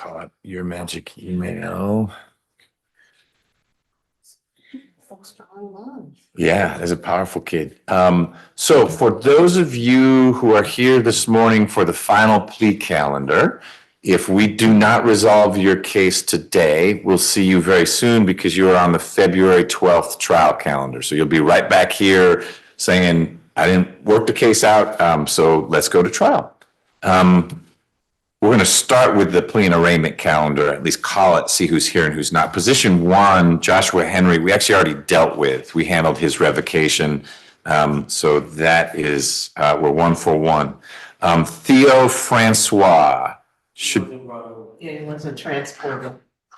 call up your magic email. Yeah, that's a powerful kid. So for those of you who are here this morning for the final plea calendar, if we do not resolve your case today, we'll see you very soon because you are on the February 12th trial calendar. So you'll be right back here saying, I didn't work the case out, so let's go to trial. We're going to start with the plea and arraignment calendar, at least call it, see who's here and who's not. Position 1, Joshua Henry, we actually already dealt with. We handled his revocation. So that is, we're 1 for 1. Theo Francois should. Yeah, he wasn't transported.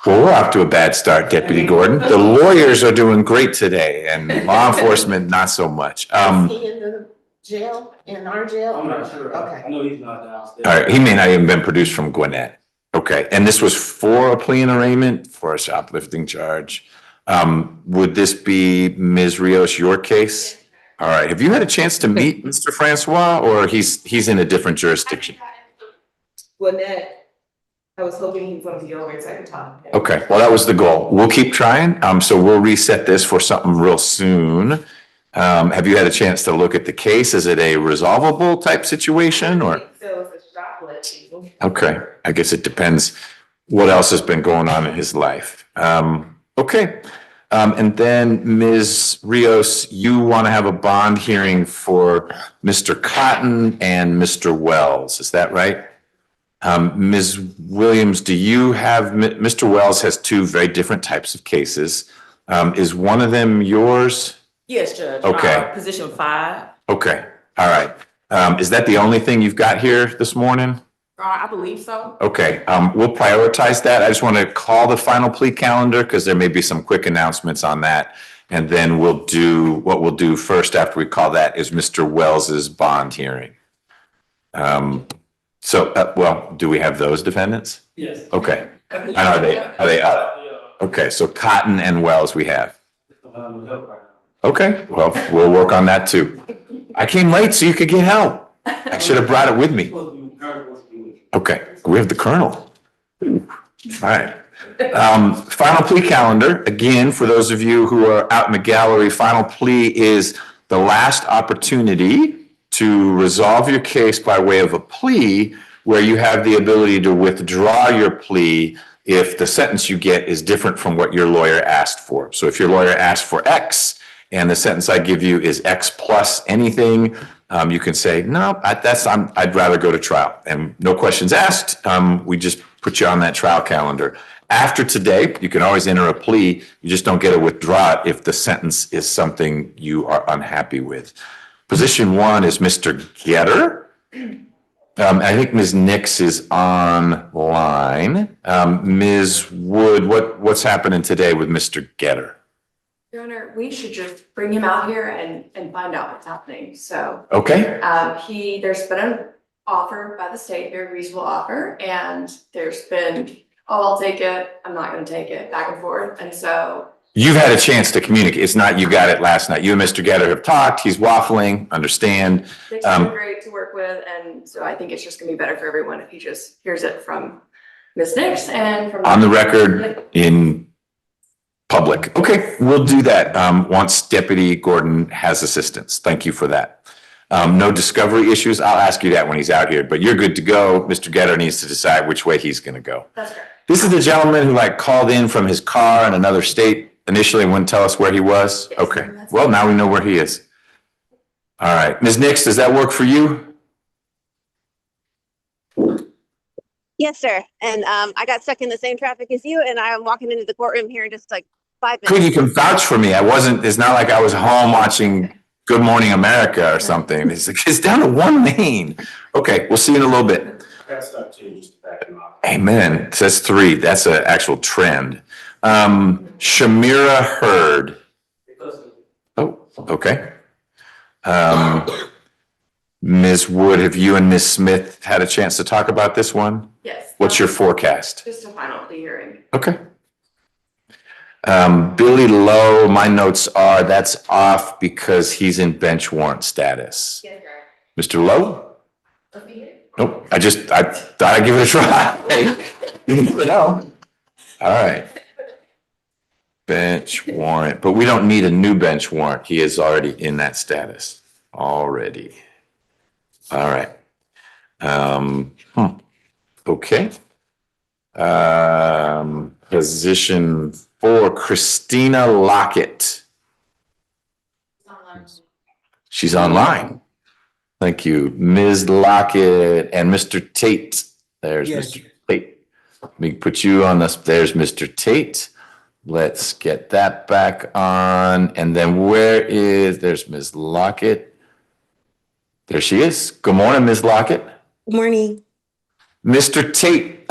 Well, we're off to a bad start, Deputy Gordon. The lawyers are doing great today and law enforcement, not so much. Is he in the jail, in our jail? I'm not sure. Okay. I know he's not downstairs. All right, he may not even been produced from Gwinnett. Okay, and this was for a plea and arraignment for a shoplifting charge. Would this be, Ms. Rios, your case? All right, have you had a chance to meet Mr. Francois, or he's in a different jurisdiction? Gwinnett, I was hoping he was gonna be over so I could talk. to him. Okay, well, that was the goal. We'll keep trying. So we'll reset this for something real soon. Have you had a chance to look at the case? Is it a resolvable type situation or? So it's a shoplifting. Okay, I guess it depends what else has been going on in his life. Okay. And then Ms. Rios, you want to have a bond hearing for Mr. Cotton and Mr. Wells, is that right? Ms. Williams, do you have, Mr. Wells has 2 very different types of cases. Is one of them yours? Yes, Judge. Okay. Position 5. Okay, all right. Is that the only thing you've got here this morning? I believe so. Okay, we'll prioritize that. I just want to call the final plea calendar because there may be some quick announcements on that. And then we'll do, what we'll do first after we call that is Mr. Wells's bond hearing. Well, do we have those defendants? Yes. Okay, and are they up? Okay, so Cotton and Wells we have. Okay, well, we'll work on that too. I came late so you could get help. I should have brought it with me. Okay, we have the Colonel. All right. Final plea calendar, again, for those of you who are out in the gallery, final plea is the last opportunity to resolve your case by way of a plea where you have the ability to withdraw your plea if the sentence you get is different from what your lawyer asked for. So if your lawyer asked for X and the sentence I give you is X plus anything, you can say, no, I'd rather go to trial. And no questions asked, we just put you on that trial calendar. After today, you can always enter a plea. You just don't get to withdraw it if the sentence is something you are unhappy with. Position 1 is Mr. Getter. I think Ms. Nix is online. Ms. Wood, what's happening today with Mr. Getter? Your Honor, we should just bring him out here and find out what's happening. So, Okay, there's been an offer by the state, very reasonable offer, and there's been, oh, I'll take it, I'm not gonna take it, back and forth. And so you've had a chance to communicate. It's not you got it last night. You and Mr. Getter have talked. He's waffling, understand. Nick's been great to work with, and so I think it's just gonna be better for everyone if he just hears it from Ms. Nix and from. On the record in public. Okay, we'll do that once Deputy Gordon has assistance. Thank you for that. No discovery issues. I'll ask you that when he's out here, but you're good to go. Mr. Getter needs to decide which way he's going to go. That's correct. This is the gentleman who called in from his car in another state initially and wouldn't tell us where he was. Yes, Okay, that's well, now we know where he is. All right, Ms. Nix, does that work for you? Yes, sir. And I got stuck in the same traffic as you, and I'm walking into the courtroom here in just like 5 Good, minutes. you can vouch for me. It's not like I was home watching Good Morning America or something. It's down to 1 lane. Okay, we'll see you in a little bit. That's up to you, just back him up. Amen. It says 3. That's an actual trend. Shamira Hurd. Oh, okay. Ms. Wood, have you and Ms. Smith had a chance to talk about this one? Yes. What's your forecast? Just a final plea hearing. Okay. Billy Lowe, my notes are that's off because he's in bench warrant status. Yes, sir. Mr. Lowe? Nope, I thought I'd give it a try. You never know. All right. Bench warrant, but we don't need a new bench warrant. He is already in that status already. All right. Okay. Position 4, Christina Lockett. She's online. Thank you, Ms. Lockett and Mr. Tate. There's Yes. Mr. Tate. Let me put you on this. There's Mr. Tate. Let's get that back on. And then there's Ms. Lockett. There she is. Good morning, Ms. Lockett. Good morning. Mr. Tate,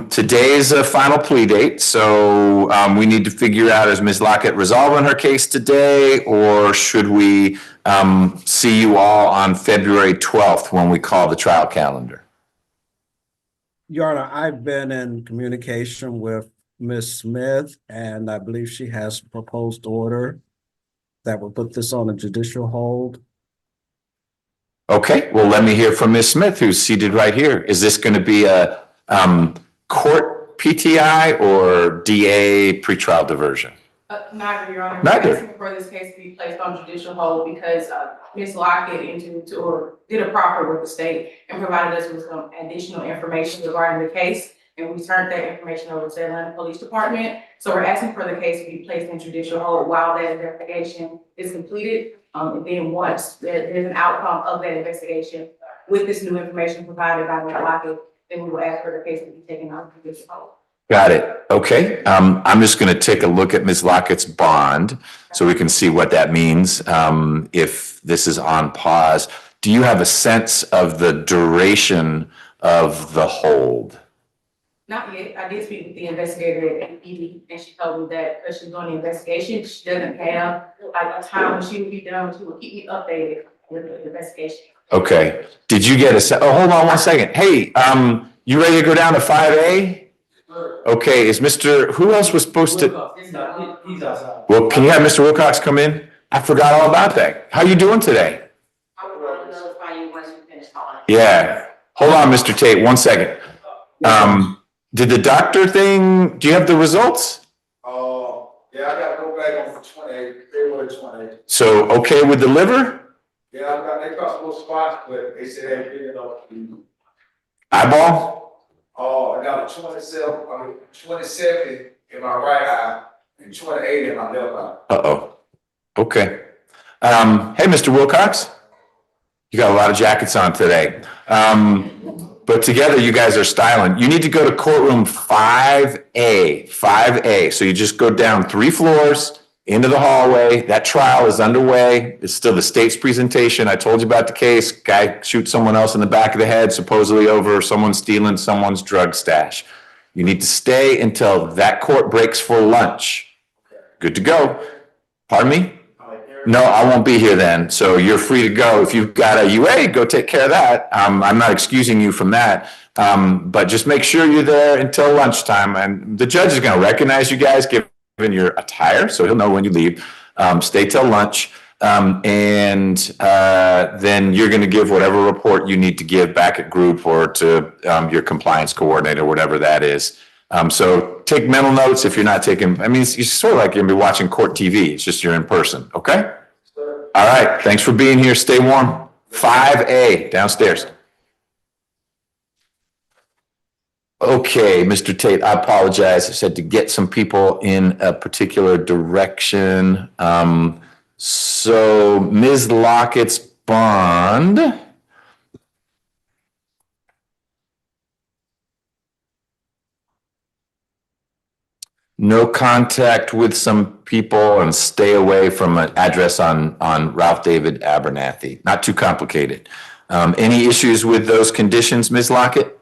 today is a final plea date, so we need to figure out, is Ms. Lockett resolving her case today, or should we see you all on February 12th when we call the trial calendar? Your Honor, I've been in communication with Ms. Smith, and I believe she has a proposed order that will put this on a judicial hold. Okay, well, let me hear from Ms. Smith, who's seated right here. Is this going to be a court PTI or DA pretrial diversion? Neither, Your Honor. Neither. We're asking for this case to be placed on judicial hold because Ms. Lockett did a proffer with the state and provided us with some additional information regarding the case. And we turned that information over to the Atlanta Police Department. So we're asking for the case to be placed in judicial hold while that investigation is completed. And then once there's an outcome of that investigation with this new information provided by Ms. Lockett, then we will ask for the case to be taken out of judicial hold. Got it. Okay. I'm just going to take a look at Ms. Lockett's bond so we can see what that means if this is on pause. Do you have a sense of the duration of the hold? Not yet. I did speak with the investigator at ED, and she told me that because she's doing the investigation, she doesn't have like a time when she will be done. She will keep me updated with the investigation. Okay. Did you get hold on one second. Hey, you ready to go down to 5A? Okay, who else was supposed to? He's outside. Well, can you have Mr. Wilcox come in? I forgot all about that. How you doing today? I will notify you once you finish calling. Yeah. Hold on, Mr. Tate, one second. Did the doctor thing, do you have the results? Yeah, I gotta go back on the 28th, February 28th. So, okay with the liver? Yeah, they got some little spots, but they said they figured out. Eyeball? I got a 27 in my right eye and 28 in my left eye. Uh-oh. Okay. Hey, Mr. Wilcox. You got a lot of jackets on today. But together you guys are styling. You need to go to courtroom 5A. So you just go down 3 floors into the hallway. That trial is underway. It's still the state's presentation. I told you about the case. Guy shoots someone else in the back of the head, supposedly over someone stealing someone's drug stash. You need to stay until that court breaks for lunch. Good to go. Pardon me? No, I won't be here then. So you're free to go. If you've got a UA, go take care of that. I'm not excusing you from that. But just make sure you're there until lunchtime. And the judge is going to recognize you guys given your attire, so he'll know when you leave. Stay till lunch. Then you're going to give whatever report you need to give back at group or to your compliance coordinator, whatever that is. So take mental notes if you're not taking, it's sort of like you're going to be watching court TV. It's just you're in person. Okay. All right. Thanks for being here. Stay warm. 5A downstairs. Okay, Mr. Tate, I apologize. I said to get some people in a particular direction. So Ms. Lockett's bond. No contact with some people and stay away from an address on Ralph David Abernathy. Not too complicated. Any issues with those conditions, Ms. Lockett?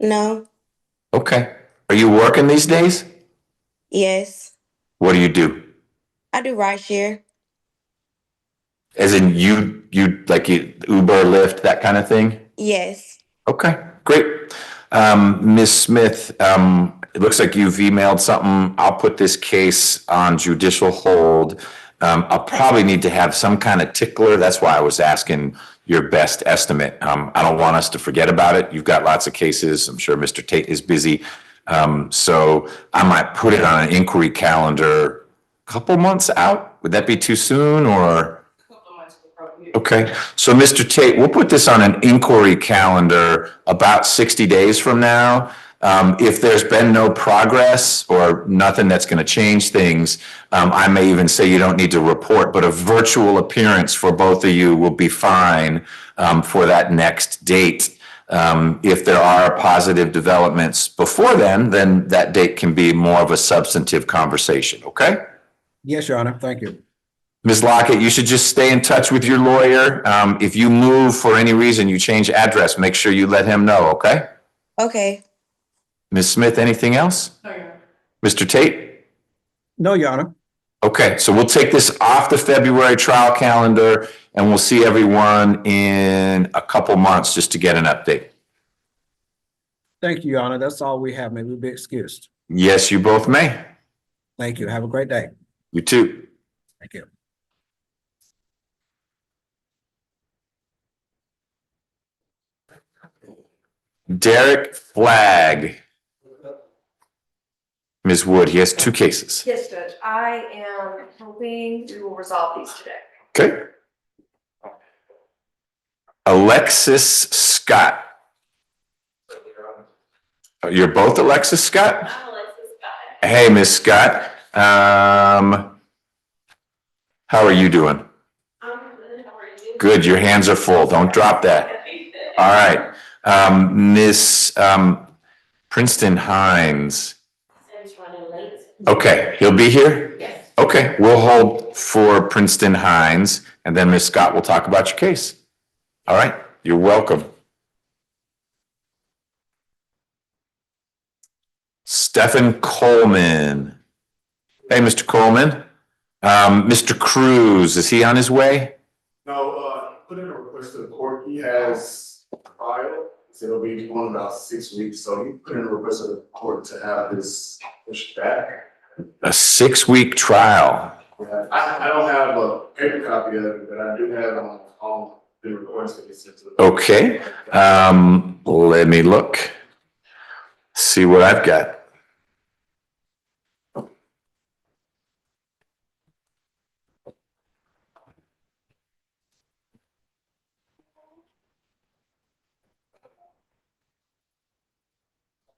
No. Okay. Are you working these days? Yes. What do you do? I do rideshare. As in you like Uber, Lyft, that kind of thing? Yes. Okay, great. Ms. Smith, it looks like you've emailed something. I'll put this case on judicial hold. I'll probably need to have some kind of tickler. That's why I was asking your best estimate. I don't want us to forget about it. You've got lots of cases. I'm sure Mr. Tate is busy. So I might put it on an inquiry calendar a couple months out. Would that be too soon or? Couple of months is appropriate. Okay, so Mr. Tate, we'll put this on an inquiry calendar about 60 days from now. If there's been no progress or nothing that's going to change things, I may even say you don't need to report, but a virtual appearance for both of you will be fine for that next date. If there are positive developments before then that date can be more of a substantive conversation, okay? Yes, Your Honor. Thank you. Ms. Lockett, you should just stay in touch with your lawyer. If you move for any reason, you change address, make sure you let him know, okay? Okay. Ms. Smith, anything else? Oh, yeah. Mr. Tate? No, Your Honor. Okay, so we'll take this off the February trial calendar and we'll see everyone in a couple months just to get an update. Thank you, Your Honor. That's all we have. May we be excused. Yes, you both may. Thank you. Have a great day. You too. Thank you. Derek Flagg. Ms. Wood, he has two cases. Yes, Judge, I am hoping we will resolve these today. Okay. Alexis Scott. You're both Alexis Scott? I'm Alexis Scott. Hey, Miss Scott. How are you doing? I'm good, how are you? Good, your hands are full. Don't drop that. All right. Miss Princeton Hines. Okay, he'll be here? Yes. Okay, we'll hold for Princeton Hines and then Miss Scott will talk about your case. All right, you're welcome. Stephen Coleman. Hey, Mr. Coleman. Mr. Cruz, is he on his way? No, put in a request to the court. He has trial. It'll be going about 6 weeks. So he put in a request to the court to have this pushed back. A 6-week trial. Yeah, I don't have a paper copy of it, but I do have it on the request that he sent to the. Okay, let me look. See what I've got.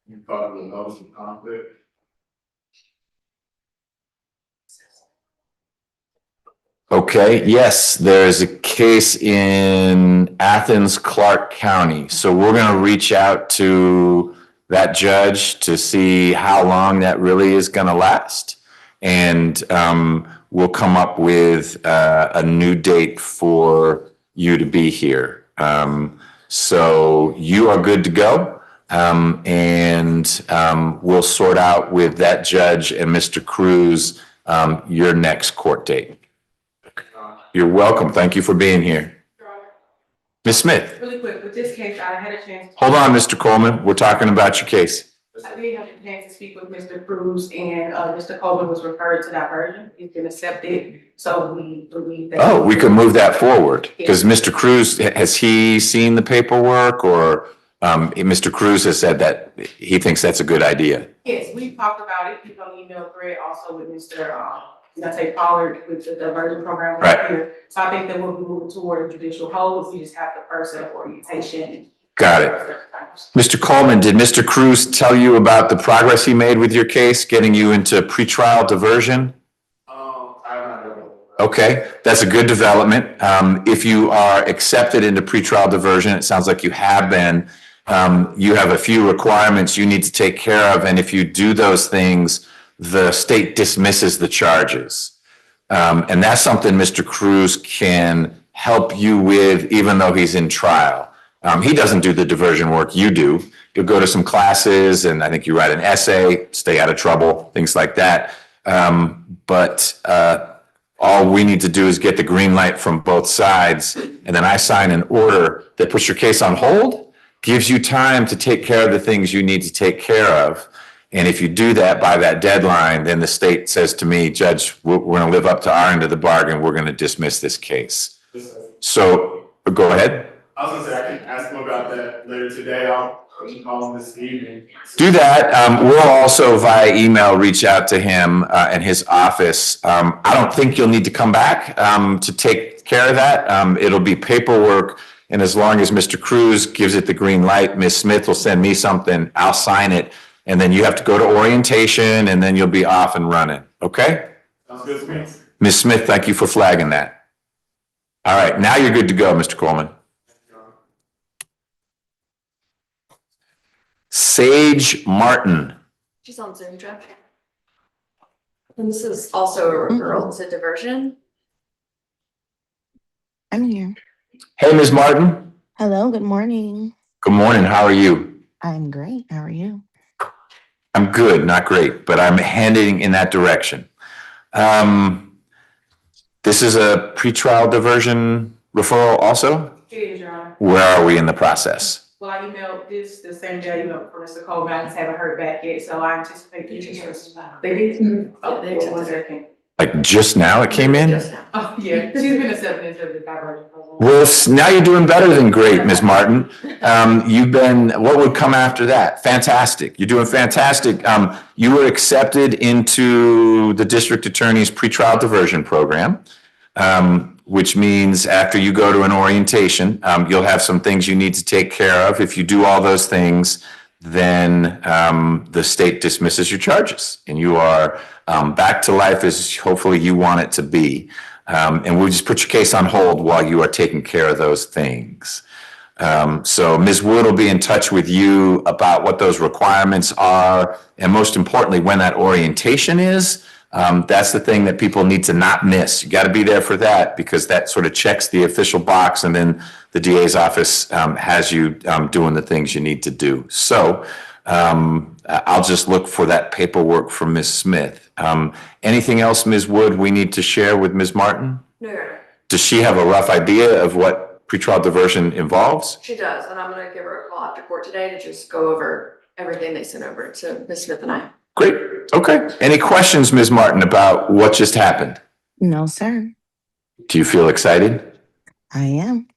You probably will notice some conflict. Okay, yes, there's a case in Athens, Clark County. So we're gonna reach out to that judge to see how long that really is gonna last. And we'll come up with a new date for you to be here. So you are good to go. And we'll sort out with that judge and Mr. Cruz your next court date. You're welcome. Thank you for being here. Ms. Smith, Really quick, with this case, I had a chance. hold on, Mr. Coleman. We're talking about your case. I did have a chance to speak with Mr. Cruz and, Mr. Coleman was referred to diversion. He's been accepted, so we believe that. Oh, we can move that forward because Mr. Cruz, has he seen the paperwork or Mr. Cruz has said that he thinks that's a good idea? Yes, we talked about it. He's on the email thread also with Mr. Pollard with the diversion program Right. here. So I think that we'll be moving toward judicial hold. We just have the person orientation. Got it. Mr. Coleman, did Mr. Cruz tell you about the progress he made with your case, getting you into pretrial diversion? I don't know. Okay, that's a good development. If you are accepted into pretrial diversion, it sounds like you have been. You have a few requirements you need to take care of, and if you do those things, the state dismisses the charges. And that's something Mr. Cruz can help you with, even though he's in trial. He doesn't do the diversion work you do. You'll go to some classes, and I think you write an essay, stay out of trouble, things like that. But all we need to do is get the green light from both sides, and then I sign an order that puts your case on hold, gives you time to take care of the things you need to take care of. And if you do that by that deadline, then the state says to me, Judge, we're going to live up to our end of the bargain. We're going to dismiss this case. So go ahead. I was gonna say, I can ask him about that later today. I'll Call this evening. Do that. We'll also via email reach out to him and his office. I don't think you'll need to come back to take care of that. It'll be paperwork. And as long as Mr. Cruz gives it the green light, Ms. Smith will send me something, I'll sign it. And then you have to go to orientation and then you'll be off and running. Okay? Sounds good to me. Ms. Smith, thank you for flagging that. All right, now you're good to go, Mr. Coleman. Sage Martin. She's on Zoom, Jeff. And this is also a referral to diversion. I'm here. Hey, Ms. Martin. Hello, good morning. Good morning. How are you? I'm great. How are you? I'm good, not great, but I'm heading in that direction. This is a pretrial diversion referral also? It is, Your Honor. Where are we in the process? Well, I emailed this the same day, for Mr. Coleman, I just haven't heard back yet, so I anticipate they did. Oh, They one second. Like just now it came in? Just now. Oh, yeah, she's been accepted into the diversion program. Well, now you're doing better than great, Ms. Martin. What would come after that? Fantastic. You're doing fantastic. You were accepted into the district attorney's pretrial diversion program, which means after you go to an orientation, you'll have some things you need to take care of. If you do all those things, then the state dismisses your charges and you are back to life as hopefully you want it to be. And we'll just put your case on hold while you are taking care of those things. So Ms. Wood will be in touch with you about what those requirements are. And most importantly, when that orientation is. That's the thing that people need to not miss. You got to be there for that because that sort of checks the official box and then the DA's office has you doing the things you need to do. So I'll just look for that paperwork from Ms. Smith. Anything else, Ms. Wood, we need to share with Ms. Martin? No, Your Honor. Does she have a rough idea of what pretrial diversion involves? She does, and I'm gonna give her a call after court today to just go over everything they sent over to Ms. Smith and I. Great. Okay. Any questions, Ms. Martin, about what just happened? No, sir. Do you feel excited? I am.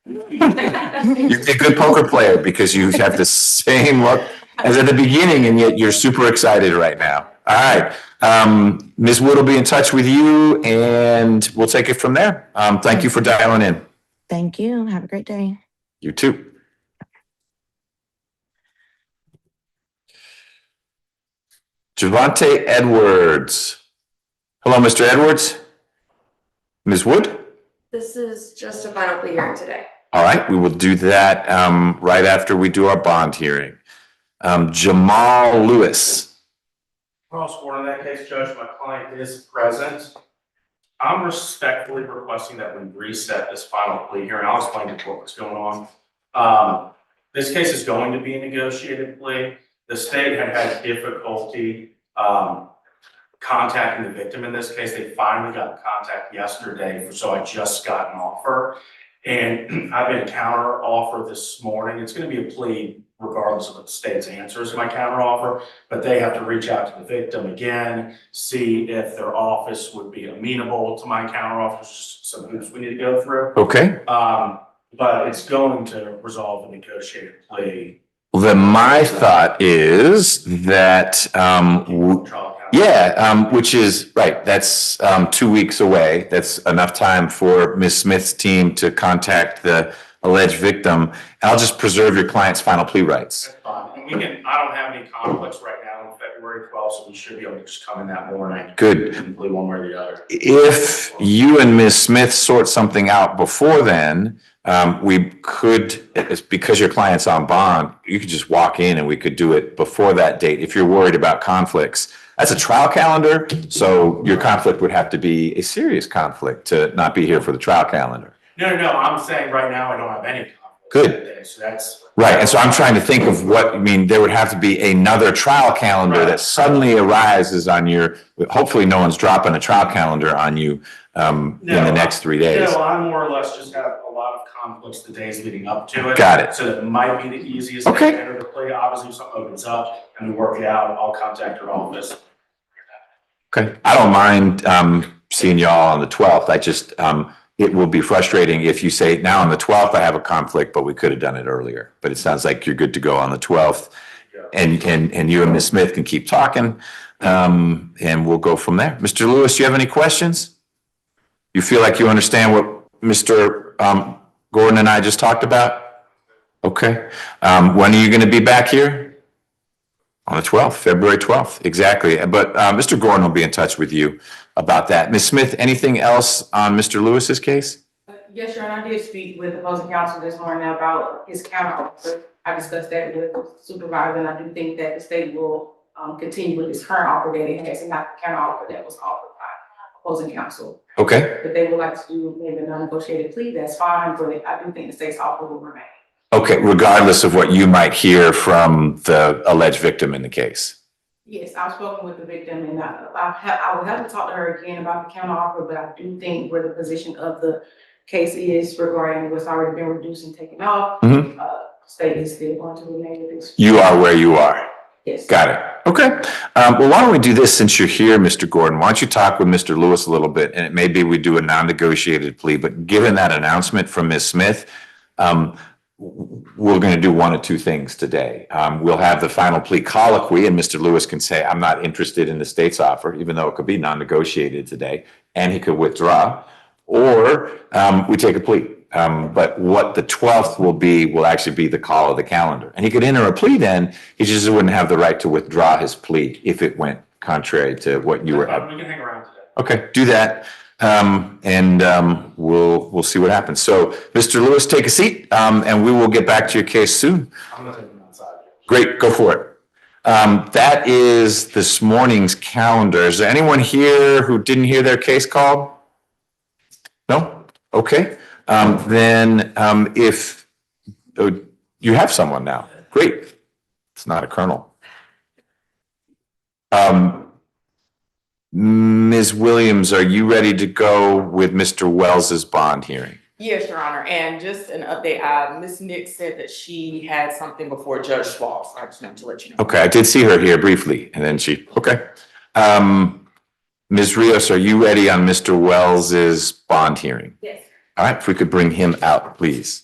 You're a good poker player because you have the same look as at the beginning and yet you're super excited right now. All right. Ms. Wood will be in touch with you and we'll take it from there. Thank you for dialing in. Thank you. Have a great day. You too. Javante Edwards. Hello, Mr. Edwards. Ms. Wood? This is just a final plea hearing today. All right, we will do that right after we do our bond hearing. Jamal Lewis. Cross court in that case, Judge, my client is present. I'm respectfully requesting that we reset this final plea hearing. I'll explain to court what's going on. This case is going to be a negotiated plea. The state had difficulty contacting the victim in this case. They finally got in contact yesterday, so I just got an offer. And I've been counter offer this morning. It's going to be a plea regardless of what the state's answers to my counter offer, but they have to reach out to the victim again, see if their office would be amenable to my counter offer. Some hoops we need to go through. Okay. But it's going to resolve a negotiated plea. Well, then my thought is that, which is, right, that's 2 weeks away. That's enough time for Ms. Smith's team to contact the alleged victim. And I'll just preserve your client's final plea rights. That's fine. And I don't have any conflicts right now on February 12th, so we should be able to just come in that morning. Good. And plea one way or the other. If you and Ms. Smith sort something out before then, we could, because your client's on bond, you could just walk in and we could do it before that date if you're worried about conflicts. That's a trial calendar, so your conflict would have to be a serious conflict to not be here for the trial calendar. No, I'm saying right now I don't have any conflicts. Good. that day, so that's. Right, and so I'm trying to think of there would have to be another trial calendar that suddenly arises on your, hopefully no one's dropping a trial calendar on you in the next 3 days. No, I more or less just have a lot of conflicts the days leading up to it. Got it. So that might be the easiest Okay. day to enter the plea. Obviously, if something opens up and we work it out, I'll contact your office. Okay, I don't mind seeing y'all on the 12th. I just it will be frustrating if you say, now on the 12th, I have a conflict, but we could have done it earlier. But it sounds like you're good to go on the 12th. And you and Ms. Smith can keep talking, and we'll go from there. Mr. Lewis, do you have any questions? You feel like you understand what Mr. Gordon and I just talked about? Okay. When are you going to be back here? On the 12th, February 12th, exactly. But Mr. Gordon will be in touch with you about that. Ms. Smith, anything else on Mr. Lewis's case? Yes, Your Honor, I did speak with opposing counsel this morning about his counteroffer. I discussed that with the supervisor, and I do think that the state will continue with its current offer that it has, and not the counteroffer that was offered by opposing counsel. Okay. If they would like to do maybe a non-negotiated plea, that's fine, but I do think the state's offer will remain. Okay, regardless of what you might hear from the alleged victim in the case. Yes, I've spoken with the victim, and I will have to talk to her again about the counteroffer, but I do think where the position of the case is regarding what's already been reduced and taken off, state is still going to remain with this. You are where you are. Yes. Got it. Okay. Well, why don't we do this since you're here, Mr. Gordon? Why don't you talk with Mr. Lewis a little bit, and it may be we do a non-negotiated plea, but given that announcement from Ms. Smith, we're going to do one of two things today. We'll have the final plea colloquy, and Mr. Lewis can say, I'm not interested in the state's offer, even though it could be non-negotiated today, and he could withdraw, or we take a plea. But what the 12th will actually be the call of the calendar. And he could enter a plea then, he just wouldn't have the right to withdraw his plea if it went contrary to what you were. We can hang around today. Okay, do that. And we'll see what happens. So, Mr. Lewis, take a seat, and we will get back to your case soon. I'm gonna take them outside. Great, go for it. That is this morning's calendar. Is there anyone here who didn't hear their case called? No? Okay. Then if you have someone now, great. It's not a colonel. Ms. Williams, are you ready to go with Mr. Wells's bond hearing? Yes, Your Honor, and just an update, Ms. Nick said that she had something before Judge Swalls. I just wanted to let you know. Okay, I did see her here briefly, and then okay. Ms. Rios, are you ready on Mr. Wells's bond hearing? Yes. All right, if we could bring him out, please.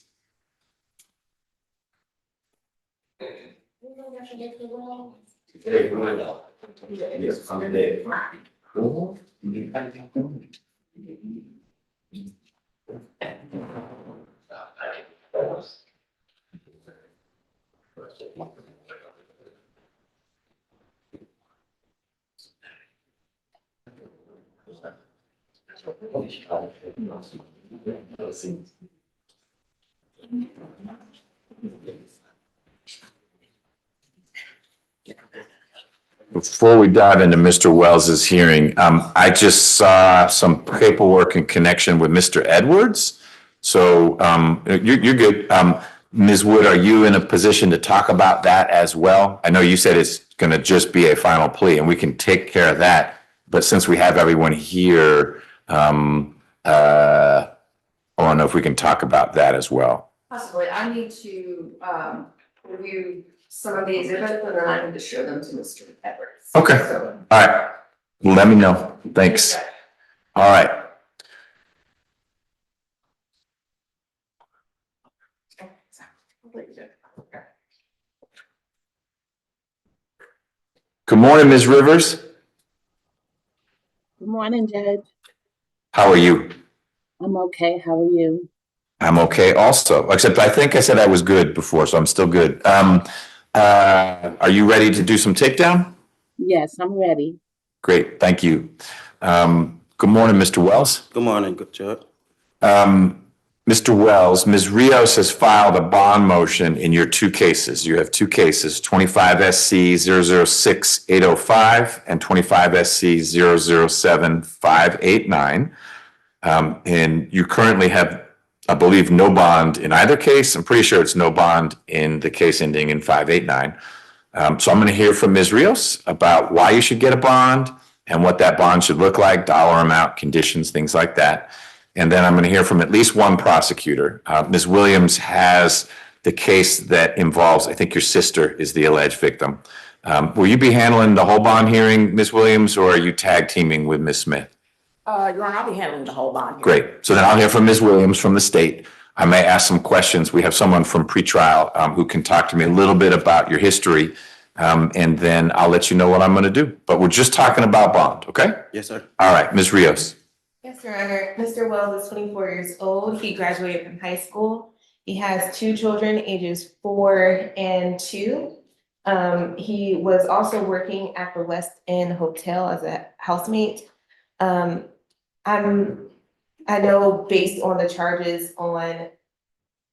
Before we dive into Mr. Wells's hearing, I just saw some paperwork in connection with Mr. Edwards. So you're good. Ms. Wood, are you in a position to talk about that as well? I know you said it's going to just be a final plea, and we can take care of that. But since we have everyone here, I want to know if we can talk about that as well. Possibly, I need to review some of the exhibits, and then I need to show them to Mr. Edwards. Okay. So, All right. Let me know. Thanks. All right. Good morning, Ms. Rivers. Good morning, Judge. How are you? I'm okay. How are you? I'm okay also, except I think I said I was good before, so I'm still good. Are you ready to do some takedown? Yes, I'm ready. Great, thank you. Good morning, Mr. Wells. Good morning, good job. Mr. Wells, Ms. Rios has filed a bond motion in your two cases. You have two cases, 25 SC 006-805 and 25 SC 007-589. And you currently have, I believe, no bond in either case. I'm pretty sure it's no bond in the case ending in 589. So I'm going to hear from Ms. Rios about why you should get a bond and what that bond should look like, dollar amount, conditions, things like that. And then I'm going to hear from at least one prosecutor. Ms. Williams has the case that involves, I think your sister is the alleged victim. Will you be handling the whole bond hearing, Ms. Williams, or are you tag teaming with Ms. Smith? Your Honor, I'll be handling the whole bond. Great. So then I'll hear from Ms. Williams from the state. I may ask some questions. We have someone from pretrial who can talk to me a little bit about your history. And then I'll let you know what I'm going to do. But we're just talking about bond, okay? Yes, sir. All right, Ms. Rios. Yes, Your Honor. Mr. Wells is 24 years old. He graduated from high school. He has two children, ages 4 and 2. He was also working at the West End Hotel as a housemate. I know based on the charges on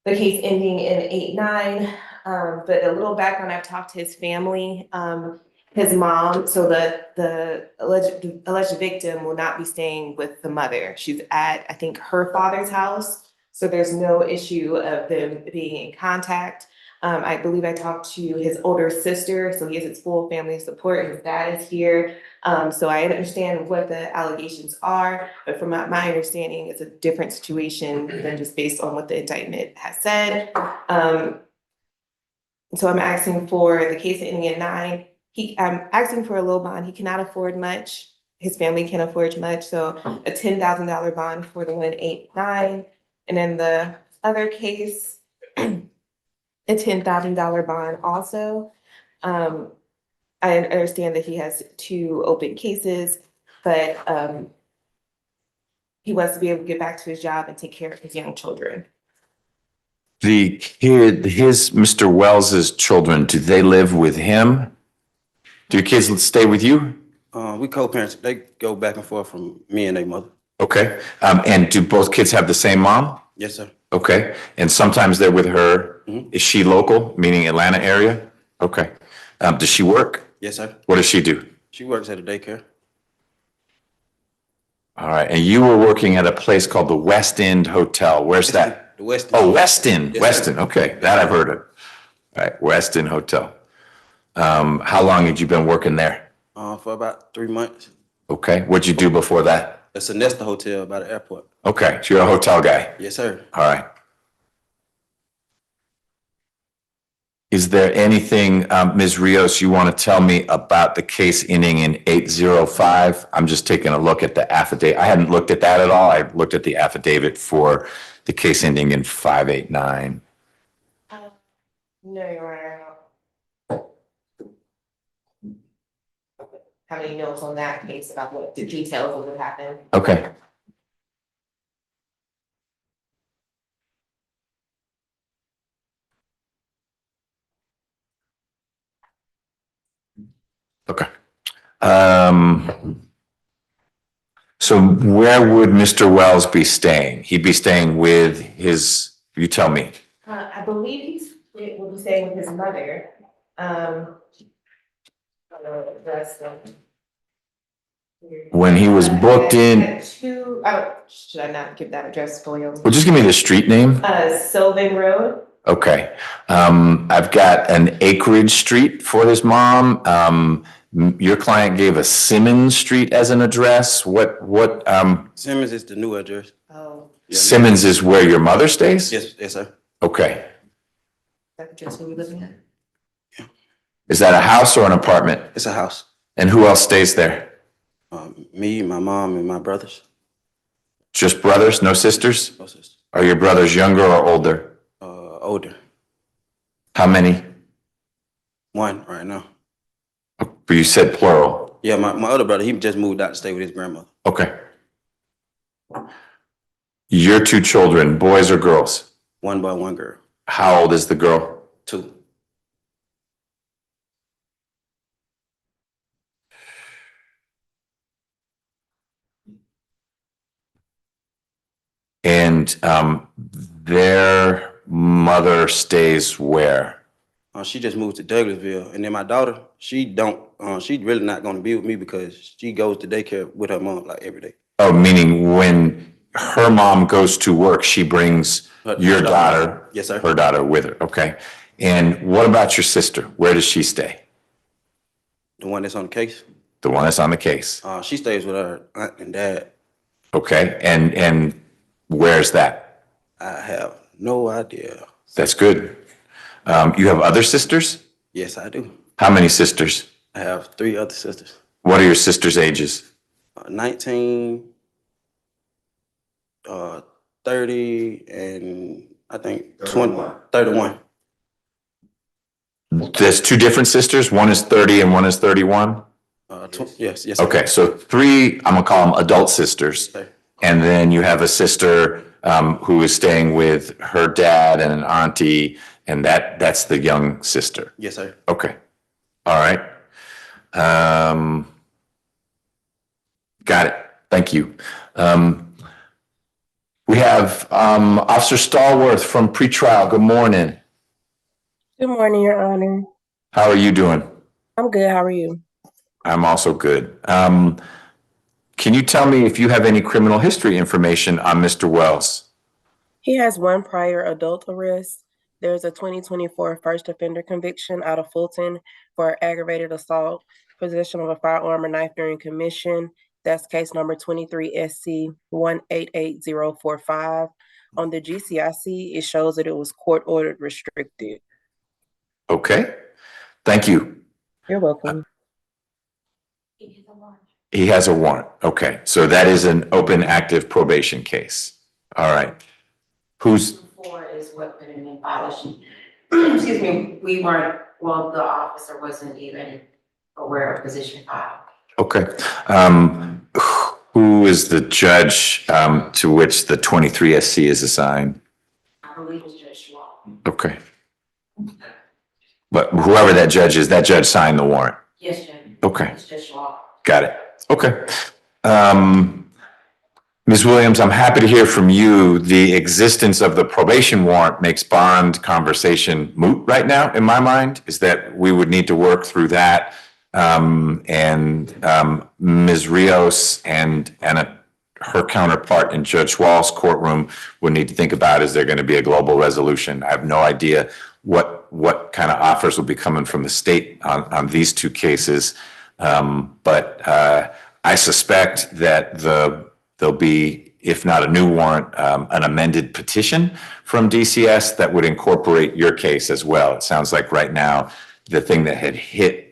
the case ending in 8-9, but a little background, I've talked to his family. His mom, so the alleged victim will not be staying with the mother. She's at, I think, her father's house. So there's no issue of them being in contact. I believe I talked to his older sister, so he has his full family support. His dad is here. So I understand what the allegations are, but from my understanding, it's a different situation than just based on what the indictment has said. So I'm asking for the case ending in 9. I'm asking for a low bond. He cannot afford much. His family can't afford much. So a $10,000 bond for the 1-8-9. And then the other case, a $10,000 bond also. I understand that he has 2 open cases, but he wants to be able to get back to his job and take care of his young children. The kid, Mr. Wells's children, do they live with him? Do your kids stay with you? We co-parents. They go back and forth from me and their mother. Okay. And do both kids have the same mom? Yes, sir. Okay. And sometimes they're with her. Mhm. Is she local, meaning Atlanta area? Okay. Does she work? Yes, sir. What does she do? She works at a daycare. All right. And you were working at a place called the West End Hotel. Where's that? The West. Oh, West End. Yes, West sir. End. Okay. That I've heard of. All right. West End Hotel. How long had you been working there? For about 3 months. Okay. What'd you do before that? It's a Nesta Hotel by the airport. Okay. So you're a hotel guy. Yes, sir. All right. Is there anything, Ms. Rios, you want to tell me about the case ending in 805? I'm just taking a look at the affidavit. I hadn't looked at that at all. I looked at the affidavit for the case ending in 589. No, Your Honor. How many notes on that case about what the details of what happened? Okay. Okay. So where would Mr. Wells be staying? He'd be staying with his, you tell me. I believe it will be staying with his mother. When he was booked in, Should I not give that address for you? well, just give me the street name. Sylvan Road. Okay. I've got an Acreage Street for his mom. Your client gave a Simmons Street as an address. What, Simmons is the new address. Oh, Yeah. Simmons is where your mother stays? Yes, yes, sir. Okay. that address we're living at? Is that a house or an apartment? It's a house. And who else stays there? Me, my mom, and my brothers. Just brothers, no sisters? No sister. Are your brothers younger or older? Older. How many? 1 right now. But you said plural. Yeah, my other brother, he just moved out to stay with his grandmother. Okay. Your 2 children, boys or girls? 1 boy, 1 girl. How old is the girl? 2. And their mother stays where? She just moved to Douglasville, and then my daughter, she really not gonna be with me because she goes to daycare with her mom like every day. Oh, meaning when her mom goes to work, she brings your daughter, Yes, sir. her daughter with her. Okay. And what about your sister? Where does she stay? The one that's on the case. The one that's on the case. She stays with her aunt and dad. Okay. And where's that? I have no idea. That's good. You have other sisters? Yes, I do. How many sisters? I have 3 other sisters. What are your sisters' ages? 19, 30 and I think 31. There's two different sisters. One is 30 and one is 31. Yes, yes. Sir. Okay, so three, I'm gonna call them adult sisters. Okay. And then you have a sister who is staying with her dad and an auntie, and that's the young sister. Yes, sir. Okay, all right. Got it. Thank you. We have Officer Stallworth from pretrial. Good morning. Good morning, Your Honor. How are you doing? I'm good. How are you? I'm also good. Can you tell me if you have any criminal history information on Mr. Wells? He has one prior adult arrest. There's a 2024 first offender conviction out of Fulton for aggravated assault, possession of a firearm or knife during commission. That's case number 23 SC 188045. On the GCIC, it shows that it was court ordered restricted. Okay, thank you. You're welcome. He has a warrant. Okay, so that is an open, active probation case. All right. Who's? Before is what put him in violation. Excuse me, we weren't, well, the officer wasn't even aware of position 5. Okay. Who is the judge to which the 23 SC is assigned? I believe it's Judge Schwab. Okay. But whoever that judge is, that judge signed the warrant. Yes, Judge. Okay. It's Judge Schwab. Got it. Okay. Ms. Williams, I'm happy to hear from you. The existence of the probation warrant makes bond conversation moot right now, in my mind, is that we would need to work through that. Ms. Rios and her counterpart in Judge Schwal's courtroom would need to think about, is there going to be a global resolution? I have no idea what kind of offers will be coming from the state on these two cases. But I suspect that there'll be, if not a new warrant, an amended petition from DCS that would incorporate your case as well. It sounds like right now, the thing that had hit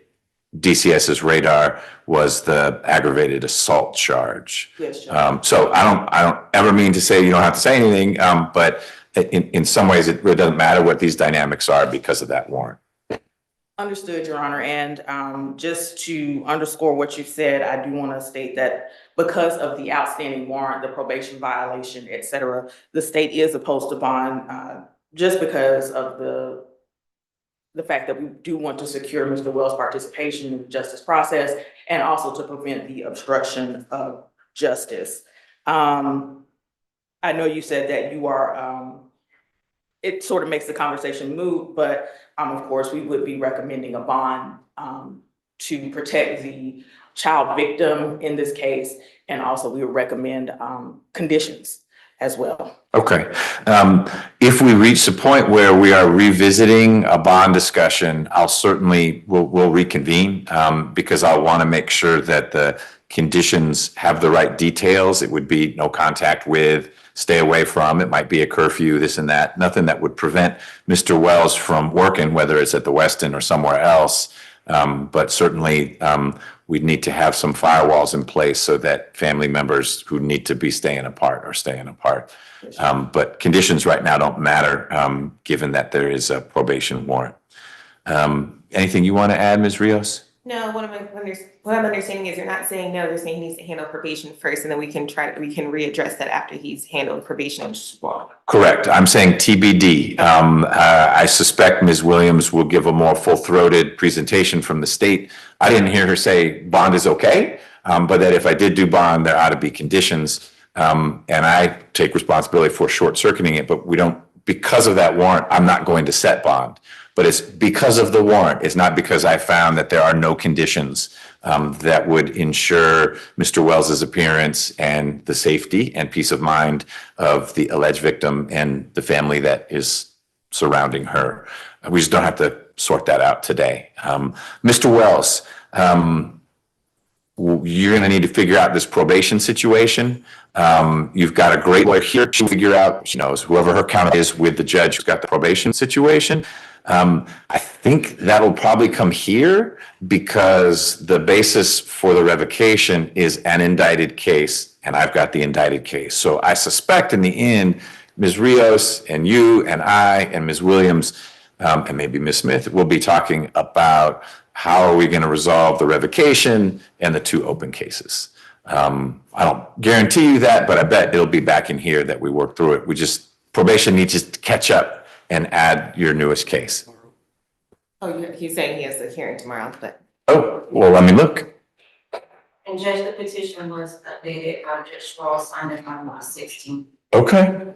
DCS's radar was the aggravated assault charge. Yes, Judge. So I don't ever mean to say you don't have to say anything, but in some ways, it really doesn't matter what these dynamics are because of that warrant. Understood, Your Honor. And just to underscore what you said, I do want to state that because of the outstanding warrant, the probation violation, et cetera, the state is opposed to bond just because of the fact that we do want to secure Mr. Wells' participation in the justice process and also to prevent the obstruction of justice. I know you said that you are, it sort of makes the conversation moot, but of course, we would be recommending a bond to protect the child victim in this case. And also we would recommend conditions as well. Okay. If we reach the point where we are revisiting a bond discussion, we'll reconvene because I'll want to make sure that the conditions have the right details. It would be no contact with, stay away from, it might be a curfew, this and that, nothing that would prevent Mr. Wells from working, whether it's at the Westin or somewhere else. But certainly we'd need to have some firewalls in place so that family members who need to be staying apart are staying apart. But conditions right now don't matter, given that there is a probation warrant. Anything you want to add, Ms. Rios? No, what I'm understanding is you're not saying no, you're saying he needs to handle probation first, and then we can readdress that after he's handled probation. Correct. I'm saying TBD. I suspect Ms. Williams will give a more full-throated presentation from the state. I didn't hear her say bond is okay, but that if I did do bond, there ought to be conditions. And I take responsibility for short-circuiting it, but because of that warrant, I'm not going to set bond. But it's because of the warrant. It's not because I found that there are no conditions that would ensure Mr. Wells's appearance and the safety and peace of mind of the alleged victim and the family that is surrounding her. We just don't have to sort that out today. Mr. Wells, you're going to need to figure out this probation situation. You've got a great lawyer here to figure out, she knows, whoever her counter is with the judge who's got the probation situation. I think that'll probably come here because the basis for the revocation is an indicted case and I've got the indicted case. So I suspect in the end, Ms. Rios and you and I and Ms. Williams, and maybe Ms. Smith, will be talking about how are we going to resolve the revocation and the 2 open cases. I don't guarantee you that, but I bet it'll be back in here that we work through it. Probation needs to catch up and add your newest case. Oh, he's saying he has a hearing tomorrow, but. Oh, well, let me look. And Judge, the petition was updated, Judge Straw signed it on March 16th. Okay.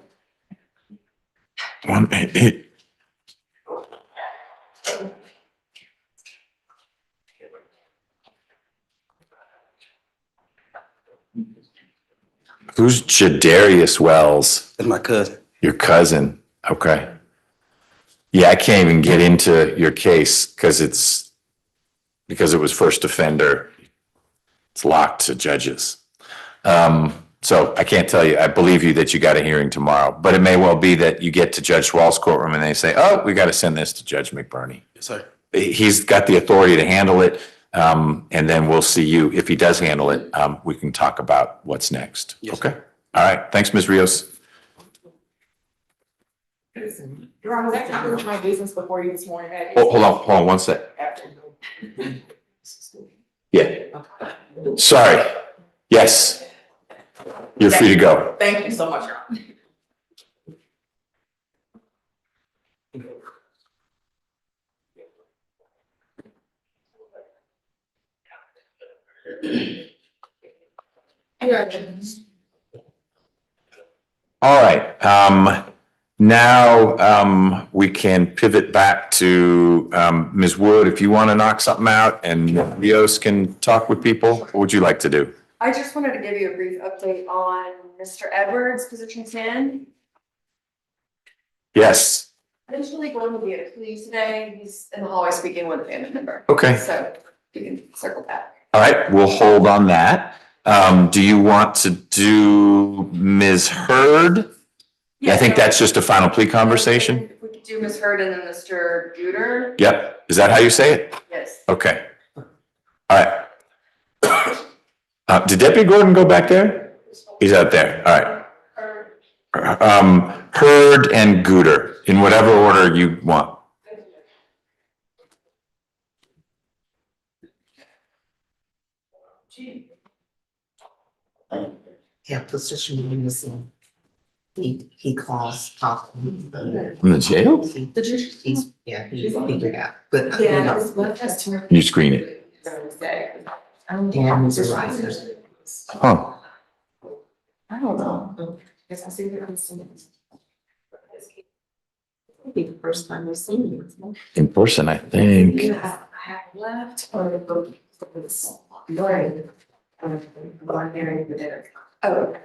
188. Who's Jadarius Wells? That's my cousin. Your cousin. Okay. Yeah, I can't even get into your case because it was first offender. It's locked to judges. So I can't tell you. I believe you that you got a hearing tomorrow, but it may well be that you get to Judge Schwal's courtroom and they say, oh, we got to send this to Judge McBurney. Yes, sir. He's got the authority to handle it. And then we'll see you. If he does handle it, we can talk about what's next. Yes, okay. All right. Thanks, Ms. Rios. Your Honor, that concludes my business before you this morning. Oh, hold on 1 sec. Yeah. Sorry. Yes. You're free to go. Thank you so much, Your Honor. All right. Now we can pivot back to Ms. Wood. If you want to knock something out and Rios can talk with people, what would you like to do? I just wanted to give you a brief update on Mr. Edwards, position 10. Yes. Eventually going to be at a plea today. He's in the hallway speaking with a family member. Okay. So you can circle back. All right. We'll hold on that. Do you want to do Ms. Hurd? Yeah, I think that's just a final plea conversation. If we could do Ms. Hurd and then Mr. Guter. Yep. Is that how you say it? Yes. Okay. All right. Did Deputy Gordon go back there? He's out there. All right. Hurd and Guter in whatever order you want. Yeah, position in the scene. He calls off. From the jail? He's figured out, but. You screen it. And Mr. Riser. Huh. I don't know. Guess I see the incident. It'll be the first time we've seen you. In person, I think. You have left or go for this. Right. One there for dinner. Oh.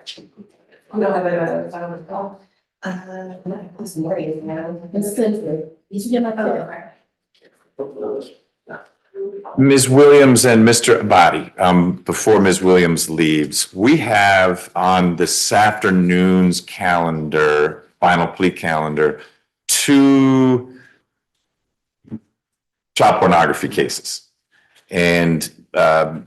No, I don't know. Not this morning, now. You should get my phone. Ms. Williams and Mr. Abadi, before Ms. Williams leaves, we have on this afternoon's calendar, final plea calendar, 2 child pornography cases. And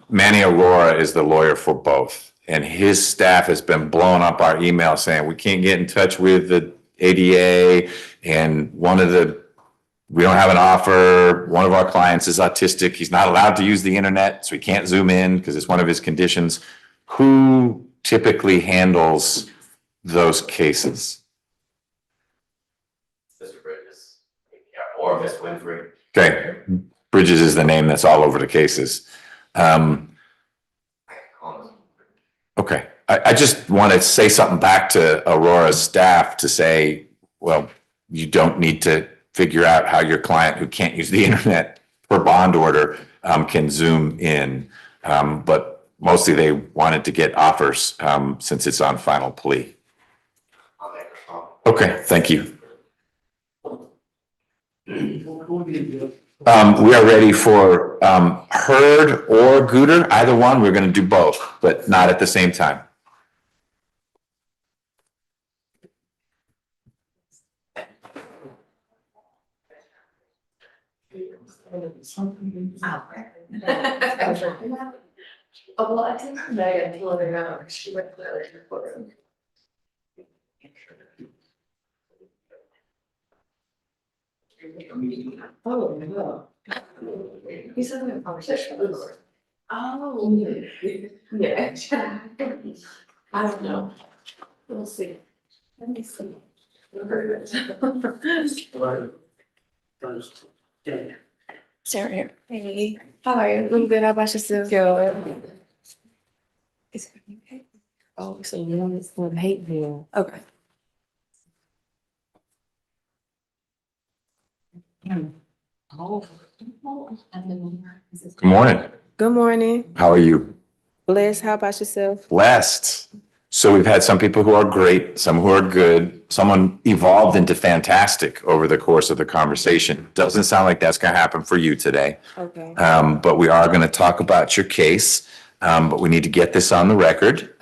Manny Aurora is the lawyer for both. And his staff has been blowing up our email saying we can't get in touch with the ADA. And we don't have an offer. One of our clients is autistic. He's not allowed to use the internet, so he can't zoom in because it's one of his conditions. Who typically handles those cases? Mr. Bridges, or Miss Winfrey. Okay, Bridges is the name that's all over the cases. Okay, I just want to say something back to Aurora's staff to say, well, you don't need to figure out how your client who can't use the internet per bond order can zoom in. But mostly they wanted to get offers since it's on final plea. Okay, thank you. We are ready for Hurd or Guter, either one. We're going to do both, but not at the same time. Oh, well, I think Megan let her know, she went to the courtroom. Oh, no. He's having a conversation with her. Oh, yeah. I don't know. We'll see. Let me see. Sarah here. Hey, how are you? I'm good. How about yourself? Good. Is everything okay? Oh, so you know it's going to hate me. Okay. Good morning. Good morning. How are you? Bless, how about yourself? Blessed. So we've had some people who are great, some who are good, someone evolved into fantastic over the course of the conversation. Doesn't sound like that's going to happen for you today. Okay. But we are going to talk about your case. But we need to get this on the record.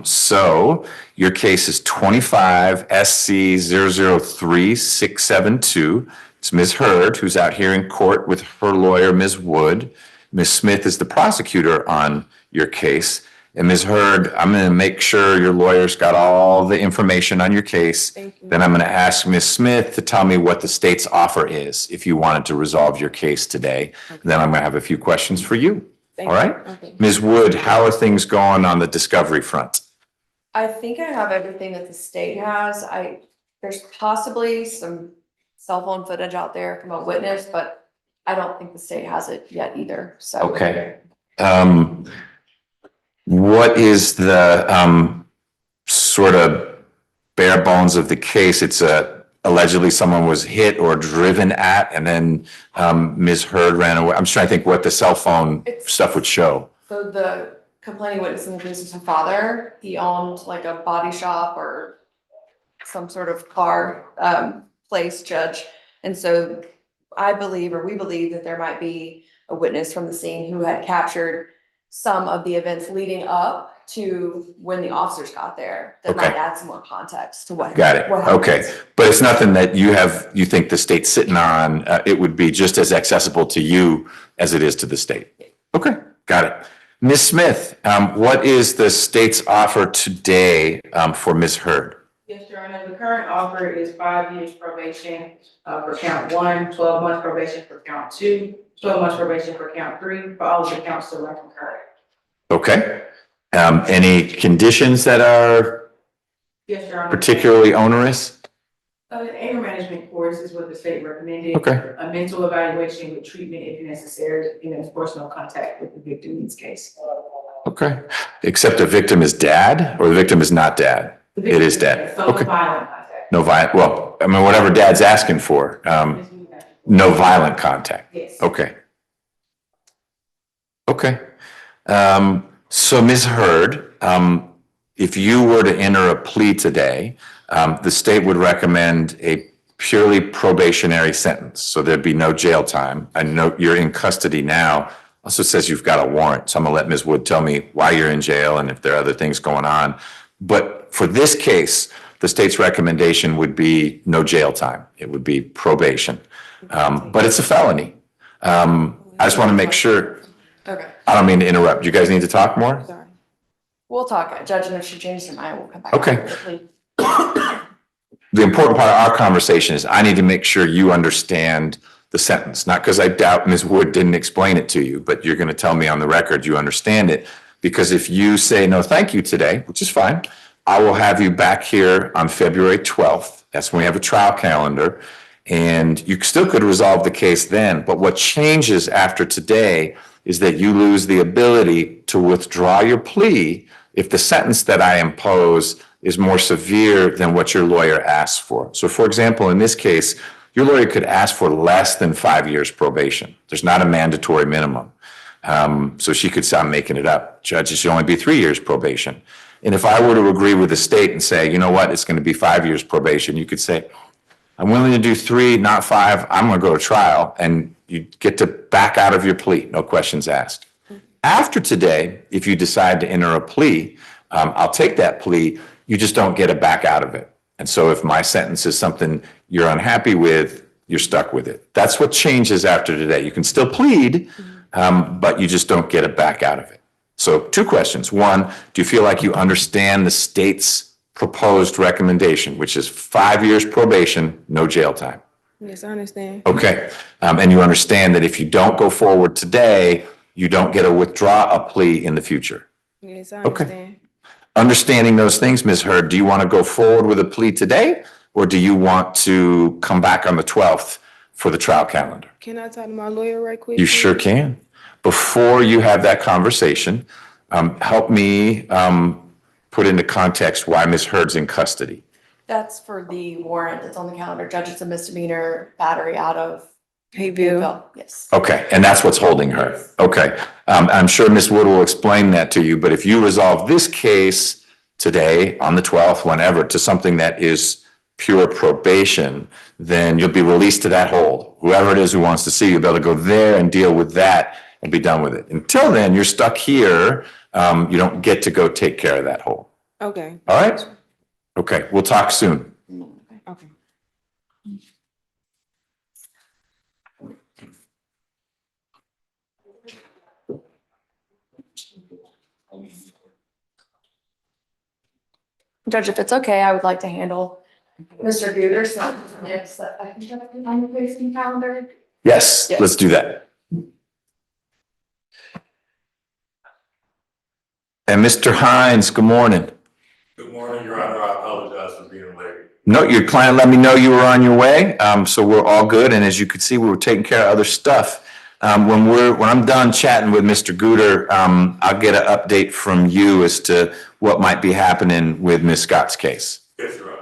So your case is 25 SC 003-672. It's Ms. Hurd, who's out here in court with her lawyer, Ms. Wood. Ms. Smith is the prosecutor on your case. And Ms. Hurd, I'm going to make sure your lawyer's got all the information on your case. Then I'm going to ask Ms. Smith to tell me what the state's offer is if you wanted to resolve your case today. Then I'm going to have a few questions for you. All right? Okay. Ms. Wood, how are things going on the discovery front? I think I have everything that the state has. There's possibly some cell phone footage out there from a witness, but I don't think the state has it yet either, so. Okay. What is the sort of bare bones of the case? It's allegedly someone was hit or driven at, and then Ms. Hurd ran away. I'm just trying to think what the cell phone stuff would show. So the complaining witness in the case is her father. He owned like a body shop or some sort of car place, Judge. And so I believe, or we believe, that there might be a witness from the scene who had captured some of the events leading up to when the officers got there. That might add some more context to what. Got it. Okay. But it's nothing that you think the state's sitting on. It would be just as accessible to you as it is to the state. Okay. Got it. Ms. Smith, what is the state's offer today for Ms. Hurd? Yes, Your Honor, the current offer is 5 years probation for count 1, 12 months probation for count 2, 12 months probation for count 3, for all of the counts still left concurrent. Okay. Any conditions that are Yes, Your Honor. particularly onerous? Anger management course is what the state recommended. Okay. A mental evaluation with treatment if necessary, and of course, no contact with the victim in this case. Okay. Except the victim is dad or the victim is not dad? It is dad. So Okay. no violent contact. No violent, well, I mean, whatever dad's asking for, no violent contact. Yes. Okay. Okay. So Ms. Hurd, if you were to enter a plea today, the state would recommend a purely probationary sentence. So there'd be no jail time. I know you're in custody now. Also says you've got a warrant. So I'm gonna let Ms. Wood tell me why you're in jail and if there are other things going on. But for this case, the state's recommendation would be no jail time. It would be probation. But it's a felony. I just want to make sure. Okay. I don't mean to interrupt. You guys need to talk more? Sorry. We'll talk, Judge, and if she changes her mind, we'll come back. Okay. The important part of our conversation is I need to make sure you understand the sentence, not because I doubt Ms. Wood didn't explain it to you, but you're going to tell me on the record you understand it. Because if you say no thank you today, which is fine, I will have you back here on February 12th. That's when we have a trial calendar. And you still could resolve the case then. But what changes after today is that you lose the ability to withdraw your plea if the sentence that I impose is more severe than what your lawyer asks for. So for example, in this case, your lawyer could ask for less than 5 years probation. There's not a mandatory minimum. So she could say, I'm making it up. Judge, it should only be 3 years probation. And if I were to agree with the state and say, you know what, it's going to be 5 years probation, you could say, I'm willing to do 3, not 5. I'm going to go to trial, and you get to back out of your plea. No questions asked. After today, if you decide to enter a plea, I'll take that plea. You just don't get a back out of it. And so if my sentence is something you're unhappy with, you're stuck with it. That's what changes after today. You can still plead, but you just don't get a back out of it. So 2 questions. 1, do you feel like you understand the state's proposed recommendation, which is 5 years probation, no jail time? Yes, I understand. Okay. And you understand that if you don't go forward today, you don't get to withdraw a plea in the future? Yes, I Okay. understand. Understanding those things, Ms. Hurd, do you want to go forward with a plea today? Or do you want to come back on the 12th for the trial calendar? Can I talk to my lawyer right quick? You sure please? can. Before you have that conversation, help me put into context why Ms. Hurd's in custody. That's for the warrant that's on the calendar, Judge. It's a misdemeanor battery out of Hayville. Hayville. Yes. Okay, and that's what's holding her. Okay. I'm sure Ms. Wood will explain that to you, but if you resolve this case today, on the 12th, whenever, to something that is pure probation, then you'll be released to that hold. Whoever it is who wants to see you, you'll be able to go there and deal with that and be done with it. Until then, you're stuck here. You don't get to go take care of that hold. Okay. All right? Okay, we'll talk soon. Okay. Judge, if it's okay, I would like to handle Mr. Gooder's next that I can check on the facing calendar. Yes, let's do that. And Mr. Hines, good morning. Good morning, Your Honor. I apologize for being late. No, your client let me know you were on your way, so we're all good. And as you could see, we were taking care of other stuff. When I'm done chatting with Mr. Gooder, I'll get an update from you as to what might be happening with Ms. Scott's case. Yes, Your Honor.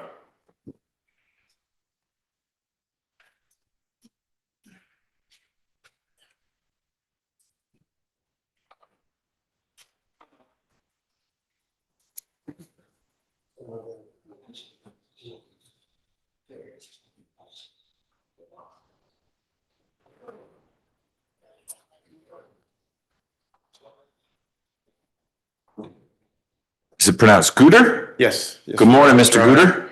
Is it pronounced Gooder? Yes. Good morning, Mr. Gooder.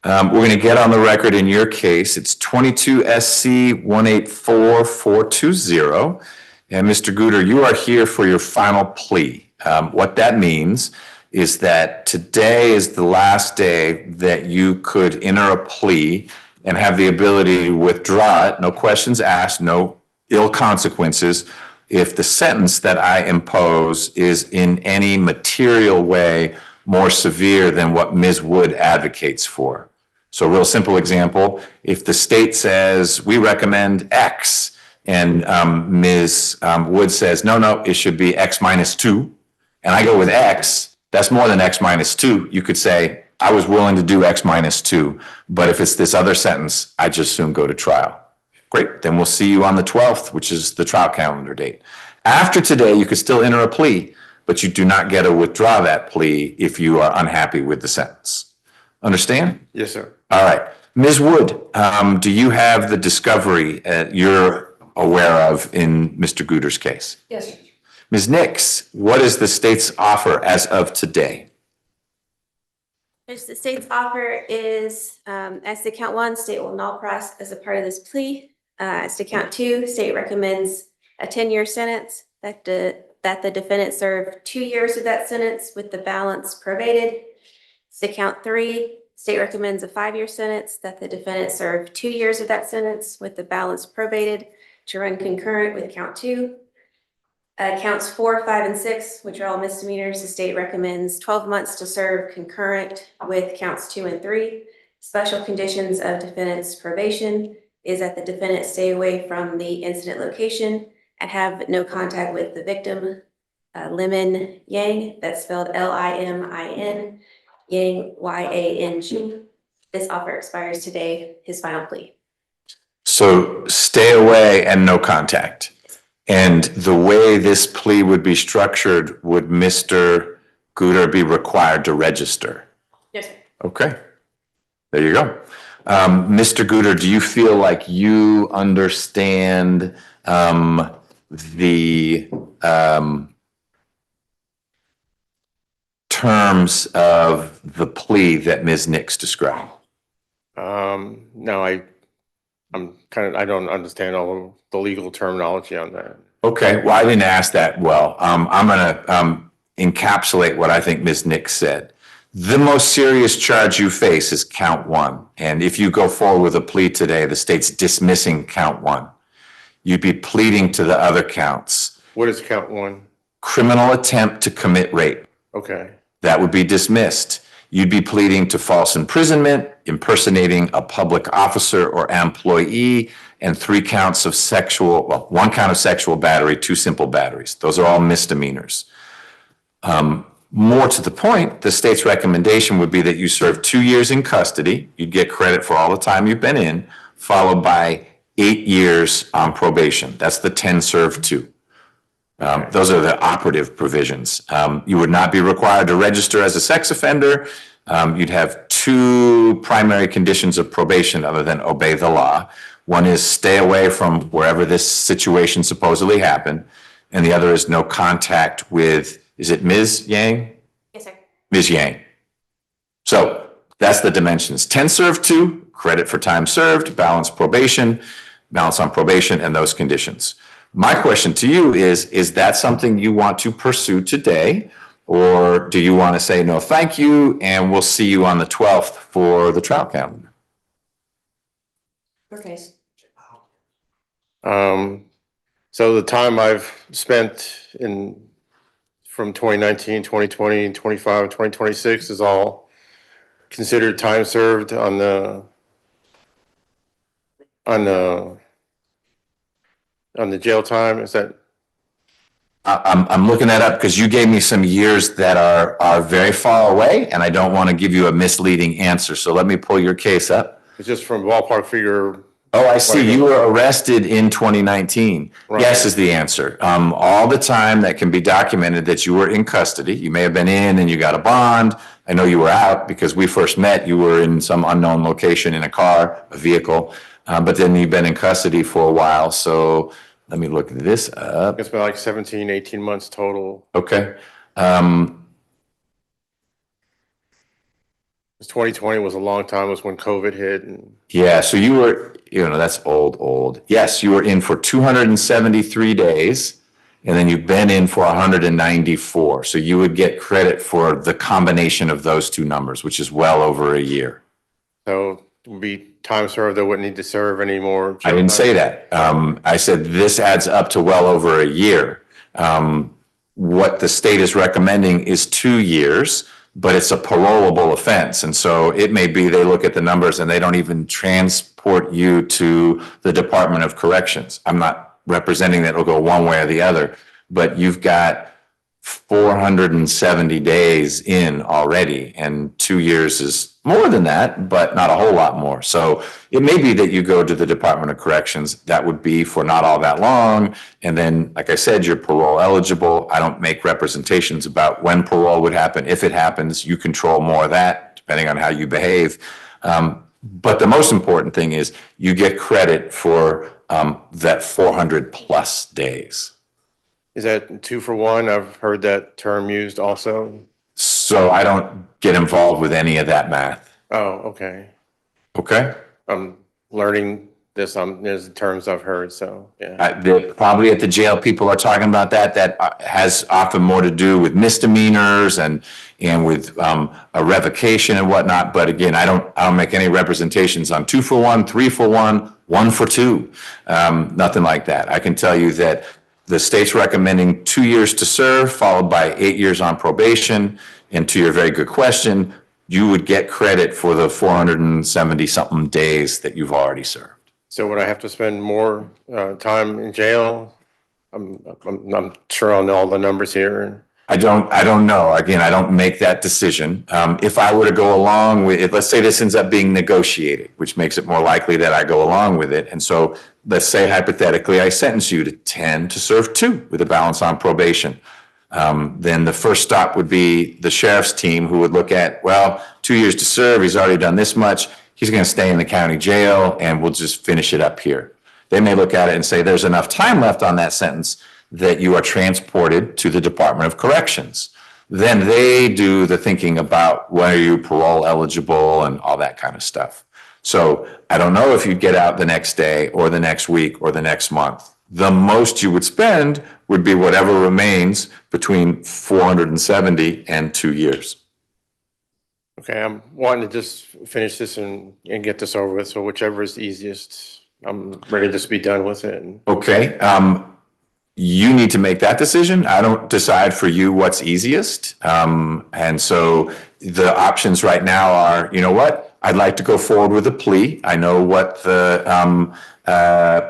We're going to get on the record in your case. It's 22 SC 184420. And Mr. Gooder, you are here for your final plea. What that means is that today is the last day that you could enter a plea and have the ability to withdraw it. No questions asked, no ill consequences. If the sentence that I impose is in any material way more severe than what Ms. Wood advocates for. So a real simple example, if the state says, we recommend X, and Ms. Wood says, no, it should be X minus 2, and I go with X, that's more than X minus 2. You could say, I was willing to do X minus 2, but if it's this other sentence, I just soon go to trial. Great, then we'll see you on the 12th, which is the trial calendar date. After today, you could still enter a plea, but you do not get to withdraw that plea if you are unhappy with the sentence. Understand? Yes, sir. All right. Ms. Wood, do you have the discovery you're aware of in Mr. Gooder's case? Yes, sir. Ms. Nix, what is the state's offer as of today? The state's offer is, as to count 1, state will null process as a part of this plea. As to count 2, state recommends a 10-year sentence that the defendant serve 2 years of that sentence with the balance probated. As to count 3, state recommends a 5-year sentence that the defendant serve 2 years of that sentence with the balance probated to run concurrent with count 2. Counts 4, 5, and 6, which are all misdemeanors, the state recommends 12 months to serve concurrent with counts 2 and 3. Special conditions of defendant's probation is that the defendant stay away from the incident location and have no contact with the victim, Limon Yang, that's spelled Limin, Yang, Yang. This offer expires today, his final plea. So stay away and no contact. And the way this plea would be structured, would Mr. Gooder be required to register? Yes, sir. Okay, there you go. Mr. Gooder, do you feel like you understand the terms of the plea that Ms. Nix described? No, I don't understand all the legal terminology on that. Okay, well, I didn't ask that well. I'm gonna encapsulate what I think Ms. Nick said. The most serious charge you face is count one. And if you go forward with a plea today, the state's dismissing count one. You'd be pleading to the other counts. What is count one? Criminal attempt to commit rape. Okay. That would be dismissed. You'd be pleading to false imprisonment, impersonating a public officer or employee, and 3 counts of sexual, well, 1 count of sexual battery, 2 simple batteries. Those are all misdemeanors. More to the point, the state's recommendation would be that you serve 2 years in custody. You'd get credit for all the time you've been in, followed by 8 years on probation. That's the 10 served 2. Those are the operative provisions. You would not be required to register as a sex offender. You'd have 2 primary conditions of probation other than obey the law. One is stay away from wherever this situation supposedly happened. And the other is no contact with, is it Ms. Yang? Yes, sir. Ms. Yang. So that's the dimensions. 10 served 2, credit for time served, balance on probation, and those conditions. My question to you is that something you want to pursue today? Or do you want to say, no, thank you, and we'll see you on the 12th for the trial calendar? Okay. So the time I've spent from 2019, 2020, 25, 2026 is all considered time served on the jail time. Is that? I'm looking that up because you gave me some years that are very far away, and I don't want to give you a misleading answer. So let me pull your case up. It's just from ballpark figure. Oh, I see. You were arrested in 2019. Right. Yes is the answer. All the time that can be documented that you were in custody. You may have been in and you got a bond. I know you were out because we first met. You were in some unknown location in a car, a vehicle, but then you've been in custody for a while. So let me look this up. It's been like 17, 18 months total. Okay. 2020 was a long time. It was when COVID hit. Yeah, so you were, that's old. Yes, you were in for 273 days, and then you've been in for 194. So you would get credit for the combination of those 2 numbers, which is well over a year. So it would be time served. They wouldn't need to serve anymore. I didn't say that. I said this adds up to well over a year. What the state is recommending is 2 years, but it's a parolable offense. And so it may be they look at the numbers and they don't even transport you to the Department of Corrections. I'm not representing that it'll go one way or the other, but you've got 470 days in already, and 2 years is more than that, but not a whole lot more. So it may be that you go to the Department of Corrections. That would be for not all that long. And then, like I said, you're parole eligible. I don't make representations about when parole would happen. If it happens, you control more of that, depending on how you behave. But the most important thing is you get credit for that 400 plus days. Is that 2 for 1? I've heard that term used also. So I don't get involved with any of that math. Oh, okay. Okay. I'm learning this there's terms I've heard, so yeah. Probably at the jail, people are talking about that. That has often more to do with misdemeanors and with a revocation and whatnot. But again, I don't make any representations on 2 for 1, 3 for 1, 1 for 2. Nothing like that. I can tell you that the state's recommending 2 years to serve, followed by 8 years on probation. And to your very good question, you would get credit for the 470 something days that you've already served. So would I have to spend more time in jail? I'm sure I'll know all the numbers here. I don't know. Again, I don't make that decision. If I were to go along with it, let's say this ends up being negotiated, which makes it more likely that I go along with it. And so let's say hypothetically, I sentence you to 10 to serve 2 with a balance on probation. Then the first stop would be the sheriff's team, who would look at, well, 2 years to serve, he's already done this much. He's going to stay in the county jail and we'll just finish it up here. They may look at it and say there's enough time left on that sentence that you are transported to the Department of Corrections. Then they do the thinking about when are you parole eligible and all that kind of stuff. So I don't know if you'd get out the next day or the next week or the next month, The most you would spend would be whatever remains between 470 and 2 years. Okay, I'm wanting to just finish this and get this over with, so whichever is easiest, I'm ready to just be done with it. Okay, you need to make that decision. I don't decide for you what's easiest. And so the options right now are, you know what? I'd like to go forward with a plea. I know what the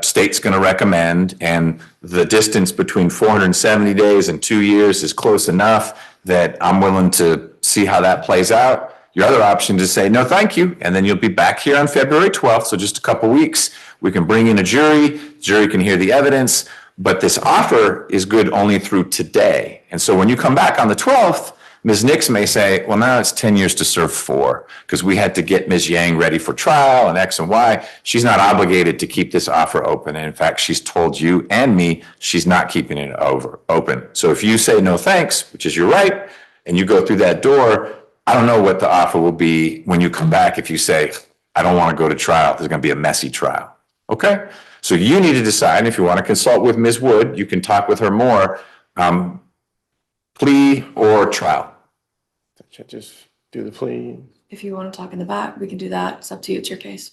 state's going to recommend, and the distance between 470 days and 2 years is close enough that I'm willing to see how that plays out. Your other option is to say, no, thank you. And then you'll be back here on February 12th. So just a couple weeks, we can bring in a jury can hear the evidence, but this offer is good only through today. And so when you come back on the 12th, Ms. Nix may say, well, now it's 10 years to serve 4 because we had to get Ms. Yang ready for trial and X and Y. She's not obligated to keep this offer open. And in fact, she's told you and me she's not keeping it open. So if you say no thanks, which is your right, and you go through that door, I don't know what the offer will be when you come back if you say, I don't want to go to trial. There's going to be a messy trial. Okay? So you need to decide if you want to consult with Ms. Wood. You can talk with her more. Plea or trial? Just do the plea. If you want to talk in the back, we can do that. It's up to you. It's your case.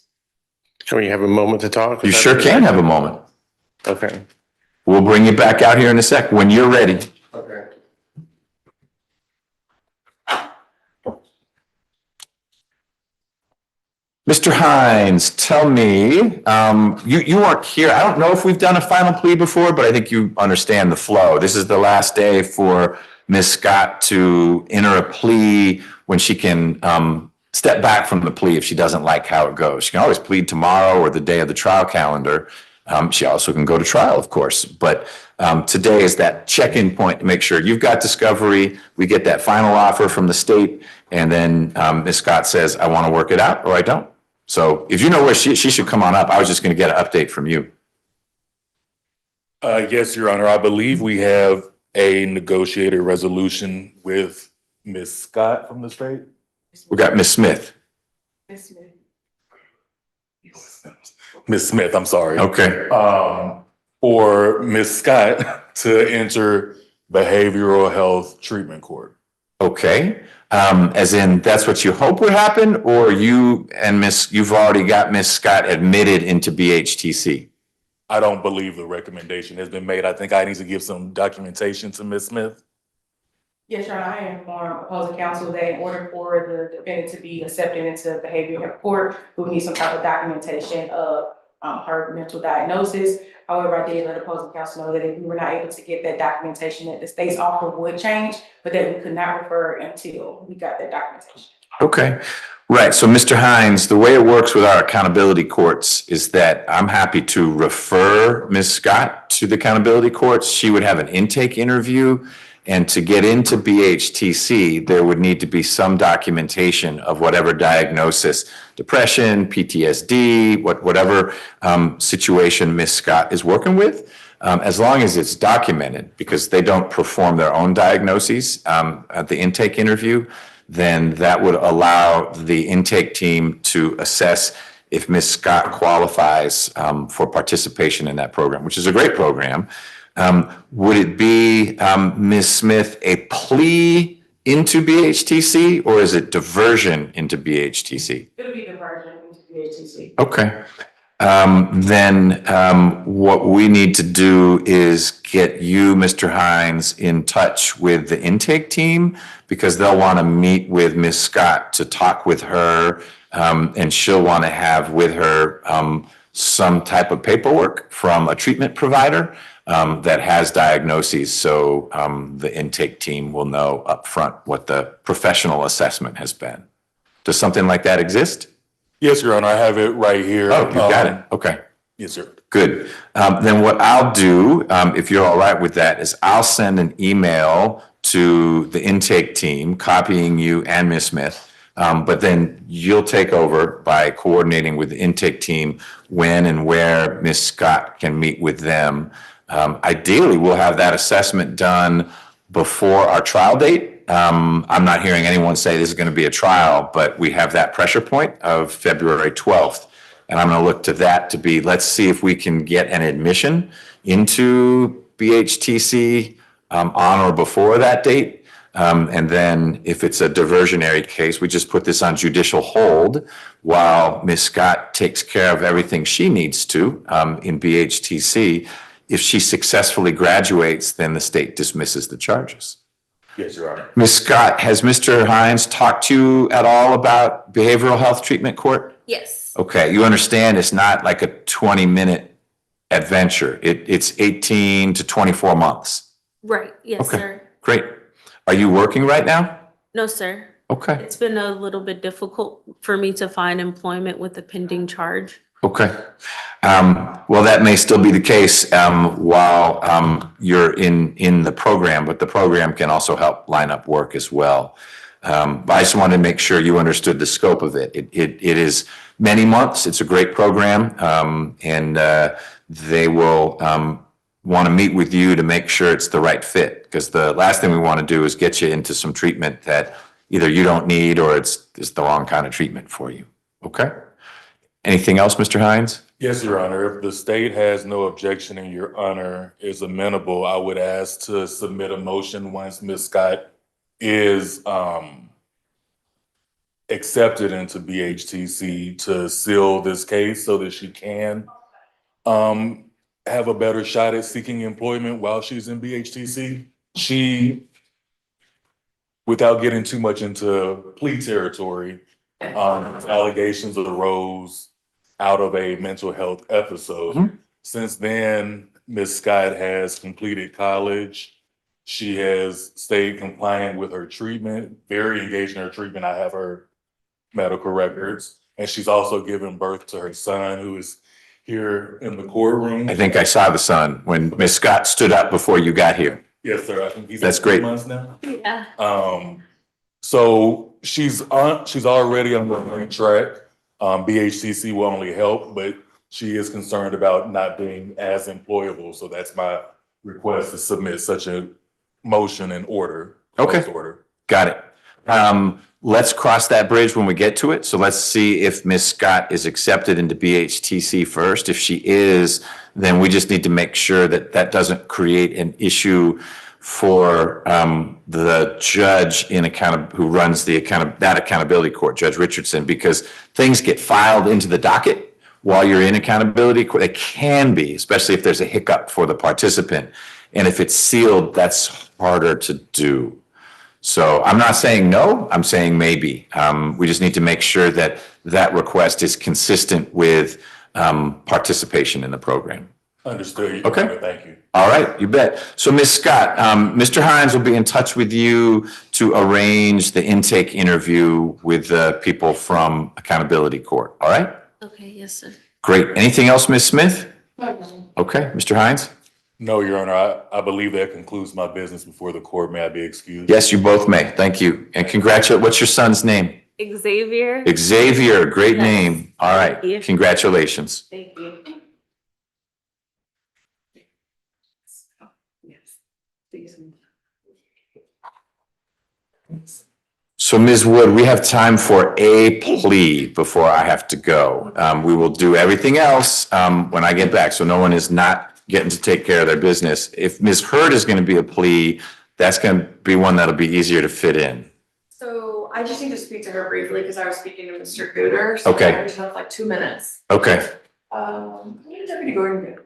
Can we have a moment to talk? You sure can have a moment. Okay. We'll bring you back out here in a sec when you're ready. Okay. Mr. Hines, tell me, you weren't here. I don't know if we've done a final plea before, but I think you understand the flow. This is the last day for Ms. Scott to enter a plea when she can step back from the plea if she doesn't like how it goes. She can always plead tomorrow or the day of the trial calendar. She also can go to trial, of course. But today is that check-in point to make sure you've got discovery, we get that final offer from the state, and then Ms. Scott says, I want to work it out or I don't. So if you know where she should come on up, I was just going to get an update from you. Yes, Your Honor, I believe we have a negotiated resolution with Ms. Scott from the state. We got Ms. Smith. Ms. Smith, I'm sorry. Okay. For Ms. Scott to enter behavioral health treatment court. Okay. As in, that's what you hope would happen, or you and you've already got Ms. Scott admitted into BHTC? I don't believe the recommendation has been made. I think I need to give some documentation to Ms. Smith. Yes, Your Honor, I informed opposing counsel that in order for the defendant to be accepted into behavioral health court, we would need some type of documentation of her mental diagnosis. However, I did let opposing counsel know that if we were not able to get that documentation, that the state's offer would change, but that we could not refer until we got that documentation. Okay. Right. So, Mr. Hines, the way it works with our accountability courts is that I'm happy to refer Ms. Scott to the accountability courts. She would have an intake interview. And to get into BHTC, there would need to be some documentation of whatever diagnosis, depression, PTSD, whatever situation Ms. Scott is working with, as long as it's documented, because they don't perform their own diagnoses at the intake interview, then that would allow the intake team to assess if Ms. Scott qualifies for participation in that program, which is a great program. Would it be, Ms. Smith, a plea into BHTC, or is it diversion into BHTC? It'll be diversion into BHTC. Okay. Then what we need to do is get you, Mr. Hines, in touch with the intake team, because they'll want to meet with Ms. Scott to talk with her, and she'll want to have with her some type of paperwork from a treatment provider that has diagnoses, so the intake team will know upfront what the professional assessment has been. Does something like that exist? Yes, Your Honor, I have it right here. Oh, you got it. Okay. Yes, sir. Good. Then what I'll do, if you're all right with that, is I'll send an email to the intake team, copying you and Ms. Smith. But then you'll take over by coordinating with the intake team when and where Ms. Scott can meet with them. Ideally, we'll have that assessment done before our trial date. I'm not hearing anyone say this is going to be a trial, but we have that pressure point of February 12th. And I'm going to look to that to be, let's see if we can get an admission into BHTC on or before that date. And then if it's a diversionary case, we just put this on judicial hold while Ms. Scott takes care of everything she needs to in BHTC. If she successfully graduates, then the state dismisses the charges. Yes, Your Honor. Ms. Scott, has Mr. Hines talked to you at all about behavioral health treatment court? Yes, Okay, you understand it's not like a 20-minute adventure. It's 18 to 24 months. right, yes, Okay. sir. Great. Are you working right now? No, sir. Okay, It's been a little bit difficult for me to find employment with the pending charge. okay. Well, that may still be the case while you're in the program, but the program can also help line up work as well. But I just wanted to make sure you understood the scope of it. It is many months. It's a great program, and they will want to meet with you to make sure it's the right fit. Because the last thing we want to do is get you into some treatment that either you don't need or it's the wrong kind of treatment for you. Okay? Anything else, Mr. Hines? Yes, Your Honor. If the state has no objection and Your Honor is amenable, I would ask to submit a motion once Ms. Scott is accepted into BHTC to seal this case so that she can have a better shot at seeking employment while she's in BHTC. She, without getting too much into plea territory, allegations arose out of a mental health episode. Mm-hmm. Since then, Ms. Scott has completed college. She has stayed compliant with her treatment, very engaged in her treatment. I have her medical records. And she's also given birth to her son, who is here in the courtroom. I think I saw the son when Ms. Scott stood up before you got here. Yes, sir. I think he's That's at 3 great. months now. Yeah. So she's already on the right track. BHCC will only help, but she is concerned about not being as employable. So that's my request to submit such a motion and order. Okay. Order. Got it. Let's cross that bridge when we get to it. So let's see if Ms. Scott is accepted into BHTC first. If she is, then we just need to make sure that that doesn't create an issue for the judge who runs that accountability court, Judge Richardson, because things get filed into the docket while you're in accountability court. It can be, especially if there's a hiccup for the participant. And if it's sealed, that's harder to do. So I'm not saying no, I'm saying maybe. We just need to make sure that that request is consistent with participation in the program. Understood. Okay. Thank you. All right, you bet. So Ms. Scott, Mr. Hines will be in touch with you to arrange the intake interview with the people from Accountability Court. All right? Okay, yes, sir. Great. Anything else, Ms. Smith? Okay, Mr. Hines? No, Your Honor, I believe that concludes my business before the court. May I be excused? Yes, you both may. Thank you. And congratulations. What's your son's name? Xavier. Xavier, great Yes. name. All right, Thank you. congratulations. Thank you. So Ms. Wood, we have time for a plea before I have to go. We will do everything else when I get back, so no one is not getting to take care of their business. If Ms. Hurd is going to be a plea, that's going to be one that'll be easier to fit in. So I just need to speak to her briefly because I was speaking to Mr. Gooder. So Okay. I just have like 2 minutes. Okay. What did Deputy Gordon do?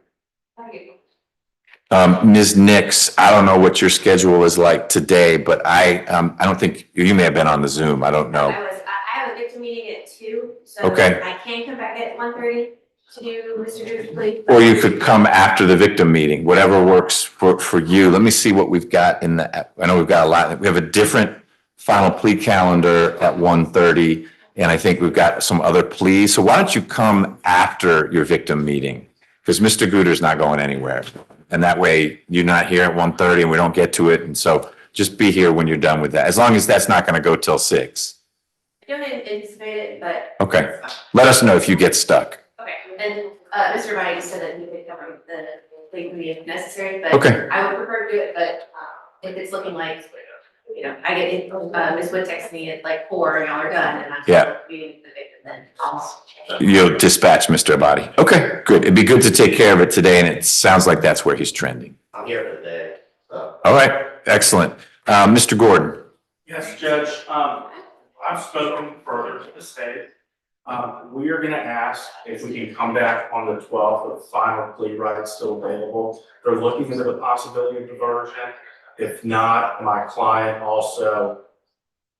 Ms. Nix, I don't know what your schedule is like today, but I don't think, you may have been on the Zoom, I don't know. I have a victim meeting at 2, so Okay. I can come back at 1:30 to do Mr. Drew's plea. Or you could come after the victim meeting, whatever works for you. Let me see what we've got I know we've got a lot. We have a different final plea calendar at 1:30, and I think we've got some other pleas. So why don't you come after your victim meeting? Because Mr. Gooder's not going anywhere. And that way you're not here at 1:30 and we don't get to it. And so just be here when you're done with that, as long as that's not going to go till 6. I don't anticipate it, but. Okay. Let us know if you get stuck. Okay, and Mr. Biden said that he could cover the plea if necessary, but Okay. I would prefer to do it, but if it's looking like, I get, Ms. Wood texts me at like 4 and y'all are done and I'm Yeah. still meeting the victim. You'll dispatch Mr. Abadi. Okay, good. It'd be good to take care of it today, and it sounds like that's where he's trending. I'm here for the day, so. All right, excellent. Mr. Gordon. Yes, Judge, I've spoken further to the state. We are gonna ask if we can come back on the 12th with final plea rights still available. They're looking into the possibility of diversion. If not, my client also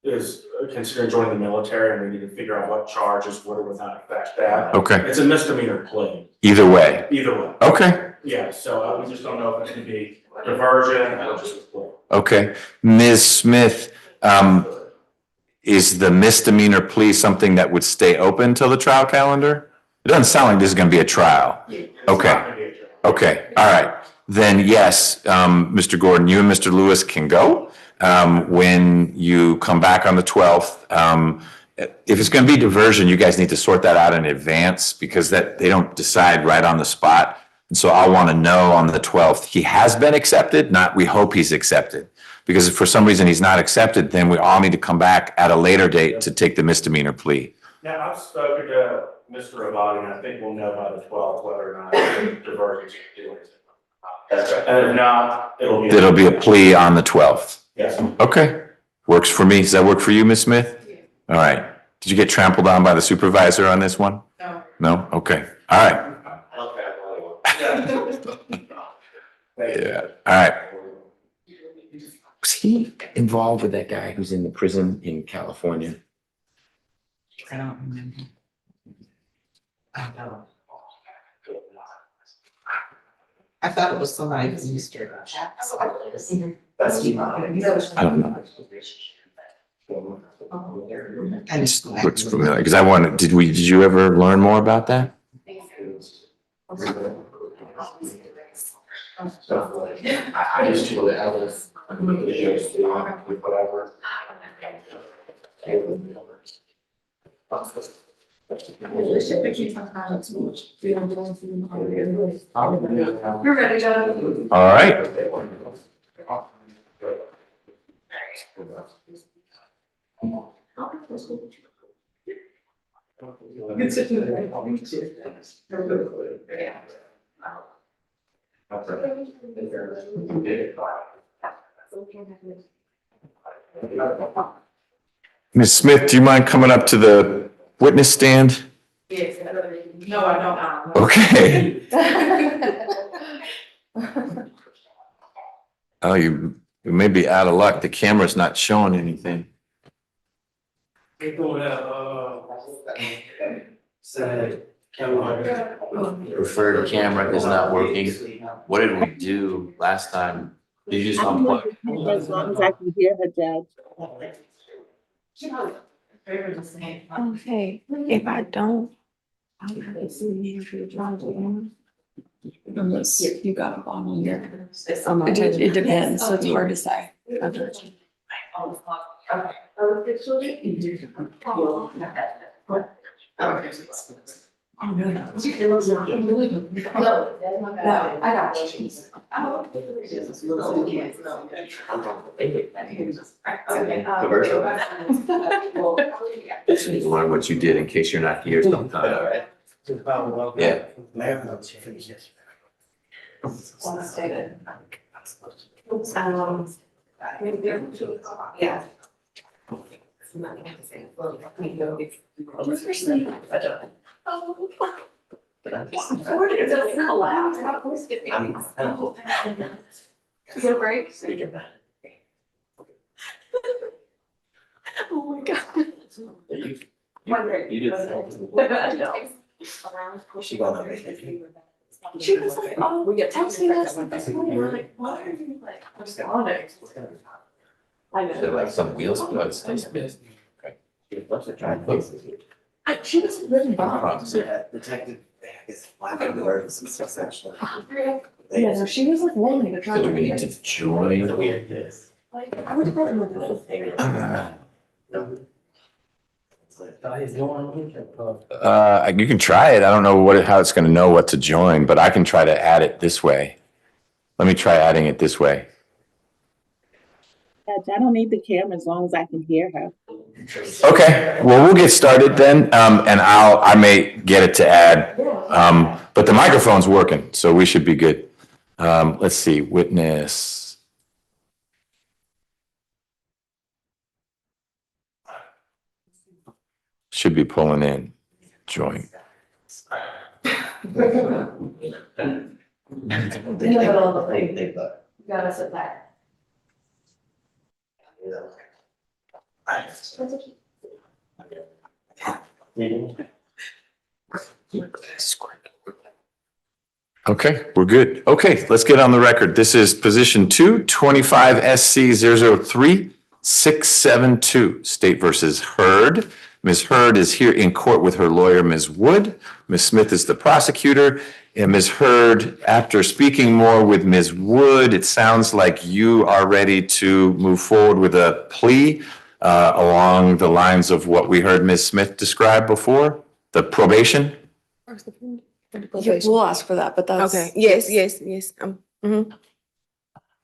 is considering joining the military, and we need to figure out what charges would or would not affect that. Okay. It's a misdemeanor plea. Either way. Either way. Okay. Yeah, so we just don't know if it's gonna be diversion or just a plea. Okay. Ms. Smith, is the misdemeanor plea something that would stay open till the trial calendar? It doesn't sound like this is gonna be a trial. Okay. Okay, all right. Then yes, Mr. Gordon, you and Mr. Lewis can go. When you come back on the 12th, if it's gonna be diversion, you guys need to sort that out in advance because they don't decide right on the spot. And so I want to know on the 12th, he has been accepted, not we hope he's accepted. Because if for some reason he's not accepted, then we all need to come back at a later date to take the misdemeanor plea. Now, I've spoken to Mr. Abadi, and I think we'll know by the 12th whether or not diversion is doing it. And if not, It'll be a plea on the 12th. Yes. Okay, works for me. Does that work for you, Ms. Smith? All right. Did you get trampled on by the supervisor on this one? No. No? Okay, all right. Yeah, all right. Was he involved with that guy who's in the prison in California? I don't remember. I thought it was somebody who's used to. I don't know. Looks familiar, because I wanted, did you ever learn more about that? I just feel that I was. Whatever. You're ready, John. All right. Ms. Smith, do you mind coming up to the witness stand? Yes, no, I don't. Okay. Oh, you may be out of luck. The camera's not showing anything. Preferred camera is not working. What did we do last time? Did you just unplug? As long as I can hear her, Judge. Okay, if I don't, I'll have to see you for the drive in. Unless you got a bottle here. It depends, so it's hard to say. Oh, no, no. No, I got you. Just need to learn what you did in case you're not here sometime. Yeah. Yeah. Is it break? Oh my god. You did. She was like, oh, we get texting us this morning. We're like, what are you like? I'm just on it. I know. Is it like some wheels? No, it's nice. She was really bomb. Detective. Yeah, no, she was like wanting to try So to. do we need to join? Like, I would probably look at this. You can try it. I don't know how it's going to know what to join, but I can try to add it this way. Let me try adding it this way. Judge, I don't need the camera as long as I can hear her. Okay, well, we'll get started then, and I may get it to add. But the microphone's working, so we should be good. Let's see, witness. Should be pulling in, join. Got us at that. Okay, we're good. Okay, let's get on the record. This is position 225 SC 003-672, State versus Hurd. Ms. Hurd is here in court with her lawyer, Ms. Wood. Ms. Smith is the prosecutor. And Ms. Hurd, after speaking more with Ms. Wood, it sounds like you are ready to move forward with a plea along the lines of what we heard Ms. Smith describe before, the probation. Yeah, we'll ask for that, but that's. Okay, yes.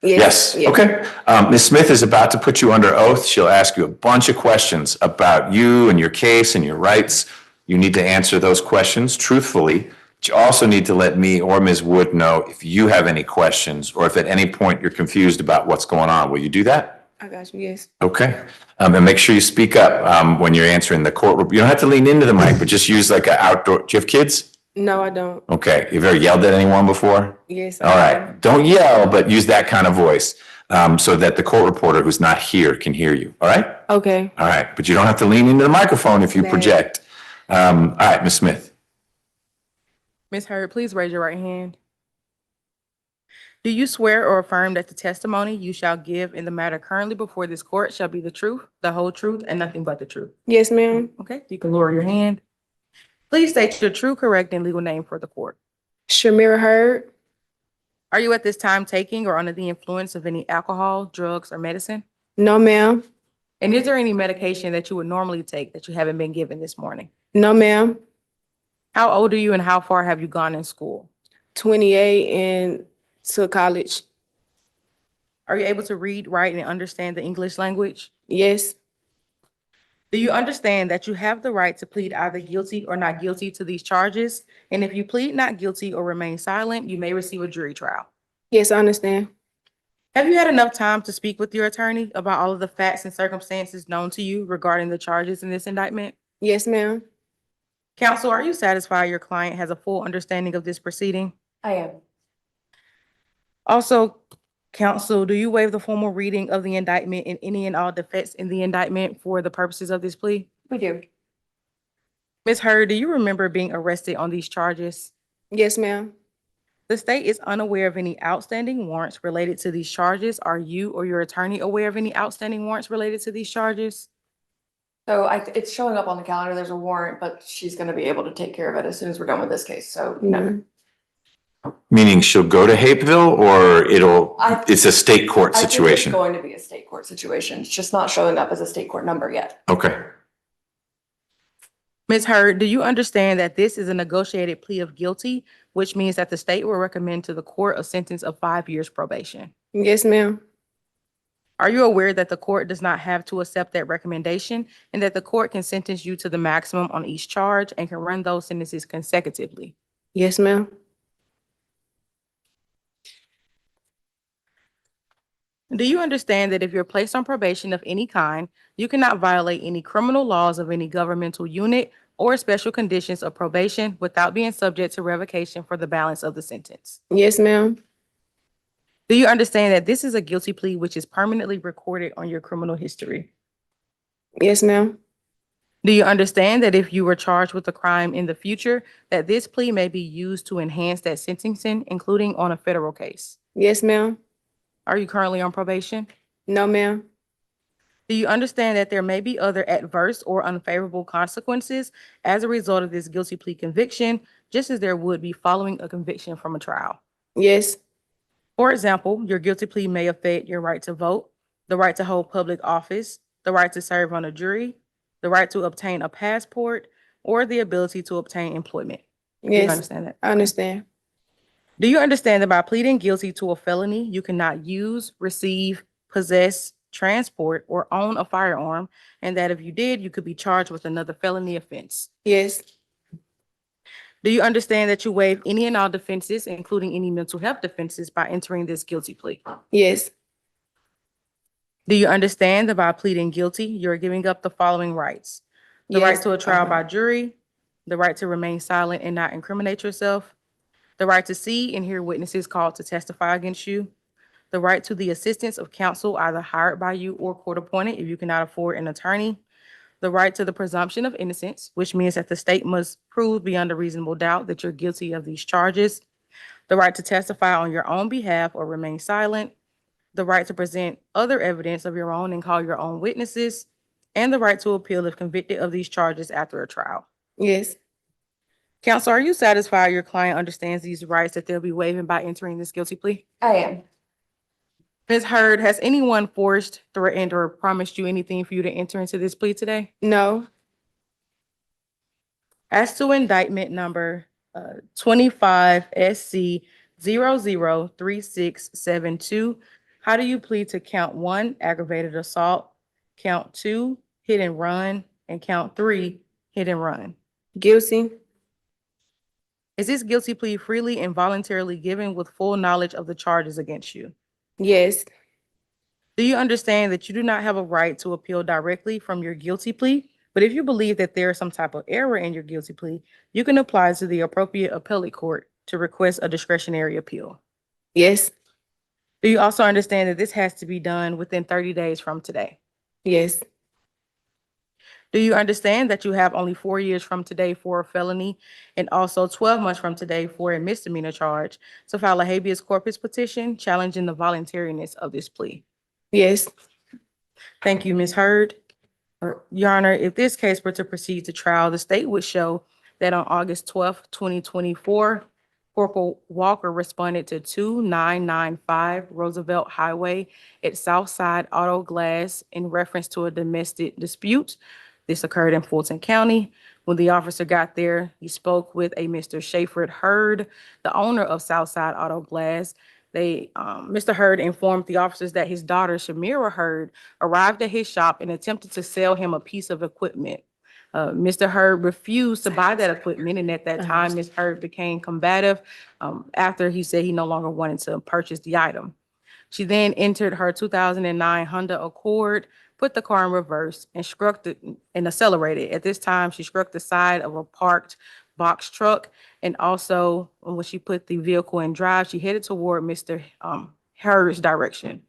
Yes, okay. Ms. Smith is about to put you under oath. She'll ask you a bunch of questions about you and your case and your rights. You need to answer those questions truthfully. But you also need to let me or Ms. Wood know if you have any questions or if at any point you're confused about what's going on. Will you do that? I got you, yes. Okay. And make sure you speak up when you're answering the court. You don't have to lean into the mic, but just use like an outdoor. Do you have kids? No, I don't. Okay. You've ever yelled at anyone before? Yes. All right. Don't yell, but use that kind of voice so that the court reporter who's not here can hear you. All right? Okay. All right. But you don't have to lean into the microphone if you project. All right, Ms. Smith. Ms. Hurd, please raise your right hand. Do you swear or affirm that the testimony you shall give in the matter currently before this court shall be the truth, the whole truth, and nothing but the truth? Yes, ma'am. Okay, you can lower your hand. Please state your true, correct, and legal name for the court. Shamira Hurd. Are you at this time taking or under the influence of any alcohol, drugs, or medicine? No, ma'am. And is there any medication that you would normally take that you haven't been given this morning? No, ma'am. How old are you and how far have you gone in school? 28 and to college. Are you able to read, write, and understand the English language? Yes. Do you understand that you have the right to plead either guilty or not guilty to these charges? And if you plead not guilty or remain silent, you may receive a jury trial. Yes, I understand. Have you had enough time to speak with your attorney about all of the facts and circumstances known to you regarding the charges in this indictment? Yes, ma'am. Counsel, are you satisfied your client has a full understanding of this proceeding? I am. Also, counsel, do you waive the formal reading of the indictment and any and all defects in the indictment for the purposes of this plea? We do. Ms. Hurd, do you remember being arrested on these charges? Yes, ma'am. The state is unaware of any outstanding warrants related to these charges. Are you or your attorney aware of any outstanding warrants related to these charges? So it's showing up on the calendar. There's a warrant, but she's gonna be able to take care of it as soon as we're done with this case. So no. Meaning she'll go to Hapeville or it's a state court I think it's situation? going to be a state court situation. It's just not showing up as a state court number yet. Okay. Ms. Hurd, do you understand that this is a negotiated plea of guilty, which means that the state will recommend to the court a sentence of 5 years probation? Yes, ma'am. Are you aware that the court does not have to accept that recommendation and that the court can sentence you to the maximum on each charge and can run those sentences consecutively? Yes, ma'am. Do you understand that if you're placed on probation of any kind, you cannot violate any criminal laws of any governmental unit or special conditions of probation without being subject to revocation for the balance of the sentence? Yes, ma'am. Do you understand that this is a guilty plea which is permanently recorded on your criminal history? Yes, ma'am. Do you understand that if you were charged with a crime in the future, that this plea may be used to enhance that sentencing, including on a federal case? Yes, ma'am. Are you currently on probation? No, ma'am. Do you understand that there may be other adverse or unfavorable consequences as a result of this guilty plea conviction, just as there would be following a conviction from a trial? Yes. For example, your guilty plea may affect your right to vote, the right to hold public office, the right to serve on a jury, the right to obtain a passport, or the ability to obtain employment. Do you Yes. understand that? I understand. Do you understand that by pleading guilty to a felony, you cannot use, receive, possess, transport, or own a firearm, and that if you did, you could be charged with another felony offense. Yes. Do you understand that you waive any and all defenses, including any mental health defenses, by entering this guilty plea? Yes. Do you understand that by pleading guilty, you're giving up the following rights? The right Yes. to a trial by jury, the right to remain silent and not incriminate yourself, the right to see and hear witnesses called to testify against you, the right to the assistance of counsel either hired by you or court appointed if you cannot afford an attorney, the right to the presumption of innocence, which means that the state must prove beyond a reasonable doubt that you're guilty of these charges, the right to testify on your own behalf or remain silent, the right to present other evidence of your own and call your own witnesses, and the right to appeal if convicted of these charges after a trial. Yes. Counsel, are you satisfied your client understands these rights that they'll be waiving by entering this guilty plea? I am. Ms. Hurd, has anyone forced, threatened, or promised you anything for you to enter into this plea today? No. As to indictment number 25 SC 003672, how do you plead to count 1, aggravated assault, count 2, hit and run, and count 3, hit and run? Guilty. Is this guilty plea freely and voluntarily given with full knowledge of the charges against you? Yes. Do you understand that you do not have a right to appeal directly from your guilty plea? But if you believe that there is some type of error in your guilty plea, you can apply to the appropriate appellate court to request a discretionary appeal. Yes. Do you also understand that this has to be done within 30 days from today? Yes. Do you understand that you have only 4 years from today for a felony and also 12 months from today for a misdemeanor charge to file a habeas corpus petition challenging the voluntariness of this plea? Yes. Thank you, Ms. Hurd. Your Honor, if this case were to proceed to trial, the state would show that on August 12th, 2024, Corporal Walker responded to 2995 Roosevelt Highway at Southside Auto Glass in reference to a domestic dispute. This occurred in Fulton County. When the officer got there, he spoke with a Mr. Shayford Hurd, the owner of Southside Auto Glass. Mr. Hurd informed the officers that his daughter, Shamira Hurd, arrived at his shop and attempted to sell him a piece of equipment. Mr. Hurd refused to buy that equipment, and at that time, Ms. Hurd became combative after he said he no longer wanted to purchase the item. She then entered her 2009 Honda Accord, put the car in reverse, and accelerated. At this time, she struck the side of a parked box truck, and also when she put the vehicle in drive, she headed toward Mr. Hurd's direction.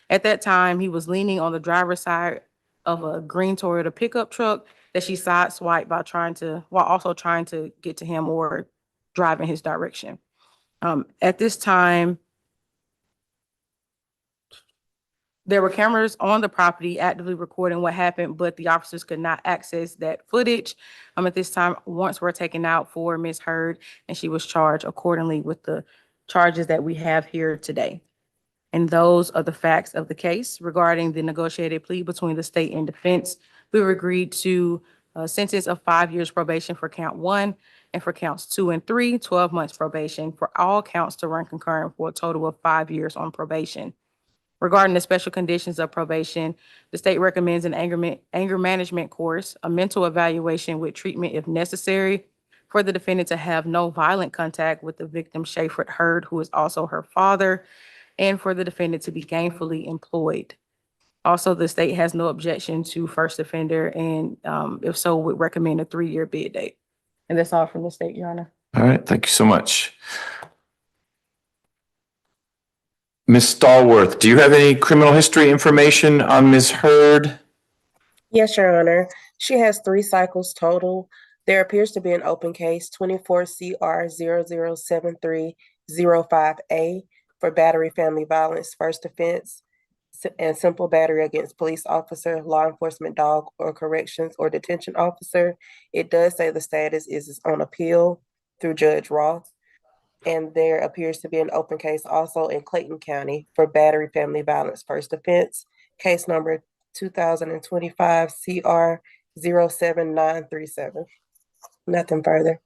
At that time, he was leaning on the driver's side of a green Toyota pickup truck that she sideswiped while also trying to get to him or drive in his direction. At this time, there were cameras on the property actively recording what happened, but the officers could not access that footage. At this time, warrants were taken out for Ms. Hurd, and she was charged accordingly with the charges that we have here today. And those are the facts of the case regarding the negotiated plea between the state and defense. We've agreed to a sentence of 5 years probation for count 1, and for counts 2 and 3, 12 months probation for all counts to run concurrent for a total of 5 years on probation. Regarding the special conditions of probation, the state recommends an anger management course, a mental evaluation with treatment if necessary, for the defendant to have no violent contact with the victim, Shayford Hurd, who is also her father, and for the defendant to be gainfully employed. Also, the state has no objection to first offender, and if so, would recommend a 3-year bid date. And that's all from the state, Your Honor. All right, thank you so much. Ms. Stallworth, do you have any criminal history information on Ms. Hurd? Yes, Your Honor. She has 3 cycles total. There appears to be an open case, 24 CR 007305A for battery, family violence, first offense, and simple battery against police officer, law enforcement dog, or corrections or detention officer. It does say the status is on appeal through Judge Roth. And there appears to be an open case also in Clayton County for battery, family violence, first offense, case number 2025 CR 07937. Nothing further.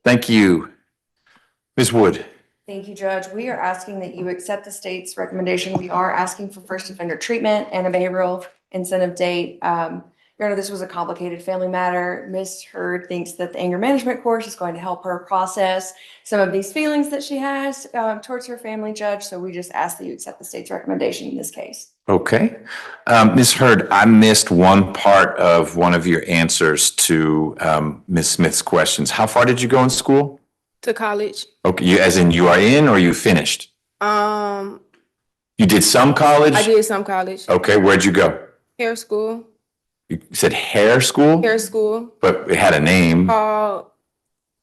Thank you. Ms. Wood. Thank you, Judge. We are asking that you accept the state's recommendation. We are asking for first offender treatment and a behavioral incentive date. Your Honor, this was a complicated family matter. Ms. Hurd thinks that the anger management course is going to help her process some of these feelings that she has towards her family, Judge. So we just ask that you accept the state's recommendation in this case. Okay. Ms. Hurd, I missed one part of one of your answers to Ms. Smith's questions. How far did you go in school? To college. Okay, as in you are in or you finished? I You did some college? did some college. Okay, where'd you go? Hair school. You said hair school? Hair school. But it had a name. Called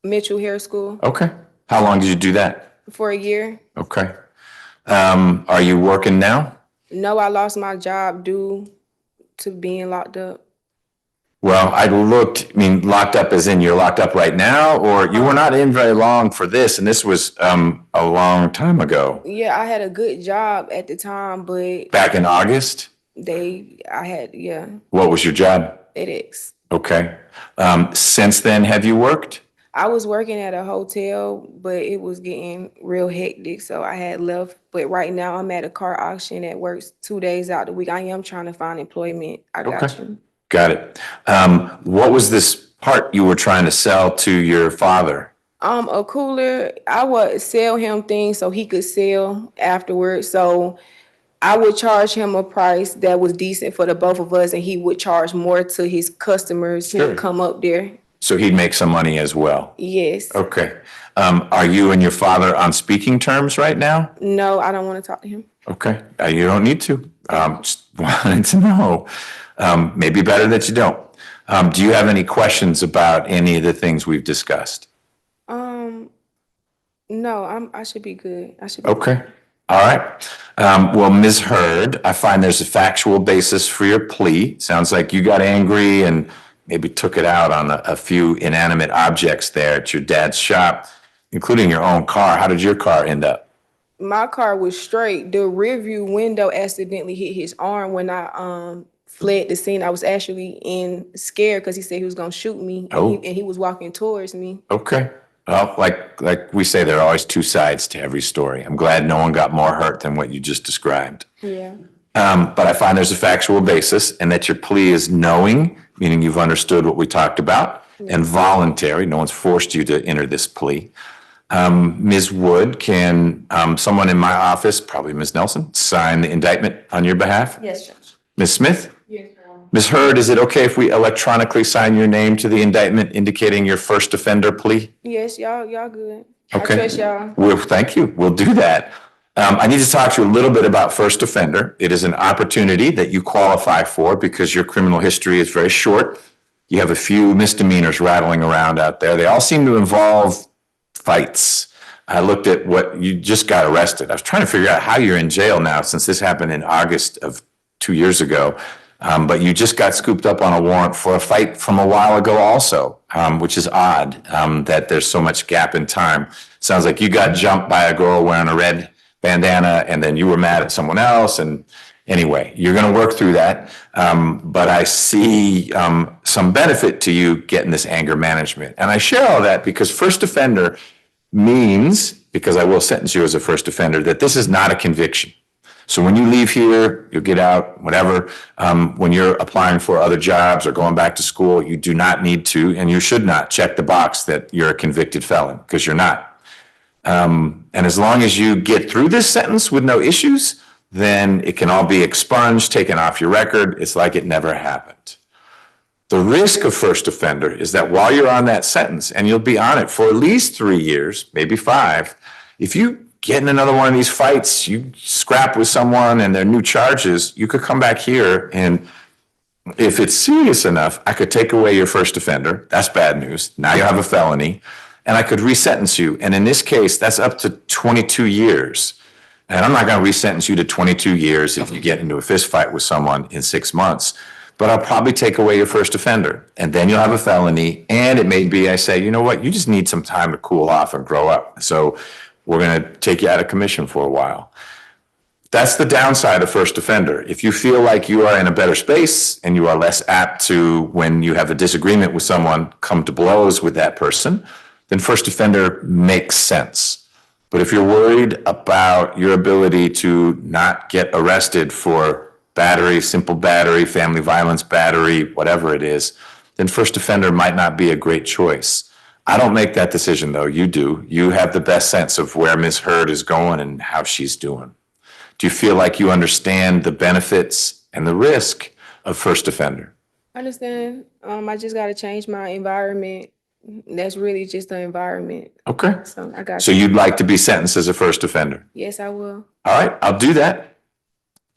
Mitchell Hair School. Okay. How long did you do that? For a year. Okay. Are you working now? No, I lost my job due to being locked up. Well, locked up as in you're locked up right now, or you were not in very long for this, and this was a long time ago. Yeah, I had a good job at the time, but Back in August? yeah, What was your job? FedEx. Okay. Since then, have you worked? I was working at a hotel, but it was getting real hectic, so I had left. But right now, I'm at a car auction that works 2 days out the week. I am trying to find employment. I got Okay. you. Got it. What was this part you were trying to sell to your father? A cooler. I would sell him things so he could sell afterwards. So I would charge him a price that was decent for the both of us, and he would charge more to his customers who Sure. would come up there. So he'd make some money as well. Yes. Okay. Are you and your father on speaking terms right now? No, I don't want to talk to him. Okay. You don't need to. Just wanted to know. Maybe better that you don't. Do you have any questions about any of the things we've discussed? No, I should be good. I should be Okay. All right. Well, Ms. Hurd, I find there's a factual basis for your plea. Sounds like you got angry and maybe took it out on a few inanimate objects there at your dad's shop, including your own car. How did your car end up? My car was straight. The rear view window accidentally hit his arm when I fled the scene. I was actually scared because he said he was gonna shoot me, and he was walking towards me. Okay. Well, like we say, there are always two sides to every story. I'm glad no one got more hurt than what you just described. Yeah. But I find there's a factual basis and that your plea is knowing, meaning you've understood what we talked about, and voluntary. No one's forced you to enter this plea. Ms. Wood, can someone in my office, probably Ms. Nelson, sign the indictment on your behalf? Yes, Judge. Ms. Smith? Yes, Ms. Hurd, is it okay if we electronically sign your name to the indictment indicating your first offender plea? Yes, y'all good. Okay. I trust y'all. Well, thank you. We'll do that. I need to talk to you a little bit about first offender. It is an opportunity that you qualify for because your criminal history is very short. You have a few misdemeanors rattling around out there. They all seem to involve fights. I looked at what you just got arrested. I was trying to figure out how you're in jail now since this happened in August of 2 years ago. But you just got scooped up on a warrant for a fight from a while ago also, which is odd that there's so much gap in time. Sounds like you got jumped by a girl wearing a red bandana and then you were mad at someone else. And anyway, you're going to work through that. But I see some benefit to you getting this anger management. And I share all that because first offender means, because I will sentence you as a first offender, that this is not a conviction. So when you leave here, you'll get out, whatever. When you're applying for other jobs or going back to school, you do not need to, and you should not check the box that you're a convicted felon, because you're not. And as long as you get through this sentence with no issues, then it can all be expunged, taken off your record. It's like it never happened. The risk of first offender is that while you're on that sentence, and you'll be on it for at least 3 years, maybe 5, if you get in another one of these fights, you scrap with someone and there are new charges, you could come back here and if it's serious enough, I could take away your first offender. That's bad news. Now you have a felony and I could resentence you. And in this case, that's up to 22 years. And I'm not going to resentence you to 22 years if you get into a fist fight with someone in 6 months. But I'll probably take away your first offender. And then you'll have a felony. And it may be I say, you know what, you just need some time to cool off and grow up. So we're going to take you out of commission for a while. That's the downside of first offender. If you feel like you are in a better space and you are less apt to, when you have a disagreement with someone, come to blows with that person, then first offender makes sense. But if you're worried about your ability to not get arrested for battery, simple battery, family violence battery, whatever it is, then first offender might not be a great choice. I don't make that decision though, you do. You have the best sense of where Ms. Hurd is going and how she's doing. Do you feel like you understand the benefits and the risk of first offender? I understand. I just gotta change my environment. That's really just the environment. Okay. So I got. So you'd like to be sentenced as a first offender? Yes, I will. All right, I'll do that.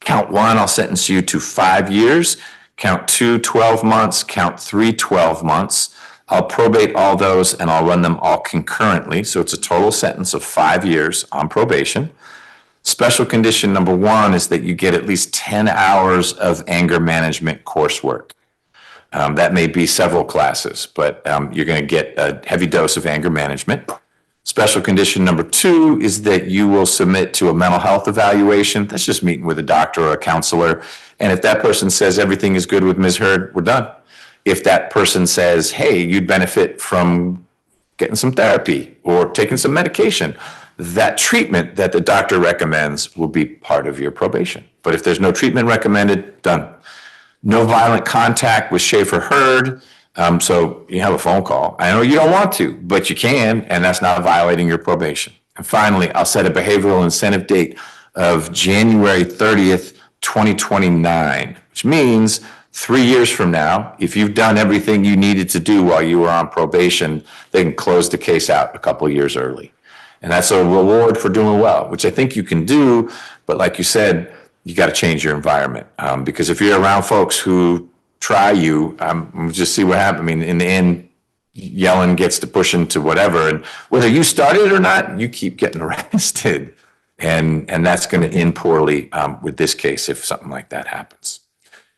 Count one, I'll sentence you to 5 years. Count two, 12 months. Count three, 12 months. I'll probate all those and I'll run them all concurrently. So it's a total sentence of 5 years on probation. Special condition number one is that you get at least 10 hours of anger management coursework. That may be several classes, but you're going to get a heavy dose of anger management. Special condition number two is that you will submit to a mental health evaluation. That's just meeting with a doctor or a counselor. And if that person says everything is good with Ms. Hurd, we're done. If that person says, hey, you'd benefit from getting some therapy or taking some medication, that treatment that the doctor recommends will be part of your probation. But if there's no treatment recommended, done. No violent contact with Schaefer Hurd. So you have a phone call. I know you don't want to, but you can, and that's not violating your probation. And finally, I'll set a behavioral incentive date of January 30th, 2029, which means 3 years from now, if you've done everything you needed to do while you were on probation, they can close the case out a couple of years early. And that's a reward for doing well, which I think you can do. But like you said, you got to change your environment. Because if you're around folks who try you, we'll just see what happens. I mean, in the end, yelling gets to pushing to whatever. And whether you started it or not, you keep getting arrested. And that's going to end poorly with this case if something like that happens.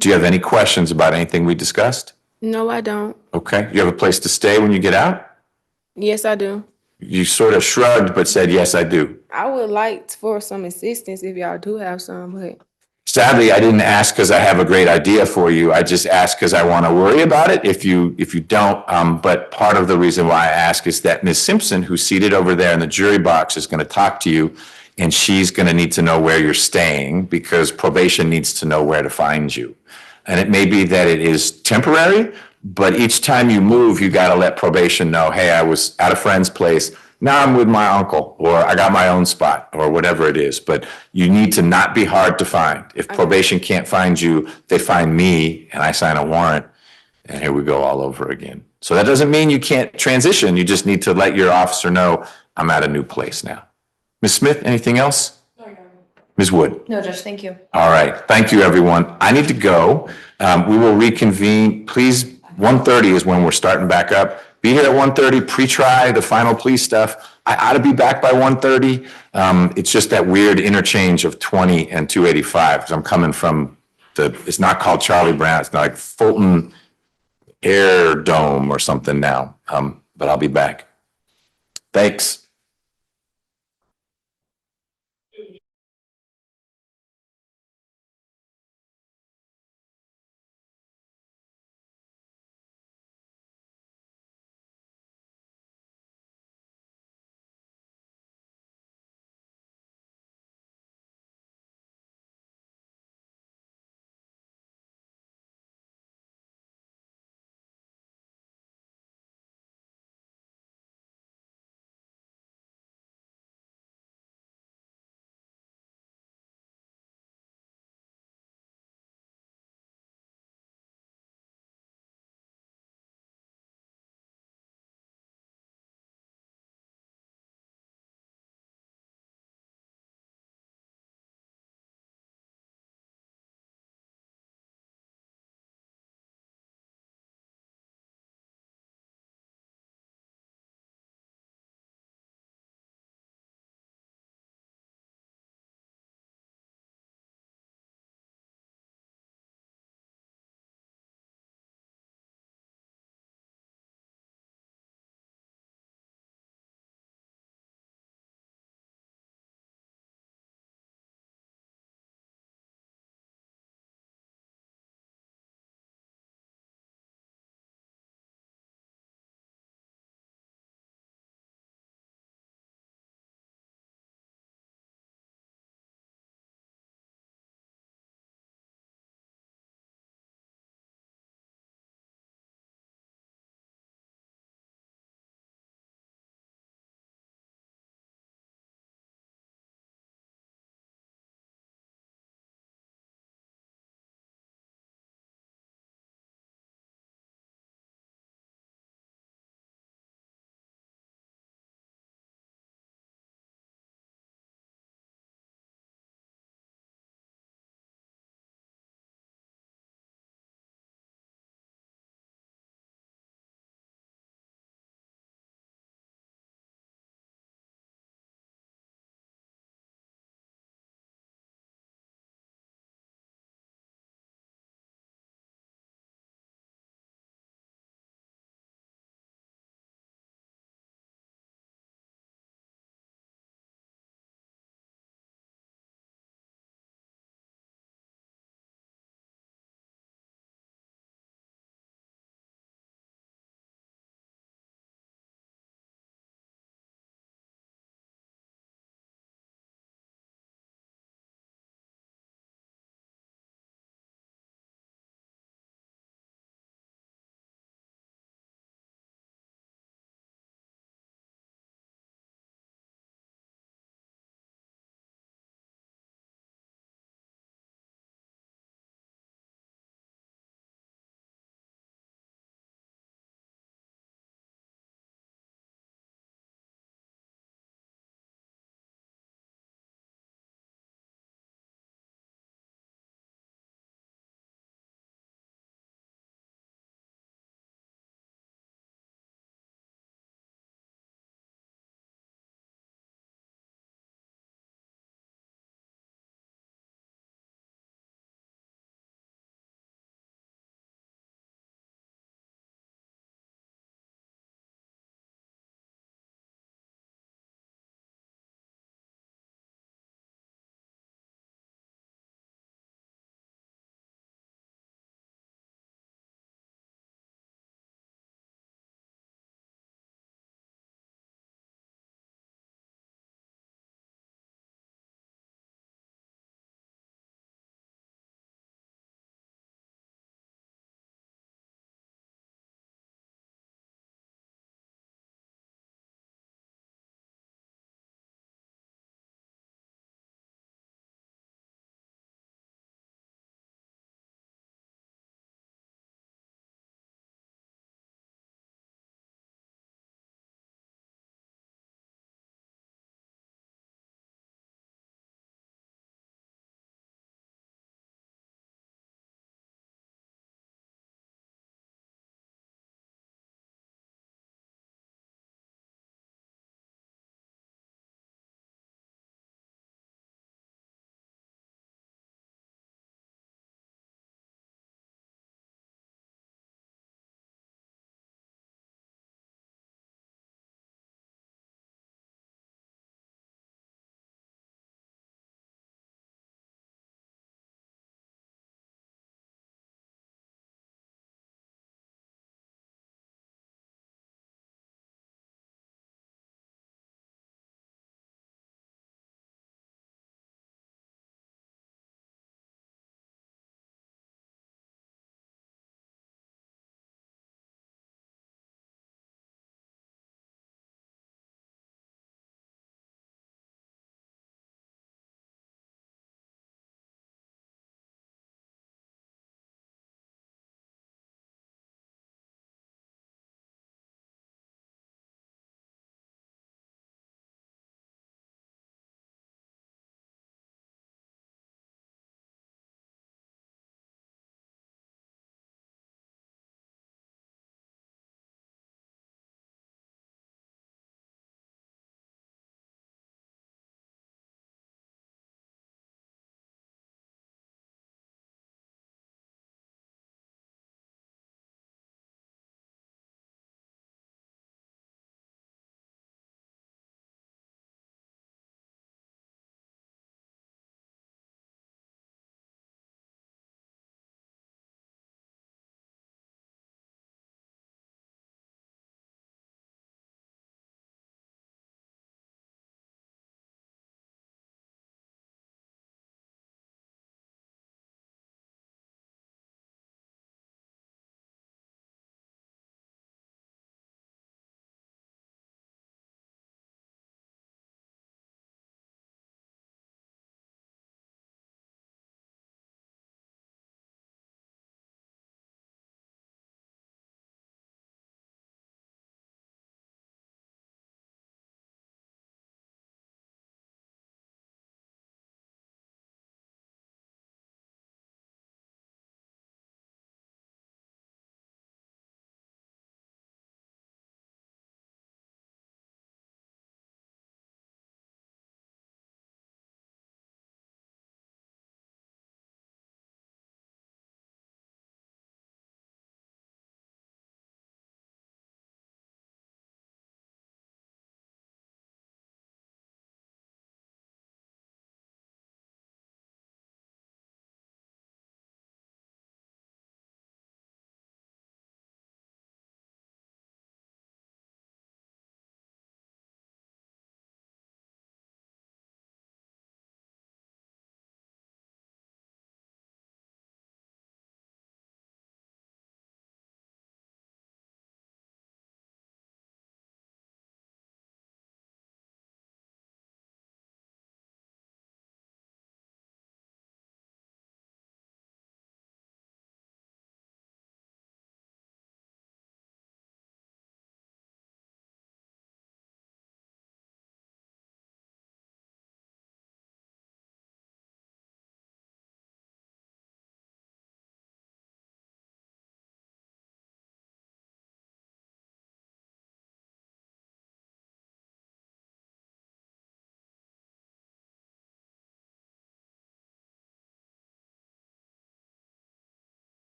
Do you have any questions about anything we discussed? No, I don't. Okay. You have a place to stay when you get out? Yes, I do. You sort of shrugged, but said, yes, I do. I would like for some assistance if y'all do have some, but Sadly, I didn't ask because I have a great idea for you. I just asked because I want to worry about it if you don't. But part of the reason why I ask is that Ms. Simpson, who's seated over there in the jury box, is going to talk to you, and she's going to need to know where you're staying because probation needs to know where to find you. And it may be that it is temporary, but each time you move, you got to let probation know, hey, I was at a friend's place. Now I'm with my uncle, or I got my own spot, or whatever it is. But you need to not be hard to find. If probation can't find you, they find me and I sign a warrant, and here we go all over again. So that doesn't mean you can't transition. You just need to let your officer know I'm at a new place now. Ms. Smith, anything else? Ms. Wood? No, Judge, thank you. All right. Thank you, everyone. I need to go. We will reconvene. Please, 1:30 is when we're starting back up. Be here at 1:30, pre-try, the final plea stuff. I ought to be back by 1:30. It's just that weird interchange of 20 and 285 because I'm coming from it's not called Charlie Brown. It's not like Fulton Air Dome or something now. But I'll be back. Thanks.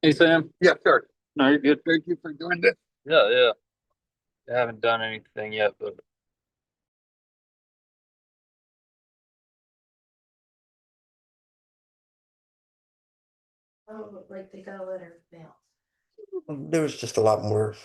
Hey, Sam. Yeah, sure. No, you're good. Thank you for doing this. Yeah, yeah. I haven't done anything yet, but Oh, like they got a letter of mail. There was just a lot more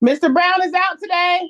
Mr. Brown is out today.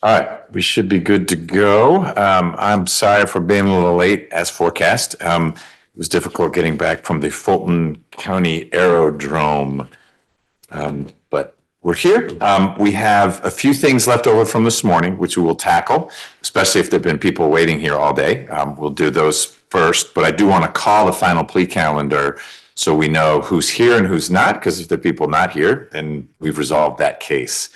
All right, we should be good to go. I'm sorry for being a little late as forecast. It was difficult getting back from the Fulton County Aerodrome. But we're here. We have a few things left over from this morning, which we will tackle, especially if there've been people waiting here all day. We'll do those first, but I do want to call the final plea calendar so we know who's here and who's not, because if there are people not here, then we've resolved that case.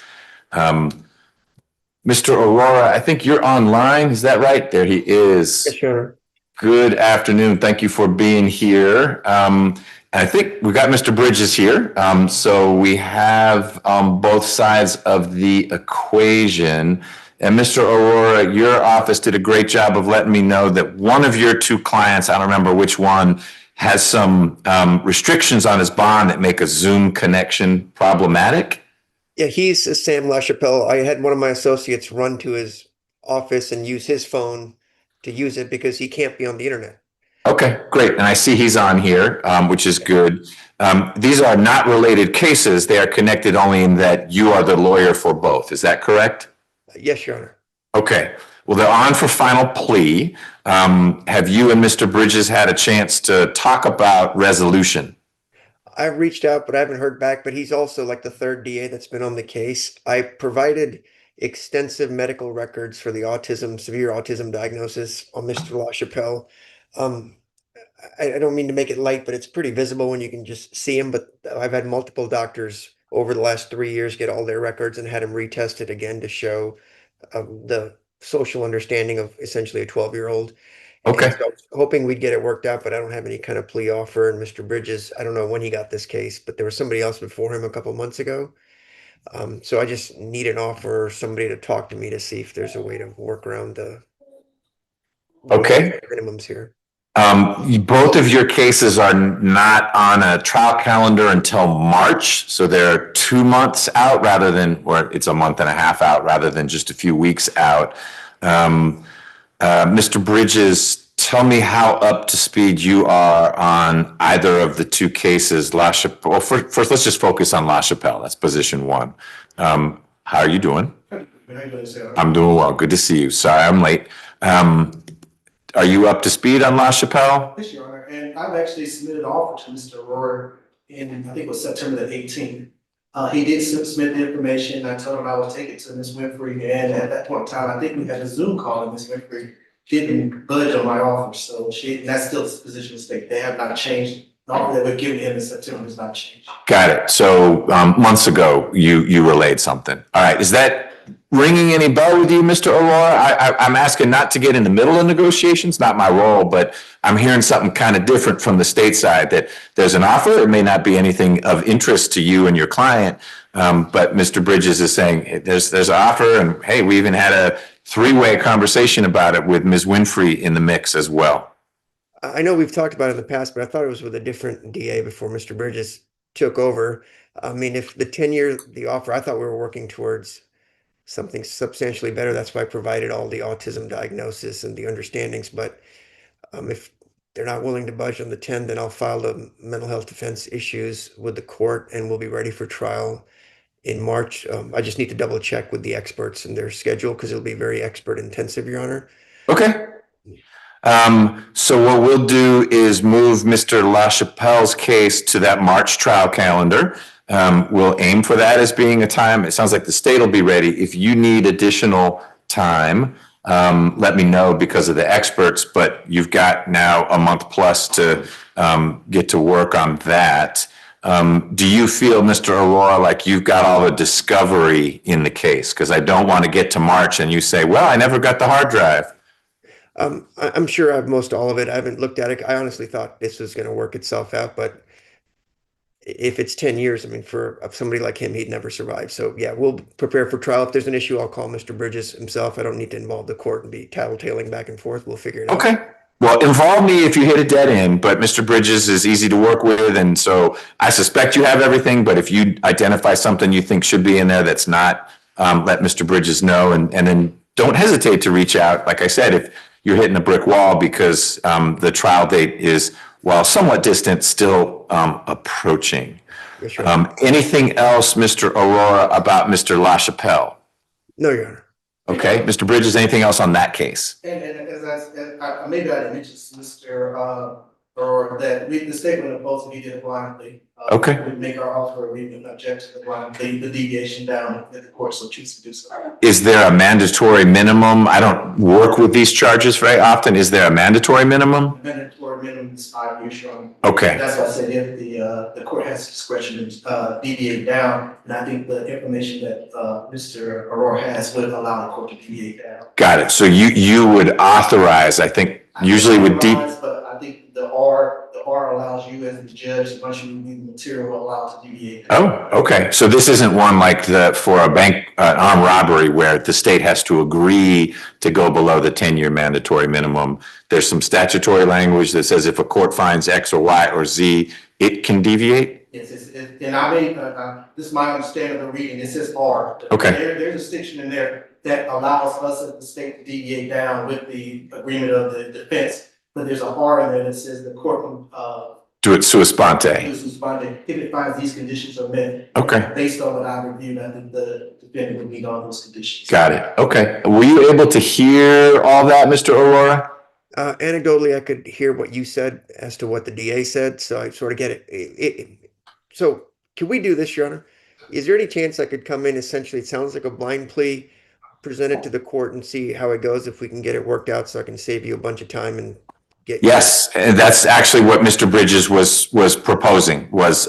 Mr. Aurora, I think you're online. Is that right? There he is. Yes, Your Honor. Good afternoon. Thank you for being here. I think we got Mr. Bridges here. So we have both sides of the equation. And Mr. Aurora, your office did a great job of letting me know that one of your two clients, I don't remember which one, has some restrictions on his bond that make a Zoom connection problematic. Yeah, he's Sam LaChapelle. I had one of my associates run to his office and use his phone to use it because he can't be on the internet. Okay, great. And I see he's on here, which is good. These are not related cases. They are connected only in that you are the lawyer for both. Is that correct? Yes, Your Honor. Okay. Well, they're on for final plea. Have you and Mr. Bridges had a chance to talk about resolution? I've reached out, but I haven't heard back, but he's also like the third DA that's been on the case. I provided extensive medical records for the severe autism diagnosis on Mr. LaChapelle. I don't mean to make it light, but it's pretty visible when you can just see him, but I've had multiple doctors over the last 3 years get all their records and had him retested again to show the social understanding of essentially a 12-year-old. Okay. And so I was hoping we'd get it worked out, but I don't have any kind of plea offer. And Mr. Bridges, I don't know when he got this case, but there was somebody else before him a couple months ago. So I just need an offer or somebody to talk to me to see if there's a way to work around the Okay. minimums here. Both of your cases are not on a trial calendar until March, so they're 2 months out rather than, or it's a month and a half out rather than just a few weeks out. Mr. Bridges, tell me how up to speed you are on either of the two cases. LaChapelle. Well, first, let's just focus on LaChapelle. That's position one. How are you doing? I'm doing well. Good to see you. Sorry, I'm late. Are you up to speed on LaChapelle? Yes, Your Honor, and I've actually submitted an offer to Mr. Aurora in, I think it was September the 18th. He did submit the information. I told him I would take it to Ms. Winfrey, and at that point in time, I think we had a Zoom call, and Ms. Winfrey didn't budge on my offer, so that's still the position of state. They have not changed. The offer that we're giving him in September has not changed. Got it. So months ago, you relayed something. All right. Is that ringing any bell with you, Mr. Aurora? I'm asking not to get in the middle of negotiations, not my role, but I'm hearing something kind of different from the state side, that there's an offer. It may not be anything of interest to you and your client, but Mr. Bridges is saying there's an offer, and hey, we even had a three-way conversation about it with Ms. Winfrey in the mix as well. I know we've talked about it in the past, but I thought it was with a different DA before Mr. Bridges took over. I mean, if the 10-year, the offer, I thought we were working towards something substantially better. That's why I provided all the autism diagnosis and the understandings. But if they're not willing to budge on the 10, then I'll file the mental health defense issues with the court and we'll be ready for trial in March. I just need to double check with the experts and their schedule because it'll be very expert intensive, Your Honor. Okay. So what we'll do is move Mr. LaChapelle's case to that March trial calendar. We'll aim for that as being a time. It sounds like the state will be ready. If you need additional time, let me know because of the experts, but you've got now a month plus to get to work on that. Do you feel, Mr. Aurora, like you've got all the discovery in the case? Because I don't want to get to March and you say, well, I never got the hard drive. I'm sure I have most all of it. I haven't looked at it. I honestly thought this was going to work itself out, but if it's 10 years, I mean, for somebody like him, he'd never survive. So yeah, we'll prepare for trial. If there's an issue, I'll call Mr. Bridges himself. I don't need to involve the court and be tattletaling back and forth. We'll figure it out. Okay. Well, involve me if you hit a dead end, but Mr. Bridges is easy to work with. And so I suspect you have everything, but if you identify something you think should be in there that's not, let Mr. Bridges know. And then don't hesitate to reach out. Like I said, if you're hitting a brick wall because the trial date is, while somewhat distant, still approaching. Yes, sure. Anything else, Mr. Aurora, about Mr. LaChapelle? No, Your Honor. Okay, Mr. Bridges, anything else on that case? And maybe I didn't mention this, Mr. Or that the statement opposed to be did blindly. Okay. We make our offer, we would object to the blind, the deviation down if the court so chooses to do so. Is there a mandatory minimum? I don't work with these charges very often. Is there a mandatory minimum? Mandatory minimum is 5 years strong. Okay. That's why I said if the court has discretion to deviate down, and I think the information that Mr. Aurora has would allow the court to deviate down. Got it. So you would authorize, I think, usually with deep. But I think the R allows you as the judge, once you review the material, allows to deviate. Oh, okay. So this isn't one like for a bank, armed robbery where the state has to agree to go below the 10-year mandatory minimum. There's some statutory language that says if a court finds X or Y or Z, it can deviate? Yes, and I mean, this is my understanding of the reading, it says R. Okay. There's a section in there that allows us as the state to deviate down with the agreement of the defense. But there's a R in there that says the court can, Do it sua sponte. if it finds these conditions are met. Okay. Based on what I reviewed, I think the defendant would meet all those conditions. Got it. Okay. Were you able to hear all that, Mr. Aurora? Anecdotally, I could hear what you said as to what the DA said, so I sort of get it. So can we do this, Your Honor? Is there any chance I could come in, essentially, it sounds like a blind plea, present it to the court and see how it goes, if we can get it worked out so I can save you a bunch of time and get. Yes, and that's actually what Mr. Bridges was proposing, was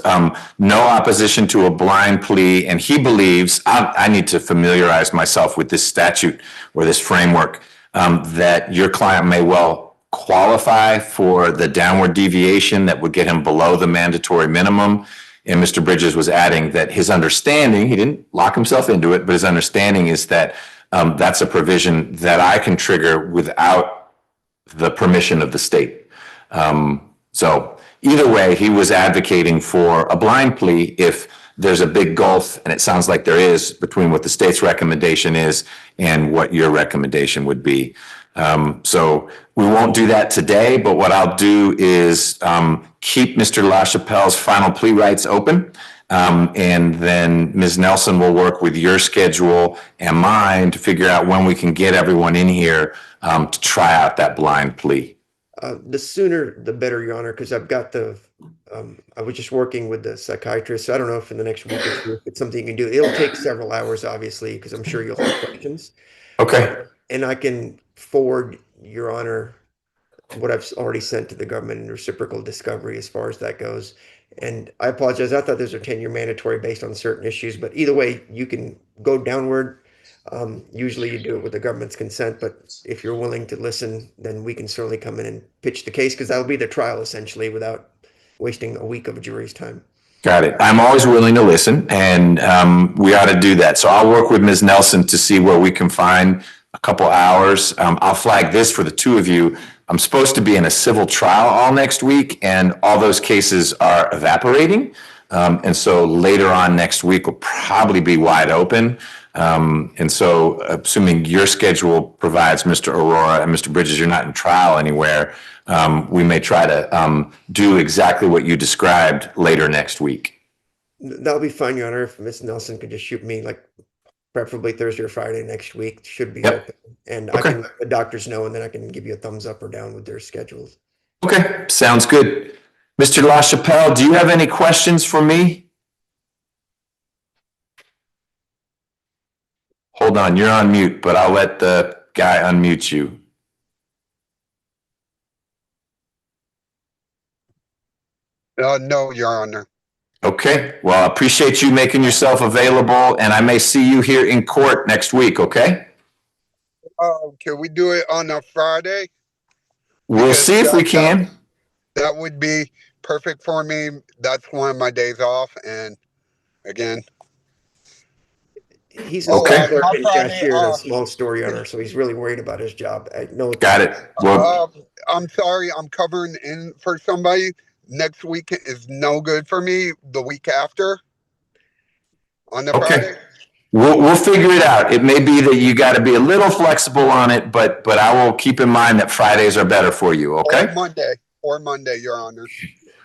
no opposition to a blind plea. And he believes, I need to familiarize myself with this statute or this framework, that your client may well qualify for the downward deviation that would get him below the mandatory minimum. And Mr. Bridges was adding that his understanding, he didn't lock himself into it, but his understanding is that that's a provision that I can trigger without the permission of the state. So either way, he was advocating for a blind plea if there's a big gulf, and it sounds like there is, between what the state's recommendation is and what your recommendation would be. So we won't do that today, but what I'll do is keep Mr. LaChapelle's final plea rights open. And then Ms. Nelson will work with your schedule and mine to figure out when we can get everyone in here to try out that blind plea. The sooner the better, Your Honor, because I've got I was just working with the psychiatrist, so I don't know if in the next week or two, if it's something you can do. It'll take several hours, obviously, because I'm sure you'll have questions. Okay. And I can forward, Your Honor, what I've already sent to the government in reciprocal discovery as far as that goes. And I apologize, I thought there's a 10-year mandatory based on certain issues, but either way, you can go downward. Usually you do it with the government's consent, but if you're willing to listen, then we can certainly come in and pitch the case, because that'll be the trial essentially without wasting a week of a jury's time. Got it. I'm always willing to listen, and we ought to do that. So I'll work with Ms. Nelson to see where we can find a couple hours. I'll flag this for the two of you. I'm supposed to be in a civil trial all next week, and all those cases are evaporating. And so later on next week will probably be wide open. And so assuming your schedule provides, Mr. Aurora and Mr. Bridges, you're not in trial anywhere, we may try to do exactly what you described later next week. That'll be fine, Your Honor. If Ms. Nelson could just shoot me, like, preferably Thursday or Friday next week, should be open. And I can let the doctors know, and then I can give you a thumbs up or down with their schedules. Okay, sounds good. Mr. LaChapelle, do you have any questions for me? Hold on, you're on mute, but I'll let the guy unmute you. No, Your Honor. Okay, well, I appreciate you making yourself available, and I may see you here in court next week, okay? Can we do it on a Friday? We'll see if we can. That would be perfect for me. That's one of my days off, and again. He's a clerk and cashier at a small store, Your Honor, so he's really worried about his job. I know. Got it. Well, I'm sorry, I'm covering in for somebody. Next week is no good for me. The week after, on the Friday. We'll figure it out. It may be that you got to be a little flexible on it, but I will keep in mind that Fridays are better for you. Okay. Or Monday, Your Honor.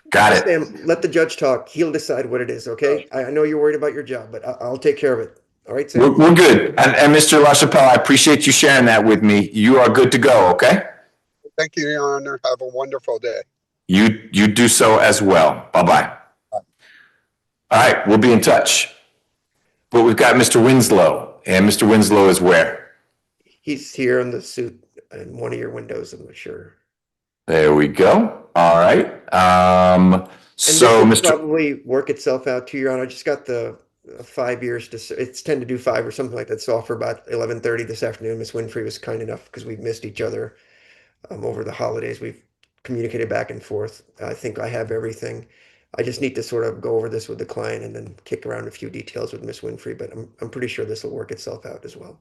Got it. Sam, let the judge talk. He'll decide what it is. Okay. I know you're worried about your job, but I'll take care of it. All right, Sam? We're good. And Mr. LaChapelle, I appreciate you sharing that with me. You are good to go, okay? Thank you, Your Honor. Have a wonderful day. You do so as well. Bye-bye. All right, we'll be in touch. But we've got Mr. Winslow, and Mr. Winslow is where? He's here in the suit in one of your windows, I'm not sure. There we go. All right. So, And this will Mr. probably work itself out to Your Honor. I just got the 5 years it's 10 to do 5 or something like that. So for about 11:30 this afternoon, Miss Winfrey was kind enough because we've missed each other over the holidays. We've communicated back and forth. I think I have everything. I just need to sort of go over this with the client and then kick around a few details with Miss Winfrey, but I'm pretty sure this will work itself out as well.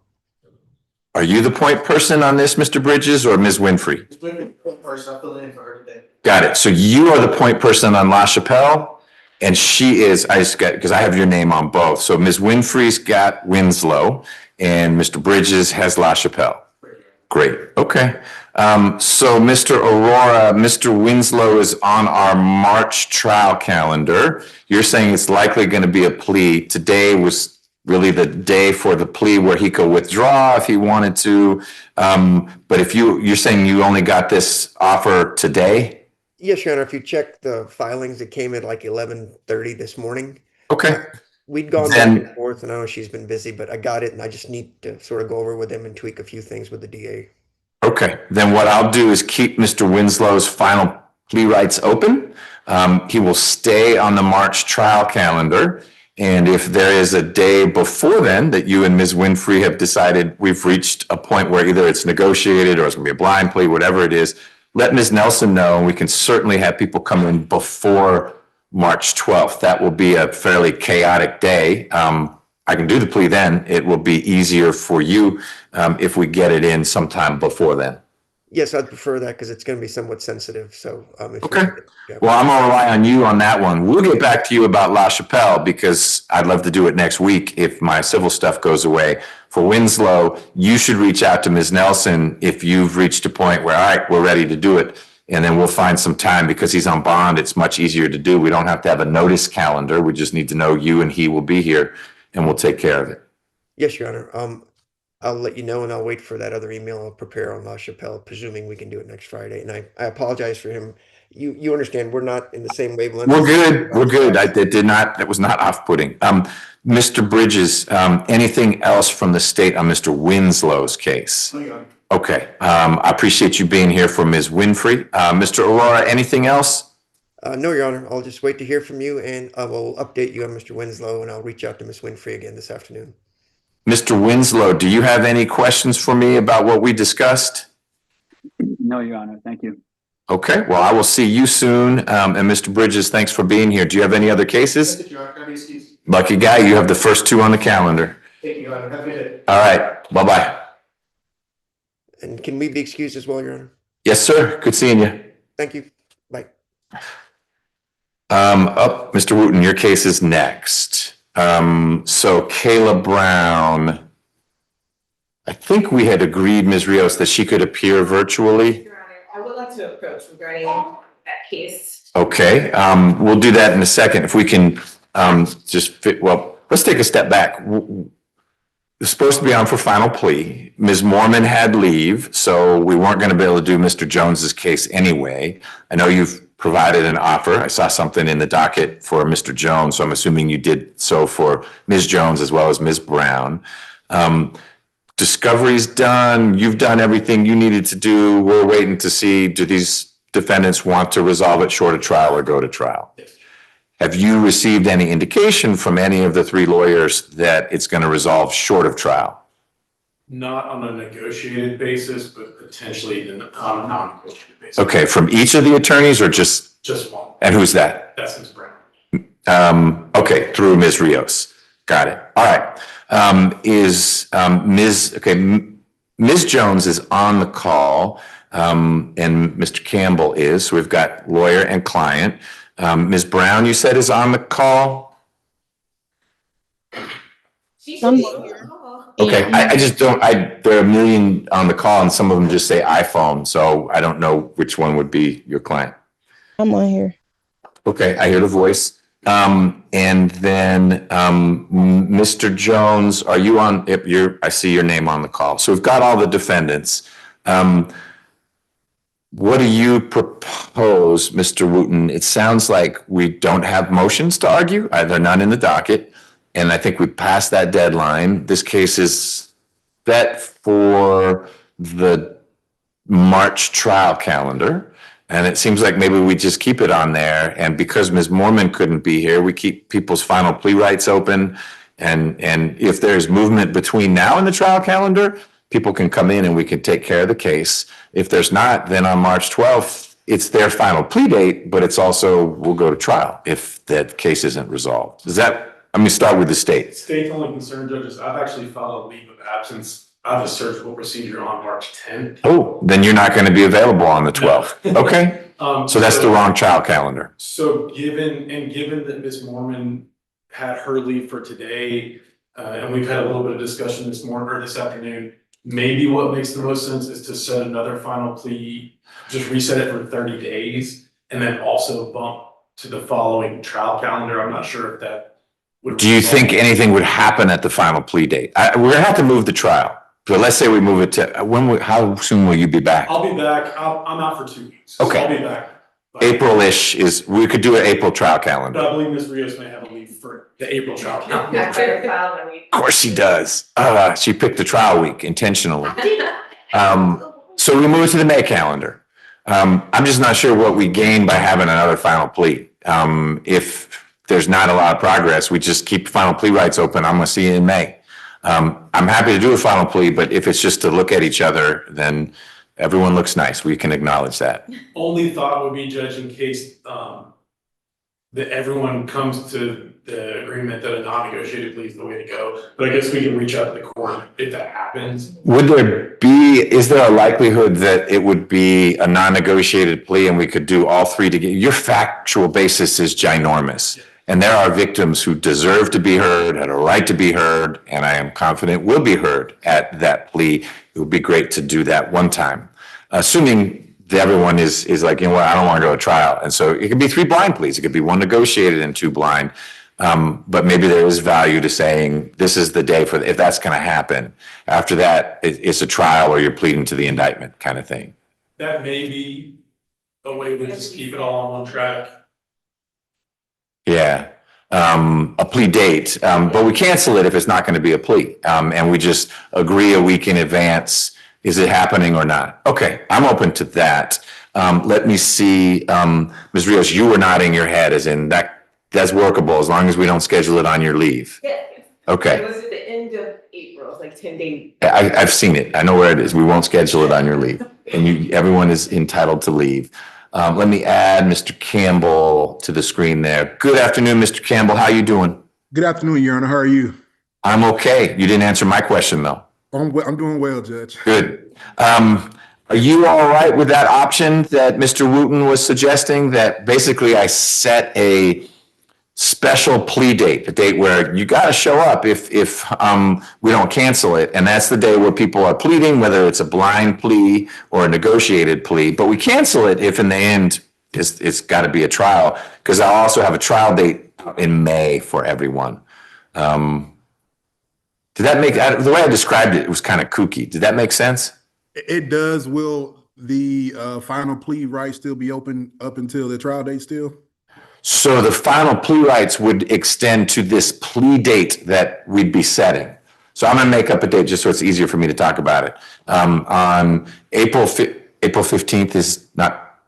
Are you the point person on this, Mr. Bridges, or Ms. Winfrey? Ms. Winfrey, first, I fill in for her today. Got it. So you are the point person on LaChapelle, and she is, I just got, because I have your name on both. So Ms. Winfrey's got Winslow, and Mr. Bridges has LaChapelle. Great. Okay. So Mr. Aurora, Mr. Winslow is on our March trial calendar. You're saying it's likely going to be a plea. Today was really the day for the plea where he could withdraw if he wanted to. But if you're saying you only got this offer today? Yes, Your Honor, if you check the filings, it came at like 11:30 this morning. Okay. We'd gone back and forth, and I know she's been busy, but I got it, and I just need to sort of go over with him and tweak a few things with the DA. Okay, then what I'll do is keep Mr. Winslow's final plea rights open. He will stay on the March trial calendar. And if there is a day before then that you and Ms. Winfrey have decided we've reached a point where either it's negotiated or it's gonna be a blind plea, whatever it is, let Ms. Nelson know, and we can certainly have people come in before March 12th. That will be a fairly chaotic day. I can do the plea then. It will be easier for you if we get it in sometime before then. Yes, I'd prefer that because it's going to be somewhat sensitive. So, Okay. Well, I'm gonna rely on you on that one. We'll get back to you about LaChapelle because I'd love to do it next week if my civil stuff goes away. For Winslow, you should reach out to Ms. Nelson if you've reached a point where, all right, we're ready to do it. And then we'll find some time because he's on bond. It's much easier to do. We don't have to have a notice calendar. We just need to know you and he will be here and we'll take care of it. Yes, Your Honor. I'll let you know, and I'll wait for that other email. I'll prepare on LaChapelle, presuming we can do it next Friday. And I apologize for him. You understand, we're not in the same wavelength. We're good. We're good. That was not off-putting. Mr. Bridges, anything else from the state on Mr. Winslow's case? Okay. I appreciate you being here for Ms. Winfrey. Mr. Aurora, anything else? No, Your Honor. I'll just wait to hear from you, and I will update you on Mr. Winslow, and I'll reach out to Ms. Winfrey again this afternoon. Mr. Winslow, do you have any questions for me about what we discussed? No, Your Honor. Thank you. Okay, well, I will see you soon. And Mr. Bridges, thanks for being here. Do you have any other cases? Lucky guy, you have the first two on the calendar. Thank you, Your Honor. Have a good day. All right, bye-bye. And can we be excused as well, Your Honor? Yes, sir. Good seeing you. Thank you. Bye. Mr. Wooten, your case is next. So Kayla Brown, I think we had agreed, Ms. Rios, that she could appear virtually. Your Honor, I would like to approach regarding that case. Okay, we'll do that in a second. If we can let's take a step back. It's supposed to be on for final plea. Ms. Mormon had leave, so we weren't going to be able to do Mr. Jones's case anyway. I know you've provided an offer. I saw something in the docket for Mr. Jones, so I'm assuming you did so for Ms. Jones as well as Ms. Brown. Discovery's done. You've done everything you needed to do. We're waiting to see, do these defendants want to resolve it short of trial or go to trial? Yes. Have you received any indication from any of the three lawyers that it's going to resolve short of trial? Not on a negotiated basis, but potentially on a non-negotiated basis. Okay, from each of the attorneys or just? Just one. And who's that? That's Ms. Brown. Okay, through Ms. Rios. Got it. All right. Ms. Jones is on the call, and Mr. Campbell is. So we've got lawyer and client. Ms. Brown, you said, is on the call? Okay, I just don't, there are a million on the call and some of them just say iPhone, so I don't know which one would be your client. I'm on here. Okay, I hear the voice. And then, Mr. Jones, are you on, if I see your name on the call. So we've got all the defendants. What do you propose, Mr. Wooten? It sounds like we don't have motions to argue. They're none in the docket. And I think we passed that deadline. This case is set for the March trial calendar. And it seems like maybe we just keep it on there. And because Ms. Mormon couldn't be here, we keep people's final plea rights open. And if there's movement between now and the trial calendar, people can come in and we can take care of the case. If there's not, then on March 12th, it's their final plea date, but it's also, we'll go to trial if that case isn't resolved. Does that, let me start with the state. State's only concern, judges, I've actually filed a leave of absence. I have a surgical procedure on March 10th. Oh, then you're not going to be available on the 12th. Okay. So that's the wrong trial calendar. So given that Ms. Mormon had her leave for today, and we've had a little bit of discussion this morning or this afternoon, maybe what makes the most sense is to set another final plea, just reset it for 30 days, and then also bump to the following trial calendar. I'm not sure if that would. Do you think anything would happen at the final plea date? We're gonna have to move the trial. So let's say we move it to, how soon will you be back? I'll be back. I'm out for 2 weeks. So Okay. I'll be back. April-ish we could do an April trial calendar. But I believe Ms. Rios may have a leave for the April trial calendar. Of course she does. She picked the trial week intentionally. So we move it to the May calendar. I'm just not sure what we gain by having another final plea. If there's not a lot of progress, we just keep final plea rights open. I'm gonna see you in May. I'm happy to do a final plea, but if it's just to look at each other, then everyone looks nice. We can acknowledge that. Only thought would be, Judge, in case that everyone comes to the agreement that a non-negotiated plea is the way to go. But I guess we can reach out to the court if that happens. Is there a likelihood that it would be a non-negotiated plea and we could do all three together? Your factual basis is ginormous. Yeah. And there are victims who deserve to be heard, had a right to be heard, and I am confident will be heard at that plea. It would be great to do that one time. Assuming that everyone is like, you know what, I don't want to go to trial. And so it could be 3 blind pleas. It could be 1 negotiated and 2 blind. But maybe there is value to saying this is the day if that's going to happen. After that, it's a trial or you're pleading to the indictment kind of thing. That may be a way to just keep it all on one track. Yeah. A plea date, but we cancel it if it's not going to be a plea. And we just agree a week in advance. Is it happening or not? Okay, I'm open to that. Let me see, Ms. Rios, you were nodding your head as in that's workable as long as we don't schedule it on your leave. Yeah. Okay. It was at the end of April, it's like 10 days. I've seen it. I know where it is. We won't schedule it on your leave. And everyone is entitled to leave. Let me add Mr. Campbell to the screen there. Good afternoon, Mr. Campbell. How you doing? Good afternoon, Your Honor. How are you? I'm okay. You didn't answer my question though. I'm doing well, Judge. Good. Are you all right with that option that Mr. Wooten was suggesting, that basically I set a special plea date, a date where you got to show up if we don't cancel it, and that's the day where people are pleading, whether it's a blind plea or a negotiated plea, but we cancel it if in the end it's got to be a trial, because I'll also have a trial date in May for everyone. Did that make, the way I described it, it was kind of kooky. Did that make sense? It does. Will the final plea rights still be open up until the trial date still? So the final plea rights would extend to this plea date that we'd be setting. So I'm gonna make up a date just so it's easier for me to talk about it. On April 15th is not,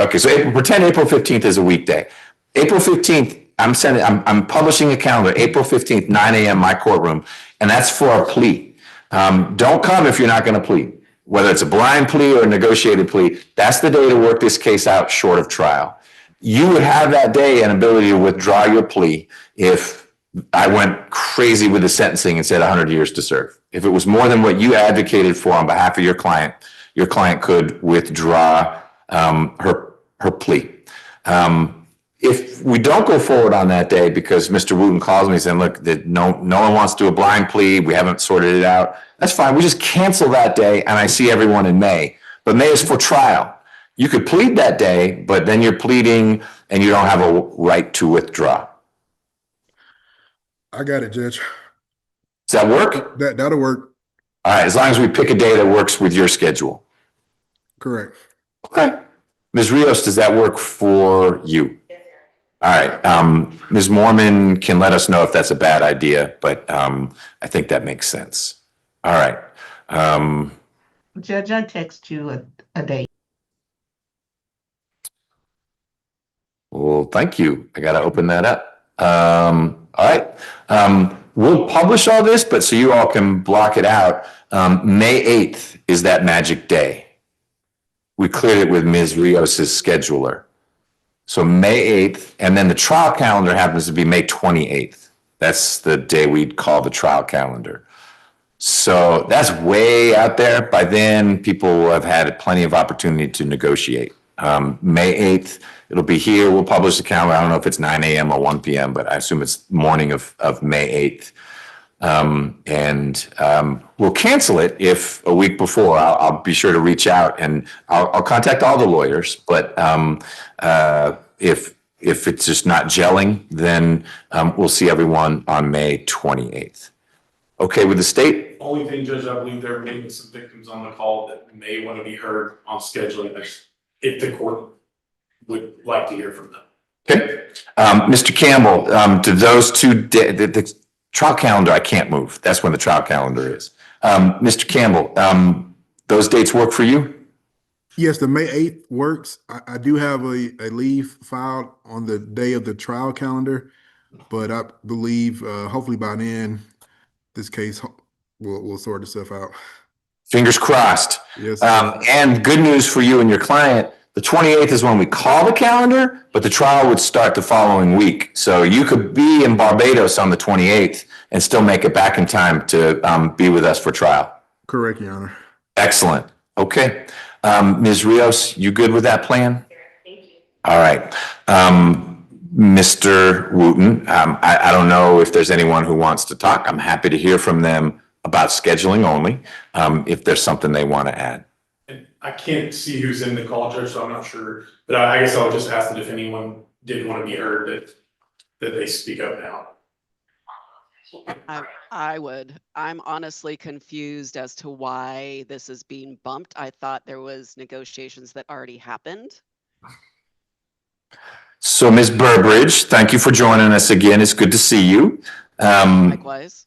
okay, so pretend April 15th is a weekday. April 15th, I'm publishing a calendar, April 15th, 9 a.m. my courtroom, and that's for a plea. Don't come if you're not gonna plead. Whether it's a blind plea or a negotiated plea, that's the day to work this case out short of trial. You would have that day an ability to withdraw your plea if I went crazy with the sentencing and said 100 years to serve. If it was more than what you advocated for on behalf of your client could withdraw her plea. If we don't go forward on that day because Mr. Wooten calls me saying, look, that no one wants to do a blind plea, we haven't sorted it out, that's fine. We just cancel that day and I see everyone in May. But May is for trial. You could plead that day, but then you're pleading and you don't have a right to withdraw. I got it, Judge. Does that work? That'll work. All right, as long as we pick a day that works with your schedule. Correct. Okay. Ms. Rios, does that work for you? All right, Ms. Mormon can let us know if that's a bad idea, but I think that makes sense. All right. Judge, I text you a date. Well, thank you. I got to open that up. All right. We'll publish all this, but so you all can block it out. May 8th is that magic day. We cleared it with Ms. Rios's scheduler. So May 8th, and then the trial calendar happens to be May 28th. That's the day we'd call the trial calendar. So that's way out there. By then, people will have had plenty of opportunity to negotiate. May 8th, it'll be here. We'll publish the calendar. I don't know if it's 9 a.m. or 1 p.m., but I assume it's morning of May 8th. We'll cancel it if a week before. I'll be sure to reach out and I'll contact all the lawyers. But if it's just not gelling, then we'll see everyone on May 28th. Okay with the state? Only thing, Judge, I believe there may be some victims on the call that may want to be heard on scheduling if the court would like to hear from them. Okay. Mr. Campbell, to those two, the trial calendar, I can't move. That's when the trial calendar is. Mr. Campbell, those dates work for you? Yes, the May 8th works. I do have a leave filed on the day of the trial calendar, but I believe hopefully by then this case will sort itself out. Fingers crossed. Yes. And good news for you and your client, the 28th is when we call the calendar, but the trial would start the following week. So you could be in Barbados on the 28th and still make it back in time to be with us for trial. Correct, Your Honor. Excellent. Okay. Ms. Rios, you good with that plan? Thank you. All right. Mr. Wooten, I don't know if there's anyone who wants to talk. I'm happy to hear from them about scheduling only, if there's something they want to add. And I can't see who's in the call, Judge, so I'm not sure, but I guess I'll just ask that if anyone did want to be heard, that they speak up now. I would. I'm honestly confused as to why this is being bumped. I thought there was negotiations that already happened. So Ms. Burbridge, thank you for joining us again. It's good to see you. Likewise.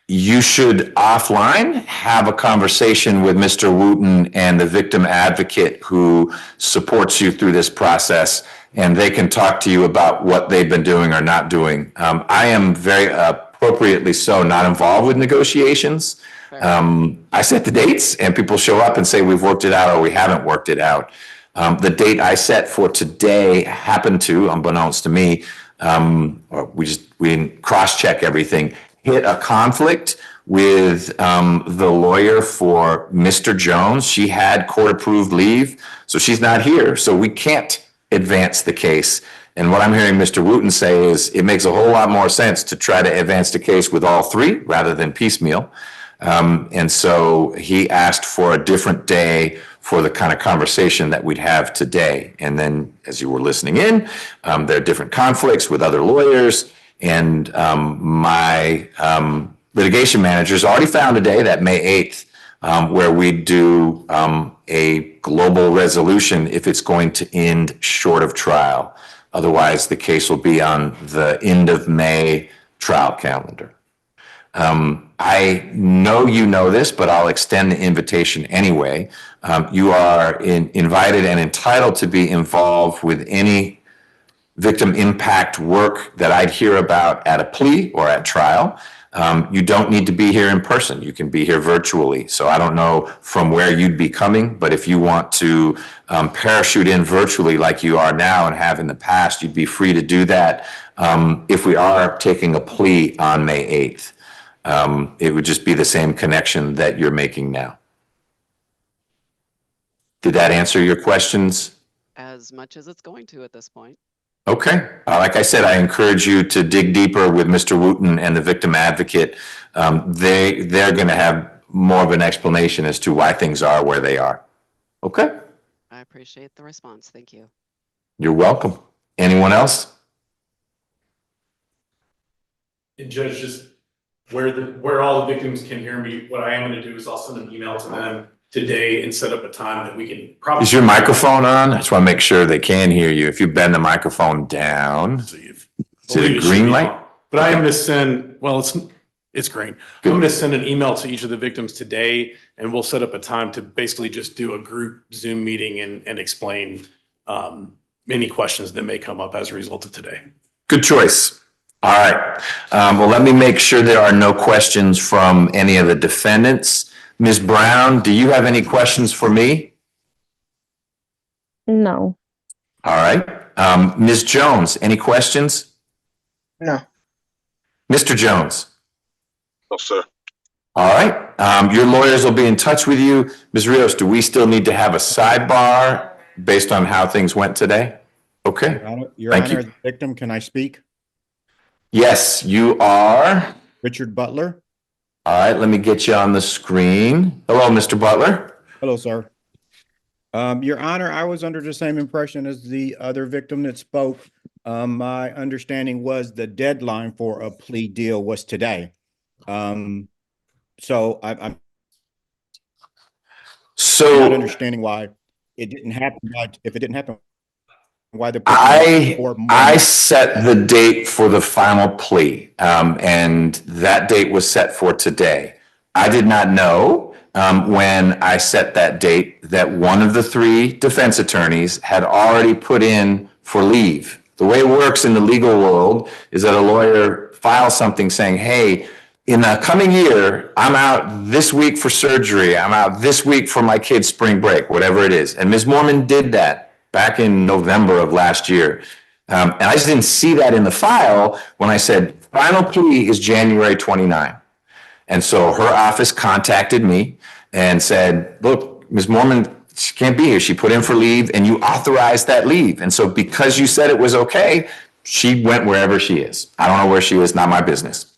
You should offline have a conversation with Mr. Wooten and the victim advocate who supports you through this process, and they can talk to you about what they've been doing or not doing. I am very appropriately so not involved with negotiations. I set the dates and people show up and say we've worked it out or we haven't worked it out. The date I set for today happened to, unbeknownst to me, we didn't cross-check everything, hit a conflict with the lawyer for Mr. Jones. She had court-approved leave, so she's not here. So we can't advance the case. And what I'm hearing Mr. Wooten say is it makes a whole lot more sense to try to advance the case with all three rather than piecemeal. And so he asked for a different day for the kind of conversation that we'd have today. And then as you were listening in, there are different conflicts with other lawyers. And my litigation manager's already found a day, that May 8th, where we do a global resolution if it's going to end short of trial. Otherwise, the case will be on the end of May trial calendar. I know you know this, but I'll extend the invitation anyway. You are invited and entitled to be involved with any victim impact work that I'd hear about at a plea or at trial. You don't need to be here in person. You can be here virtually. So I don't know from where you'd be coming, but if you want to parachute in virtually like you are now and have in the past, you'd be free to do that. If we are taking a plea on May 8th, it would just be the same connection that you're making now. Did that answer your questions? As much as it's going to at this point. Okay. Like I said, I encourage you to dig deeper with Mr. Wooten and the victim advocate. They're going to have more of an explanation as to why things are where they are. Okay. I appreciate the response. Thank you. You're welcome. Anyone else? And Judge, just where all the victims can hear me, what I am gonna do is I'll send an email to them today and set up a time that we can probably. Is your microphone on? I just want to make sure they can hear you. If you bend the microphone down, is it a green light? But I am gonna send, well, it's green. I'm gonna send an email to each of the victims today, and we'll set up a time to basically just do a group Zoom meeting and explain any questions that may come up as a result of today. Good choice. All right. Well, let me make sure there are no questions from any of the defendants. Ms. Brown, do you have any questions for me? No. All right. Ms. Jones, any questions? No. Mr. Jones? No, sir. All right. Your lawyers will be in touch with you. Ms. Rios, do we still need to have a sidebar based on how things went today? Okay. Your Thank Honor, you. as a victim, can I speak? Yes, you are. Richard Butler. All right, let me get you on the screen. Hello, Mr. Butler. Hello, sir. Your Honor, I was under the same impression as the other victim that spoke. My understanding was the deadline for a plea deal was today. So I'm not understanding why it didn't happen. If it didn't happen, why the I set the date for the final plea, and that date was set for today. I did not know when I set that date that one of the three defense attorneys had already put in for leave. The way it works in the legal world is that a lawyer files something saying, hey, in the coming year, I'm out this week for surgery. I'm out this week for my kid's spring break, whatever it is. And Ms. Moorman did that back in November of last year. And I just didn't see that in the file when I said, final plea is January 29. And so her office contacted me and said, look, Ms. Moorman, she can't be here. She put in for leave and you authorized that leave. And so because you said it was okay, she went wherever she is. I don't know where she is, not my business.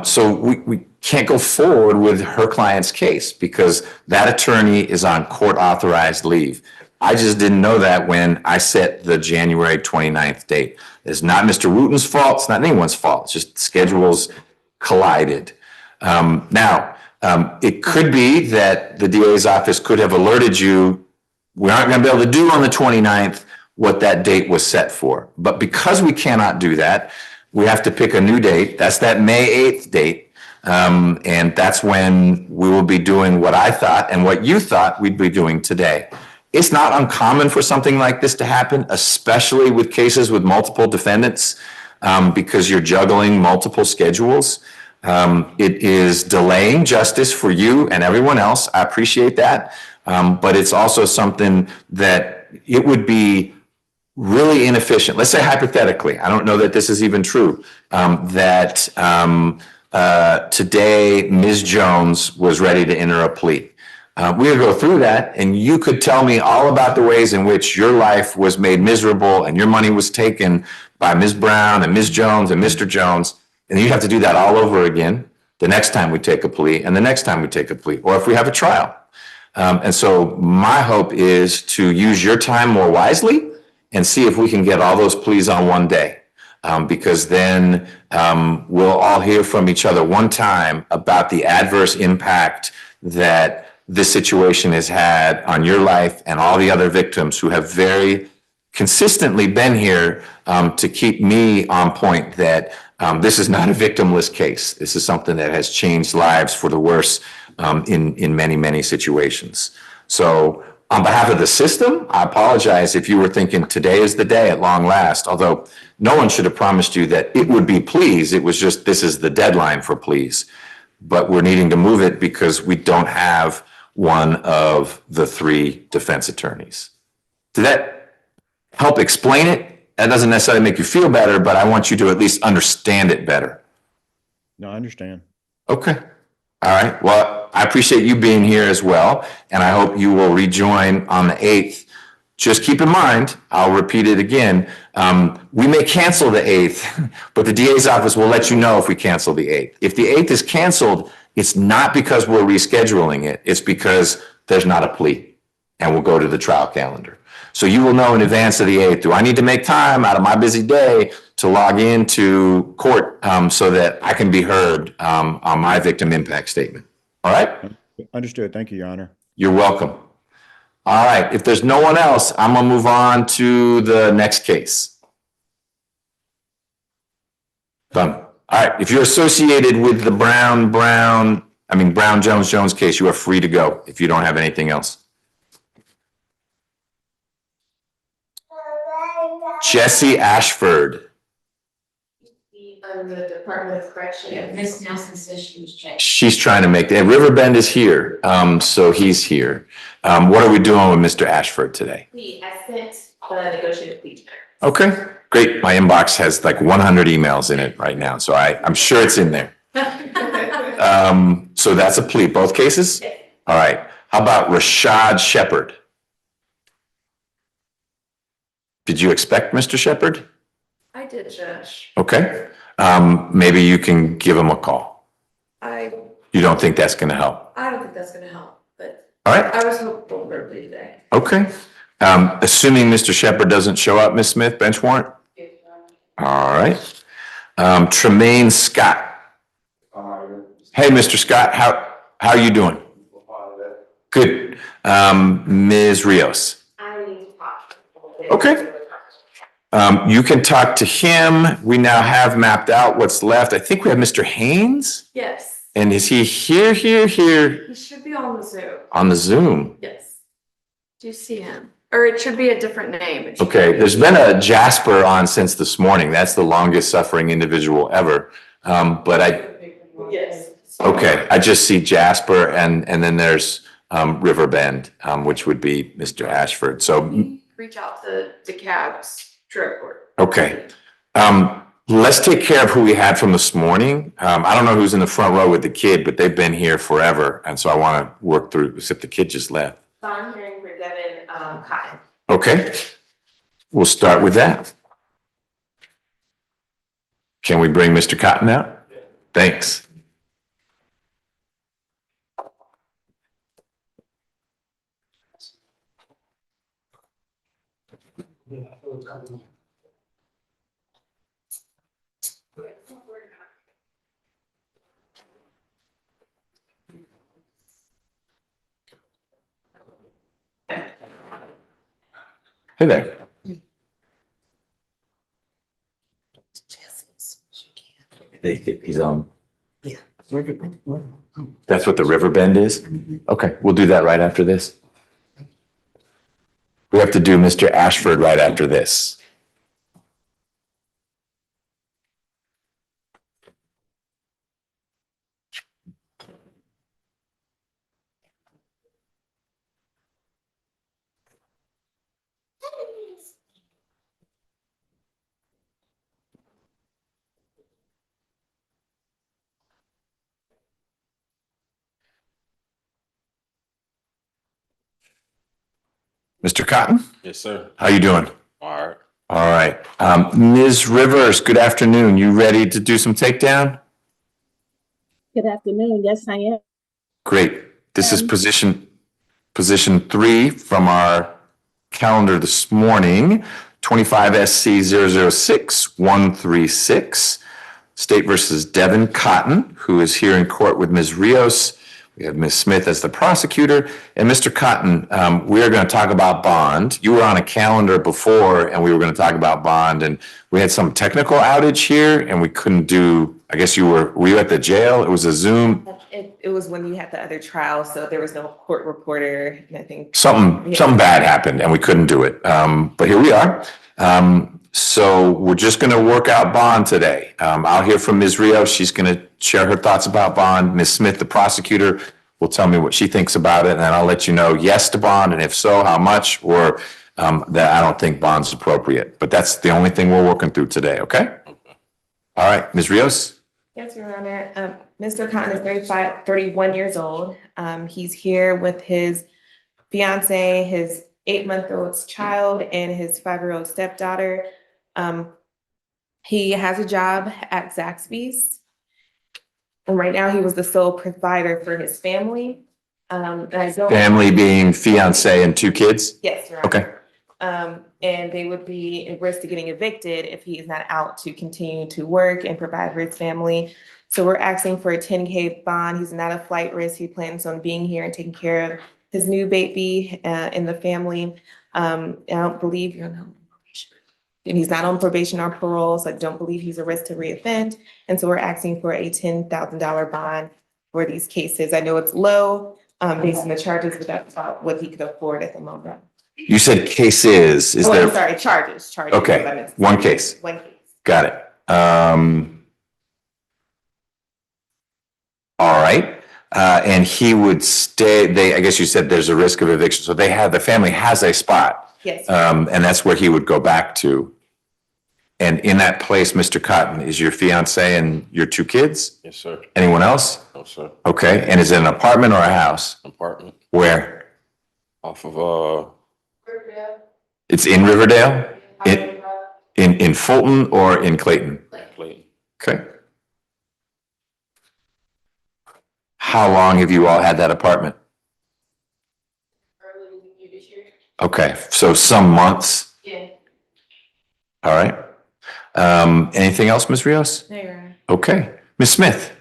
So we can't go forward with her client's case because that attorney is on court authorized leave. I just didn't know that when I set the January 29th date. It's not Mr. Wooten's fault. It's not anyone's fault. It's just schedules collided. It could be that the DA's office could have alerted you, we aren't going to be able to do on the 29th what that date was set for. But because we cannot do that, we have to pick a new date. That's that May 8th date. And that's when we will be doing what I thought and what you thought we'd be doing today. It's not uncommon for something like this to happen, especially with cases with multiple defendants, because you're juggling multiple schedules. It is delaying justice for you and everyone else. I appreciate that. But it's also something that it would be really inefficient. Let's say hypothetically, I don't know that this is even true, that today Ms. Jones was ready to enter a plea. We would go through that and you could tell me all about the ways in which your life was made miserable and your money was taken by Ms. Brown and Ms. Jones and Mr. Jones. And you have to do that all over again the next time we take a plea and the next time we take a plea, or if we have a trial. And so my hope is to use your time more wisely and see if we can get all those pleas on one day. Because then we'll all hear from each other one time about the adverse impact that this situation has had on your life and all the other victims who have very consistently been here to keep me on point that this is not a victimless case. This is something that has changed lives for the worse in many, many situations. So on behalf of the system, I apologize if you were thinking today is the day at long last, although no one should have promised you that it would be pleas. It was just, this is the deadline for pleas. But we're needing to move it because we don't have one of the three defense attorneys. Did that help explain it? That doesn't necessarily make you feel better, but I want you to at least understand it better. No, I understand. Okay. All right. Well, I appreciate you being here as well, and I hope you will rejoin on the 8th. Just keep in mind, I'll repeat it again, we may cancel the 8th, but the DA's office will let you know if we cancel the 8th. If the 8th is canceled, it's not because we're rescheduling it. It's because there's not a plea, and we'll go to the trial calendar. So you will know in advance of the 8th, do I need to make time out of my busy day to log into court so that I can be heard on my victim impact statement? All right? Understood. Thank you, Your Honor. You're welcome. All right, if there's no one else, I'm gonna move on to the next case. Done. All right, if you're associated with the Brown, Jones case, you are free to go if you don't have anything else. Jesse Ashford. The Department of Correction, Miss Nelson says she was changed. She's trying to make that. Riverbend is here, so he's here. What are we doing with Mr. Ashford today? I sent the negotiated plea. Okay, great. My inbox has like 100 emails in it right now, so I'm sure it's in there. So that's a plea, both cases? All right. How about Rashad Shepard? Did you expect Mr. Shepard? I did, Judge. Okay. Maybe you can give him a call. You don't think that's gonna help? I don't think that's gonna help, but All right. I was hopeful for a plea today. Okay. Assuming Mr. Shepard doesn't show up, Ms. Smith, bench warrant? All right. Tremaine Scott. Hey, Mr. Scott, how are you doing? Good. Ms. Rios. Okay. You can talk to him. We now have mapped out what's left. I think we have Mr. Haynes. Yes, And is he here? he should be on the Zoom. On the Zoom? Yes. Do you see him? Or it should be a different name. It should Okay, be- there's been a Jasper on since this morning. That's the longest suffering individual ever. Yes. Okay, I just see Jasper and then there's Riverbend, which would be Mr. Ashford. So, Reach out to DeKalb's drug court. okay. Let's take care of who we had from this morning. I don't know who's in the front row with the kid, but they've been here forever. And so I want to work through, except the kid just left. So I'm hearing for Devin, Cotton. Okay, we'll start with that. Can we bring Mr. Cotton out? Thanks. Hey there. He's on. Yeah. That's what the Riverbend is? Okay, we'll do that right after this. We have to do Mr. Ashford right after this. Mr. Cotton? Yes, sir. How you doing? All right. All right. Ms. Rivers, good afternoon. You ready to do some takedown? Good afternoon. Yes, I am. Great. This is position 3 from our calendar this morning, 25 SC 006-136, State versus Devin Cotton, who is here in court with Ms. Rios. We have Ms. Smith as the prosecutor. And Mr. Cotton, we are going to talk about bond. You were on a calendar before, and we were going to talk about bond. And we had some technical outage here, and we couldn't do, I guess were you at the jail? It was a Zoom? It was when you had the other trial, so there was no court reporter, and I think. Something bad happened, and we couldn't do it. But here we are. So we're just going to work out bond today. I'll hear from Ms. Rios. She's going to share her thoughts about bond. Ms. Smith, the prosecutor, will tell me what she thinks about it, and then I'll let you know yes to bond, and if so, how much, or that I don't think bond's appropriate. But that's the only thing we're working through today, okay? All right, Ms. Rios? Yes, Your Honor. Mr. Cotton is 31 years old. He's here with his fiance, his 8-month-old child, and his 5-year-old stepdaughter. He has a job at Zaxby's. And right now he was the sole provider for his family. And I don't. Family being fiance and 2 kids? Yes, Your Honor. Okay. And they would be at risk of getting evicted if he is not out to continue to work and provide for his family. So we're asking for a 10K bond. He's not a flight risk. He plans on being here and taking care of his new baby and the family. I don't believe you're on probation. And he's not on probation or parole, so I don't believe he's a risk to reoffend. And so we're asking for a $10,000 bond for these cases. I know it's low based on the charges, but that's about what he could afford at the moment. You said cases, is Oh, there? I'm sorry, charges. Okay, one case. One case. Got it. All right, and he would stay, I guess you said there's a risk of eviction, so the family has a spot. Yes. And that's where he would go back to. And in that place, Mr. Cotton, is your fiance and your two kids? Yes, sir. Anyone else? No, sir. Okay, and is it an apartment or a house? Apartment Where? off of, It's in Riverdale? In Fulton or in Clayton? Clayton. Okay. How long have you all had that apartment? Okay, so some months? Yeah. All right. Anything else, Ms. Rios? No, Your Honor. Okay, Ms. Smith?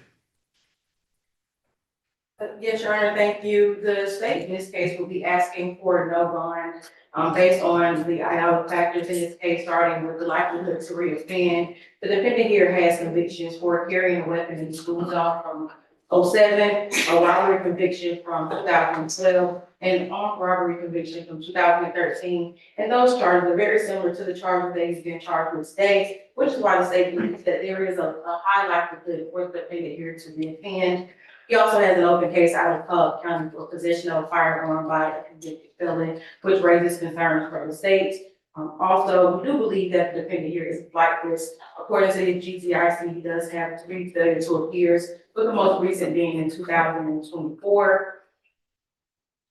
Yes, Your Honor, thank you. The state in this case will be asking for no bond, based on the IOTA factors in this case, starting with the likelihood to reoffend. The defendant here has convictions for carrying a weapon in schools off from 2007, a robbery conviction from 2012, and armed robbery conviction from 2013. And those charges are very similar to the charges that he's been charged with today, which is why the state believes that there is a high likelihood for the defendant here to reoffend. He also has an open case out of Cobb County for possession of a firearm by a convicted felon, which raises concerns for the state. Also, we do believe that the defendant here is flight risk. According to the GTIC, he does have 3 failure to appears, with the most recent being in 2024,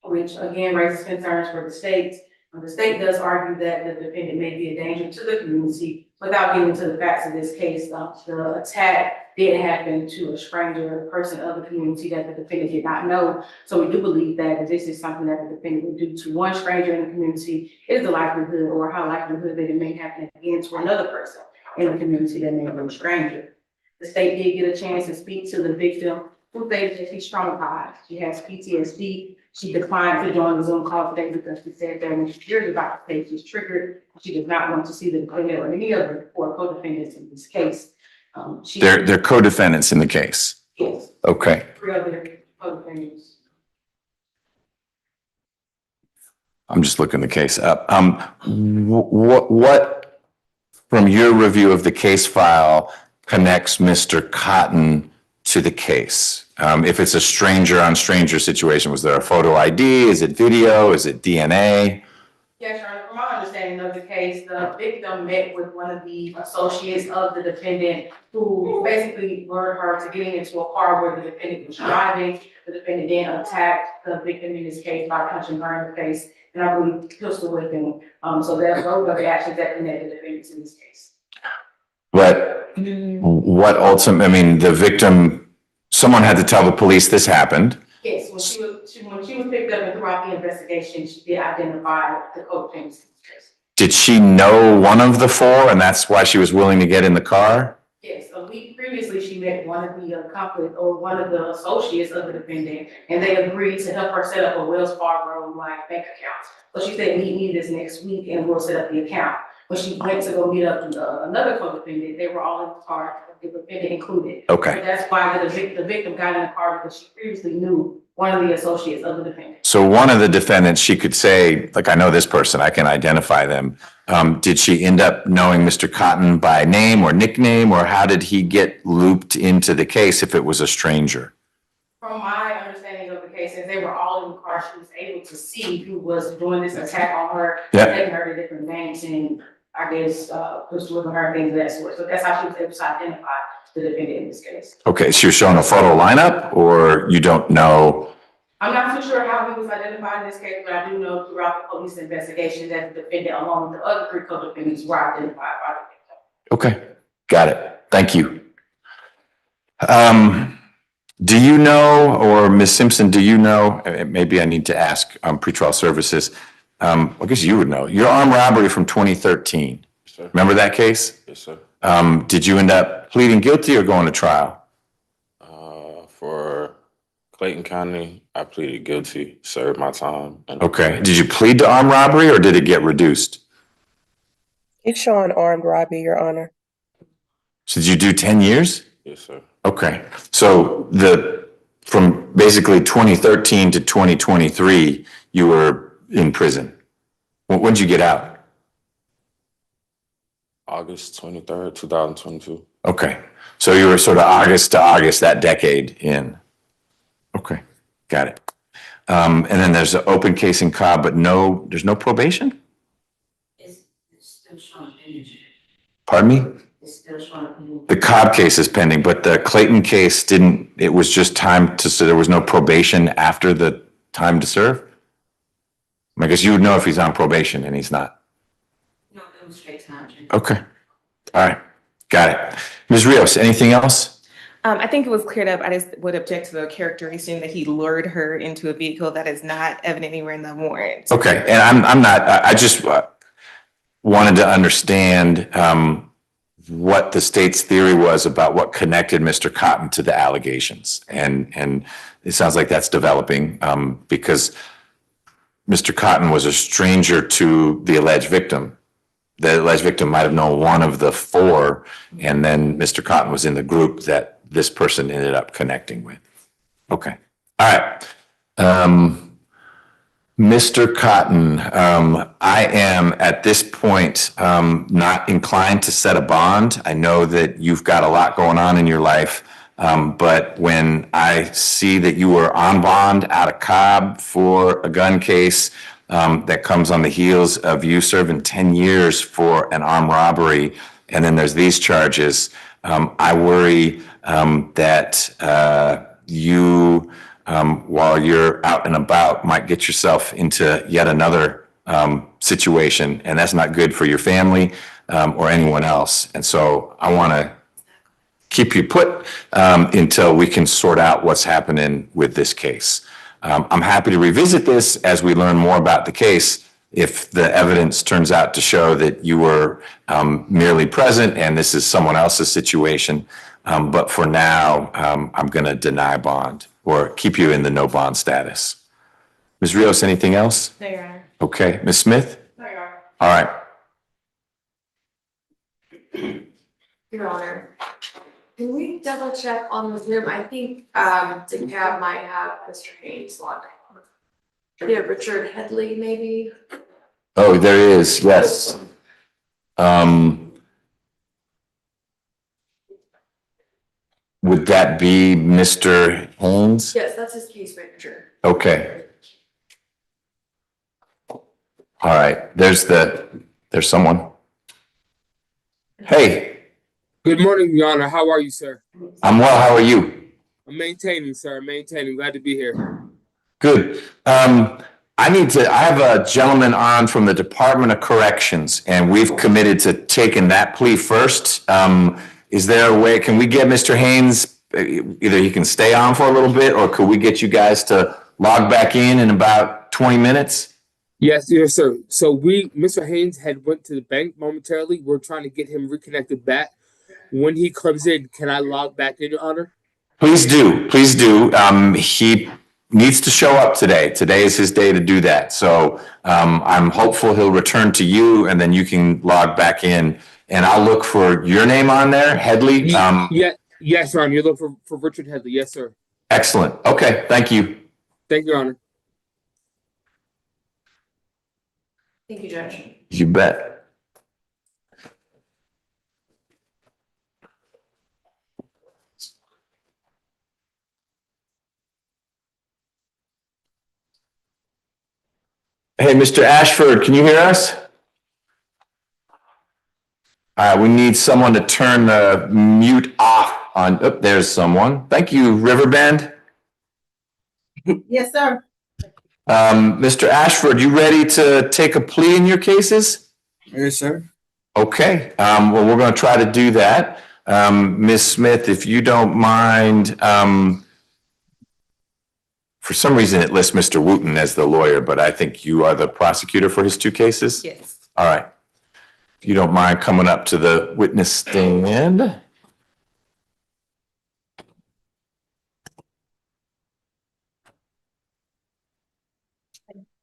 which again raises concerns for the state. The state does argue that the defendant may be a danger to the community. Without getting into the facts of this case, the attack did happen to a stranger, a person of the community that the defendant did not know. So we do believe that if this is something that the defendant would do to one stranger in the community, it is a likelihood or a high likelihood that it may happen again to another person in the community that may be a stranger. The state did get a chance to speak to the victim, who stated that she's traumatized. She has PTSD. She declined to join the Zoom call today because she said that when she hears about the case, she's triggered. She does not want to see the defendant or any other four co-defendants in this case. They're co-defendants in the case? Yes. Okay. 3 other co-defendants. I'm just looking the case up. What, from your review of the case file, connects Mr. Cotton to the case? If it's a stranger on stranger situation, was there a photo ID? Is it video? Is it DNA? Yes, Your Honor, from my understanding of the case, the victim met with one of the associates of the defendant who basically lured her to getting into a car where the defendant was driving. The defendant then attacked the victim in this case by punching her in the face, and I believe pistol whipping. So those are the actions that connect the defendants in this case. But what ultimate, the victim, someone had to tell the police this happened. Yes, when she was picked up and throughout the investigation, she did identify the co-defendants in this case. Did she know one of the 4 and that's why she was willing to get in the car? Yes, a week previously, she met one of the accomplice or one of the associates of the defendant, and they agreed to help her set up a Wells Fargo bank account. So she said, meet me this next week and we'll set up the account. When she went to go meet up with another co-defendant, they were all in the car, the defendant included. Okay. So that's why the victim got in the car, because she previously knew one of the associates of the defendant. So one of the defendants, she could say, like, I know this person, I can identify them. Did she end up knowing Mr. Cotton by name or nickname, or how did he get looped into the case if it was a stranger? From my understanding of the case, since they were all in the car, she was able to see who was doing this attack on her, taking her to different banks, and I guess pursuing her, things of that sort. So that's how she was able to identify the defendant in this case. Okay, so you're showing a photo lineup, or you don't know? I'm not too sure how he was identified in this case, but I do know throughout the police investigation that the defendant, along with the other 3 co-defendants, were identified by the victim. Okay, got it. Thank you. Do you know, or Ms. Simpson, do you know, maybe I need to ask pretrial services, I guess you would know, your armed robbery from 2013. Sir. Remember that case? Yes, sir. Did you end up pleading guilty or going to trial? For Clayton County, I pleaded guilty, served my time. Okay. Did you plead to armed robbery or did it get reduced? It's showing armed robbery, Your Honor. So did you do 10 years? Yes, sir. Okay. So from basically 2013 to 2023, you were in prison. When did you get out? August 23rd, 2022. Okay. So you were sort of August to August, that decade in. Okay. Got it. And then there's an open case in Cobb, but there's no probation? It's still showing energy. Pardon me? It's still showing energy. The Cobb case is pending, but the Clayton case it was just so there was no probation after the time to serve? I guess you would know if he's on probation and he's not. No, it was straight time. Okay. All right. Got it. Ms. Rios, anything else? I think it was cleared up. I just would object to the characterization that he lured her into a vehicle that is not evident anywhere in the warrant. Okay. And I'm not, I just wanted to understand what the state's theory was about what connected Mr. Cotton to the allegations. And it sounds like that's developing because Mr. Cotton was a stranger to the alleged victim. The alleged victim might have known one of the four, and then Mr. Cotton was in the group that this person ended up connecting with. Okay. All right. Mr. Cotton, I am at this point not inclined to set a bond. I know that you've got a lot going on in your life, but when I see that you were on bond out of Cobb for a gun case that comes on the heels of you serving 10 years for an armed robbery, and then there's these charges, I worry that you, while you're out and about, might get yourself into yet another situation, and that's not good for your family or anyone else. And so I want to keep you put until we can sort out what's happening with this case. I'm happy to revisit this as we learn more about the case if the evidence turns out to show that you were merely present and this is someone else's situation. But for now, I'm going to deny bond or keep you in the no bond status. Ms. Rios, anything else? No, Your Honor. Okay. Ms. Smith? No, Your Honor. All right. Your Honor, can we double check on the Zoom? I think the cab might have Mr. Haynes logged on. Yeah, Richard Headley, maybe. Oh, there is, yes. Would that be Mr. Haynes? Yes, that's his case manager. Okay. All right, there's someone. Hey, Good morning, Your Honor. How are you, sir? I'm well, how are you? I'm maintaining, sir. Maintaining. Glad to be here. Good. I have a gentleman on from the Department of Corrections, and we've committed to taking that plea first. Is there a way, can we get Mr. Haynes, either he can stay on for a little bit, or could we get you guys to log back in about 20 minutes? Yes, sir. So Mr. Haynes had went to the bank momentarily. We're trying to get him reconnected back. When he comes in, can I log back in, Your Honor? Please do, please do. He needs to show up today. Today is his day to do that. So I'm hopeful he'll return to you and then you can log back in. And I'll look for your name on there, Headley. Yes, Your Honor. You're looking for Richard Headley. Yes, sir. Excellent. Okay, thank you. Thank you, Your Honor. Thank you, Judge. You bet. Hey, Mr. Ashford, can you hear us? All right, we need someone to turn the mute off on, oh, there's someone. Thank you, Riverbend. Yes, sir. Mr. Ashford, you ready to take a plea in your cases? Yes, sir. Okay, well, we're going to try to do that. Ms. Smith, if you don't mind For some reason, it lists Mr. Wooten as the lawyer, but I think you are the prosecutor for his two cases? Yes. All right. If you don't mind coming up to the witness stand.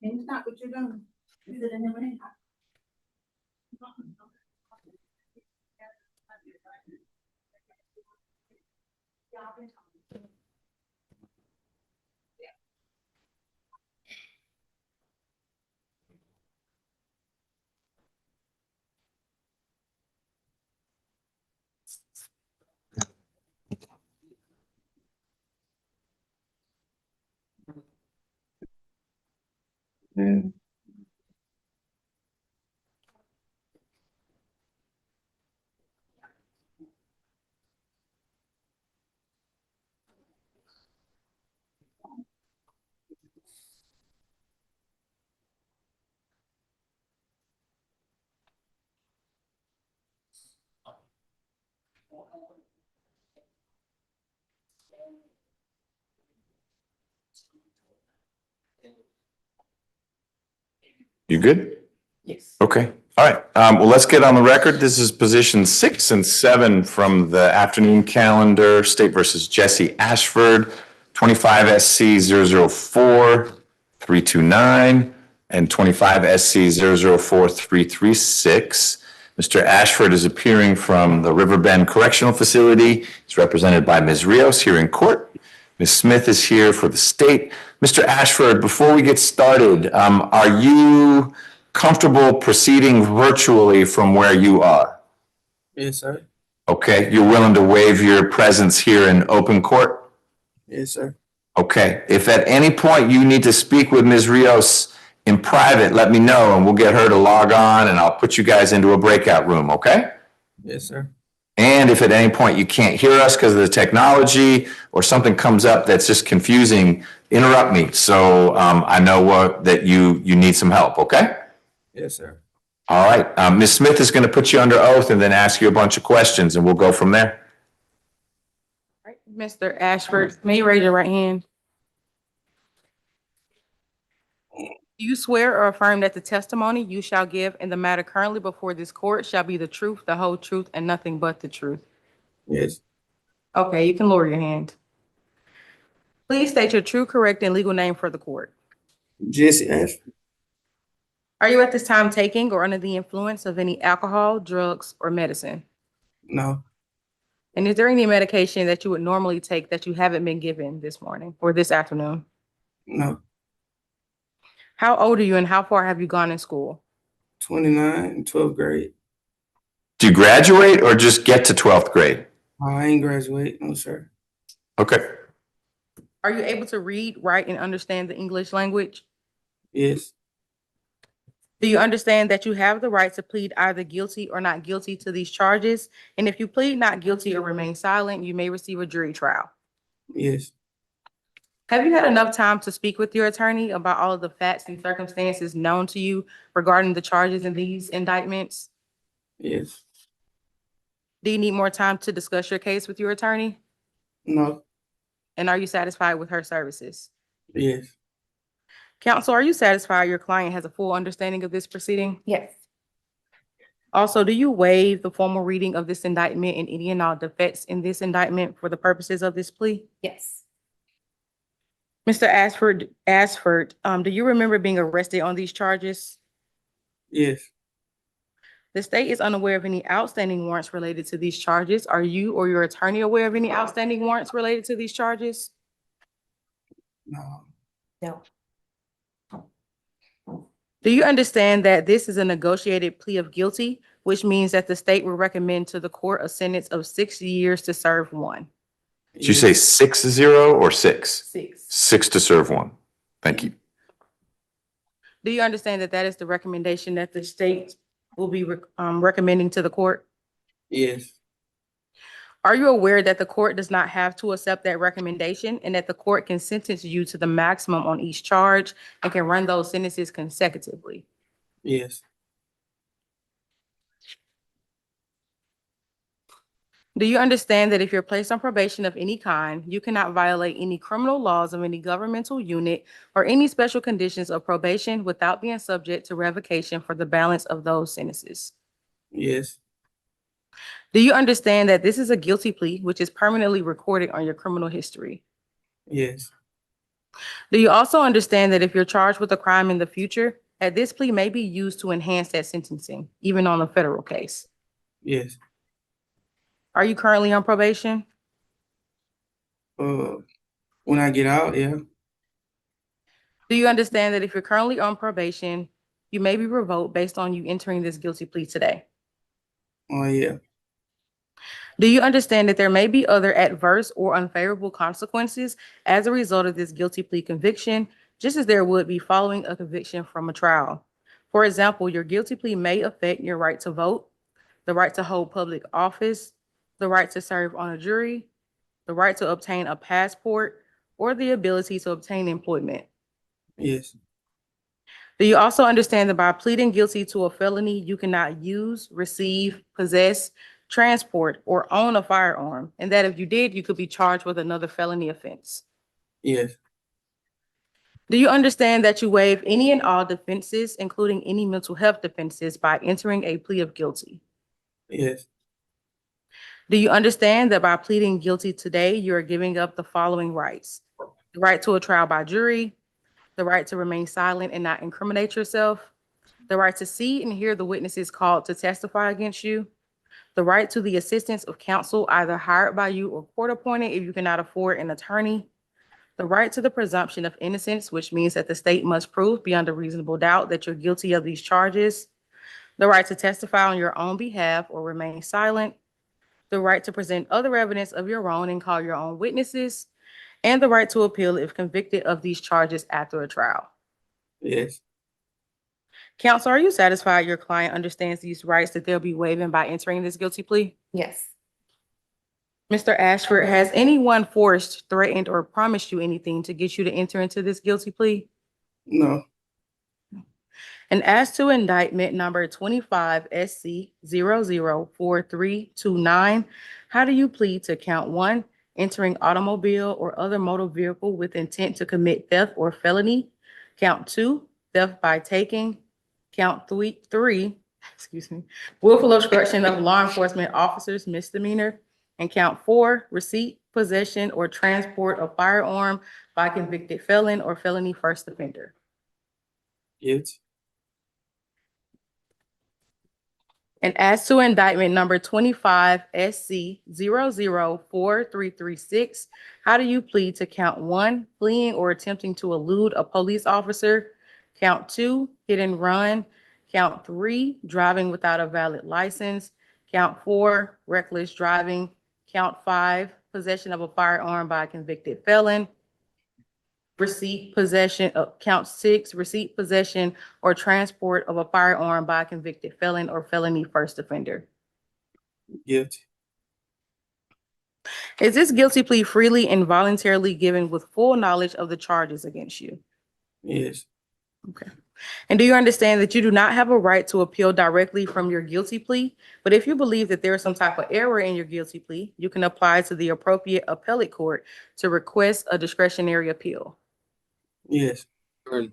It's not what you're doing. Is it in the You good? Yes. Okay. All right. Well, let's get on the record. This is position 6 and 7 from the afternoon calendar. State versus Jesse Ashford, 25 SC 004 329 and 25 SC 004 336. Mr. Ashford is appearing from the Riverbend Correctional Facility. He's represented by Ms. Rios here in court. Ms. Smith is here for the state. Mr. Ashford, before we get started, are you comfortable proceeding virtually from where you are? Yes, sir. Okay, you're willing to waive your presence here in open court? Yes, sir. Okay, if at any point you need to speak with Ms. Rios in private, let me know and we'll get her to log on and I'll put you guys into a breakout room, okay? Yes, sir. And if at any point you can't hear us because of the technology or something comes up that's just confusing, interrupt me so I know that you need some help, okay? Yes, sir. All right, Ms. Smith is going to put you under oath and then ask you a bunch of questions and we'll go from there. Mr. Ashford, may you raise your right hand? Do you swear or affirm that the testimony you shall give in the matter currently before this court shall be the truth, the whole truth, and nothing but the truth? Yes. Okay, you can lower your hand. Please state your true, correct, and legal name for the court. Jesse Ashford. Are you at this time taking or under the influence of any alcohol, drugs, or medicine? No. And is there any medication that you would normally take that you haven't been given this morning or this afternoon? No. How old are you and how far have you gone in school? 29, 12th grade. Do you graduate or just get to 12th grade? I ain't graduate, no, sir. Okay. Are you able to read, write, and understand the English language? Yes. Do you understand that you have the right to plead either guilty or not guilty to these charges? And if you plead not guilty or remain silent, you may receive a jury trial. Yes. Have you had enough time to speak with your attorney about all of the facts and circumstances known to you regarding the charges in these indictments? Yes. Do you need more time to discuss your case with your attorney? No. And are you satisfied with her services? Yes. Counsel, are you satisfied your client has a full understanding of this proceeding? Yes. Also, do you waive the formal reading of this indictment and any and all defects in this indictment for the purposes of this plea? Yes. Mr. Ashford, do you remember being arrested on these charges? Yes. The state is unaware of any outstanding warrants related to these charges. Are you or your attorney aware of any outstanding warrants related to these charges? No. No. Do you understand that this is a negotiated plea of guilty, which means that the state will recommend to the court a sentence of 6 years to serve 1? Did you say 6-0 or 6? 6. 6 to serve 1. Thank you. Do you understand that that is the recommendation that the state will be recommending to the court? Yes. Are you aware that the court does not have to accept that recommendation and that the court can sentence you to the maximum on each charge and can run those sentences consecutively? Yes. Do you understand that if you're placed on probation of any kind, you cannot violate any criminal laws of any governmental unit or any special conditions of probation without being subject to revocation for the balance of those sentences? Yes. Do you understand that this is a guilty plea, which is permanently recorded on your criminal history? Yes. Do you also understand that if you're charged with a crime in the future, that this plea may be used to enhance that sentencing, even on a federal case? Yes. Are you currently on probation? When I get out, yeah. Do you understand that if you're currently on probation, you may be revoked based on you entering this guilty plea today? Oh, yeah. Do you understand that there may be other adverse or unfavorable consequences as a result of this guilty plea conviction, just as there would be following a conviction from a trial? For example, your guilty plea may affect your right to vote, the right to hold public office, the right to serve on a jury, the right to obtain a passport, or the ability to obtain employment. Yes. Do you also understand that by pleading guilty to a felony, you cannot use, receive, possess, transport, or own a firearm, and that if you did, you could be charged with another felony offense? Yes. Do you understand that you waive any and all defenses, including any mental health defenses, by entering a plea of guilty? Yes. Do you understand that by pleading guilty today, you are giving up the following rights: the right to a trial by jury, the right to remain silent and not incriminate yourself, the right to see and hear the witnesses called to testify against you, the right to the assistance of counsel either hired by you or court appointed if you cannot afford an attorney, the right to the presumption of innocence, which means that the state must prove beyond a reasonable doubt that you're guilty of these charges, the right to testify on your own behalf or remain silent, the right to present other evidence of your own and call your own witnesses, and the right to appeal if convicted of these charges after a trial. Yes. Counsel, are you satisfied your client understands these rights that they'll be waiving by entering this guilty plea? Yes. Mr. Ashford, has anyone forced, threatened, or promised you anything to get you to enter into this guilty plea? No. And as to indictment number 25 SC 004329, how do you plead to count one, entering automobile or other motor vehicle with intent to commit theft or felony? Count two, theft by taking. Count three, excuse me, willful obstruction of law enforcement officers misdemeanor. And count four, receipt, possession, or transport of firearm by convicted felon or felony first offender. Yes. And as to indictment number 25 SC 004336, how do you plead to count one, fleeing or attempting to elude a police officer? Count two, hit and run. Count three, driving without a valid license. Count four, reckless driving. Count five, possession of a firearm by a convicted felon. Receipt, possession, count six, receipt, possession, or transport of a firearm by a convicted felon or felony first offender. Guilty. Is this guilty plea freely and voluntarily given with full knowledge of the charges against you? Yes. Okay. And do you understand that you do not have a right to appeal directly from your guilty plea? But if you believe that there is some type of error in your guilty plea, you can apply to the appropriate appellate court to request a discretionary appeal. Yes. Do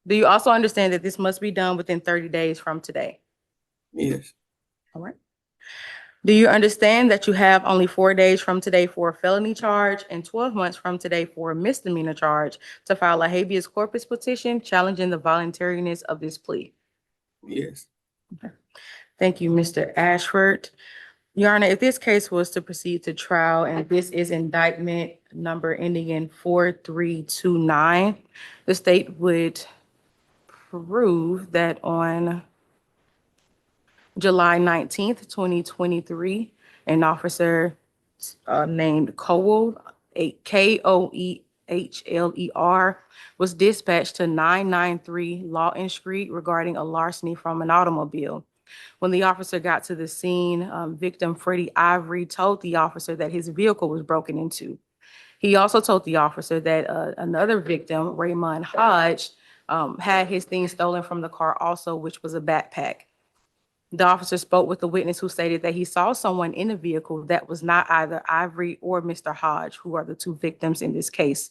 you also understand that this must be done within 30 days from today? Yes. All right. Do you understand that you have only 4 days from today for a felony charge and 12 months from today for a misdemeanor charge to file a habeas corpus petition challenging the voluntariness of this plea? Yes. Okay. Thank you, Mr. Ashford. Your Honor, if this case was to proceed to trial and this is indictment number ending in 4329, the state would prove that on July 19th, 2023, an officer named Koehler, Koehler, was dispatched to 993 Lawton Street regarding a larceny from an automobile. When the officer got to the scene, victim Freddie Ivory told the officer that his vehicle was broken into. He also told the officer that another victim, Raymond Hodge, had his things stolen from the car also, which was a backpack. The officer spoke with the witness who stated that he saw someone in the vehicle that was not either Ivory or Mr. Hodge, who are the two victims in this case.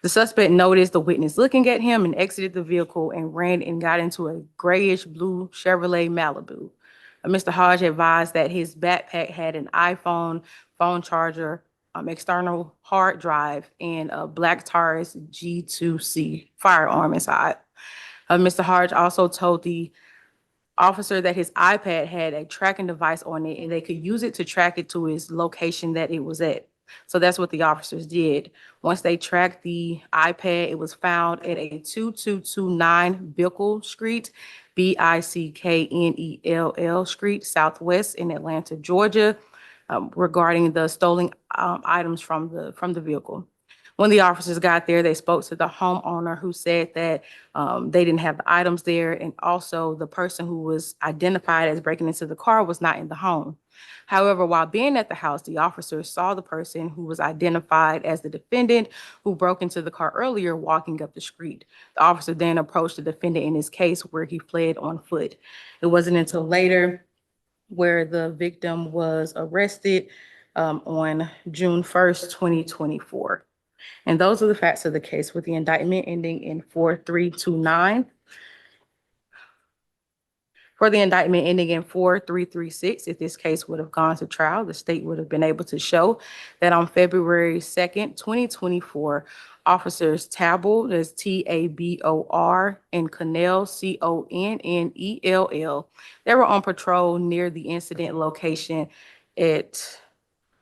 The suspect noticed the witness looking at him and exited the vehicle and ran and got into a grayish blue Chevrolet Malibu. Mr. Hodge advised that his backpack had an iPhone, phone charger, external hard drive, and a black Taurus G2C firearm inside. Mr. Hodge also told the officer that his iPad had a tracking device on it and they could use it to track it to his location that it was at. So that's what the officers did. Once they tracked the iPad, it was found at a 2229 Bickle Street, Bicknell Street, Southwest in Atlanta, Georgia, regarding the stolen items from the vehicle. When the officers got there, they spoke to the homeowner who said that they didn't have the items there, and also the person who was identified as breaking into the car was not in the home. However, while being at the house, the officers saw the person who was identified as the defendant who broke into the car earlier walking up the street. The officer then approached the defendant in his case where he fled on foot. It wasn't until later where the victim was arrested on June 1st, 2024. And those are the facts of the case, with the indictment ending in 4329. For the indictment ending in 4336, if this case would have gone to trial, the state would have been able to show that on February 2nd, 2024, officers Tabor, that's Tabor, and Connell, Connell, they were on patrol near the incident location at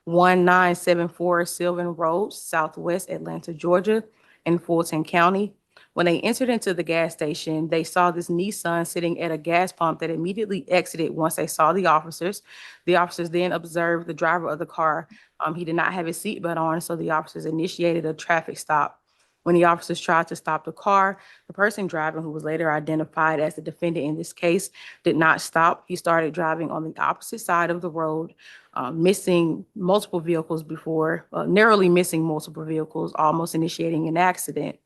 1974 Sylvan Road, Southwest Atlanta, Georgia, in Fulton County. When they entered into the gas station, they saw this Nissan sitting at a gas pump that immediately exited once they saw the officers. The officers then observed the driver of the car. He did not have his seatbelt on, so the officers initiated a traffic stop. When the officers tried to stop the car, the person driving, who was later identified as the defendant in this case, did not stop. He started driving on the opposite side of the road, missing multiple vehicles narrowly missing multiple vehicles, almost initiating an accident.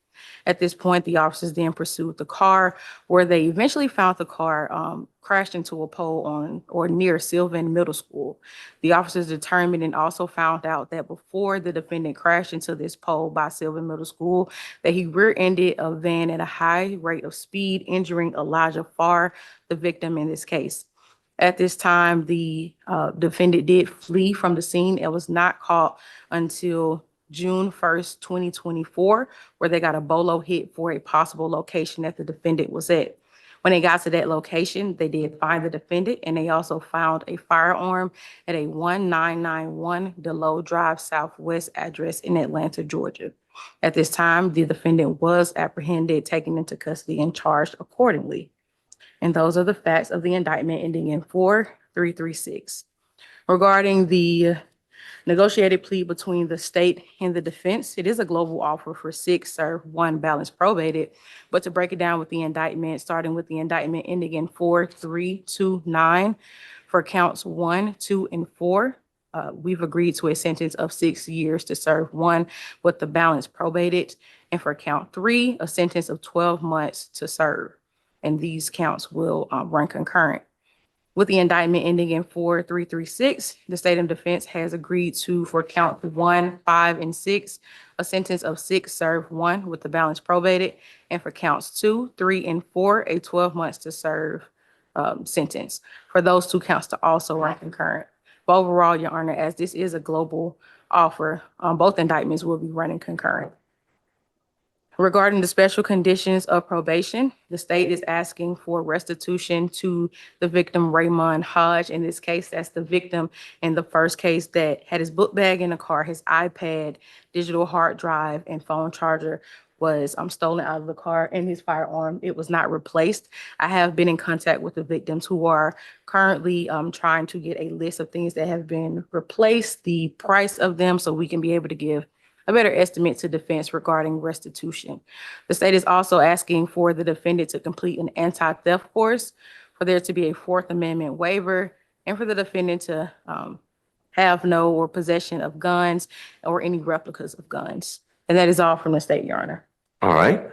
At this point, the officers then pursued the car, where they eventually found the car crashed into a pole on or near Sylvan Middle School. The officers determined and also found out that before the defendant crashed into this pole by Sylvan Middle School, that he rear-ended a van at a high rate of speed, injuring Elijah Farr, the victim in this case. At this time, the defendant did flee from the scene and was not caught until June 1st, 2024, where they got a BOLO hit for a possible location that the defendant was at. When they got to that location, they did find the defendant, and they also found a firearm at a 1991 DeLoe Drive Southwest address in Atlanta, Georgia. At this time, the defendant was apprehended, taken into custody, and charged accordingly. And those are the facts of the indictment ending in 4336. Regarding the negotiated plea between the state and the defense, it is a global offer for 6 serve 1 balance probated. But to break it down with the indictment, starting with the indictment ending in 4329 for counts 1, 2, and 4, we've agreed to a sentence of 6 years to serve 1 with the balance probated. And for count 3, a sentence of 12 months to serve. And these counts will run concurrent. With the indictment ending in 4336, the state of defense has agreed to, for count 1, 5, and 6, a sentence of 6 serve 1 with the balance probated, and for counts 2, 3, and 4, a 12 months to serve sentence for those 2 counts to also run concurrent. But overall, Your Honor, as this is a global offer, both indictments will be running concurrent. Regarding the special conditions of probation, the state is asking for restitution to the victim, Raymond Hodge. In this case, that's the victim in the first case that had his book bag in the car, his iPad, digital hard drive, and phone charger was stolen out of the car, and his firearm, it was not replaced. I have been in contact with the victims who are currently trying to get a list of things that have been replaced, the price of them, so we can be able to give a better estimate to defense regarding restitution. The state is also asking for the defendant to complete an anti-theft course, for there to be a Fourth Amendment waiver, and for the defendant to have no or possession of guns or any replicas of guns. And that is all from the state, Your Honor. All right.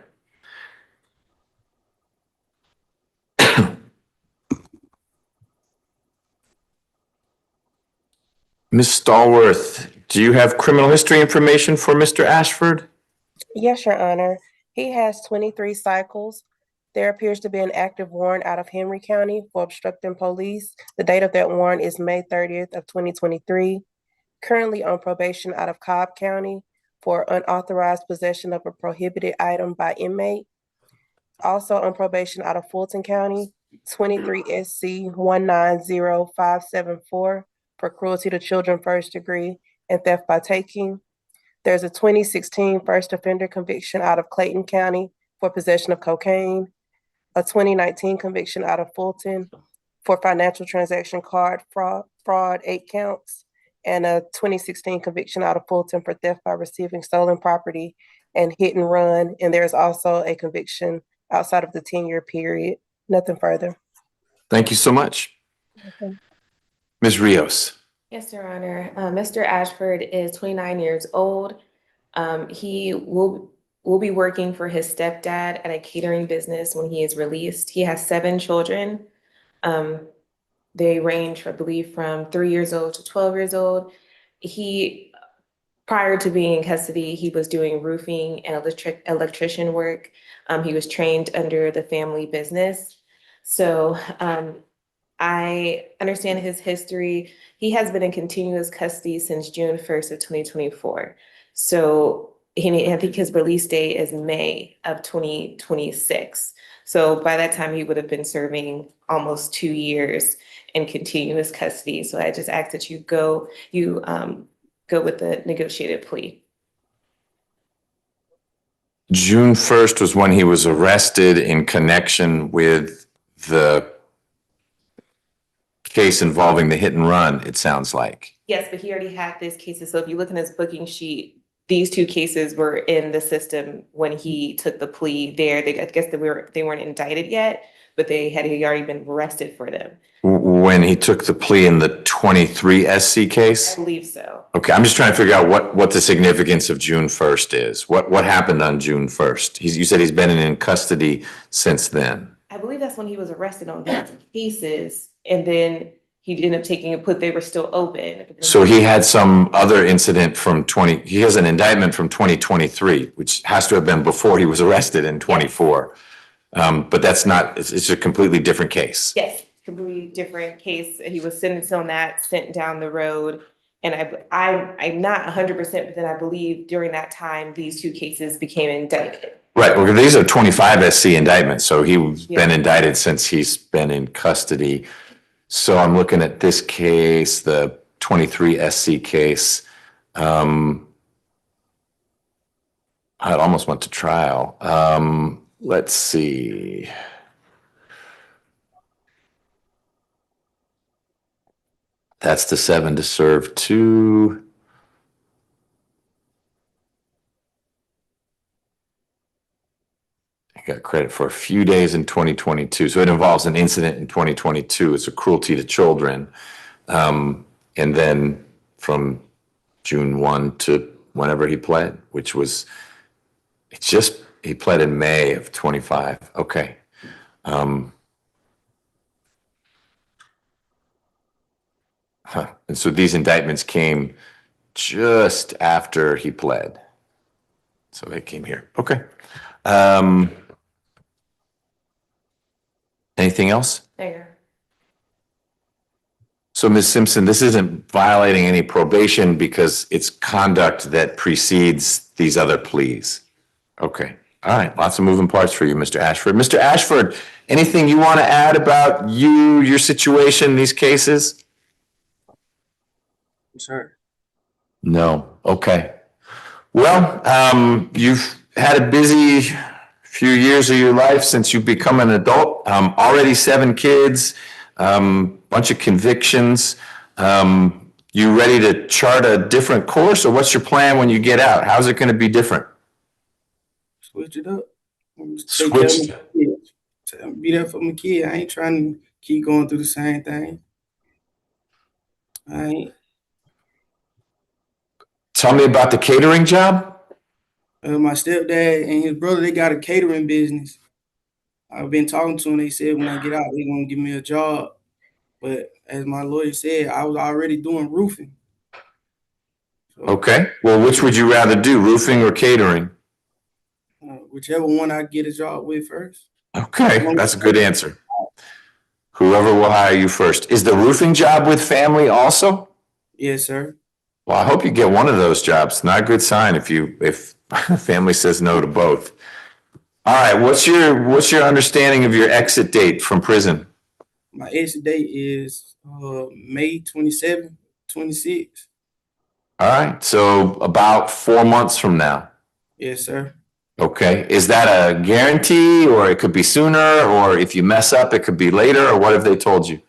Ms. Stallworth, do you have criminal history information for Mr. Ashford? Yes, Your Honor. He has 23 cycles. There appears to be an active warrant out of Henry County for obstructing police. The date of that warrant is May 30th of 2023. Currently on probation out of Cobb County for unauthorized possession of a prohibited item by inmate. Also on probation out of Fulton County, 23 SC 190574 for cruelty to children first degree and theft by taking. There's a 2016 first offender conviction out of Clayton County for possession of cocaine, a 2019 conviction out of Fulton for financial transaction card fraud 8 counts, and a 2016 conviction out of Fulton for theft by receiving stolen property and hit and run. And there's also a conviction outside of the 10-year period. Nothing further. Thank you so much. Okay. Ms. Rios. Yes, Your Honor. Mr. Ashford is 29 years old. He will be working for his stepdad at a catering business when he is released. He has 7 children. They range, I believe, from 3 years old to 12 years old. Prior to being in custody, he was doing roofing and electrician work. He was trained under the family business. So I understand his history. He has been in continuous custody since June 1st of 2024. So I think his release date is May of 2026. So by that time, he would have been serving almost 2 years in continuous custody. So I just ask that you go with the negotiated plea. June 1st was when he was arrested in connection with the case involving the hit and run, it sounds like. Yes, but he already had these cases. So if you look in his booking sheet, these 2 cases were in the system when he took the plea there. I guess they weren't indicted yet, but he had already been arrested for them. When he took the plea in the 23 SC case? I believe so. Okay, I'm just trying to figure out what the significance of June 1st is. What happened on June 1st? You said he's been in custody since then. I believe that's when he was arrested on these cases, and then he ended up they were still open. So he had some other incident he has an indictment from 2023, which has to have been before he was arrested in 24. But that's not, it's a completely different case. Yes, completely different case. He was sentenced on that, sent down the road. And I'm not 100%, but then I believe during that time, these 2 cases became indicted. Right, well, these are 25 SC indictments, so he's been indicted since he's been in custody. So I'm looking at this case, the 23 SC case. It almost went to trial. Let's see. That's the 7 to serve 2. Got credit for a few days in 2022. So it involves an incident in 2022. It's a cruelty to children. And then from June 1 to whenever he pled, which was, he pled in May of 25. Okay. And so these indictments came just after he pled. So they came here. Okay. Anything else? There. So Ms. Simpson, this isn't violating any probation because it's conduct that precedes these other pleas. Okay. All right. Lots of moving parts for you, Mr. Ashford. Mr. Ashford, anything you want to add about your situation, these cases? Sir. No. Okay. Well, you've had a busy few years of your life since you've become an adult. Already 7 kids, bunch of convictions. You ready to chart a different course, or what's your plan when you get out? How's it going to be different? Switch it up. Switch. Be there for my kid. I ain't trying to keep going through the same thing. Tell me about the catering job. My stepdad and his brother, they got a catering business. I've been talking to them. They said when I get out, they're going to give me a job. But as my lawyer said, I was already doing roofing. Okay, well, which would you rather do, roofing or catering? Whichever one I get a job with first. Okay, that's a good answer. Whoever will hire you first. Is the roofing job with family also? Yes, sir. Well, I hope you get one of those jobs. Not a good sign if family says no to both. All right, what's your understanding of your exit date from prison? My exit date is May 27, 26. All right, so about 4 months from now. Yes, sir. Okay, is that a guarantee, or it could be sooner, or if you mess up, it could be later, or what have they told you?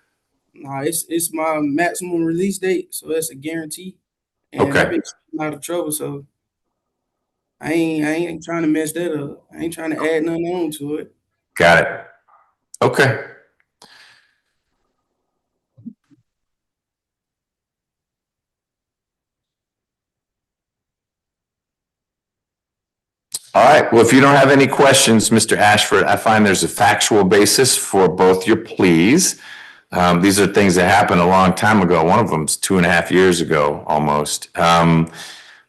Nah, it's my maximum release date, so that's a guarantee. And I've Okay, been in a lot of trouble, so I ain't trying to mess that up. I ain't trying to add nothing on to it. got it. Okay. All right, well, if you don't have any questions, Mr. Ashford, I find there's a factual basis for both your pleas. These are things that happened a long time ago. One of them's 2.5 years ago, almost. I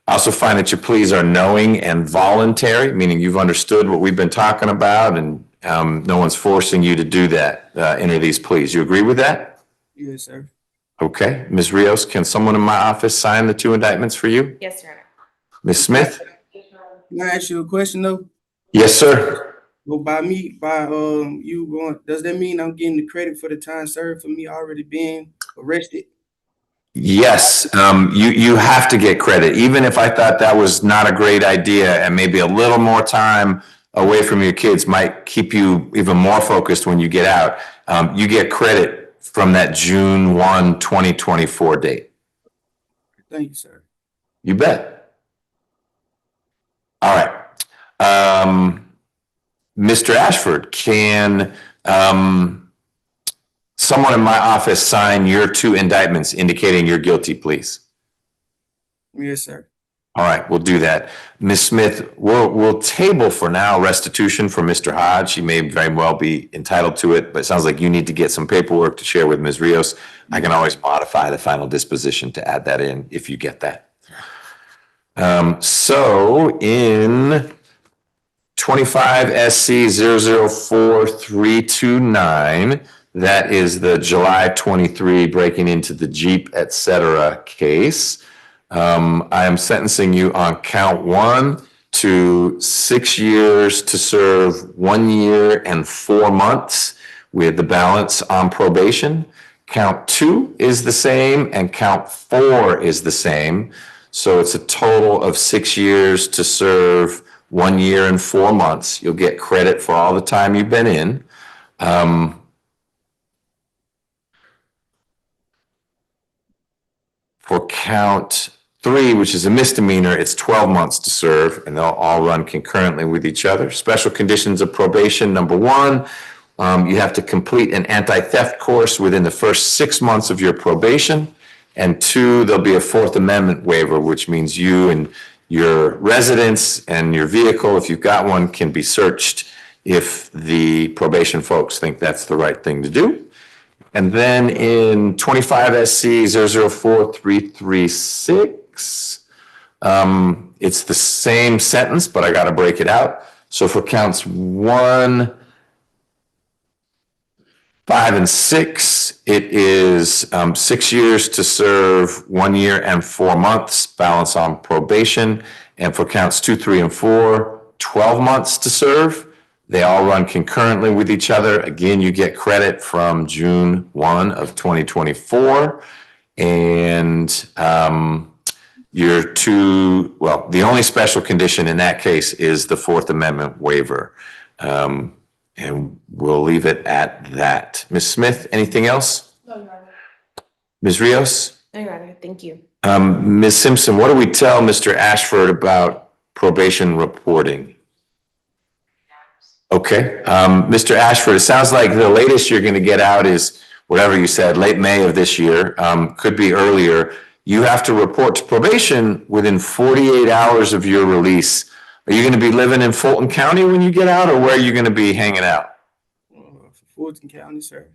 also find that your pleas are knowing and voluntary, meaning you've understood what we've been talking about, and no one's forcing you to do that, enter these pleas. You agree with that? Yes, sir. Okay, Ms. Rios, can someone in my office sign the 2 indictments for you? Yes, Your Honor. Ms. Smith? Can I ask you a question though? Yes, sir. Well, you going, does that mean I'm getting the credit for the time served for me already being arrested? Yes, you have to get credit, even if I thought that was not a great idea, and maybe a little more time away from your kids might keep you even more focused when you get out. You get credit from that June 1, 2024 date. Thank you, sir. You bet. All right. Mr. Ashford, can someone in my office sign your 2 indictments indicating you're guilty, please? Yes, sir. All right, we'll do that. Ms. Smith, we'll table for now restitution for Mr. Hodge. He may very well be entitled to it, but it sounds like you need to get some paperwork to share with Ms. Rios. I can always modify the final disposition to add that in if you get that. So in 25 SC 004329, that is the July 23 breaking into the Jeep, et cetera case. I am sentencing you on count 1 to 6 years to serve 1 year and 4 months with the balance on probation. Count 2 is the same and count 4 is the same. So it's a total of 6 years to serve 1 year and 4 months. You'll get credit for all the time you've been in. For count 3, which is a misdemeanor, it's 12 months to serve, and they'll all run concurrently with each other. Special conditions of probation, number 1, you have to complete an anti-theft course within the first 6 months of your probation. And 2, there'll be a 4th Amendment waiver, which means you and your residence and your vehicle, if you've got one, can be searched if the probation folks think that's the right thing to do. And then in 25 SC 004336, it's the same sentence, but I got to break it out. So for counts 1, 5, and 6, it is 6 years to serve 1 year and 4 months, balance on probation. And for counts 2, 3, and 4, 12 months to serve. They all run concurrently with each other. Again, you get credit from June 1 of 2024. And the only special condition in that case is the 4th Amendment waiver. And we'll leave it at that. Ms. Smith, anything else? No, Your Honor. Ms. Rios? No, Your Honor. Thank you. Ms. Simpson, what do we tell Mr. Ashford about probation reporting? Okay, Mr. Ashford, it sounds like the latest you're going to get out is whatever you said, late May of this year, could be earlier. You have to report to probation within 48 hours of your release. Are you going to be living in Fulton County when you get out, or where are you going to be hanging out? Fulton County, sir.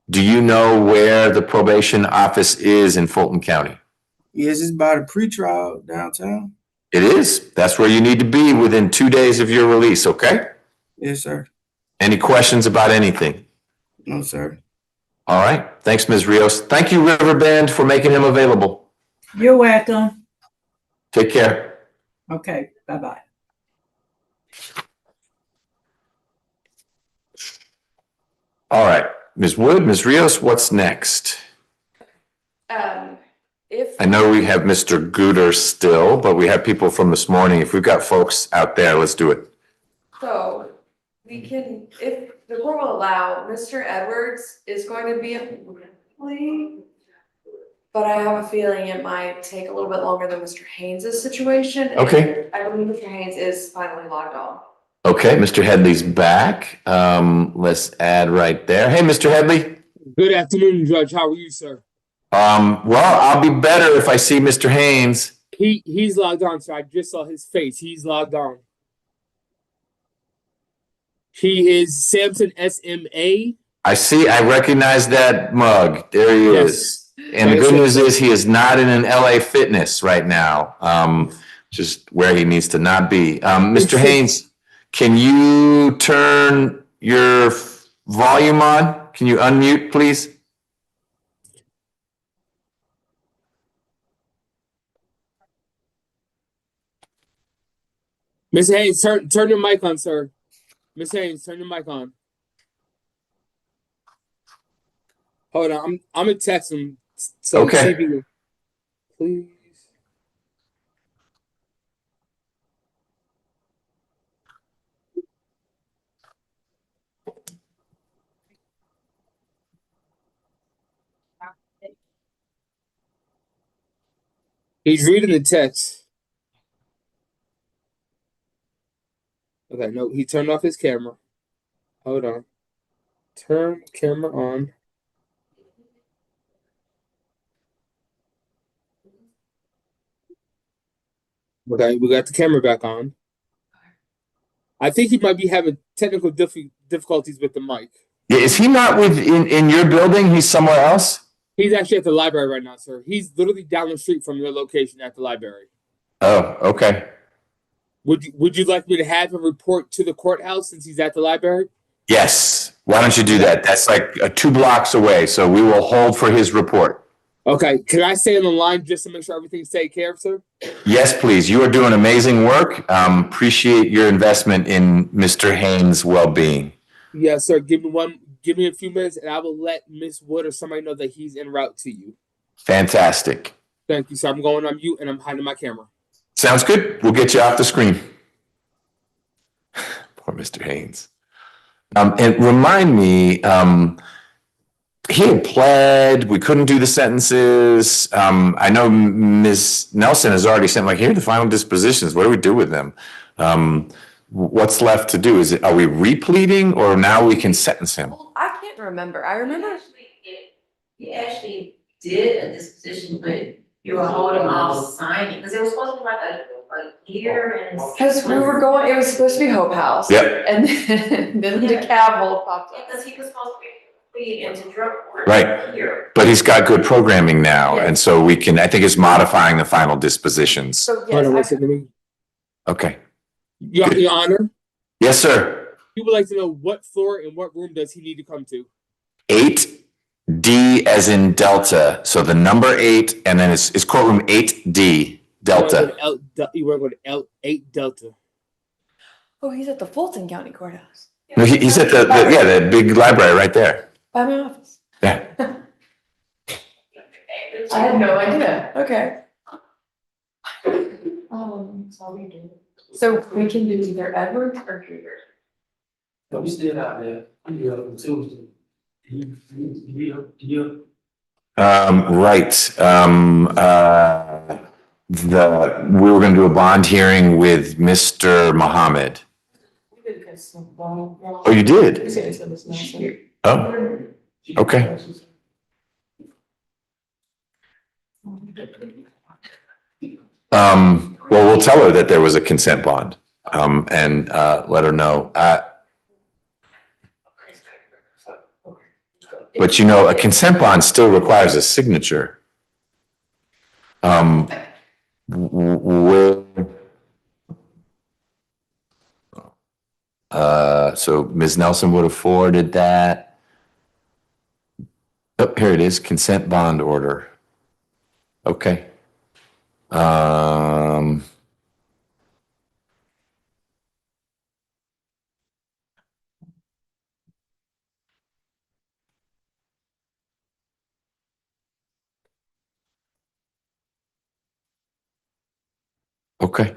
Do you know where the probation office is in Fulton County? Yes, it's by the pretrial downtown. It is. That's where you need to be within 2 days of your release, okay? Yes, sir. Any questions about anything? No, sir. All right. Thanks, Ms. Rios. Thank you, Riverbend, for making him available. You're welcome. Take care. Okay, bye-bye. All right. Ms. Wood, Ms. Rios, what's next? If. I know we have Mr. Gooder still, but we have people from this morning. If we've got folks out there, let's do it. So we can, if the court will allow, Mr. Edwards is going to be a plea. But I have a feeling it might take a little bit longer than Mr. Haynes's situation. and Okay. I believe Mr. Haynes is finally logged on. Okay, Mr. Headley's back. Let's add right there. Hey, Mr. Headley. Good afternoon, Judge. How are you, sir? Well, I'll be better if I see Mr. Haynes. He's logged on, so I just saw his face. He's logged on. He is Samson SMA. I recognize that mug. There he is. And the good news is he is not in an LA Fitness right now. Just where he needs to not be. Mr. Haynes, can you turn your volume on? Can you unmute, please? Miss Haynes, turn your mic on, sir. Miss Haynes, turn your mic on. Hold on, I'm gonna text him. So okay. See if he can, please. He's reading the text. Okay, no, he turned off his camera. Hold on. Turn camera on. Okay, we got the camera back on. I think he might be having technical difficulties with the mic. Yeah, is he not in your building? He's somewhere else? He's actually at the library right now, sir. He's literally down the street from your location at the library. Oh, okay. Would you like me to have him report to the courthouse since he's at the library? Yes. Why don't you do that? That's like 2 blocks away, so we will hold for his report. Okay. Can I stay on the line just to make sure everything's taken care of, sir? Yes, please. You are doing amazing work. Appreciate your investment in Mr. Haynes' well-being. Yes, sir. Give me a few minutes and I will let Miss Wood or somebody know that he's en route to you. Fantastic. Thank you, sir. I'm going on mute and I'm hiding my camera. Sounds good. We'll get you off the screen. Poor Mr. Haynes. And remind me, he had pled, we couldn't do the sentences. I know Ms. Nelson has already sent, like, here are the final dispositions. What do we do with them? What's left to do? Are we repleading or now we can sentence him? Well, I can't remember. I remember. He actually did a disposition, but you were holding off signing, because it was supposed to be like a year and. Because we were going, it was supposed to be Hope House. Yep. And then the DeKalb popped up. Because he was supposed to be pleading into drug court. Right. Here. But he's got good programming now. Yeah. And so we can, I think it's modifying the final dispositions. So Hold on, yes, listen to me. Okay. Your Honor, Yes, sir. he would like to know what floor and what room does he need to come to? 8D as in Delta. So the number 8, and then it's courtroom 8D Delta. You want to go to L8 Delta. oh, he's at the Fulton County Courthouse. No, he's at the big library right there. By my office. Yeah. I had no idea. Okay. So we can do either Edwards or Cougar. But we still out there. Tuesday. Right. We were going to do a bond hearing with Mr. Muhammad. Oh, you did? Oh, okay. Well, we'll tell her that there was a consent bond, and let her know. But you know, a consent bond still requires a signature. Will, so Ms. Nelson would have forwarded that. Oh, here it is, consent bond order. Okay. Okay.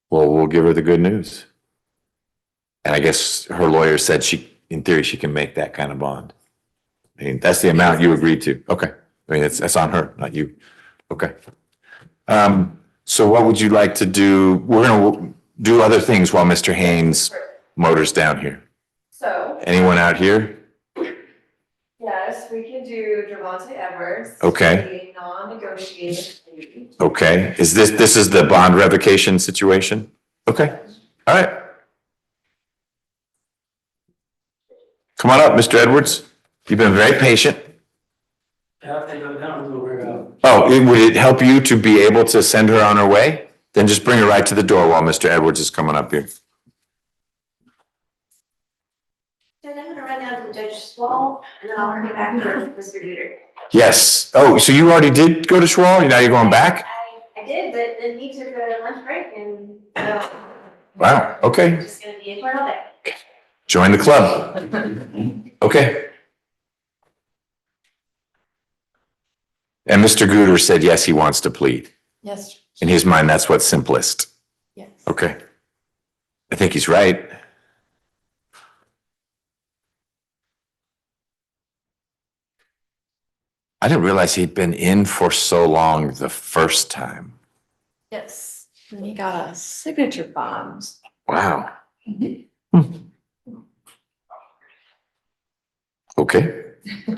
Well, we'll give her the good news. And I guess her lawyer said in theory, she can make that kind of bond. I mean, that's the amount you agreed to. Okay. I mean, that's on her, not you. Okay. So what would you like to do? We're gonna do other things while Mr. Haynes motors down here. So. Anyone out here? Yes, we can do Javante Edwards. Okay. A non-negotiated plea. Okay. This is the bond revocation situation? Okay. All right. Come on up, Mr. Edwards. You've been very patient. Oh, would it help you to be able to send her on her way? Then just bring her right to the door while Mr. Edwards is coming up here. Then I'm gonna run down to the judge's wall and then I'll bring it back to Mr. Dieter. Yes. Oh, so you already did go to Schwall? Now you're going back? I did, but then he took a lunch break and so. Wow. Okay. I'm just gonna be in court all day. Join the club. Okay. And Mr. Gooder said, yes, he wants to plead. Yes. In his mind, that's what's simplest. Yes. Okay. I think he's right. I didn't realize he'd been in for so long the first time. Yes. And he got a signature bond. Wow. Okay. I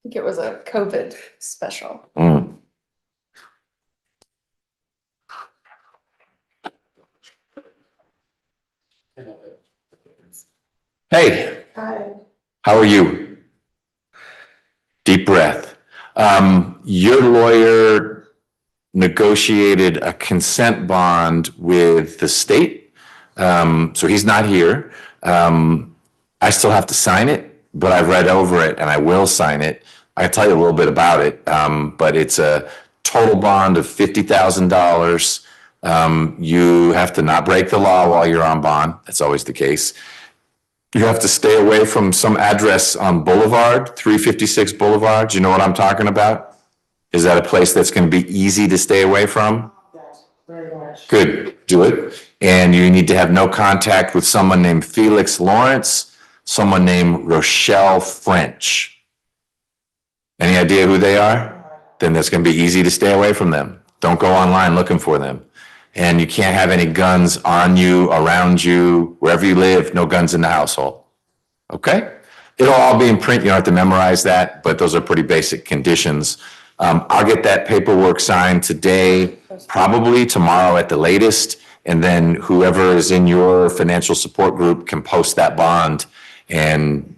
think it was a COVID special. Hey, Hi. how are you? Deep breath. Your lawyer negotiated a consent bond with the state. So he's not here. I still have to sign it, but I've read over it and I will sign it. I can tell you a little bit about it, but it's a total bond of $50,000. You have to not break the law while you're on bond. That's always the case. You have to stay away from some address on Boulevard, 356 Boulevard. Do you know what I'm talking about? Is that a place that's going to be easy to stay away from? Very much. Good, do it. And you need to have no contact with someone named Felix Lawrence, someone named Rochelle French. Any idea who they are? Then that's going to be easy to stay away from them. Don't go online looking for them. And you can't have any guns on you, around you, wherever you live, no guns in the household. Okay? It'll all be in print. You don't have to memorize that, but those are pretty basic conditions. I'll get that paperwork signed today, probably tomorrow at the latest. And then whoever is in your financial support group can post that bond. And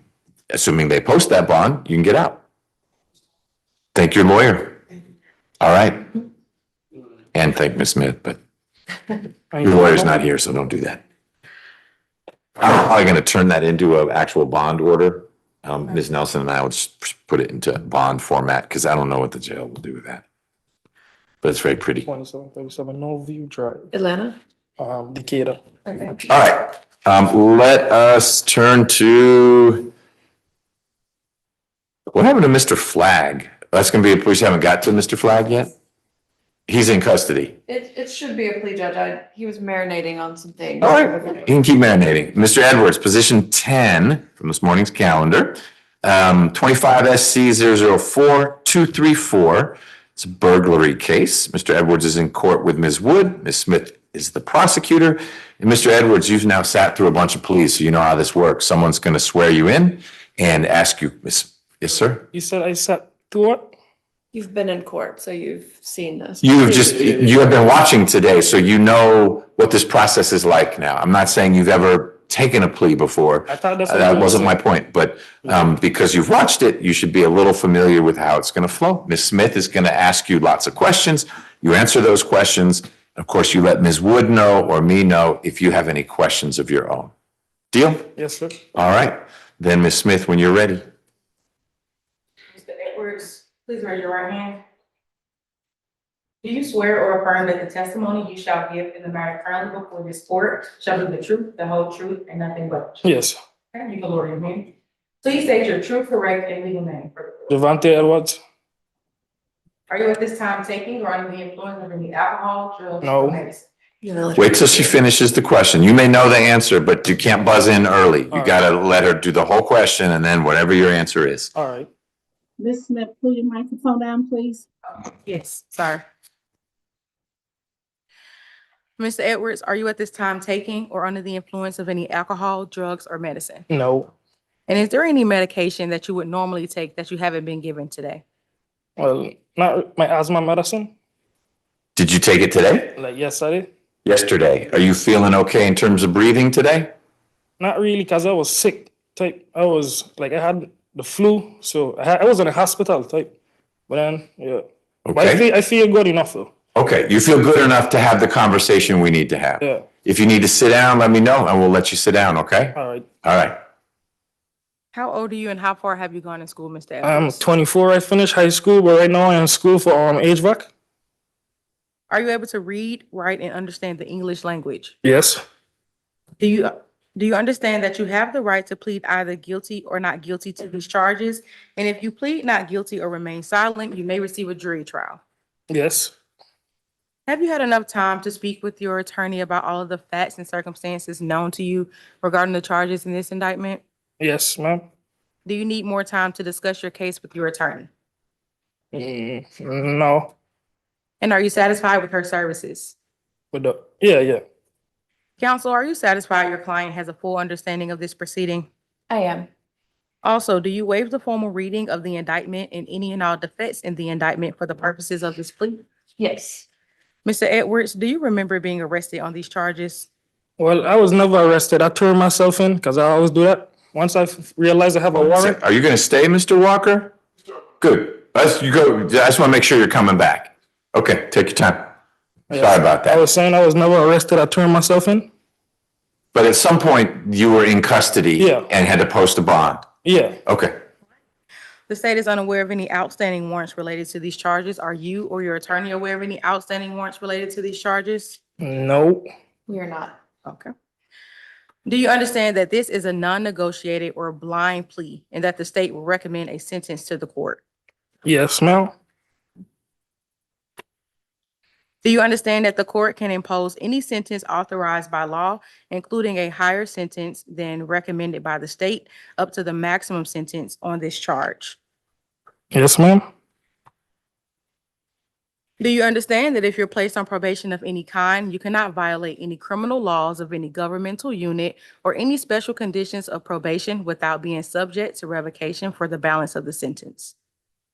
assuming they post that bond, you can get out. Thank your lawyer. All right. And thank Ms. Smith, but your lawyer's not here, so don't do that. I'm probably going to turn that into an actual bond order. Ms. Nelson and I will just put it into bond format because I don't know what the jail will do with that. But it's very pretty. 2737 Northview Drive, Atlanta? Decatur. Okay. All right. Let us turn to, what happened to Mr. Flagg? That's going to be, we haven't got to Mr. Flagg yet? He's in custody. It should be a plea, Judge. He was marinating on some things. All right, you can keep marinating. Mr. Edwards, position 10 from this morning's calendar, 25 SC 004234. It's a burglary case. Mr. Edwards is in court with Ms. Wood. Ms. Smith is the prosecutor. And Mr. Edwards, you've now sat through a bunch of pleas, so you know how this works. Someone's going to swear you in and ask you, yes, sir? You said I sat through what? You've been in court, so you've seen this. You have been watching today, so you know what this process is like now. I'm not saying you've ever taken a plea before. I thought that's what That you wasn't my said. point, but because you've watched it, you should be a little familiar with how it's going to flow. Ms. Smith is going to ask you lots of questions. You answer those questions. Of course, you let Ms. Wood know or me know if you have any questions of your own. Deal? Yes, sir. All right. Then Ms. Smith, when you're ready. Mr. Edwards, please raise your right hand. Do you swear or affirm that the testimony you shall give in the matter currently before this court shall be the truth, the whole truth, and nothing but the truth? Yes. Okay, you can lower your hand. Please state your true, correct, and legal name for the court. Devante Edwards. Are you at this time taking or under the influence of any alcohol, drugs, No. or medicine? Wait till she finishes the question. You may know the answer, but you can't buzz in early. You All right. gotta let her do the whole question and then whatever your answer is. All right. Ms. Smith, pull your microphone down, please. Yes, sorry. Mr. Edwards, are you at this time taking or under the influence of any alcohol, drugs, or medicine? No. And is there any medication that you would normally take that you haven't been given today? Well, not my asthma medicine. Did you take it today? Like, yes, I did. Yesterday. Are you feeling okay in terms of breathing today? Not really, because I was sick type. I was like, I had the flu. So I was in a hospital type. But then, yeah. But Okay. I feel good enough though. Okay, you feel good enough to have the conversation we need to have. Yeah. If you need to sit down, let me know and we'll let you sit down, okay? All right. All right. How old are you and how far have you gone in school, Mr. I'm Edwards? 24. I finished high school, but right now I'm in school for HVAC. Are you able to read, write, and understand the English language? Yes. Do you understand that you have the right to plead either guilty or not guilty to these charges? And if you plead not guilty or remain silent, you may receive a jury trial. Yes. Have you had enough time to speak with your attorney about all of the facts and circumstances known to you regarding the charges in this indictment? Yes, ma'am. Do you need more time to discuss your case with your attorney? No. And are you satisfied with her services? Yeah. Counsel, are you satisfied your client has a full understanding of this proceeding? I am. Also, do you waive the formal reading of the indictment and any and all defense in the indictment for the purposes of this plea? Yes. Mr. Edwards, do you remember being arrested on these charges? Well, I was never arrested. I turned myself in because I always do that. Once I realized I have a warrant. Are you gonna stay, Mr. Walker? Good. You go. I just wanna make sure you're coming back. Okay, take your time. Sorry about I that. was saying I was never arrested. I turned myself in. But at some point, you were in custody Yeah. and had to post a bond. Yeah. Okay. The state is unaware of any outstanding warrants related to these charges. Are you or your attorney aware of any outstanding warrants related to these charges? No. You're not. Okay. Do you understand that this is a non-negotiated or blind plea and that the state will recommend a sentence to the court? Yes, ma'am. Do you understand that the court can impose any sentence authorized by law, including a higher sentence than recommended by the state, up to the maximum sentence on this charge? Yes, ma'am. Do you understand that if you're placed on probation of any kind, you cannot violate any criminal laws of any governmental unit or any special conditions of probation without being subject to revocation for the balance of the sentence?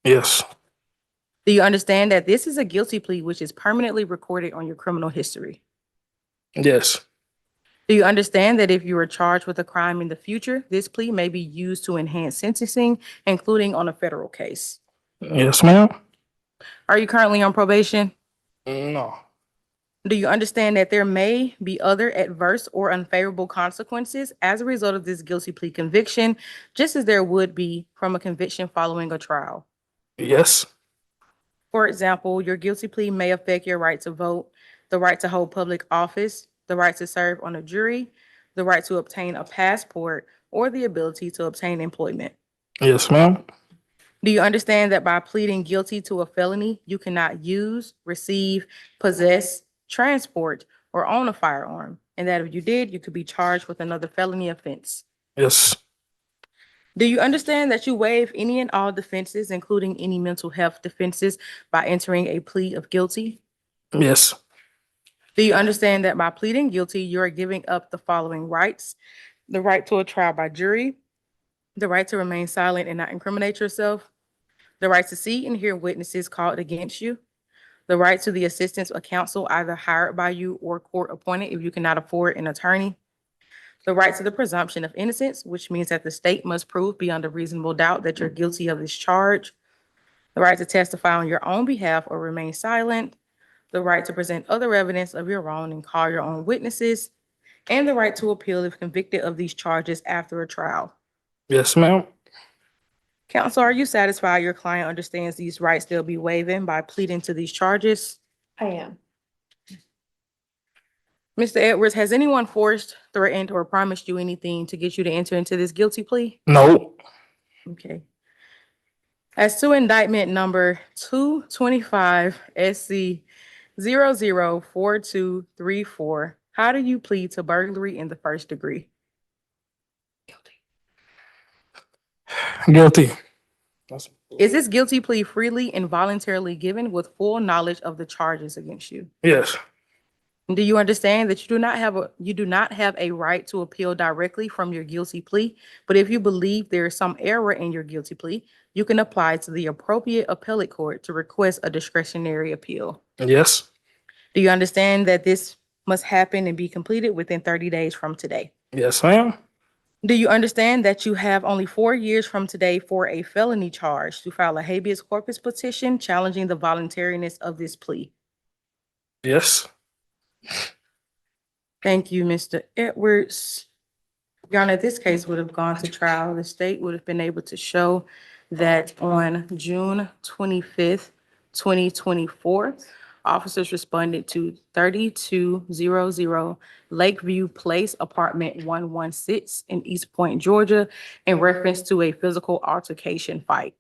Yes. Do you understand that this is a guilty plea which is permanently recorded on your criminal history? Yes. Do you understand that if you are charged with a crime in the future, this plea may be used to enhance sentencing, including on a federal case? Yes, ma'am. Are you currently on probation? No. Do you understand that there may be other adverse or unfavorable consequences as a result of this guilty plea conviction, just as there would be from a conviction following a trial? Yes. For example, your guilty plea may affect your right to vote, the right to hold public office, the right to serve on a jury, the right to obtain a passport, or the ability to obtain employment. Yes, ma'am. Do you understand that by pleading guilty to a felony, you cannot use, receive, possess, transport, or own a firearm? And that if you did, you could be charged with another felony offense. Yes. Do you understand that you waive any and all defenses, including any mental health defenses, by entering a plea of guilty? Yes. Do you understand that by pleading guilty, you are giving up the following rights: the right to a trial by jury, the right to remain silent and not incriminate yourself, the right to see and hear witnesses called against you, the right to the assistance of counsel either hired by you or court appointed if you cannot afford an attorney, The right to the presumption of innocence, which means that the state must prove beyond a reasonable doubt that you're guilty of this charge. The right to testify on your own behalf or remain silent. The right to present other evidence of your own and call your own witnesses. And the right to appeal if convicted of these charges after a trial. Yes, ma'am. Counsel, are you satisfied your client understands these rights they'll be waiving by pleading to these charges? I am. Mr. Edwards, has anyone forced, threatened, or promised you anything to get you to enter into this guilty plea? No. Okay. As to indictment number 225 SC 004234, how do you plead to burglary in the first degree? Guilty. Is this guilty plea freely and voluntarily given with full knowledge of the charges against you? Yes. Do you understand that you do not have a right to appeal directly from your guilty plea? But if you believe there is some error in your guilty plea, you can apply to the appropriate appellate court to request a discretionary appeal. Yes. Do you understand that this must happen and be completed within 30 days from today? Yes, ma'am. Do you understand that you have only 4 years from today for a felony charge to file a habeas corpus petition challenging the voluntariness of this plea? Yes. Thank you, Mr. Edwards. Your Honor, this case would have gone to trial. The state would have been able to show that on June 25th, 2024, officers responded to 3200 Lakeview Place, apartment 116 in East Point, Georgia, in reference to a physical altercation fight.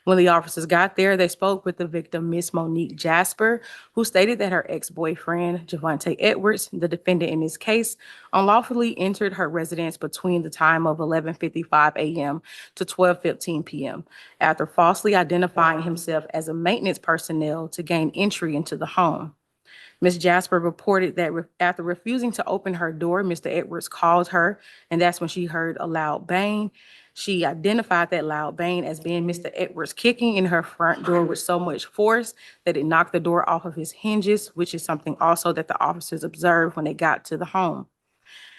When the officers got there, they spoke with the victim, Miss Monique Jasper, who stated that her ex-boyfriend, Javante Edwards, the defendant in this case, unlawfully entered her residence between the time of 11:55 a.m. to 12:15 p.m. after falsely identifying himself as a maintenance personnel to gain entry into the home. Ms. Jasper reported that after refusing to open her door, Mr. Edwards called her, and that's when she heard a loud bang. She identified that loud bang as being Mr. Edwards kicking in her front door with so much force that it knocked the door off of his hinges, which is something also that the officers observed when they got to the home.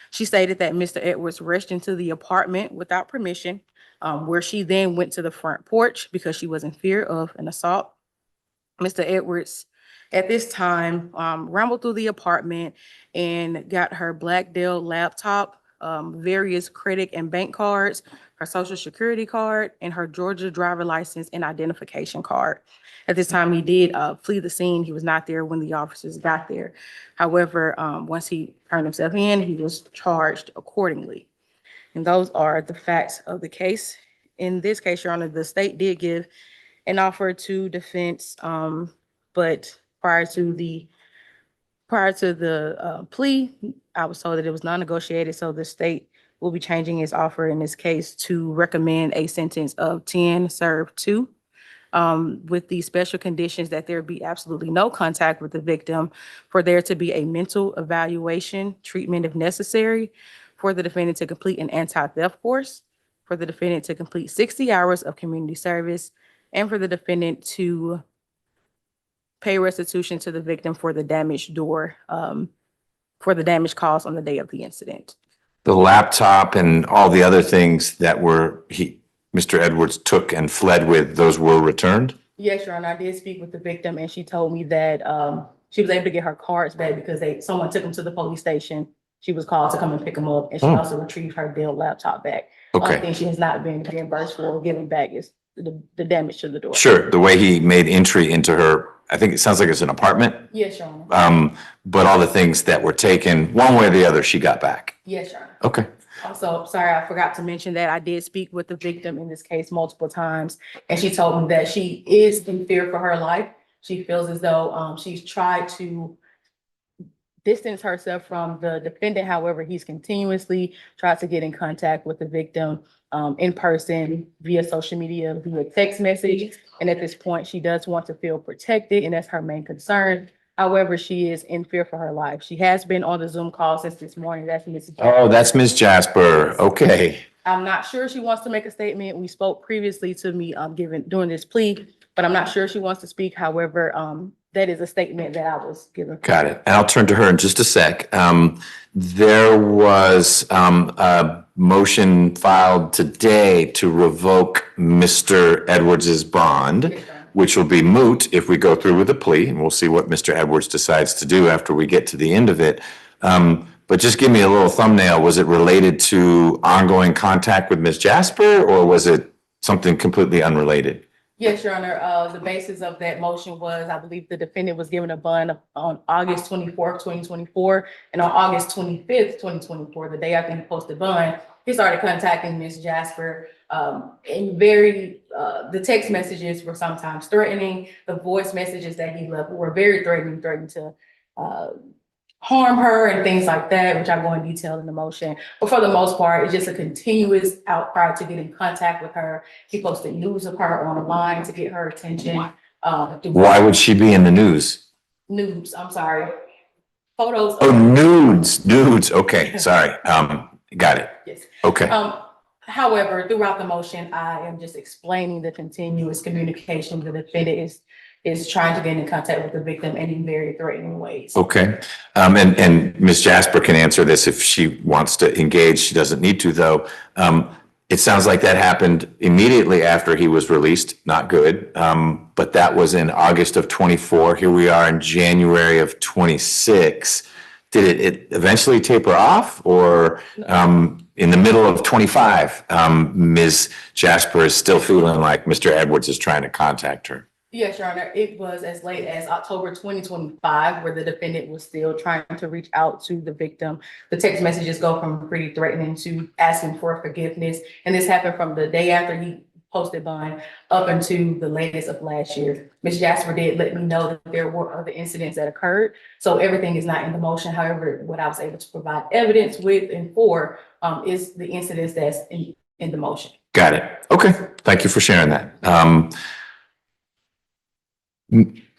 She stated that Mr. Edwards rushed into the apartment without permission, where she then went to the front porch because she was in fear of an assault. Mr. Edwards, at this time, rambled through the apartment and got her black Dell laptop, various credit and bank cards, her social security card, and her Georgia driver license and identification card. At this time, he did flee the scene. He was not there when the officers got there. However, once he turned himself in, he was charged accordingly. And those are the facts of the case. In this case, Your Honor, the state did give an offer to defense, but prior to the plea, I was told that it was non-negotiated, so the state will be changing its offer in this case to recommend a sentence of 10 served 2, with the special conditions that there be absolutely no contact with the victim, for there to be a mental evaluation, treatment if necessary, for the defendant to complete an anti-theft course, for the defendant to complete 60 hours of community service, and for the defendant to pay restitution to the victim for the damaged door, for the damage caused on the day of the incident. The laptop and all the other things that Mr. Edwards took and fled with, those were returned? Yes, Your Honor, I did speak with the victim, and she told me that she was able to get her cards back because someone took them to the police station. She was called to come and pick them up, and she also retrieved her Dell laptop back. Okay. Only thing she has not been reimbursed for or given back is the damage to the door. Sure, the way he made entry into her, I think it sounds like it's an apartment. Yes, Your Honor. But all the things that were taken, one way or the other, she got back. Yes, Your Honor. Okay. Also, sorry, I forgot to mention that I did speak with the victim in this case multiple times, and she told me that she is in fear for her life. She feels as though she's tried to distance herself from the defendant. However, he's continuously tried to get in contact with the victim in person, via social media, via text message. And at this point, she does want to feel protected, and that's her main concern. However, she is in fear for her life. She has been on the Zoom call since this morning. That's Ms. Oh, that's Ms. Jasper. Okay. I'm not sure she wants to make a statement. We spoke previously to me during this plea, but I'm not sure she wants to speak. However, that is a statement that I was given. Got it. And I'll turn to her in just a sec. There was a motion filed today to revoke Mr. Edwards's bond, which will be moot if we go through with the plea, and we'll see what Mr. Edwards decides to do after we get to the end of it. But just give me a little thumbnail. Was it related to ongoing contact with Ms. Jasper, or was it something completely unrelated? Yes, Your Honor. The basis of that motion was, I believe the defendant was given a bond on August 24th, 2024. And on August 25th, 2024, the day after he posted bond, he started contacting Ms. Jasper in the text messages were sometimes threatening. The voice messages that he left were very threatening to harm her and things like that, which I go in detail in the motion. But for the most part, it's just a continuous outcry to get in contact with her. He posted news of her online to get her attention. Why would she be in the news? Nudes, I'm sorry. Photos. Oh, nudes. Okay, sorry. Got it. Yes. Okay. However, throughout the motion, I am just explaining the continuous communication the defendant is trying to get in contact with the victim and in very threatening ways. Okay. And Ms. Jasper can answer this if she wants to engage. She doesn't need to, though. It sounds like that happened immediately after he was released. Not good. But that was in August of 24. Here we are in January of 26. Did it eventually taper off, or in the middle of 25, Ms. Jasper is still feeling like Mr. Edwards is trying to contact her? Yes, Your Honor. It was as late as October 2025 where the defendant was still trying to reach out to the victim. The text messages go from pretty threatening to asking for forgiveness. And this happened from the day after he posted bond up until the latest of last year. Ms. Jasper did let me know that there were other incidents that occurred. So everything is not in the motion. However, what I was able to provide evidence with and for is the incidents that's in the motion. Got it. Okay. Thank you for sharing that.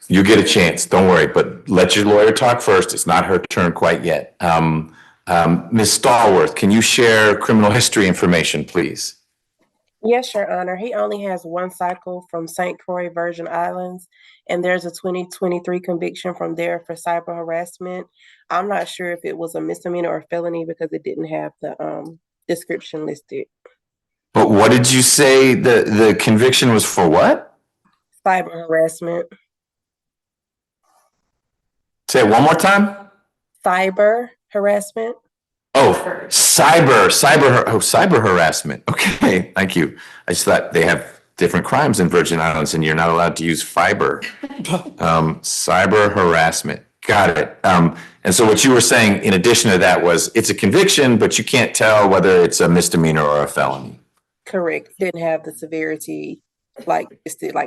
You get a chance, don't worry, but let your lawyer talk first. It's not her turn quite yet. Ms. Stallworth, can you share criminal history information, please? Yes, Your Honor. He only has one cycle from St. Croix, Virgin Islands, and there's a 2023 conviction from there for cyber harassment. I'm not sure if it was a misdemeanor or felony because it didn't have the description listed. But what did you say the conviction was for? What? Cyber harassment. Say it one more time. Cyber harassment. Oh, cyber harassment. Okay, thank you. I just thought they have different crimes in Virgin Islands and you're not allowed to use fiber. Cyber harassment. Got it. And so what you were saying in addition to that was it's a conviction, but you can't tell whether it's a misdemeanor or a felony. Correct. Didn't have the severity like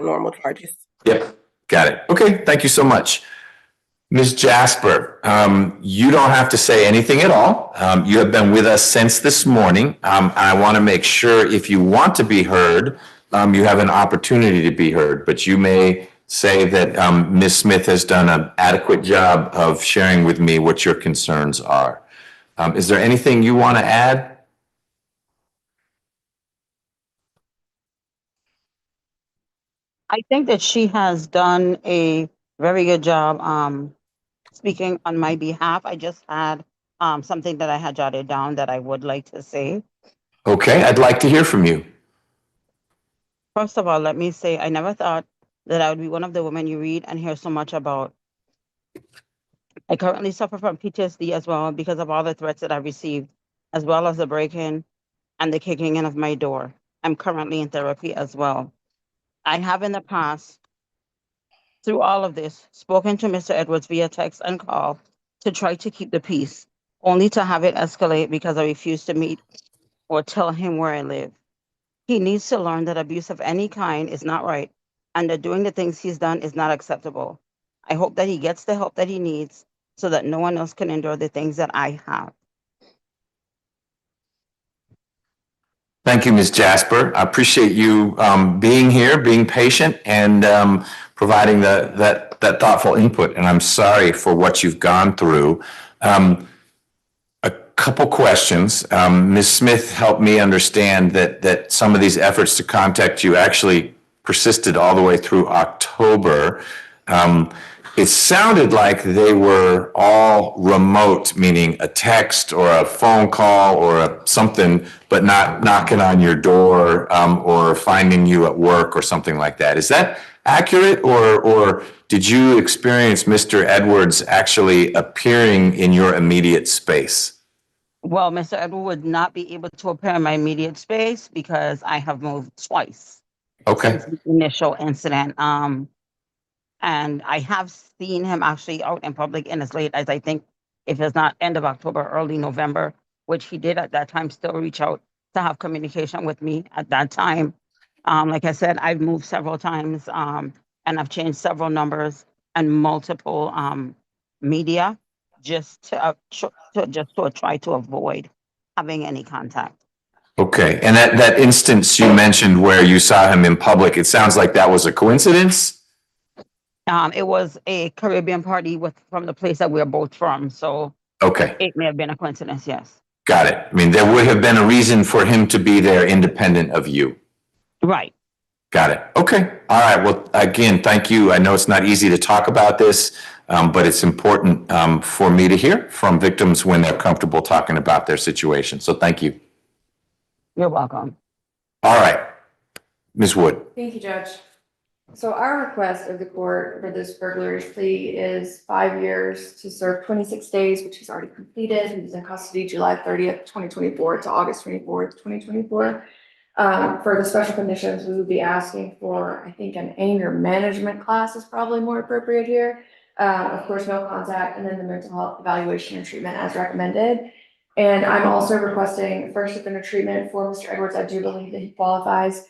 normal charges. Yep, got it. Okay, thank you so much. Ms. Jasper, you don't have to say anything at all. You have been with us since this morning. I want to make sure if you want to be heard, you have an opportunity to be heard, but you may say that Ms. Smith has done an adequate job of sharing with me what your concerns are. Is there anything you want to add? I think that she has done a very good job speaking on my behalf. I just had something that I had jotted down that I would like to say. Okay, I'd like to hear from you. First of all, let me say I never thought that I would be one of the women you read and hear so much about. I currently suffer from PTSD as well because of all the threats that I've received, as well as the break-in and the kicking in of my door. I'm currently in therapy as well. I have in the past, through all of this, spoken to Mr. Edwards via text and call to try to keep the peace, only to have it escalate because I refuse to meet or tell him where I live. He needs to learn that abuse of any kind is not right and that doing the things he's done is not acceptable. I hope that he gets the help that he needs so that no one else can endure the things that I have. Thank you, Ms. Jasper. I appreciate you being here, being patient, and providing that thoughtful input. And I'm sorry for what you've gone through. A couple questions. Ms. Smith helped me understand that some of these efforts to contact you actually persisted all the way through October. it sounded like they were all remote, meaning a text or a phone call or something, but not knocking on your door or finding you at work or something like that. Is that accurate, or did you experience Mr. Edwards actually appearing in your immediate space? Well, Mr. Edward would not be able to appear in my immediate space because I have moved twice Okay. since the initial incident. And I have seen him actually out in public in as late as I think, if it's not end of October, early November, which he did at that time still reach out to have communication with me at that time. Like I said, I've moved several times and I've changed several numbers and multiple media just to try to avoid having any contact. Okay, and that instance you mentioned where you saw him in public, it sounds like that was a coincidence? It was a Caribbean party from the place that we're both from, so Okay, it may have been a coincidence, yes. got it. I mean, there would have been a reason for him to be there independent of you. Right. Got it. Okay. All right. Well, again, thank you. I know it's not easy to talk about this, but it's important for me to hear from victims when they're comfortable talking about their situation. So thank you. You're welcome. All right. Ms. Wood. Thank you, Judge. So our request of the court for this burglary plea is 5 years to serve 26 days, which he's already completed. He was in custody July 30th, 2024 to August 24th, 2024. For the special conditions, we would be asking for, I think, an anger management class is probably more appropriate here. Of course, no contact, and then the mental health evaluation and treatment as recommended. And I'm also requesting first offender treatment for Mr. Edwards. I do believe that he qualifies.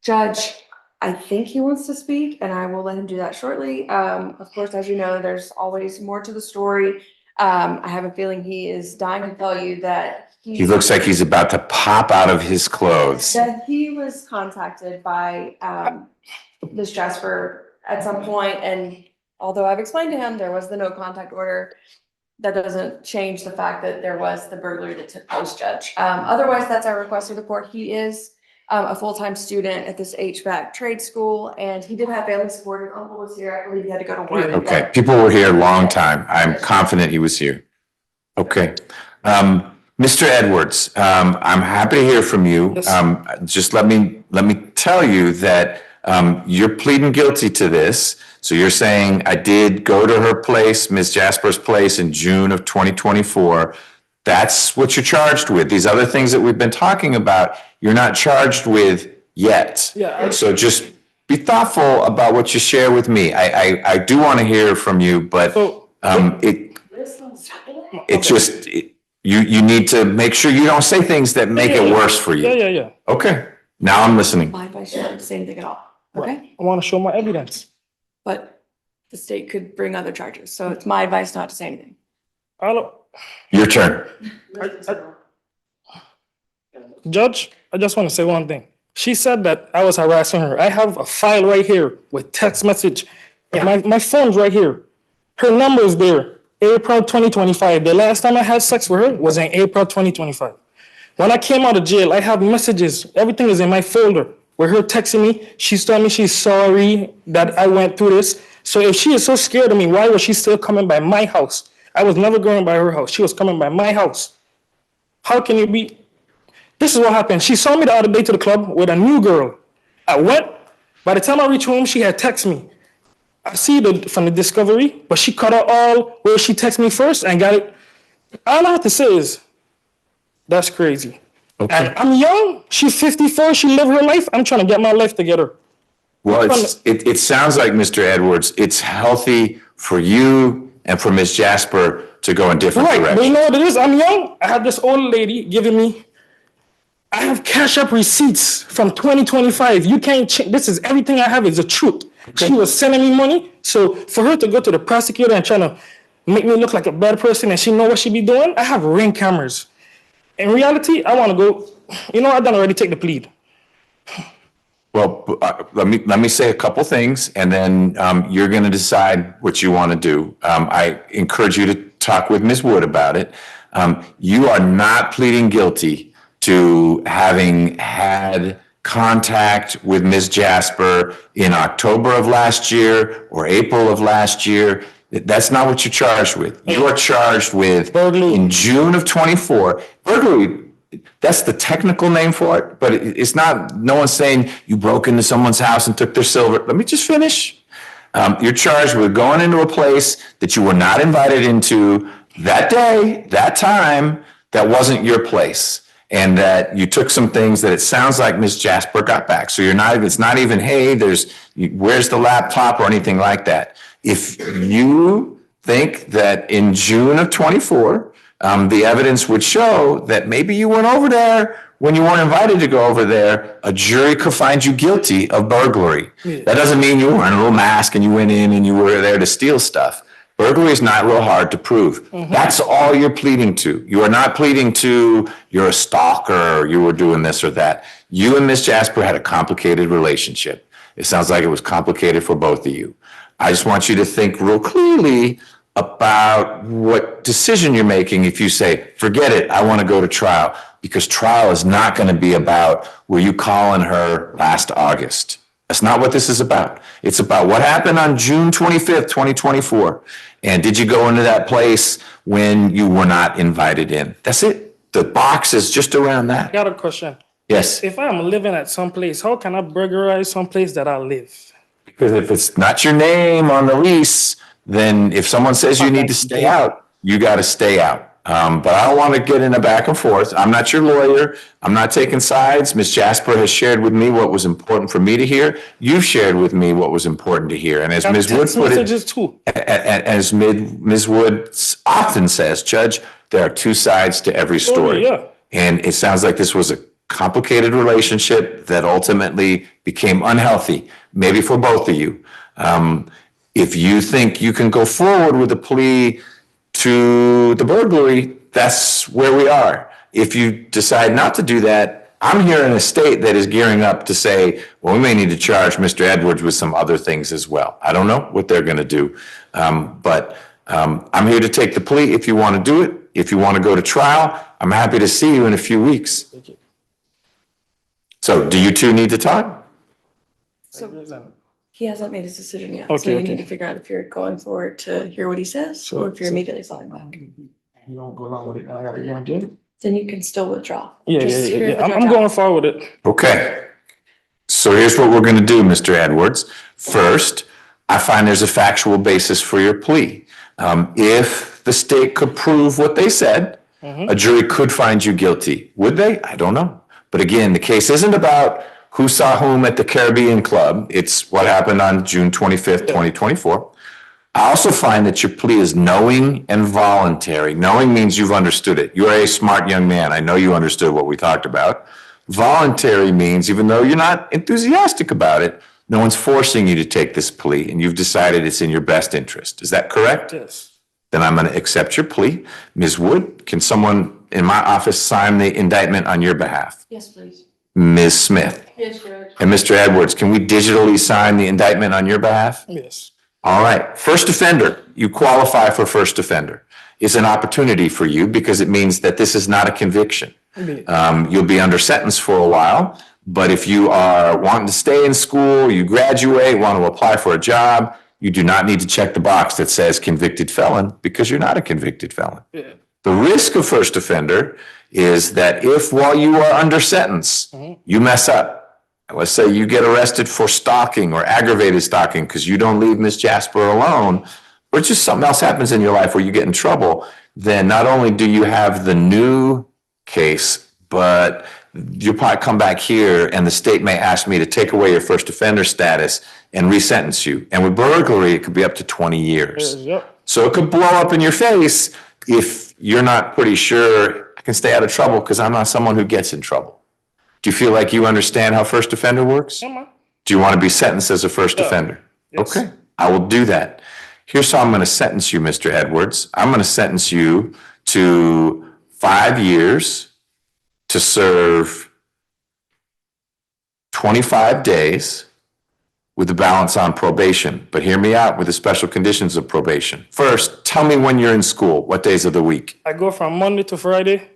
Judge, I think he wants to speak, and I will let him do that shortly. Of course, as you know, there's always more to the story. I have a feeling he is dying to tell you that He looks like he's about to pop out of his clothes. that he was contacted by Ms. Jasper at some point, and although I've explained to him there was the no contact order, that doesn't change the fact that there was the burglary that took place, Judge. Otherwise, that's our request of the court. He is a full-time student at this HVAC trade school, and he did have family support. His uncle was here. I believe he had to go to work. Okay. People were here a long time. I'm confident he was here. Okay. Mr. Edwards, I'm happy to hear from you. Just let me tell you that you're pleading guilty to this. So you're saying I did go to her place, Ms. Jasper's place, in June of 2024. That's what you're charged with. These other things that we've been talking about, you're not charged with yet. Yeah. So just be thoughtful about what you share with me. I do want to hear from you, but you need to make sure you don't say things that make it worse for you. Yeah. Okay, now I'm listening. My advice, you don't say anything at all, okay? I want to show my evidence. But the state could bring other charges, so it's my advice not to say anything. Your turn. Judge, I just want to say one thing. She said that I was harassing her. I have a file right here with text message. My phone's right here. Her number is there. April 2025. The last time I had sex with her was in April 2025. When I came out of jail, I have messages. Everything is in my folder with her texting me. She's telling me she's sorry that I went through this. So if she is so scared of me, why was she still coming by my house? I was never going by her house. She was coming by my house. How can you be? This is what happened. She saw me the other day to the club with a new girl. I went. By the time I reached home, she had texted me. I see from the discovery, but she cut out all where she texted me first and got it. All I have to say is, that's crazy. Okay. And I'm young. She's 54. She lived her life. I'm trying to get my life together. Well, it sounds like, Mr. Edwards, it's healthy for you and for Ms. Jasper to go in different Right, but directions. you know what it is? I'm young. I have this old lady giving me, I have cash up receipts from 2025. You can't change. This is everything I have is the truth. She was sending me money. So for her to go to the prosecutor and trying to make me look like a bad person and she know what she be doing, I have Ring cameras. In reality, I want to go, I done already take the plea. Well, let me say a couple things, and then you're going to decide what you want to do. I encourage you to talk with Ms. Wood about it. You are not pleading guilty to having had contact with Ms. Jasper in October of last year or April of last year. That's not what you're charged with. You are charged with, Burglary. in June of 24, burglary. That's the technical name for it, but it's not, no one's saying you broke into someone's house and took their silver. Let me just finish. You're charged with going into a place that you were not invited into that day, that time, that wasn't your place. And that you took some things that it sounds like Ms. Jasper got back. So it's not even, hey, where's the laptop or anything like that. If you think that in June of 24, the evidence would show that maybe you went over there when you weren't invited to go over there, a jury could find you guilty of burglary. That doesn't mean you were wearing a little mask and you went in and you were there to steal stuff. Burglary is not real hard to prove. That's all you're pleading to. You are not pleading to you're a stalker or you were doing this or that. You and Ms. Jasper had a complicated relationship. It sounds like it was complicated for both of you. I just want you to think real clearly about what decision you're making if you say, forget it, I want to go to trial. Because trial is not going to be about, were you calling her last August? That's not what this is about. It's about what happened on June 25th, 2024. And did you go into that place when you were not invited in? That's it. The box is just around that. I got a question. Yes. If I'm living at some place, how can I burglarize some place that I live? Because if it's not your name on the lease, then if someone says you need to stay out, you got to stay out. But I don't want to get in a back and forth. I'm not your lawyer. I'm not taking sides. Ms. Jasper has shared with me what was important for me to hear. You've shared with me what was important to hear. And as Ms. Wood put it, as Ms. Wood often says, Judge, there are two sides to every story. Yeah. And it sounds like this was a complicated relationship that ultimately became unhealthy, maybe for both of you. If you think you can go forward with a plea to the burglary, that's where we are. If you decide not to do that, I'm here in a state that is gearing up to say, well, we may need to charge Mr. Edwards with some other things as well. I don't know what they're going to do. But I'm here to take the plea if you want to do it. If you want to go to trial, I'm happy to see you in a few weeks. So do you two need to talk? So he hasn't made his decision yet, Okay, so you okay. need to figure out if you're going forward to hear what he says, or if you're immediately falling back. You don't go along with it. I got to do it. Then you can still withdraw. Yeah, Just yeah, hear yeah. the I'm judge going out. forward with it. Okay. So here's what we're going to do, Mr. Edwards. First, I find there's a factual basis for your plea. If the state could prove what they said, a jury could find you guilty. Would they? I don't know. But again, the case isn't about who saw whom at the Caribbean Club. It's what happened on June 25th, 2024. I also find that your plea is knowing and voluntary. Knowing means you've understood it. You're a smart young man. I know you understood what we talked about. Voluntary means, even though you're not enthusiastic about it, no one's forcing you to take this plea and you've decided it's in your best interest. Is that correct? Yes. Then I'm going to accept your plea. Ms. Wood, can someone in my office sign the indictment on your behalf? Yes, please. Ms. Smith. Yes, Judge. And Mr. Edwards, can we digitally sign the indictment on your behalf? Yes. All right. First offender, you qualify for first offender. It's an opportunity for you because it means that this is not a conviction. You'll be under sentence for a while, but if you are wanting to stay in school, you graduate, want to apply for a job, you do not need to check the box that says convicted felon because you're not a convicted felon. Yeah. The risk of first offender is that if while you are under sentence, you mess up, let's say you get arrested for stalking or aggravated stalking because you don't leave Miss Jasper alone, or just something else happens in your life where you get in trouble, then not only do you have the new case, but you'll probably come back here and the state may ask me to take away your first offender status and resentence you. And with burglary, it could be up to 20 years. Yep. So it could blow up in your face if you're not pretty sure I can stay out of trouble because I'm not someone who gets in trouble. Do you feel like you understand how first offender works? Do you want to be sentenced as a first offender? Yes. Okay, I will do that. Here's how I'm going to sentence you, Mr. Edwards. I'm going to sentence you to 5 years to serve 25 days with the balance on probation. But hear me out with the special conditions of probation. First, tell me when you're in school, what days of the week? I go from Monday to Friday,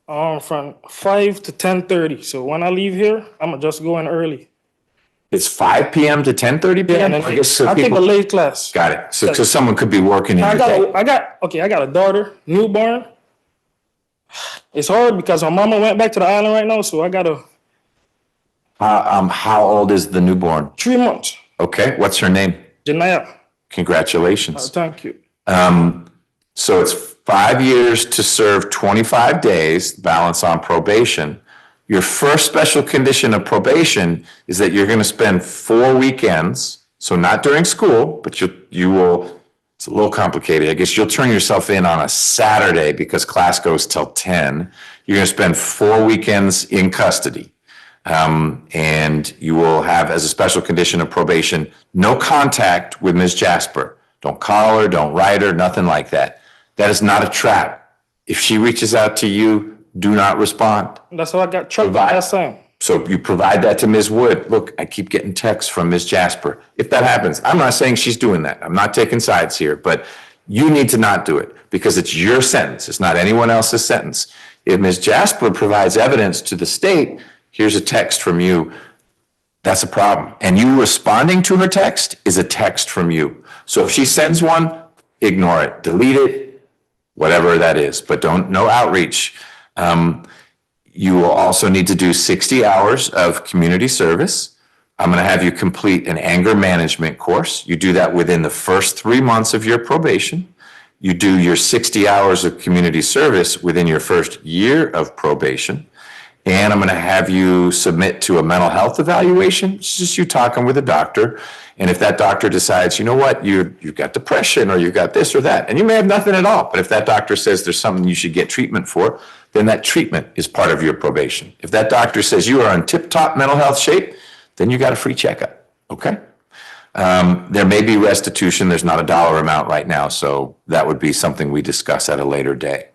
from 5 to 10:30. So when I leave here, I'm just going early. It's 5 PM to 10:30 Yeah, PM? and I then guess so I take a people, late class. got it. So someone could be working in I the got, day. I got a daughter, newborn. It's hard because her mama went back to the island right now, so I gotta How old is the newborn? 3 months. Okay, what's her name? Janaya. Congratulations. Thank you. So it's 5 years to serve 25 days, balance on probation. Your first special condition of probation is that you're gonna spend 4 weekends, so not during school, but you will, it's a little complicated. I guess you'll turn yourself in on a Saturday because class goes till 10. You're gonna spend 4 weekends in custody. And you will have, as a special condition of probation, no contact with Ms. Jasper. Don't call her, don't write her, nothing like that. That is not a trap. If she reaches out to you, do not respond. That's how I got trucked last time. So you provide that to Ms. Wood. Look, I keep getting texts from Ms. Jasper. If that happens, I'm not saying she's doing that. I'm not taking sides here, but you need to not do it because it's your sentence. It's not anyone else's sentence. If Ms. Jasper provides evidence to the state, here's a text from you, that's a problem. And you responding to her text is a text from you. So if she sends one, ignore it, delete it, whatever that is, but no outreach. You will also need to do 60 hours of community service. I'm gonna have you complete an anger management course. You do that within the first 3 months of your probation. You do your 60 hours of community service within your first year of probation. And I'm gonna have you submit to a mental health evaluation. It's just you talking with a doctor. And if that doctor decides, you know what, you've got depression or you've got this or that, and you may have nothing at all, but if that doctor says there's something you should get treatment for, then that treatment is part of your probation. If that doctor says you are in tip-top mental health shape, then you got a free checkup, okay? There may be restitution. There's not a dollar amount right now, so that would be something we discuss at a later day.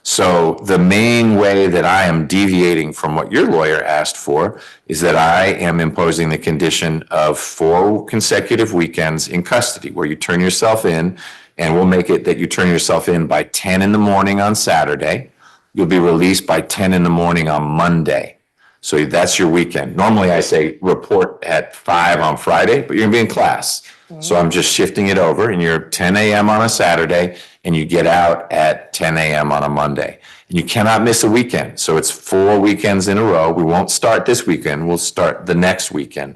So the main way that I am deviating from what your lawyer asked for is that I am imposing the condition of 4 consecutive weekends in custody where you turn yourself in, and we'll make it that you turn yourself in by 10 in the morning on Saturday. You'll be released by 10 in the morning on Monday. So that's your weekend. Normally I say report at 5 on Friday, but you're gonna be in class. So I'm just shifting it over and you're 10 a.m. on a Saturday and you get out at 10 a.m. on a Monday. And you cannot miss a weekend. So it's 4 weekends in a row. We won't start this weekend. We'll start the next weekend,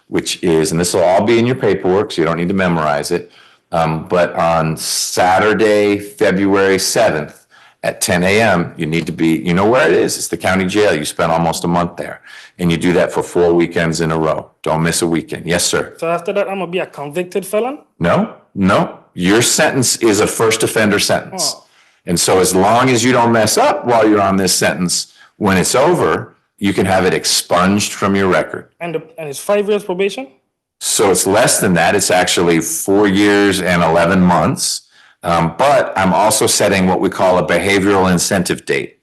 which is, and this will all be in your paperwork, so you don't need to memorize it. But on Saturday, February 7th at 10 a.m., you need to be, you know where it is. It's the county jail. You spent almost a month there. And you do that for 4 weekends in a row. Don't miss a weekend. Yes, sir. So after that, I'm gonna be a convicted felon? No. Your sentence is a first offender sentence. Oh. And so as long as you don't mess up while you're on this sentence, when it's over, you can have it expunged from your record. And it's 5 years probation? So it's less than that. It's actually 4 years and 11 months. But I'm also setting what we call a behavioral incentive date.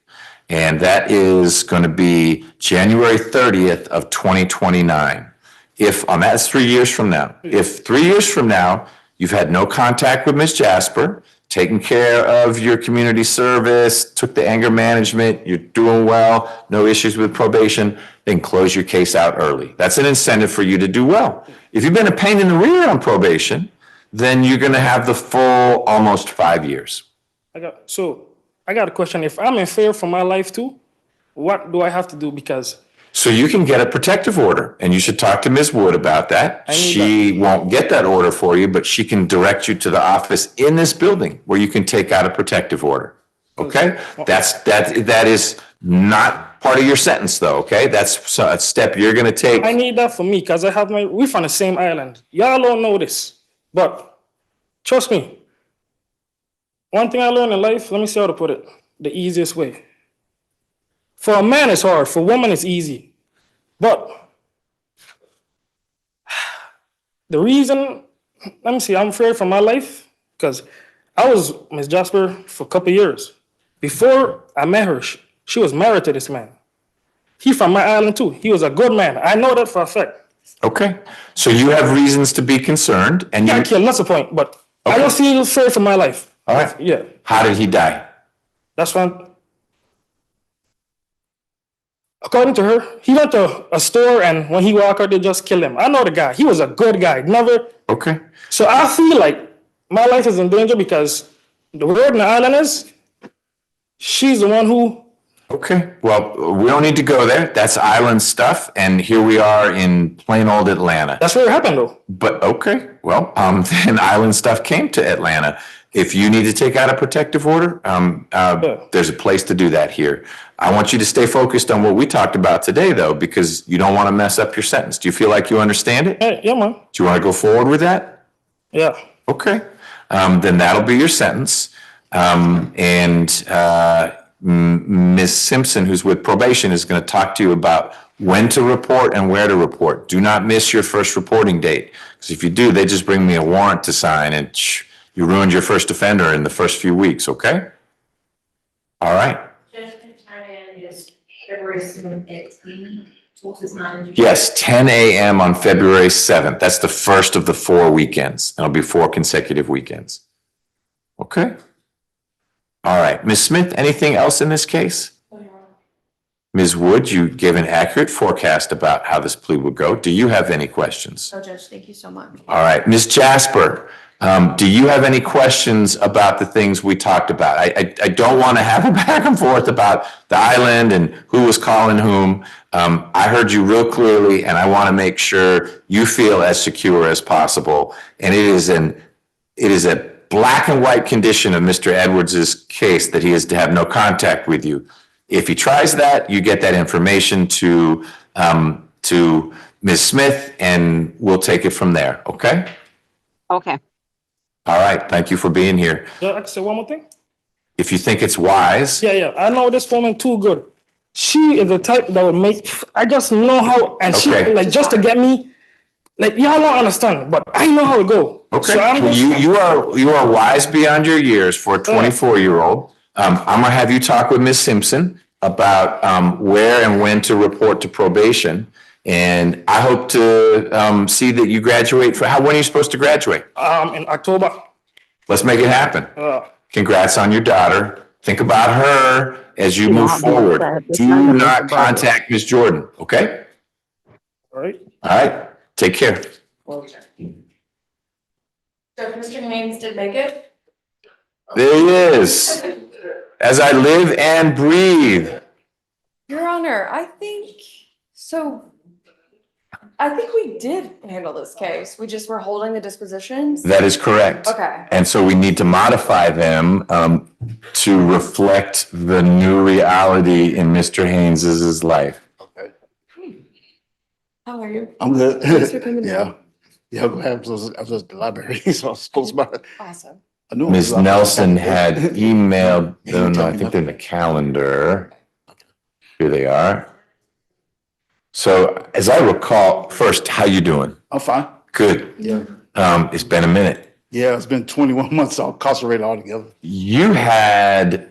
And that is going to be January 30th of 2029. That's 3 years from now. If 3 years from now, you've had no contact with Ms. Jasper, taken care of your community service, took the anger management, you're doing well, no issues with probation, then close your case out early. That's an incentive for you to do well. If you've been a pain in the rear on probation, then you're going to have the full almost 5 years. I got a question. If I'm in fear for my life too, what do I have to do? Because so you can get a protective order, and you should talk to Ms. Wood about that. She won't get that order for you, but she can direct you to the office in this building where you can take out a protective order. Okay? That is not part of your sentence though, okay? That's a step you're gonna take. I need that for me because we're from the same island. Y'all don't know this, but trust me. One thing I learned in life, let me see how to put it, the easiest way. For a man, it's hard. For a woman, it's easy. But the reason, let me see, I'm afraid for my life, because I was Ms. Jasper for a couple of years. Before I met her, she was married to this man. He from my island too. He was a good man. I know that for a fact. Okay. So you have reasons to be concerned. And yeah, kill, that's the point. But I don't feel afraid for my life. All right. Yeah. How did he die? That's one. According to her, he went to a store and when he walked out, they just killed him. I know the guy. He was a good guy. Never. Okay. So I feel like my life is in danger because the word in the island is she's the one who. Okay, well, we don't need to go there. That's island stuff, and here we are in plain old Atlanta. That's where it happened, though. But okay, well, then island stuff came to Atlanta. If you need to take out a protective order, there's a place to do that here. I want you to stay focused on what we talked about today, though, because you don't want to mess up your sentence. Do you feel like you understand it? Yeah, man. Do you want to go forward with that? Yeah. Okay, then that'll be your sentence. Ms. Simpson, who's with probation, is going to talk to you about when to report and where to report. Do not miss your first reporting date, because if you do, they just bring me a warrant to sign and you ruined your first offender in the first few weeks, okay? All right. Yes, 10 a.m. on February 7th. That's the first of the 4 weekends. That'll be 4 consecutive weekends. Okay. All right, Ms. Smith, anything else in this case? Ms. Wood, you gave an accurate forecast about how this plea would go. Do you have any questions? No, Judge, thank you so much. All right, Ms. Jasper, do you have any questions about the things we talked about? I don't want to have a back and forth about the island and who was calling whom. I heard you real clearly, and I want to make sure you feel as secure as possible. And it is a black and white condition of Mr. Edwards's case that he is to have no contact with you. If he tries that, you get that information to Ms. Smith, and we'll take it from there. Okay? Okay. All right. Thank you for being here. Yeah, I can say one more thing. If you think it's wise. Yeah. I know this woman too good. She is the type that would make. I just know how, and Okay. she like just to get me. Like y'all don't understand, but I know how to go. Okay, So I'm well, just, you are wise beyond your years for a 24-year-old. I'm gonna have you talk with Ms. Simpson about where and when to report to probation. And I hope to see that you graduate when are you supposed to graduate? in October. Let's make it happen. Congrats on your daughter. Think about her as you move forward. Do not contact Ms. Jordan, okay? All right. All right, take care. So if Mr. Haynes did make it? There he is. As I live and breathe. Your Honor, I think we did handle this case. We just were holding the dispositions. That is correct. Okay. And so we need to modify them to reflect the new reality in Mr. Haynes's life. How are you? I'm good. Thanks for coming down. Yeah, I'm glad I was at the library, so I was close by. Awesome. I knew it Ms. was- Nelson had emailed, no, I think they're in the calendar. Here they are. So as I recall, first, how you doing? I'm fine. Good. Yeah. It's been a minute. Yeah, it's been 21 months incarcerated altogether. You had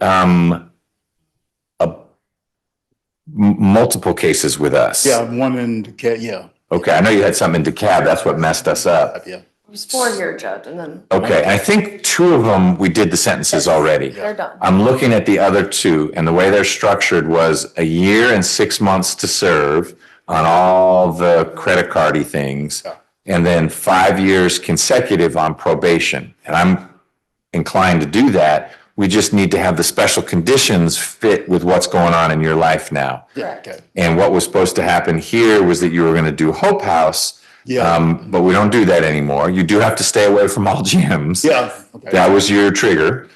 multiple cases with us. Yeah, one in the cat, yeah. Okay, I know you had something in DeKalb. That's what messed us up. Yeah. It was 4 year, Judge, and then Okay, I think 2 of them, we did the sentences already. they're done. I'm looking at the other 2, and the way they're structured was a year and 6 months to serve on all the credit cardy things, and then 5 years consecutive on probation. And I'm inclined to do that. We just need to have the special conditions fit with what's going on in your life now. Yeah, okay. And what was supposed to happen here was that you were going to do Hope House. But we don't do that anymore. You do have to stay away from all gyms. Yeah. Okay. That was your trigger.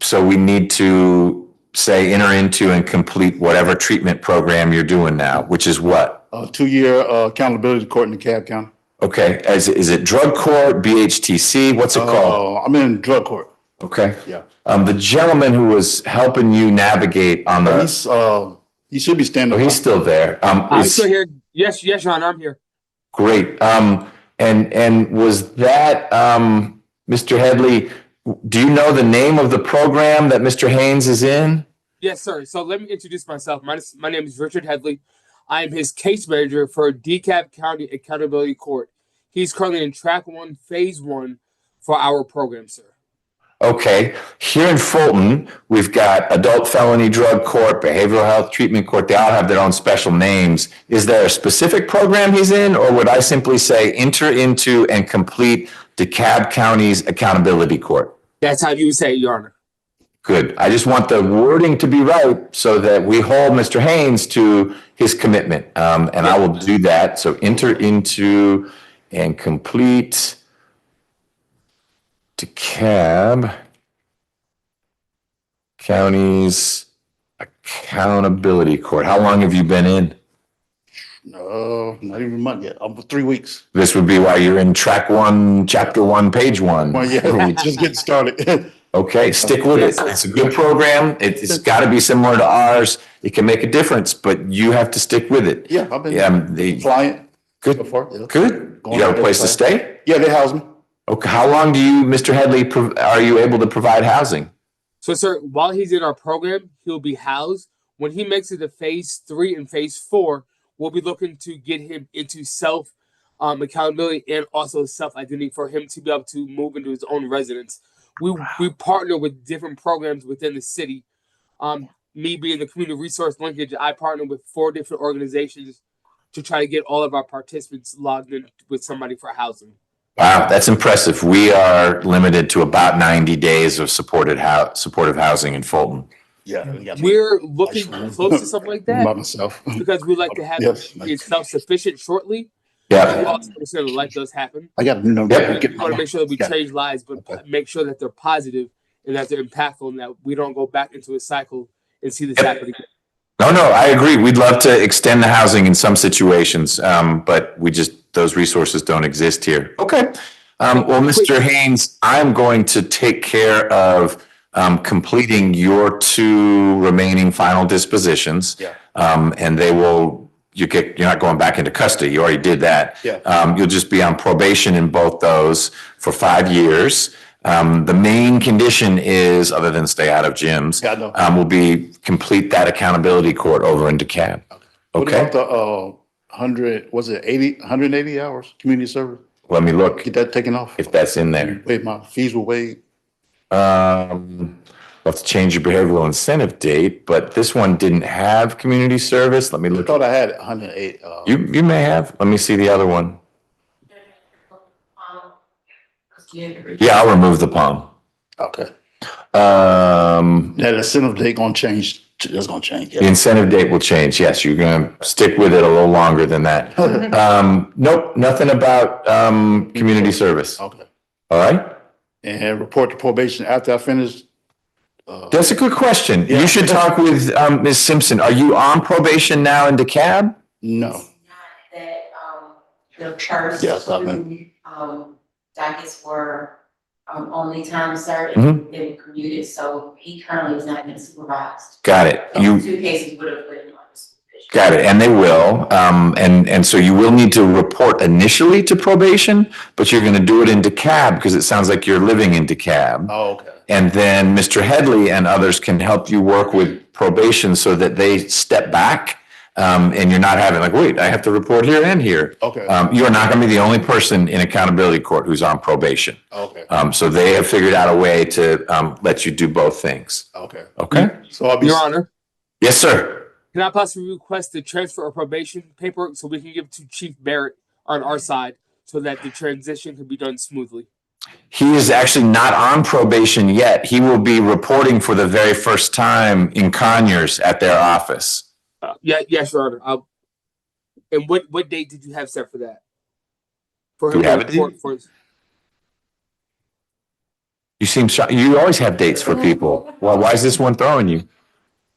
So we need to say enter into and complete whatever treatment program you're doing now, which is what? 2-year accountability court in DeKalb County. Okay. Is it drug court, BHTC? What's it called? I'm in drug court. Okay. Yeah. The gentleman who was helping you navigate on the. He should be standing. He's still there. I'm still here. Yes, Your Honor, I'm here. Great. And was that, Mr. Headley, do you know the name of the program that Mr. Haynes is in? Yes, sir. So let me introduce myself. My name is Richard Headley. I am his case manager for DeKalb County Accountability Court. He's currently in track 1, phase 1 for our program, sir. Okay, here in Fulton, we've got adult felony drug court, behavioral health treatment court. They all have their own special names. Is there a specific program he's in, or would I simply say enter into and complete DeKalb County's accountability court? That's how you say it, Your Honor. Good. I just want the wording to be right so that we hold Mr. Haynes to his commitment. And I will do that. So enter into and complete DeKalb County's accountability court. How long have you been in? Not even a month yet. 3 weeks. This would be why you're in track 1, chapter 1, page 1. Well, yeah, just getting started. Okay, stick with it. It's a good program. It's got to be similar to ours. It can make a difference, but you have to stick with it. Yeah, I've been flying. Good. Before, yeah. Good. You got a place to stay? Yeah, they house me. Okay. How long do you, Mr. Headley, are you able to provide housing? So, sir, while he's in our program, he'll be housed. When he makes it to phase 3 and phase 4, we'll be looking to get him into self accountability and also self-identity for him to be able to move into his own residence. We partner with different programs within the city. Me being the community resource linkage, I partner with 4 different organizations to try to get all of our participants logged in with somebody for housing. Wow, that's impressive. We are limited to about 90 days of supportive housing in Fulton. Yeah, we're looking close to something like that by myself because we like to have it self-sufficient shortly. Yeah, we also understand that life does happen. I got We want to make sure that we change lives, but make sure that they're positive and that they're impactful, and that we don't go back into a cycle and see this happen again. No, I agree. We'd love to extend the housing in some situations, but those resources don't exist here. Okay. Well, Mr. Haynes, I'm going to take care of completing your 2 remaining final dispositions. Yeah. And you're not going back into custody. You already did that. Yeah. You'll just be on probation in both those for 5 years. The main condition is, other than stay out of gyms, will be complete that accountability court over in DeKalb. What about the 180 hours community service? Let me look. Get that taken off. If that's in there. Wait, my fees will waive. You'll have to change your behavioral incentive date, but this one didn't have community service. Let me look. I thought I had 108. You may have. Let me see the other one. Yeah, I'll remove the palm. Okay. That incentive date gonna change. It's gonna change. The incentive date will change. Yes, you're gonna stick with it a little longer than that. Nope, nothing about community service. Okay. All right. And report to probation after I finish. That's a good question. You should talk with Ms. Simpson. Are you on probation now in DeKalb? No. That, the first Yes, I've been. dockets were, only time served, Mhm. they were commuted, so he currently is not being supervised. Got it. Those 2 cases would have put him on supervision. Got it, and they will. And so you will need to report initially to probation, but you're gonna do it in DeKalb because it sounds like you're living in DeKalb. Oh, okay. And then Mr. Headley and others can help you work with probation so that they step back. And you're not having like, wait, I have to report here and here. Okay. You are not gonna be the only person in accountability court who's on probation. Okay. So they have figured out a way to let you do both things. Okay. Okay? So I'll be. Your Honor, Yes, sir. can I possibly request the transfer of probation paperwork so we can give it to Chief Barrett on our side so that the transition can be done smoothly? He is actually not on probation yet. He will be reporting for the very first time in Conyers at their office. Yes, Your Honor. And what date did you have set for that? For Do him we to have it? report for. You seem shocked. You always have dates for people. Well, why is this one throwing you?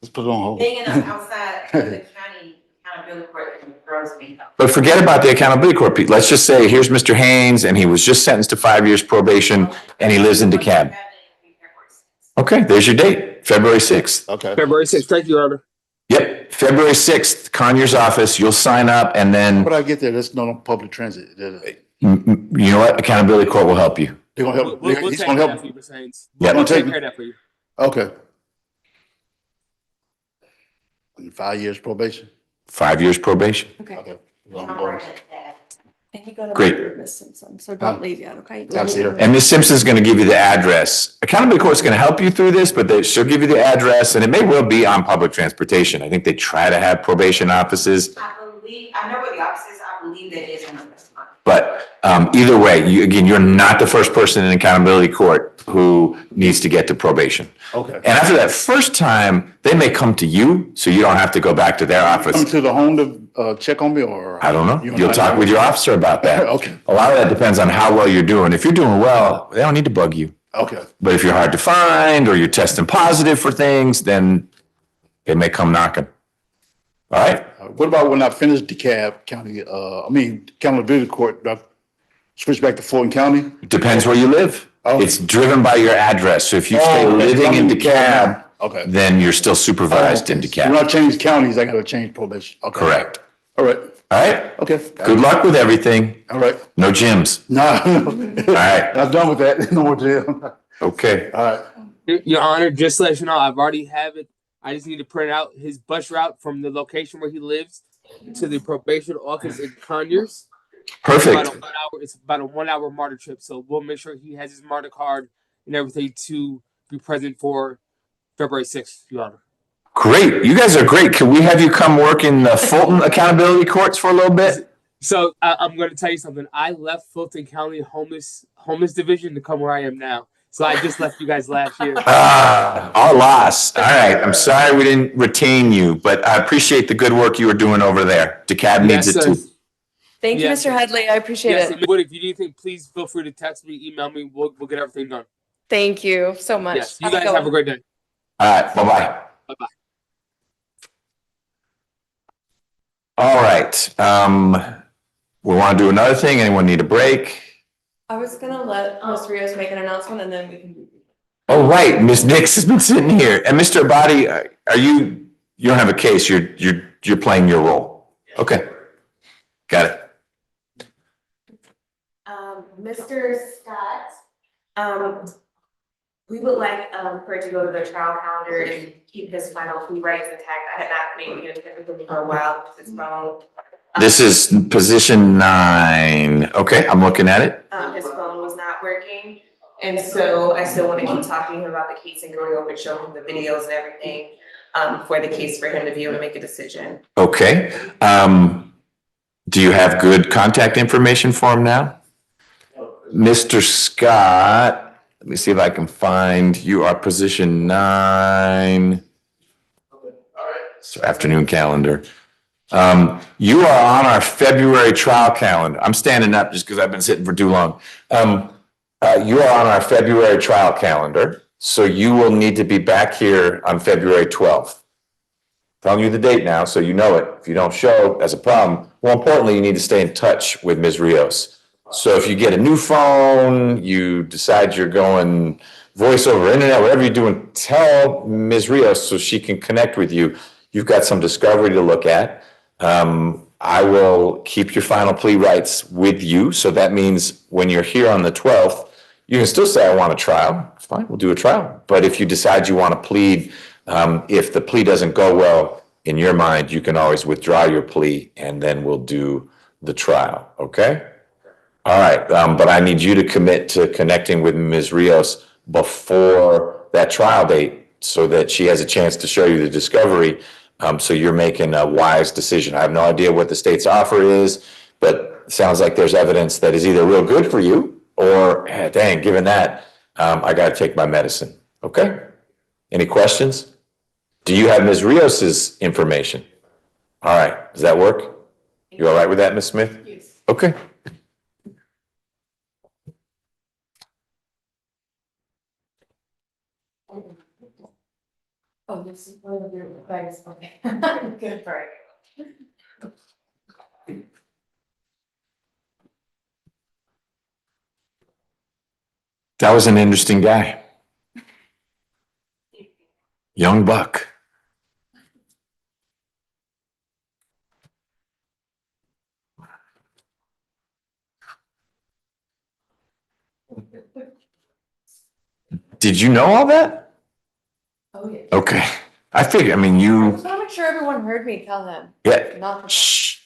Let's put it on hold. Being outside of the county accountability court throws me. But forget about the accountability court. Pete. Let's just say, here's Mr. Haynes, and he was just sentenced to 5 years probation, and he lives in DeKalb. Okay, there's your date, February 6th. Okay. February 6th. Thank you, Your Honor. Yep, February 6th, Conyers office. You'll sign up, and then, When I get there, that's not on public transit. you know what? Accountability court will help you. They're gonna help. We'll He's take gonna care of help. that for you, Mr. Haynes. Yep. We'll take care of that for you. Okay. 5 years probation. 5 years probation. Okay. Okay. I'm working at that. And you got to Great. meet Ms. Simpson, so don't leave yet, okay? And Ms. Simpson's going to give you the address. Accountability Court's going to help you through this, but she'll give you the address, and it may well be on public transportation. I think they try to have probation offices. I know where the office is, I believe that is in the restaurant. But either way, you're not the first person in accountability court who needs to get to probation. Okay. And after that first time, they may come to you, so you don't have to go back to their office. Come to the home to check on me, or? I don't know. You'll talk with your officer about that. Okay. A lot of that depends on how well you're doing. If you're doing well, they don't need to bug you. Okay. But if you're hard to find or you're testing positive for things, then they may come knocking. All right? What about when I finish DeKalb County, accountability court, do I switch back to Fulton County? Depends where you live. Oh. It's driven by your address. So if you stay okay. living in I'm in DeKalb, Okay. then you're still supervised in When DeKalb. I change counties, I gotta change probation. Okay. Correct. All right. All right? Okay. Good luck with everything. All right. No gyms. No. All right. I'm done with that. No more jail. Okay. All right. Your Honor, just to let you know, I've already have it. I just need to print out his bus route from the location where he lives to the probation office in Conyers. Perfect. It's about a 1 hour MARTA trip. So we'll make sure he has his MARTA card and everything to be present for February 6th, Your Honor. Great. You guys are great. Can we have you come work in the Fulton accountability courts for a little bit? So I'm going to tell you something. I left Fulton County homeless division to come where I am now. So I just left you guys last year. Our loss. All right. I'm sorry we didn't retain you, but I appreciate the good work you were doing over there. DeKalb needs it too. Thank you, Yes, Mr. Headley. I appreciate Yes, it. but if you need anything, please feel free to text me, email me. We'll get everything done. Thank you so much. Yes, you guys have a great day. All right. Bye-bye. Bye-bye. All right. We want to do another thing. Anyone need a break? I was gonna let Ms. Rios make an announcement and then we can. Oh, right. Ms. Nix has been sitting here. And Mr. Abadi, you don't have a case. You're playing your role. Okay. Got it. Mr. Scott, we would like, for it to go to the trial calendar and keep his final plea rights intact. I had not made it for a while because his phone. This is position 9. Okay, I'm looking at it. His phone was not working. And so I still want to keep talking about the case and going over and showing him the videos and everything, for the case for him to be able to make a decision. Okay. Do you have good contact information for him now? Mr. Scott, let me see if I can find, you are position 9. So afternoon calendar. You are on our February trial calendar. I'm standing up just because I've been sitting for too long. You are on our February trial calendar, so you will need to be back here on February 12th. Telling you the date now, so you know it. If you don't show, that's a problem. More importantly, you need to stay in touch with Ms. Rios. So if you get a new phone, you decide you're going voice over internet, whatever you're doing, tell Ms. Rios so she can connect with you. You've got some discovery to look at. I will keep your final plea rights with you. So that means when you're here on the 12th, you can still say, I want a trial. It's fine, we'll do a trial. But if you decide you want to plead, if the plea doesn't go well in your mind, you can always withdraw your plea and then we'll do the trial, okay? All right, but I need you to commit to connecting with Ms. Rios before that trial date so that she has a chance to show you the discovery. So you're making a wise decision. I have no idea what the state's offer is, but it sounds like there's evidence that is either real good for you or, dang, given that, I got to take my medicine. Okay? Any questions? Do you have Ms. Rios's information? All right, does that work? You all right with that, Ms. Smith? Yes. Okay. Oh, this is one of your bags. Okay. Good, right. That was an interesting guy. Young buck. Did you know all that? Oh, yeah. Okay. I figured, I mean, I you, just want to make sure everyone heard me tell him. yeah. Not. Shh.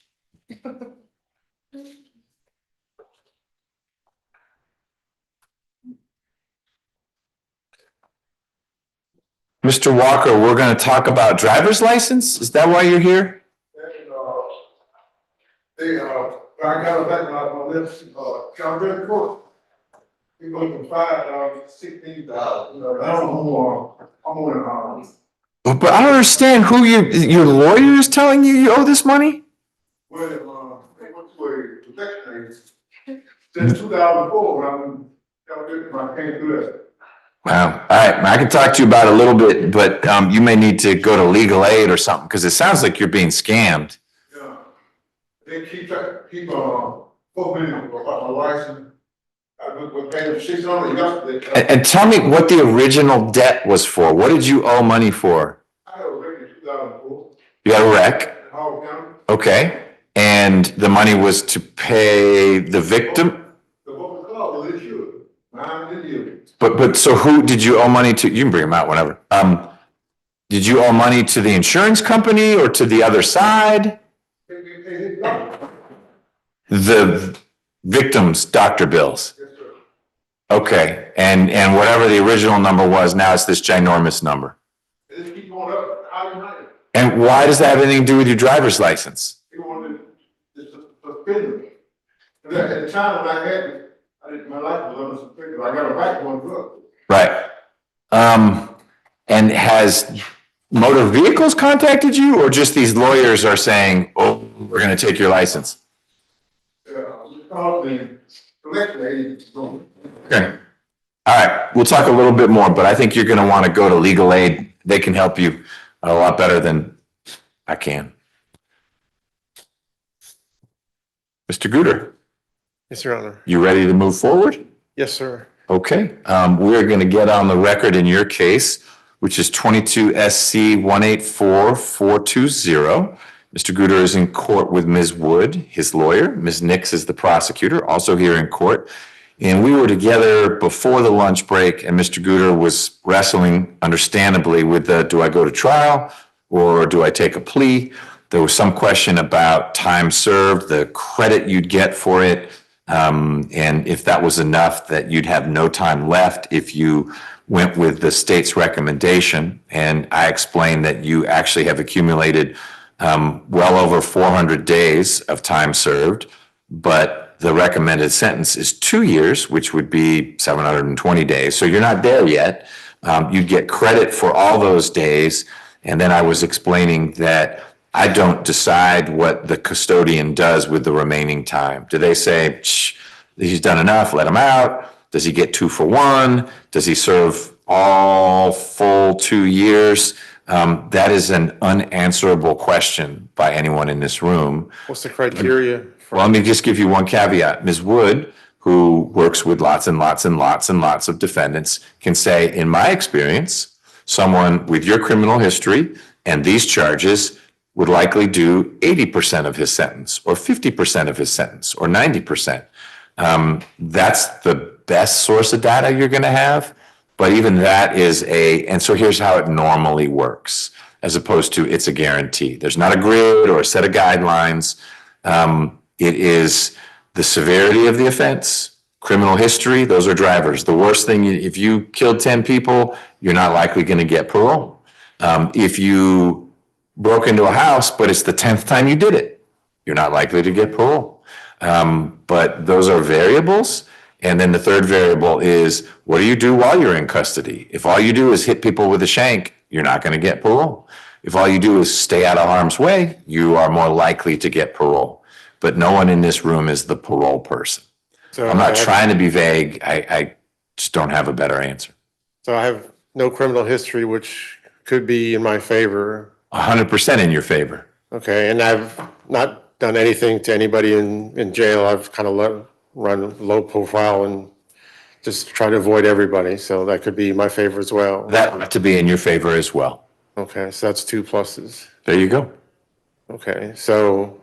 Mr. Walker, we're going to talk about driver's license. Is that why you're here? I got a background on this, John Ritter Court. He went from $5 to $16,000, I don't know, I'm on, But I don't understand who your lawyer is telling you owe this money? well, they went to a protection agency. Since 2004, I can't do that. Wow. All right. I can talk to you about it a little bit, but you may need to go to legal aid or something because it sounds like you're being scammed. Yeah. They keep $4 million for my license. We're paying $600 yesterday. And tell me what the original debt was for. What did you owe money for? I had a wreck in 2004. You had a wreck? In Howard County. Okay. And the money was to pay the victim? The book was insured. Mine didn't use it. But so who did you owe money to? You can bring them out whenever. Did you owe money to the insurance company or to the other side? The victim's doctor bills. Okay, and whatever the original number was, now it's this ginormous number. And why does that have anything to do with your driver's license? He wanted to suspend me. At the time when I had it, my life was under suspension. I got a right to one drug. Right. And has motor vehicles contacted you or just these lawyers are saying, oh, we're going to take your license? We called the collection agency. Okay. All right. We'll talk a little bit more, but I think you're going to want to go to legal aid. They can help you a lot better than I can. Mr. Guter. Yes, Your Honor. You ready to move forward? Yes, sir. Okay. We're going to get on the record in your case, which is 22 SC 184420. Mr. Guter is in court with Ms. Wood, his lawyer. Ms. Nix is the prosecutor, also here in court. And we were together before the lunch break, and Mr. Guter was wrestling, understandably, with the, do I go to trial or do I take a plea? There was some question about time served, the credit you'd get for it, and if that was enough that you'd have no time left if you went with the state's recommendation. And I explained that you actually have accumulated well over 400 days of time served, but the recommended sentence is 2 years, which would be 720 days. So you're not there yet. You'd get credit for all those days. And then I was explaining that I don't decide what the custodian does with the remaining time. Do they say, he's done enough, let him out? Does he get 2 for 1? Does he serve all full 2 years? That is an unanswerable question by anyone in this room. What's the criteria? Well, let me just give you one caveat. Ms. Wood, who works with lots and lots and lots and lots of defendants, can say, in my experience, someone with your criminal history and these charges would likely do 80% of his sentence or 50% of his sentence or 90%. That's the best source of data you're going to have. But even that is and so here's how it normally works, as opposed to it's a guarantee. There's not a grid or a set of guidelines. It is the severity of the offense, criminal history, those are drivers. The worst thing, if you killed 10 people, you're not likely going to get parole. If you broke into a house, but it's the 10th time you did it, you're not likely to get parole. But those are variables. And then the third variable is, what do you do while you're in custody? If all you do is hit people with a shank, you're not going to get parole. If all you do is stay out of harm's way, you are more likely to get parole. But no one in this room is the parole person. So I'm not trying to be vague. I just don't have a better answer. So I have no criminal history, which could be in my favor. 100% in your favor. Okay, and I've not done anything to anybody in jail. I've kind of run low profile and just try to avoid everybody. So that could be my favor as well. That ought to be in your favor as well. Okay, so that's 2 pluses. There you go. Okay, so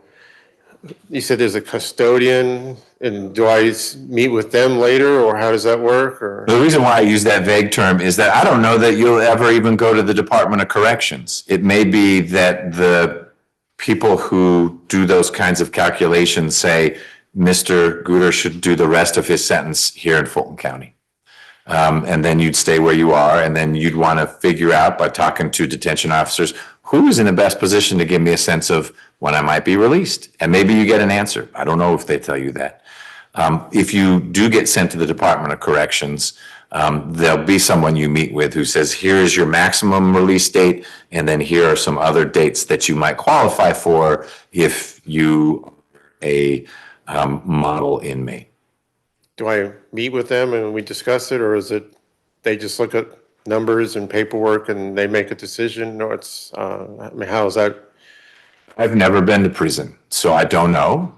you said there's a custodian, and do I meet with them later, or how does that work? Or the reason why I use that vague term is that I don't know that you'll ever even go to the Department of Corrections. It may be that the people who do those kinds of calculations say Mr. Guter should do the rest of his sentence here in Fulton County. And then you'd stay where you are, and then you'd want to figure out by talking to detention officers, who is in the best position to give me a sense of when I might be released? And maybe you get an answer. I don't know if they tell you that. If you do get sent to the Department of Corrections, there'll be someone you meet with who says, here is your maximum release date, and then here are some other dates that you might qualify for if you are a model inmate. Do I meet with them and we discuss it, or is it, they just look at numbers and paperwork and they make a decision? Or it's, I mean, how is that? I've never been to prison, so I don't know.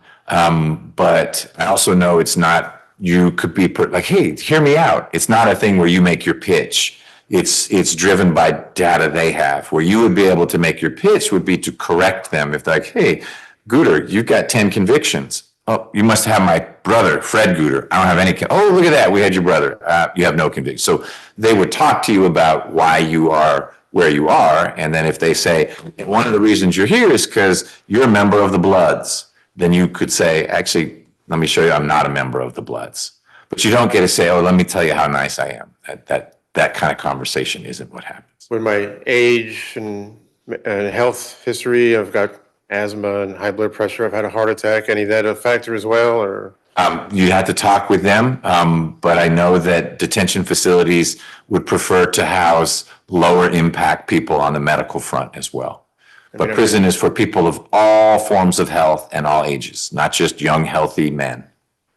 But I also know it's not, you could be like, hey, hear me out. It's not a thing where you make your pitch. It's driven by data they have. Where you would be able to make your pitch would be to correct them. If they're like, hey, Gooter, you've got 10 convictions. Oh, you must have my brother, Fred Gooter. I don't have any. Oh, look at that. We had your brother. You have no conviction. So they would talk to you about why you are where you are. And then if they say, one of the reasons you're here is because you're a member of the Bloods, then you could say, actually, let me show you I'm not a member of the Bloods. But you don't get to say, oh, let me tell you how nice I am. That kind of conversation isn't what happens. With my age and health history, I've got asthma and high blood pressure. I've had a heart attack. Any of that a factor as well, or? You have to talk with them, but I know that detention facilities would prefer to house lower impact people on the medical front as well. But prison is for people of all forms of health and all ages, not just young, healthy men.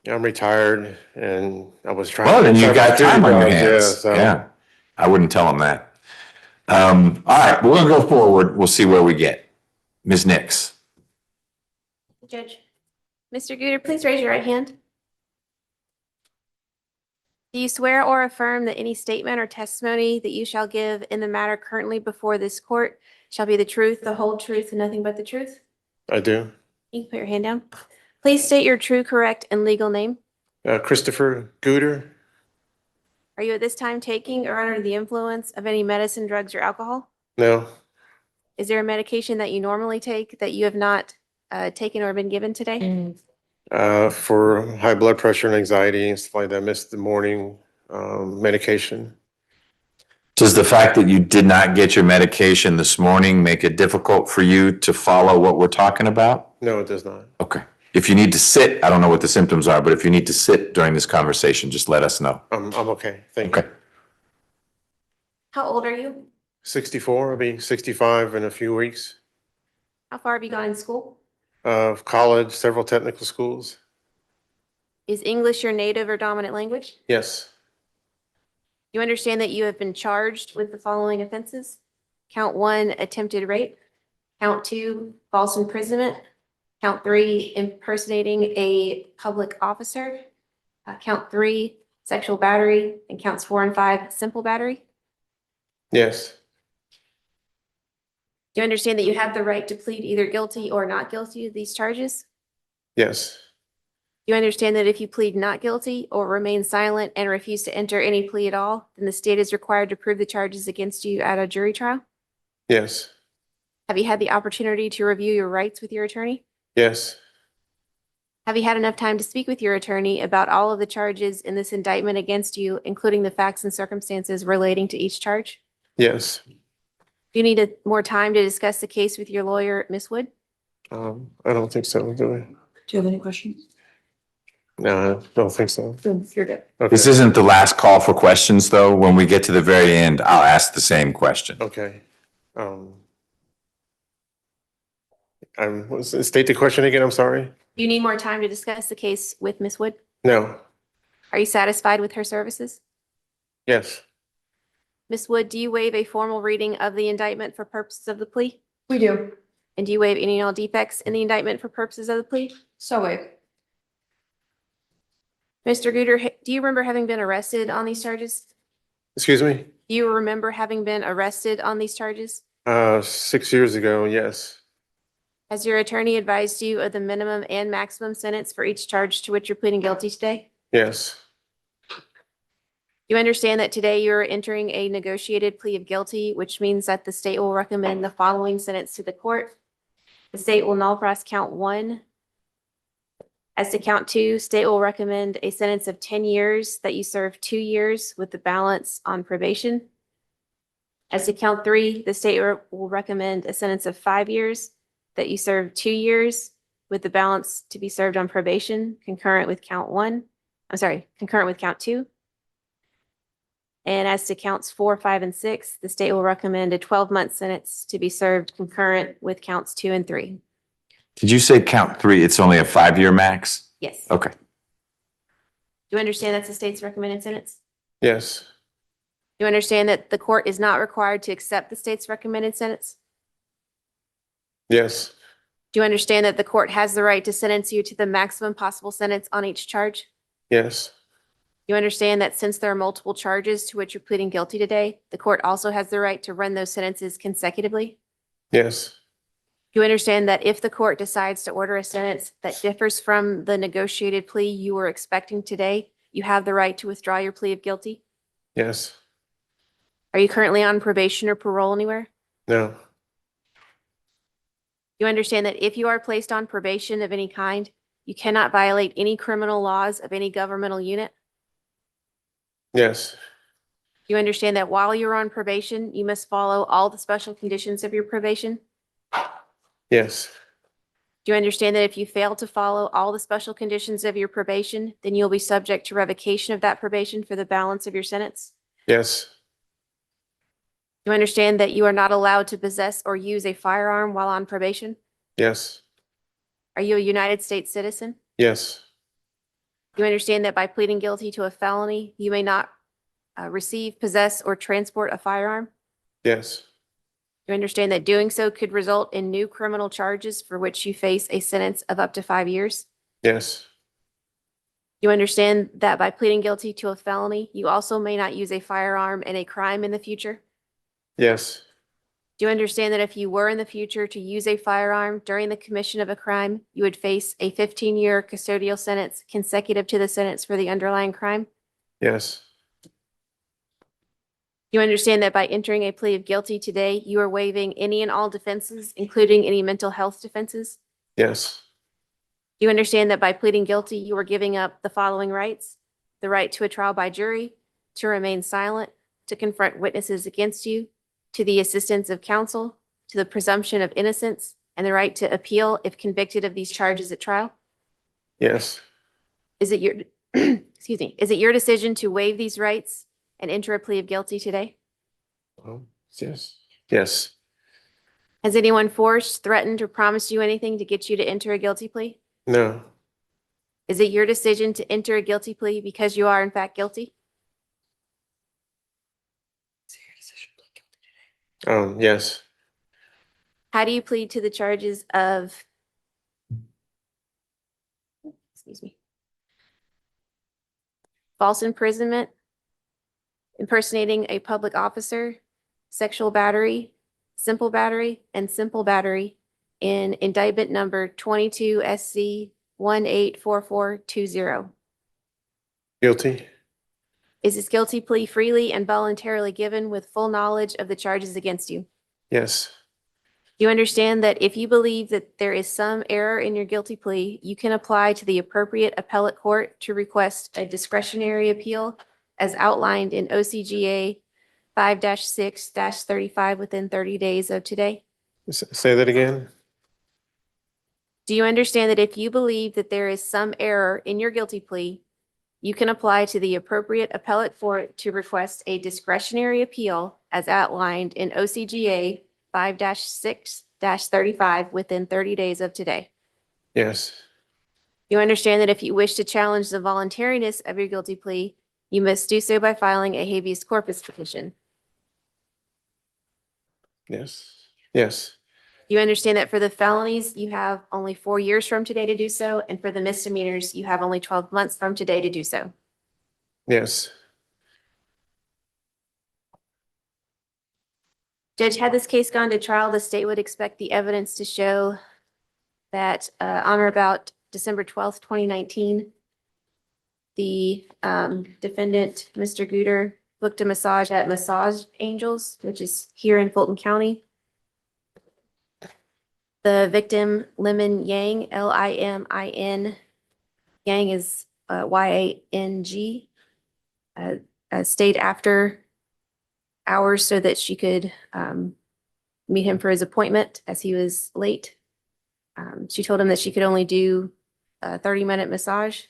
I'm retired and I was trying. Well, then you got time on your Yeah, hands. so. Yeah, I wouldn't tell them that. All right, we're gonna go forward. We'll see where we get. Ms. Nix. Judge. Mr. Gooter, please raise your right hand. Do you swear or affirm that any statement or testimony that you shall give in the matter currently before this court shall be the truth, the whole truth, and nothing but the truth? I do. You can put your hand down. Please state your true, correct, and legal name. Christopher Gooter. Are you at this time taking or under the influence of any medicine, drugs, or alcohol? No. Is there a medication that you normally take that you have not taken or been given today? For high blood pressure and anxiety and stuff like that. I missed the morning medication. Does the fact that you did not get your medication this morning make it difficult for you to follow what we're talking about? No, it does not. Okay. If you need to sit, I don't know what the symptoms are, but if you need to sit during this conversation, just let us know. I'm okay. Thank you. How old are you? 64. I'll be 65 in a few weeks. How far have you gone in school? College, several technical schools. Is English your native or dominant language? Yes. You understand that you have been charged with the following offenses? Count 1, attempted rape. Count 2, false imprisonment. Count 3, impersonating a public officer. Count 3, sexual battery. And counts 4 and 5, simple battery. Yes. Do you understand that you have the right to plead either guilty or not guilty to these charges? Yes. You understand that if you plead not guilty or remain silent and refuse to enter any plea at all, then the state is required to prove the charges against you at a jury trial? Yes. Have you had the opportunity to review your rights with your attorney? Yes. Have you had enough time to speak with your attorney about all of the charges in this indictment against you, including the facts and circumstances relating to each charge? Yes. Do you need more time to discuss the case with your lawyer, Ms. Wood? I don't think so, do we? Do you have any questions? No, I don't think so. You're good. Okay. This isn't the last call for questions, though. When we get to the very end, I'll ask the same question. Okay. State the question again, I'm sorry. Do you need more time to discuss the case with Ms. Wood? No. Are you satisfied with her services? Yes. Ms. Wood, do you waive a formal reading of the indictment for purposes of the plea? We do. And do you waive any and all defects in the indictment for purposes of the plea? So wait. Mr. Gooter, do you remember having been arrested on these charges? Excuse me? Do you remember having been arrested on these charges? 6 years ago, yes. Has your attorney advised you of the minimum and maximum sentence for each charge to which you're pleading guilty today? Yes. You understand that today you're entering a negotiated plea of guilty, which means that the state will recommend the following sentence to the court. The state will null pros count 1 As to count 2, state will recommend a sentence of 10 years that you serve 2 years with the balance on probation. As to count 3, the state will recommend a sentence of 5 years that you serve 2 years with the balance to be served on probation, concurrent with count 2. And as to counts 4, 5, and 6, the state will recommend a 12-month sentence to be served concurrent with counts 2 and 3. Did you say count 3, it's only a 5-year max? Yes. Okay. Do you understand that's the state's recommended sentence? Yes, Do you understand that the court is not required to accept the state's recommended sentence? yes, Do you understand that the court has the right to sentence you to the maximum possible sentence on each charge? yes, You understand that since there are multiple charges to which you're pleading guilty today, the court also has the right to run those sentences consecutively? yes, You understand that if the court decides to order a sentence that differs from the negotiated plea you were expecting today, you have the right to withdraw your plea of guilty? yes, Are you currently on probation or parole anywhere? no, You understand that if you are placed on probation of any kind, you cannot violate any criminal laws of any governmental unit? yes, You understand that while you're on probation, you must follow all the special conditions of your probation? yes, Do you understand that if you fail to follow all the special conditions of your probation, then you'll be subject to revocation of that probation for the balance of your sentence? yes, You understand that you are not allowed to possess or use a firearm while on probation? yes, Are you a United States citizen? yes, You understand that by pleading guilty to a felony, you may not receive, possess, or transport a firearm? yes, You understand that doing so could result in new criminal charges for which you face a sentence of up to 5 years? yes, You understand that by pleading guilty to a felony, you also may not use a firearm in a crime in the future? yes, Do you understand that if you were in the future to use a firearm during the commission of a crime, you would face a 15-year custodial sentence consecutive to the sentence for the underlying crime? yes, You understand that by entering a plea of guilty today, you are waiving any and all defenses, including any mental health defenses? yes, Do you understand that by pleading guilty, you are giving up the following rights: the right to a trial by jury, to remain silent, to confront witnesses against you, to the assistance of counsel, to the presumption of innocence, and the right to appeal if convicted of these charges at trial? yes, Is it your, excuse me, is it your decision to waive these rights and enter a plea of guilty today? yes, yes, Has anyone forced, threatened, or promised you anything to get you to enter a guilty plea? no, Is it your decision to enter a guilty plea because you are in fact guilty? yes, How do you plead to the charges of, excuse me, false imprisonment, impersonating a public officer, sexual battery, simple battery, and simple battery in indictment number 22 SC 184420? guilty, Is this guilty plea freely and voluntarily given with full knowledge of the charges against you? yes, Do you understand that if you believe that there is some error in your guilty plea, you can apply to the appropriate appellate court to request a discretionary appeal as outlined in OCGA 5-6-35 within 30 days of today? Say that again? Do you understand that if you believe that there is some error in your guilty plea, you can apply to the appropriate appellate court to request a discretionary appeal as outlined in OCGA 5-6-35 within 30 days of today? Yes, You understand that if you wish to challenge the voluntariness of your guilty plea, you must do so by filing a habeas corpus petition. yes, yes, You understand that for the felonies, you have only 4 years from today to do so, and for the misdemeanors, you have only 12 months from today to do so. yes, Judge, had this case gone to trial, the state would expect the evidence to show that on or about December 12th, 2019, the defendant, Mr. Guter, booked a massage at Massage Angels, which is here in Fulton County. The victim, Lemon Yang, Limin, Yang is Yang, stayed after hours so that she could meet him for his appointment as he was late. She told him that she could only do a 30-minute massage.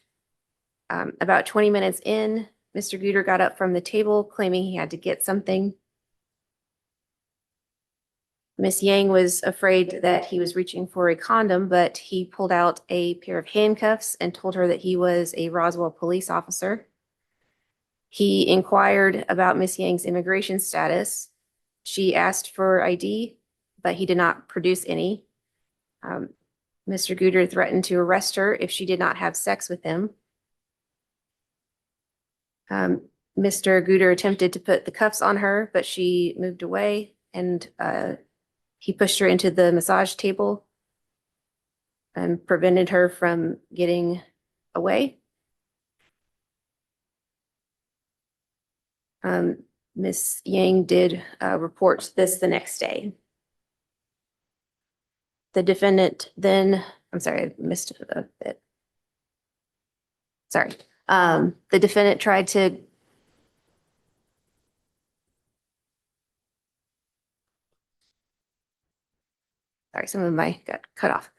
About 20 minutes in, Mr. Guter got up from the table claiming he had to get something. Miss Yang was afraid that he was reaching for a condom, but he pulled out a pair of handcuffs and told her that he was a Roswell police officer. He inquired about Miss Yang's immigration status. She asked for ID, but he did not produce any. Mr. Guter threatened to arrest her if she did not have sex with him. Mr. Guter attempted to put the cuffs on her, but she moved away, and he pushed her into the massage table and prevented her from getting away. Miss Yang did report this the next day. The defendant then, I'm sorry, I missed a bit. Sorry. The defendant tried to sorry, some of my got cut off.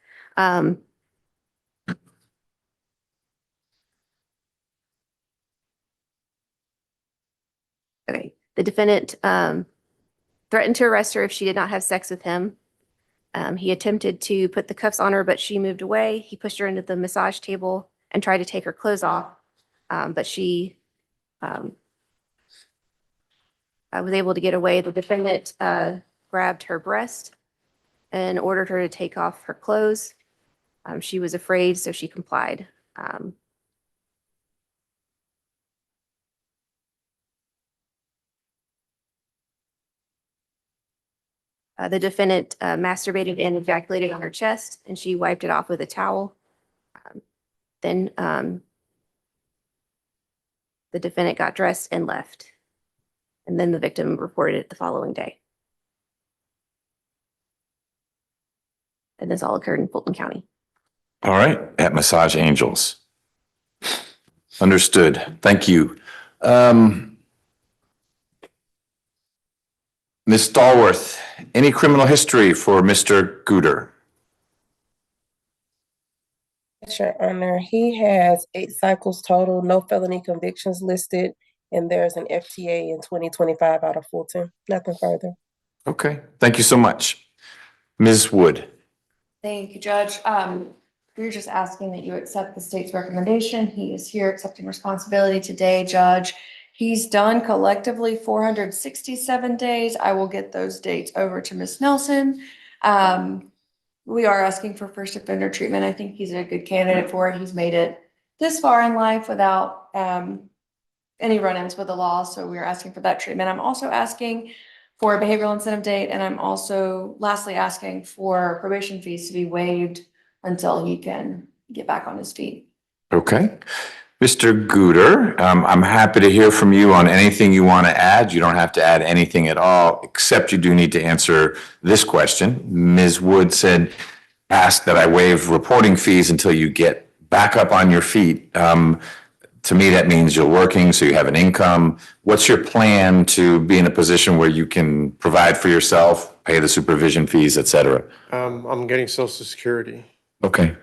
Okay, the defendant threatened to arrest her if she did not have sex with him. He attempted to put the cuffs on her, but she moved away. He pushed her into the massage table and tried to take her clothes off, but she was able to get away. The defendant grabbed her breast and ordered her to take off her clothes. She was afraid, so she complied. The defendant masturbated and ejaculated on her chest, and she wiped it off with a towel. Then the defendant got dressed and left. And then the victim reported it the following day. And this all occurred in Fulton County. All right, at Massage Angels. Understood. Thank you. Ms. Stallworth, any criminal history for Mr. Guter? Yes, Your Honor, he has 8 cycles total, no felony convictions listed, and there's an FTA in 2025 out of Fulton. Nothing further. Okay, thank you so much. Ms. Wood. Thank you, Judge. We're just asking that you accept the state's recommendation. He is here accepting responsibility today, Judge. He's done collectively 467 days. I will get those dates over to Ms. Nelson. We are asking for first offender treatment. I think he's a good candidate for it. He's made it this far in life without any run-ins with the law, so we are asking for that treatment. I'm also asking for a behavioral incentive date, and I'm also lastly asking for probation fees to be waived until he can get back on his feet. Okay. Mr. Guter, I'm happy to hear from you on anything you want to add. You don't have to add anything at all, except you do need to answer this question. Ms. Wood asked that I waive reporting fees until you get back up on your feet. To me, that means you're working, so you have an income. What's your plan to be in a position where you can provide for yourself, pay the supervision fees, et cetera? I'm getting Social Security. Okay.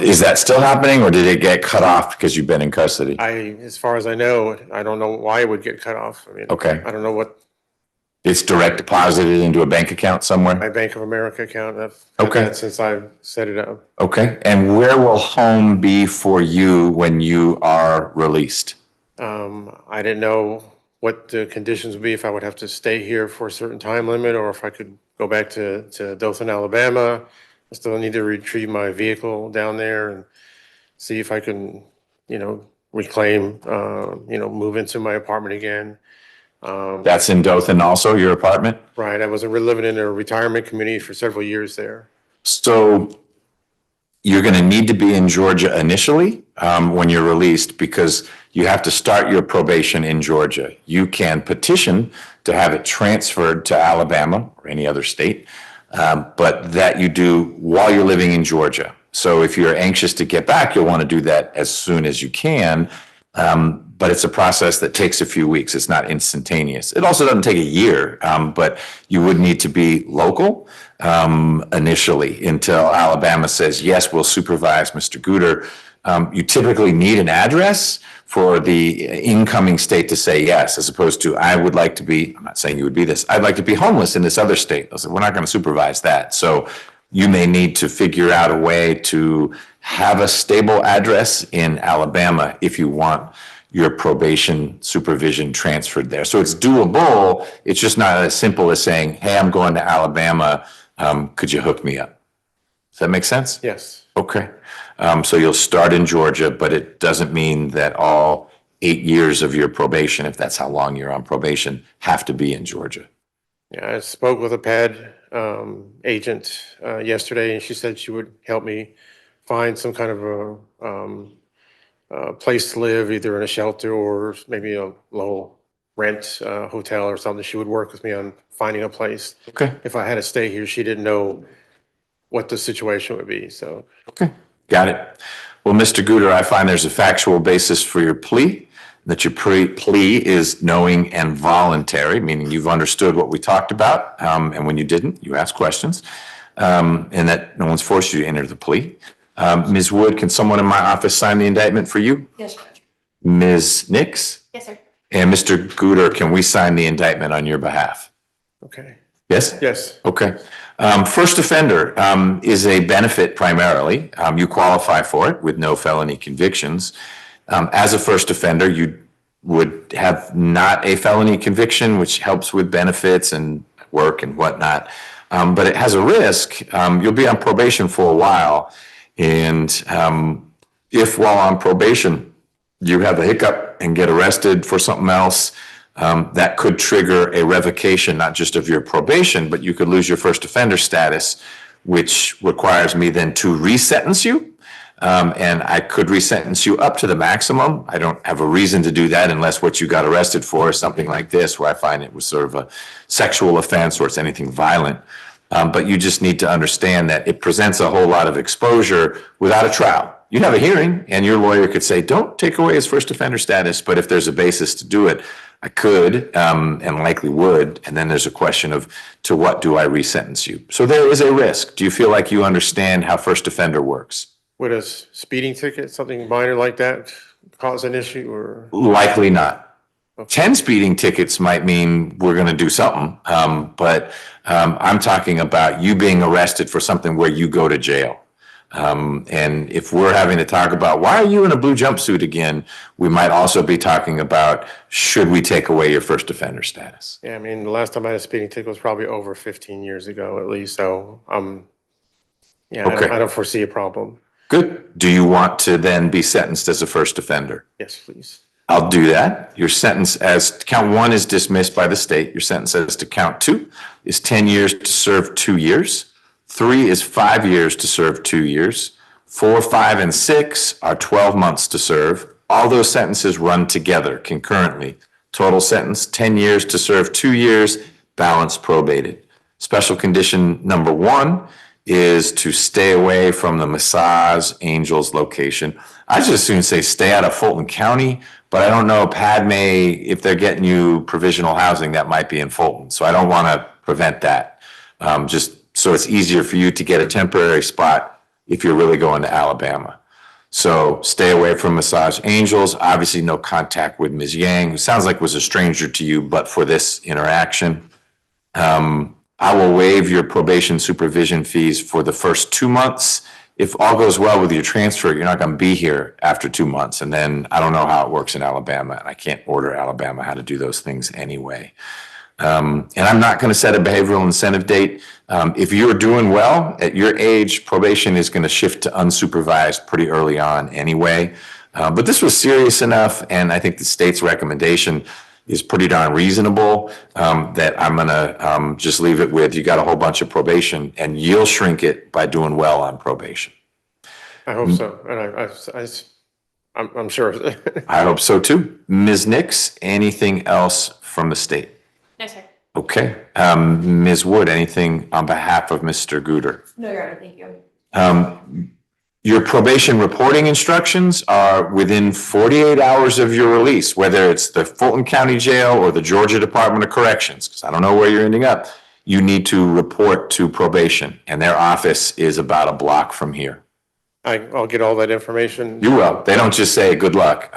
Is that still happening, or did it get cut off because you've been in custody? As far as I know, I don't know why it would get cut off. I mean, Okay. I don't know what It's direct deposited into a bank account somewhere? my Bank of America account. I've had Okay. that since I set it up. Okay. And where will home be for you when you are released? I didn't know what the conditions would be, if I would have to stay here for a certain time limit, or if I could go back to Dothan, Alabama. I still need to retrieve my vehicle down there and see if I can, reclaim, move into my apartment again. That's in Dothan also, your apartment? Right. I was living in a retirement community for several years there. So you're going to need to be in Georgia initially when you're released, because you have to start your probation in Georgia. You can petition to have it transferred to Alabama or any other state, but that you do while you're living in Georgia. So if you're anxious to get back, you'll want to do that as soon as you can. But it's a process that takes a few weeks. It's not instantaneous. It also doesn't take a year, but you would need to be local initially until Alabama says, yes, we'll supervise Mr. Gooder. You typically need an address for the incoming state to say yes, as opposed to, I would like to be, I'm not saying you would be this, I'd like to be homeless in this other state. I said, we're not going to supervise that. So you may need to figure out a way to have a stable address in Alabama if you want your probation supervision transferred there. So it's doable. It's just not as simple as saying, hey, I'm going to Alabama. Could you hook me up? Does that make sense? Yes. Okay. So you'll start in Georgia, but it doesn't mean that all 8 years of your probation, if that's how long you're on probation, have to be in Georgia. Yeah, I spoke with a pad agent yesterday, and she said she would help me find some kind of a place to live, either in a shelter or maybe a low rent hotel or something. She would work with me on finding a place. Okay. If I had to stay here, she didn't know what the situation would be, so. Okay, got it. Well, Mr. Gooder, I find there's a factual basis for your plea, that your plea is knowing and voluntary, meaning you've understood what we talked about, and when you didn't, you asked questions, and that no one's forced you to enter the plea. Ms. Wood, can someone in my office sign the indictment for you? Yes, Judge. Ms. Nix? Yes, sir. And Mr. Gooder, can we sign the indictment on your behalf? Okay. Yes? Yes. Okay. First offender is a benefit primarily. You qualify for it with no felony convictions. As a first offender, you would have not a felony conviction, which helps with benefits and work and whatnot. But it has a risk. You'll be on probation for a while. And if while on probation, you have a hiccup and get arrested for something else, that could trigger a revocation, not just of your probation, but you could lose your first offender status, which requires me then to resentence you. And I could resentence you up to the maximum. I don't have a reason to do that unless what you got arrested for is something like this, where I find it was sort of a sexual offense or it's anything violent. But you just need to understand that it presents a whole lot of exposure without a trial. You'd have a hearing and your lawyer could say, don't take away his first offender status. But if there's a basis to do it, I could and likely would. And then there's a question of, to what do I resentence you? So there is a risk. Do you feel like you understand how first offender works? Would a speeding ticket, something minor like that, cause an issue or? Likely not. 10 speeding tickets might mean we're going to do something. But I'm talking about you being arrested for something where you go to jail. And if we're having to talk about, why are you in a blue jumpsuit again? We might also be talking about, should we take away your first offender status? Yeah, I mean, the last time I had a speeding ticket was probably over 15 years ago at least. So yeah, Okay. I don't foresee a problem. Good. Do you want to then be sentenced as a first offender? Yes, please. I'll do that. Your sentence as count 1 is dismissed by the state. Your sentence as to count 2 is 10 years to serve 2 years. 3 is 5 years to serve 2 years. 4, 5, and 6 are 12 months to serve. All those sentences run together concurrently. Total sentence, 10 years to serve 2 years, balance probated. Special condition number 1 is to stay away from the Massage Angels location. I just as soon say stay out of Fulton County, but I don't know, Padme, if they're getting you provisional housing, that might be in Fulton. So I don't want to prevent that. Just so it's easier for you to get a temporary spot if you're really going to Alabama. So stay away from Massage Angels. Obviously no contact with Ms. Yang, who sounds like was a stranger to you, but for this interaction. I will waive your probation supervision fees for the first 2 months. If all goes well with your transfer, you're not going to be here after 2 months. And then I don't know how it works in Alabama, and I can't order Alabama how to do those things anyway. And I'm not going to set a behavioral incentive date. If you're doing well at your age, probation is going to shift to unsupervised pretty early on anyway. But this was serious enough, and I think the state's recommendation is pretty darn reasonable, that I'm going to just leave it with, you got a whole bunch of probation, and you'll shrink it by doing well on probation. I hope so. And I'm sure. I hope so too. Ms. Nix, anything else from the state? No, sir. Okay. Ms. Wood, anything on behalf of Mr. Gooder? No, Your Honor, thank you. Your probation reporting instructions are within 48 hours of your release, whether it's the Fulton County Jail or the Georgia Department of Corrections, because I don't know where you're ending up. You need to report to probation, and their office is about a block from here. I'll get all that information. You will. They don't just say, good luck.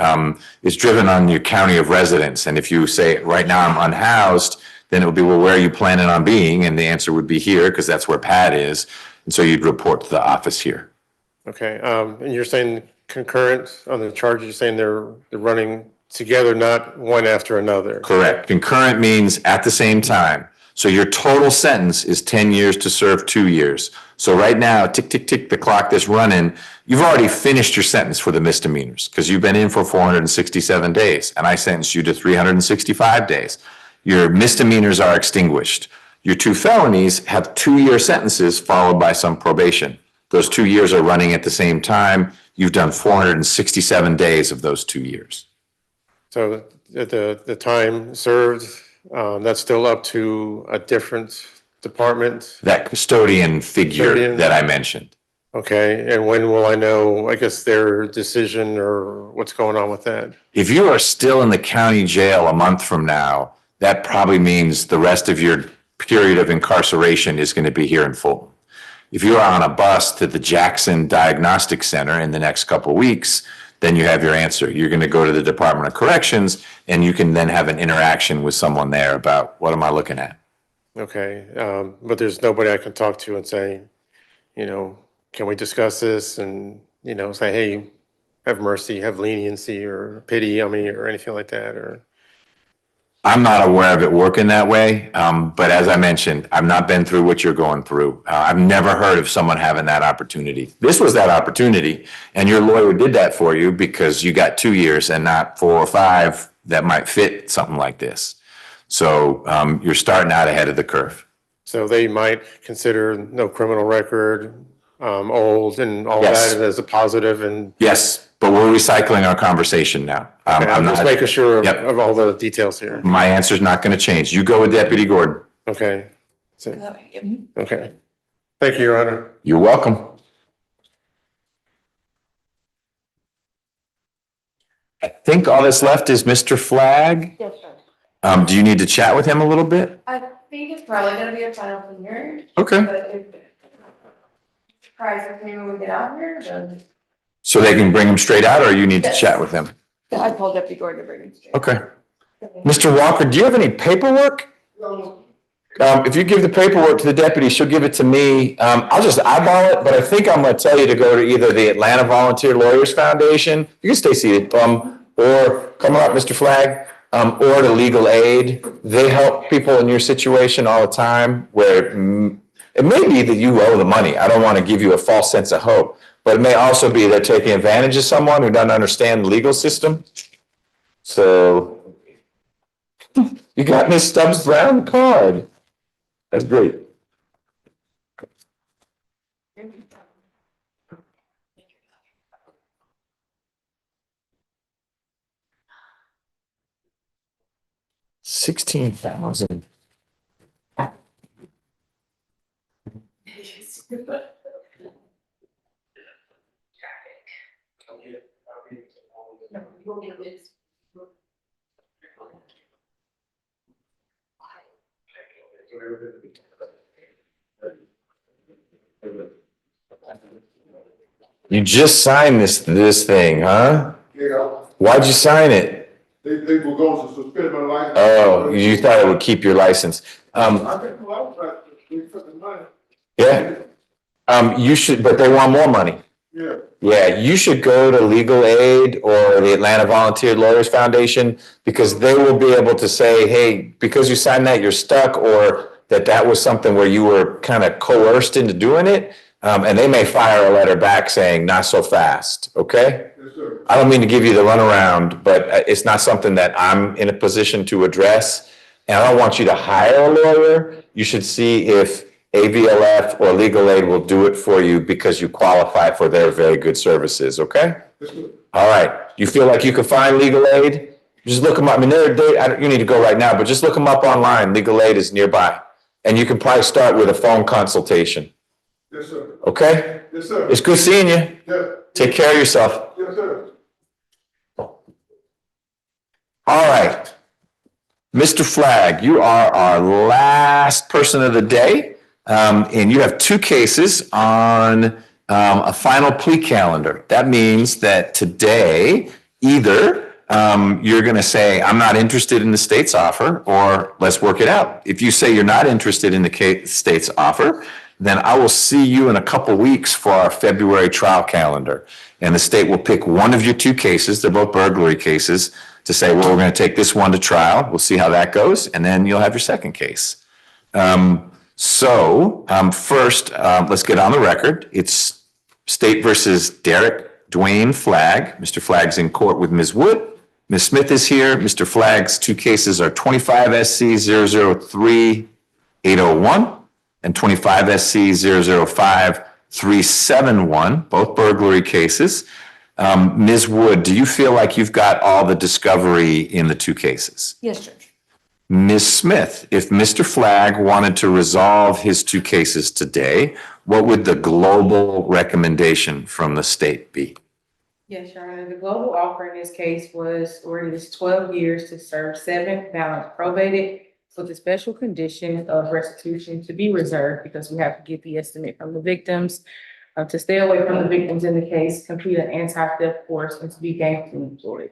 It's driven on your county of residence. And if you say, right now I'm unhoused, then it would be, well, where are you planning on being? And the answer would be here, because that's where Pat is. And so you'd report to the office here. Okay, and you're saying concurrent on the charges, you're saying they're running together, not one after another? Correct. Concurrent means at the same time. So your total sentence is 10 years to serve 2 years. So right now, tick, tick, tick, the clock that's running, you've already finished your sentence for the misdemeanors because you've been in for 467 days and I sentenced you to 365 days. Your misdemeanors are extinguished. Your 2 felonies have 2-year sentences followed by some probation. Those 2 years are running at the same time. You've done 467 days of those 2 years. So the time served, that's still up to a different department? That custodian figure that I mentioned. Okay, and when will I know, I guess, their decision or what's going on with that? If you are still in the county jail a month from now, that probably means the rest of your period of incarceration is going to be here in Fulton. If you are on a bus to the Jackson Diagnostic Center in the next couple of weeks, then you have your answer. You're going to go to the Department of Corrections and you can then have an interaction with someone there about what am I looking at? Okay, but there's nobody I can talk to and say, you know, can we discuss this? And, you know, say, hey, have mercy, have leniency or pity on me or anything like that, or? I'm not aware of it working that way. But as I mentioned, I've not been through what you're going through. I've never heard of someone having that opportunity. This was that opportunity and your lawyer did that for you because you got 2 years and not 4 or 5 that might fit something like this. So you're starting out ahead of the curve. So they might consider no criminal record, old and all Yes. that as a positive and. Yes, but we're recycling our conversation now. Okay, I'm just making sure Yep. of all the details here. My answer's not going to change. You go with Deputy Gordon. Okay. So- Okay. Thank you, Your Honor. You're welcome. I think all that's left is Mr. Flagg. Yes, sir. Do you need to chat with him a little bit? I think it's probably gonna be a final finger. Okay. But if price of me when we get out here, then So they can bring him straight out or you need to Yes. chat with him? I told Deputy Gordon to bring him straight. Okay. Mr. Walker, do you have any paperwork? If you give the paperwork to the deputy, she'll give it to me. I'll just eyeball it, but I think I'm gonna tell you to go to either the Atlanta Volunteer Lawyers Foundation, you can stay seated, or come on up, Mr. Flagg, or to Legal Aid. They help people in your situation all the time where it may be that you owe the money. I don't want to give you a false sense of hope, but it may also be they're taking advantage of someone who doesn't understand the legal system. So you got Miss Stubbs Brown card. That's great. $16,000. You just signed this thing, huh? Yeah, Why'd you sign it? they were going to suspend my license. Oh, you thought it would keep your license. I think, well, I was trying to put the money. Yeah. You should, but they want more money. Yeah. Yeah, you should go to Legal Aid or the Atlanta Volunteer Lawyers Foundation because they will be able to say, hey, because you signed that, you're stuck, or that was something where you were kind of coerced into doing it. And they may fire a letter back saying, not so fast, okay? Yes, sir. I don't mean to give you the runaround, but it's not something that I'm in a position to address. And I don't want you to hire a lawyer. You should see if AVLF or Legal Aid will do it for you because you qualify for their very good services, okay? Yes, sir. All right. You feel like you can find Legal Aid? Just look them up. I mean, you need to go right now, but just look them up online. Legal Aid is nearby. And you can probably start with a phone consultation. Yes, sir. Okay? Yes, sir. It's good seeing you. Yes. Take care of yourself. Yes, sir. All right. Mr. Flagg, you are our last person of the day. And you have two cases on a final plea calendar. That means that today, either you're going to say, I'm not interested in the state's offer, or let's work it out. If you say you're not interested in the state's offer, then I will see you in a couple weeks for our February trial calendar. And the state will pick one of your two cases, they're both burglary cases, to say, well, we're going to take this one to trial. We'll see how that goes. And then you'll have your second case. First, let's get on the record. It's State versus Derek Dwayne Flagg. Mr. Flagg's in court with Ms. Wood. Ms. Smith is here. Mr. Flagg's two cases are 25 SC 003-801 and 25 SC 005-371, both burglary cases. Ms. Wood, do you feel like you've got all the discovery in the two cases? Yes, Judge. Ms. Smith, if Mr. Flagg wanted to resolve his two cases today, what would the global recommendation from the state be? Yes, Your Honor, the global offer in this case was, or it is 12 years to serve 7 balance probated with the special condition of restitution to be reserved because we have to get the estimate from the victims, to stay away from the victims in the case, complete an anti-theft course, and to be gainfully employed.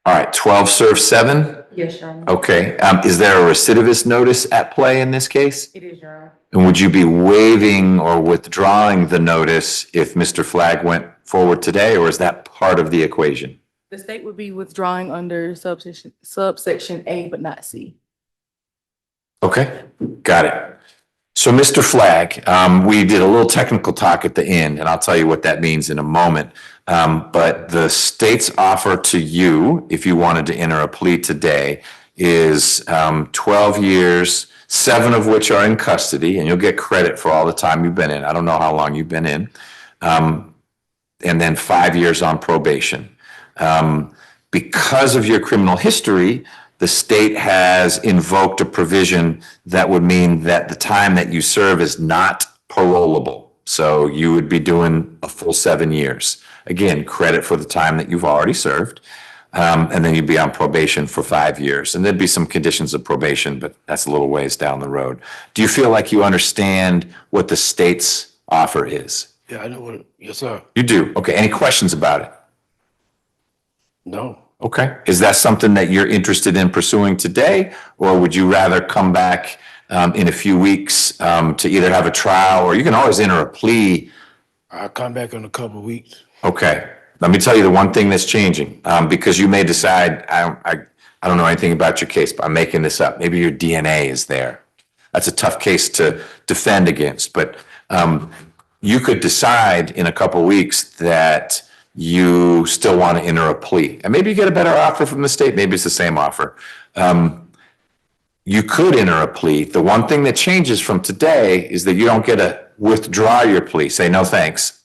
All right, 12 serve 7? Yes, Your Honor. Okay, is there a recidivist notice at play in this case? It is, Your Honor. And would you be waiving or withdrawing the notice if Mr. Flagg went forward today, or is that part of the equation? The state would be withdrawing under subsection A, but not C. Okay, got it. So Mr. Flagg, we did a little technical talk at the end, and I'll tell you what that means in a moment. But the state's offer to you, if you wanted to enter a plea today, is 12 years, 7 of which are in custody, and you'll get credit for all the time you've been in. I don't know how long you've been in. And then 5 years on probation. Because of your criminal history, the state has invoked a provision that would mean that the time that you serve is not parolable. So you would be doing a full 7 years. Again, credit for the time that you've already served. And then you'd be on probation for 5 years. And there'd be some conditions of probation, but that's a little ways down the road. Do you feel like you understand what the state's offer is? Yeah, I know what, yes, sir. You do? Okay, any questions about it? No. Okay, is that something that you're interested in pursuing today? Or would you rather come back in a few weeks to either have a trial, or you can always enter a plea? I'll come back in a couple of weeks. Okay, let me tell you the one thing that's changing, because you may decide, I don't know anything about your case, but I'm making this up. Maybe your DNA is there. That's a tough case to defend against, but you could decide in a couple of weeks that you still want to enter a plea. And maybe you get a better offer from the state. Maybe it's the same offer. You could enter a plea. The one thing that changes from today is that you don't get to withdraw your plea, say no thanks,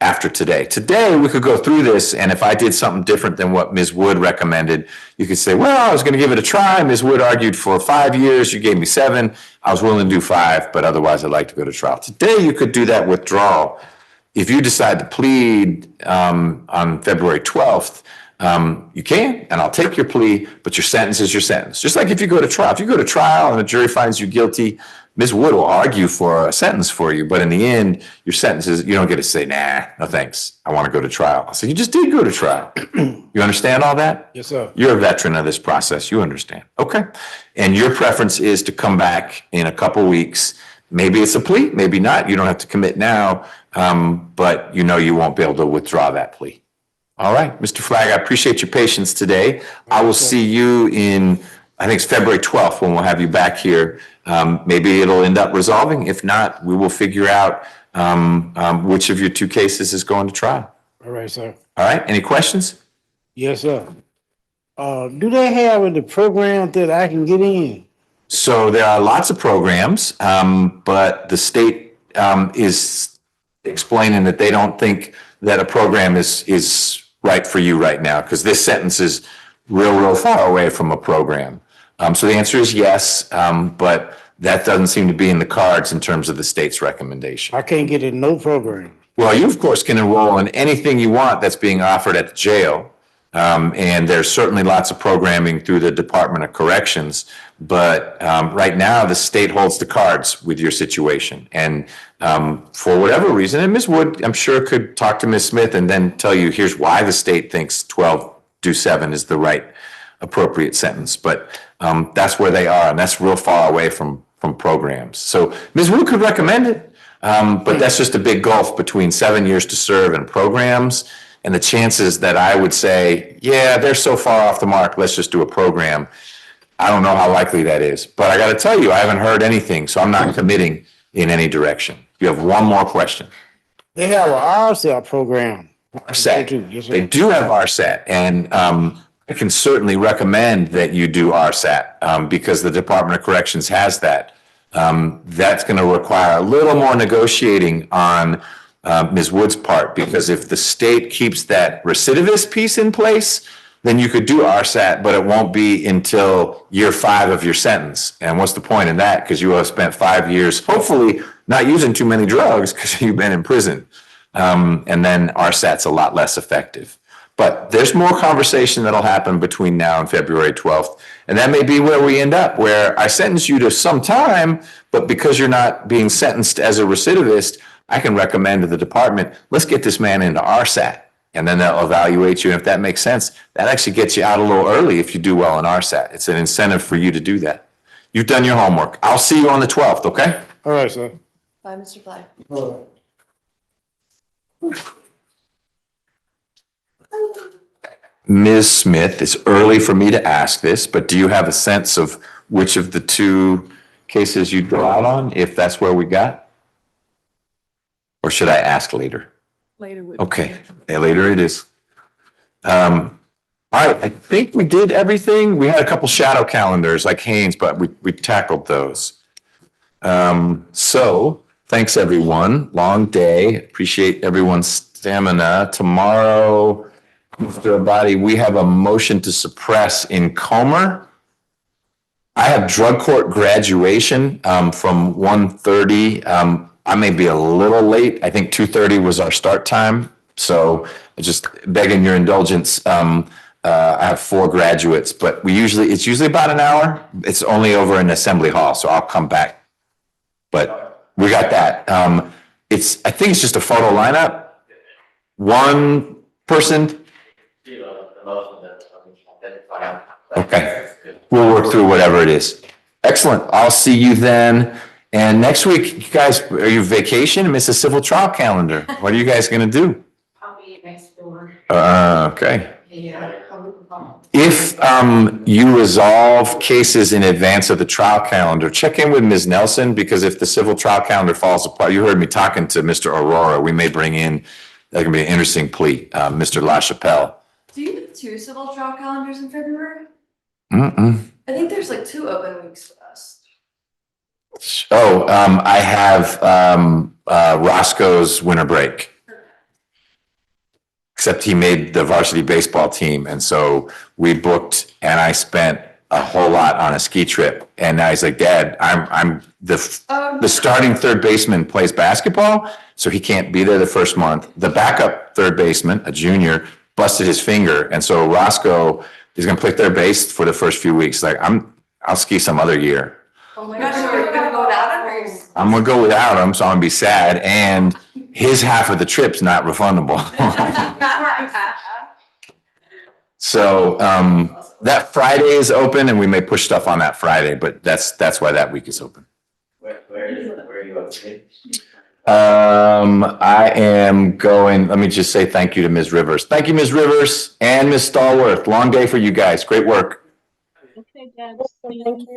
after today. Today, we could go through this, and if I did something different than what Ms. Wood recommended, you could say, well, I was going to give it a try. Ms. Wood argued for 5 years. You gave me 7. I was willing to do 5, but otherwise I'd like to go to trial. Today, you could do that withdrawal. If you decide to plead on February 12th, you can, and I'll take your plea, but your sentence is your sentence. Just like if you go to trial. If you go to trial and a jury finds you guilty, Ms. Wood will argue for a sentence for you, but in the end, your sentence is, you don't get to say, nah, no thanks, I want to go to trial. So you just did go to trial. You understand all that? Yes, sir. You're a veteran of this process. You understand. Okay. And your preference is to come back in a couple weeks. Maybe it's a plea, maybe not. You don't have to commit now, but you know you won't be able to withdraw that plea. All right, Mr. Flagg, I appreciate your patience today. I will see you in, I think it's February 12th when we'll have you back here. Maybe it'll end up resolving. If not, we will figure out which of your two cases is going to trial. All right, sir. All right, any questions? Yes, sir. Do they have the program that I can get in? So there are lots of programs, but the state is explaining that they don't think that a program is right for you right now, because this sentence is real far away from a program. So the answer is yes, but that doesn't seem to be in the cards in terms of the state's recommendation. I can't get in no program. Well, you of course can enroll in anything you want that's being offered at the jail. And there's certainly lots of programming through the Department of Corrections. But right now, the state holds the cards with your situation. And for whatever reason, and Ms. Wood, I'm sure could talk to Ms. Smith and then tell you here's why the state thinks 12-7 is the right appropriate sentence. But that's where they are, and that's real far away from programs. So Ms. Wood could recommend it. But that's just a big gulf between 7 years to serve and programs. And the chances that I would say, yeah, they're so far off the mark, let's just do a program. I don't know how likely that is. But I got to tell you, I haven't heard anything, so I'm not committing in any direction. You have one more question. They have an RSAT program. RSAT. They do have RSAT. And I can certainly recommend that you do RSAT because the Department of Corrections has that. That's going to require a little more negotiating on Ms. Wood's part, because if the state keeps that recidivist piece in place, then you could do RSAT, but it won't be until year 5 of your sentence. And what's the point in that? Because you have spent 5 years, hopefully not using too many drugs because you've been in prison. And then RSAT's a lot less effective. But there's more conversation that'll happen between now and February 12th. And that may be where we end up, where I sentence you to some time, but because you're not being sentenced as a recidivist, I can recommend to the department, let's get this man into RSAT. And then they'll evaluate you. And if that makes sense, that actually gets you out a little early if you do well in RSAT. It's an incentive for you to do that. You've done your homework. I'll see you on the 12th, okay? All right, sir. Bye, Mr. Fly. Ms. Smith, it's early for me to ask this, but do you have a sense of which of the two cases you'd go out on, if that's where we got? Or should I ask later? Later. Okay, later it is. All right, I think we did everything. We had a couple shadow calendars like Haynes, but we tackled those. So thanks everyone. Long day. Appreciate everyone's stamina. Tomorrow, Mr. Abadi, we have a motion to suppress in Comer. I have drug court graduation from 1:30. I may be a little late. I think 2:30 was our start time. So just begging your indulgence. I have 4 graduates, but it's usually about an hour. It's only over in Assembly Hall, so I'll come back. But we got that. I think it's just a photo lineup. One person. Okay, we'll work through whatever it is. Excellent. I'll see you then. And next week, you guys, are you vacation? Miss a civil trial calendar. What are you guys going to do? I'll be next door. Okay. Yeah. If you resolve cases in advance of the trial calendar, check in with Ms. Nelson, because if the civil trial calendar falls apart, you heard me talking to Mr. Aurora, we may bring in, that can be an interesting plea, Mr. LaChapelle. Do you have 2 civil trial calendars in February? I think there's like 2 open weeks for us. Oh, I have Roscoe's winter break. Except he made the varsity baseball team, and so we booked, and I spent a whole lot on a ski trip. And now he's like, Dad, I'm the starting third baseman plays basketball, so he can't be there the first month. The backup third baseman, a junior, busted his finger, and so Roscoe is going to play third base for the first few weeks. Like, I'll ski some other year. Oh my gosh, so we're gonna go without him? I'm gonna go without him, so I'm gonna be sad, and his half of the trip's not refundable. So that Friday is open, and we may push stuff on that Friday, but that's why that week is open. Where are you up to? I am going, let me just say thank you to Ms. Rivers. Thank you, Ms. Rivers and Ms. Stallworth. Long day for you guys. Great work. Okay, Judge. Thank you.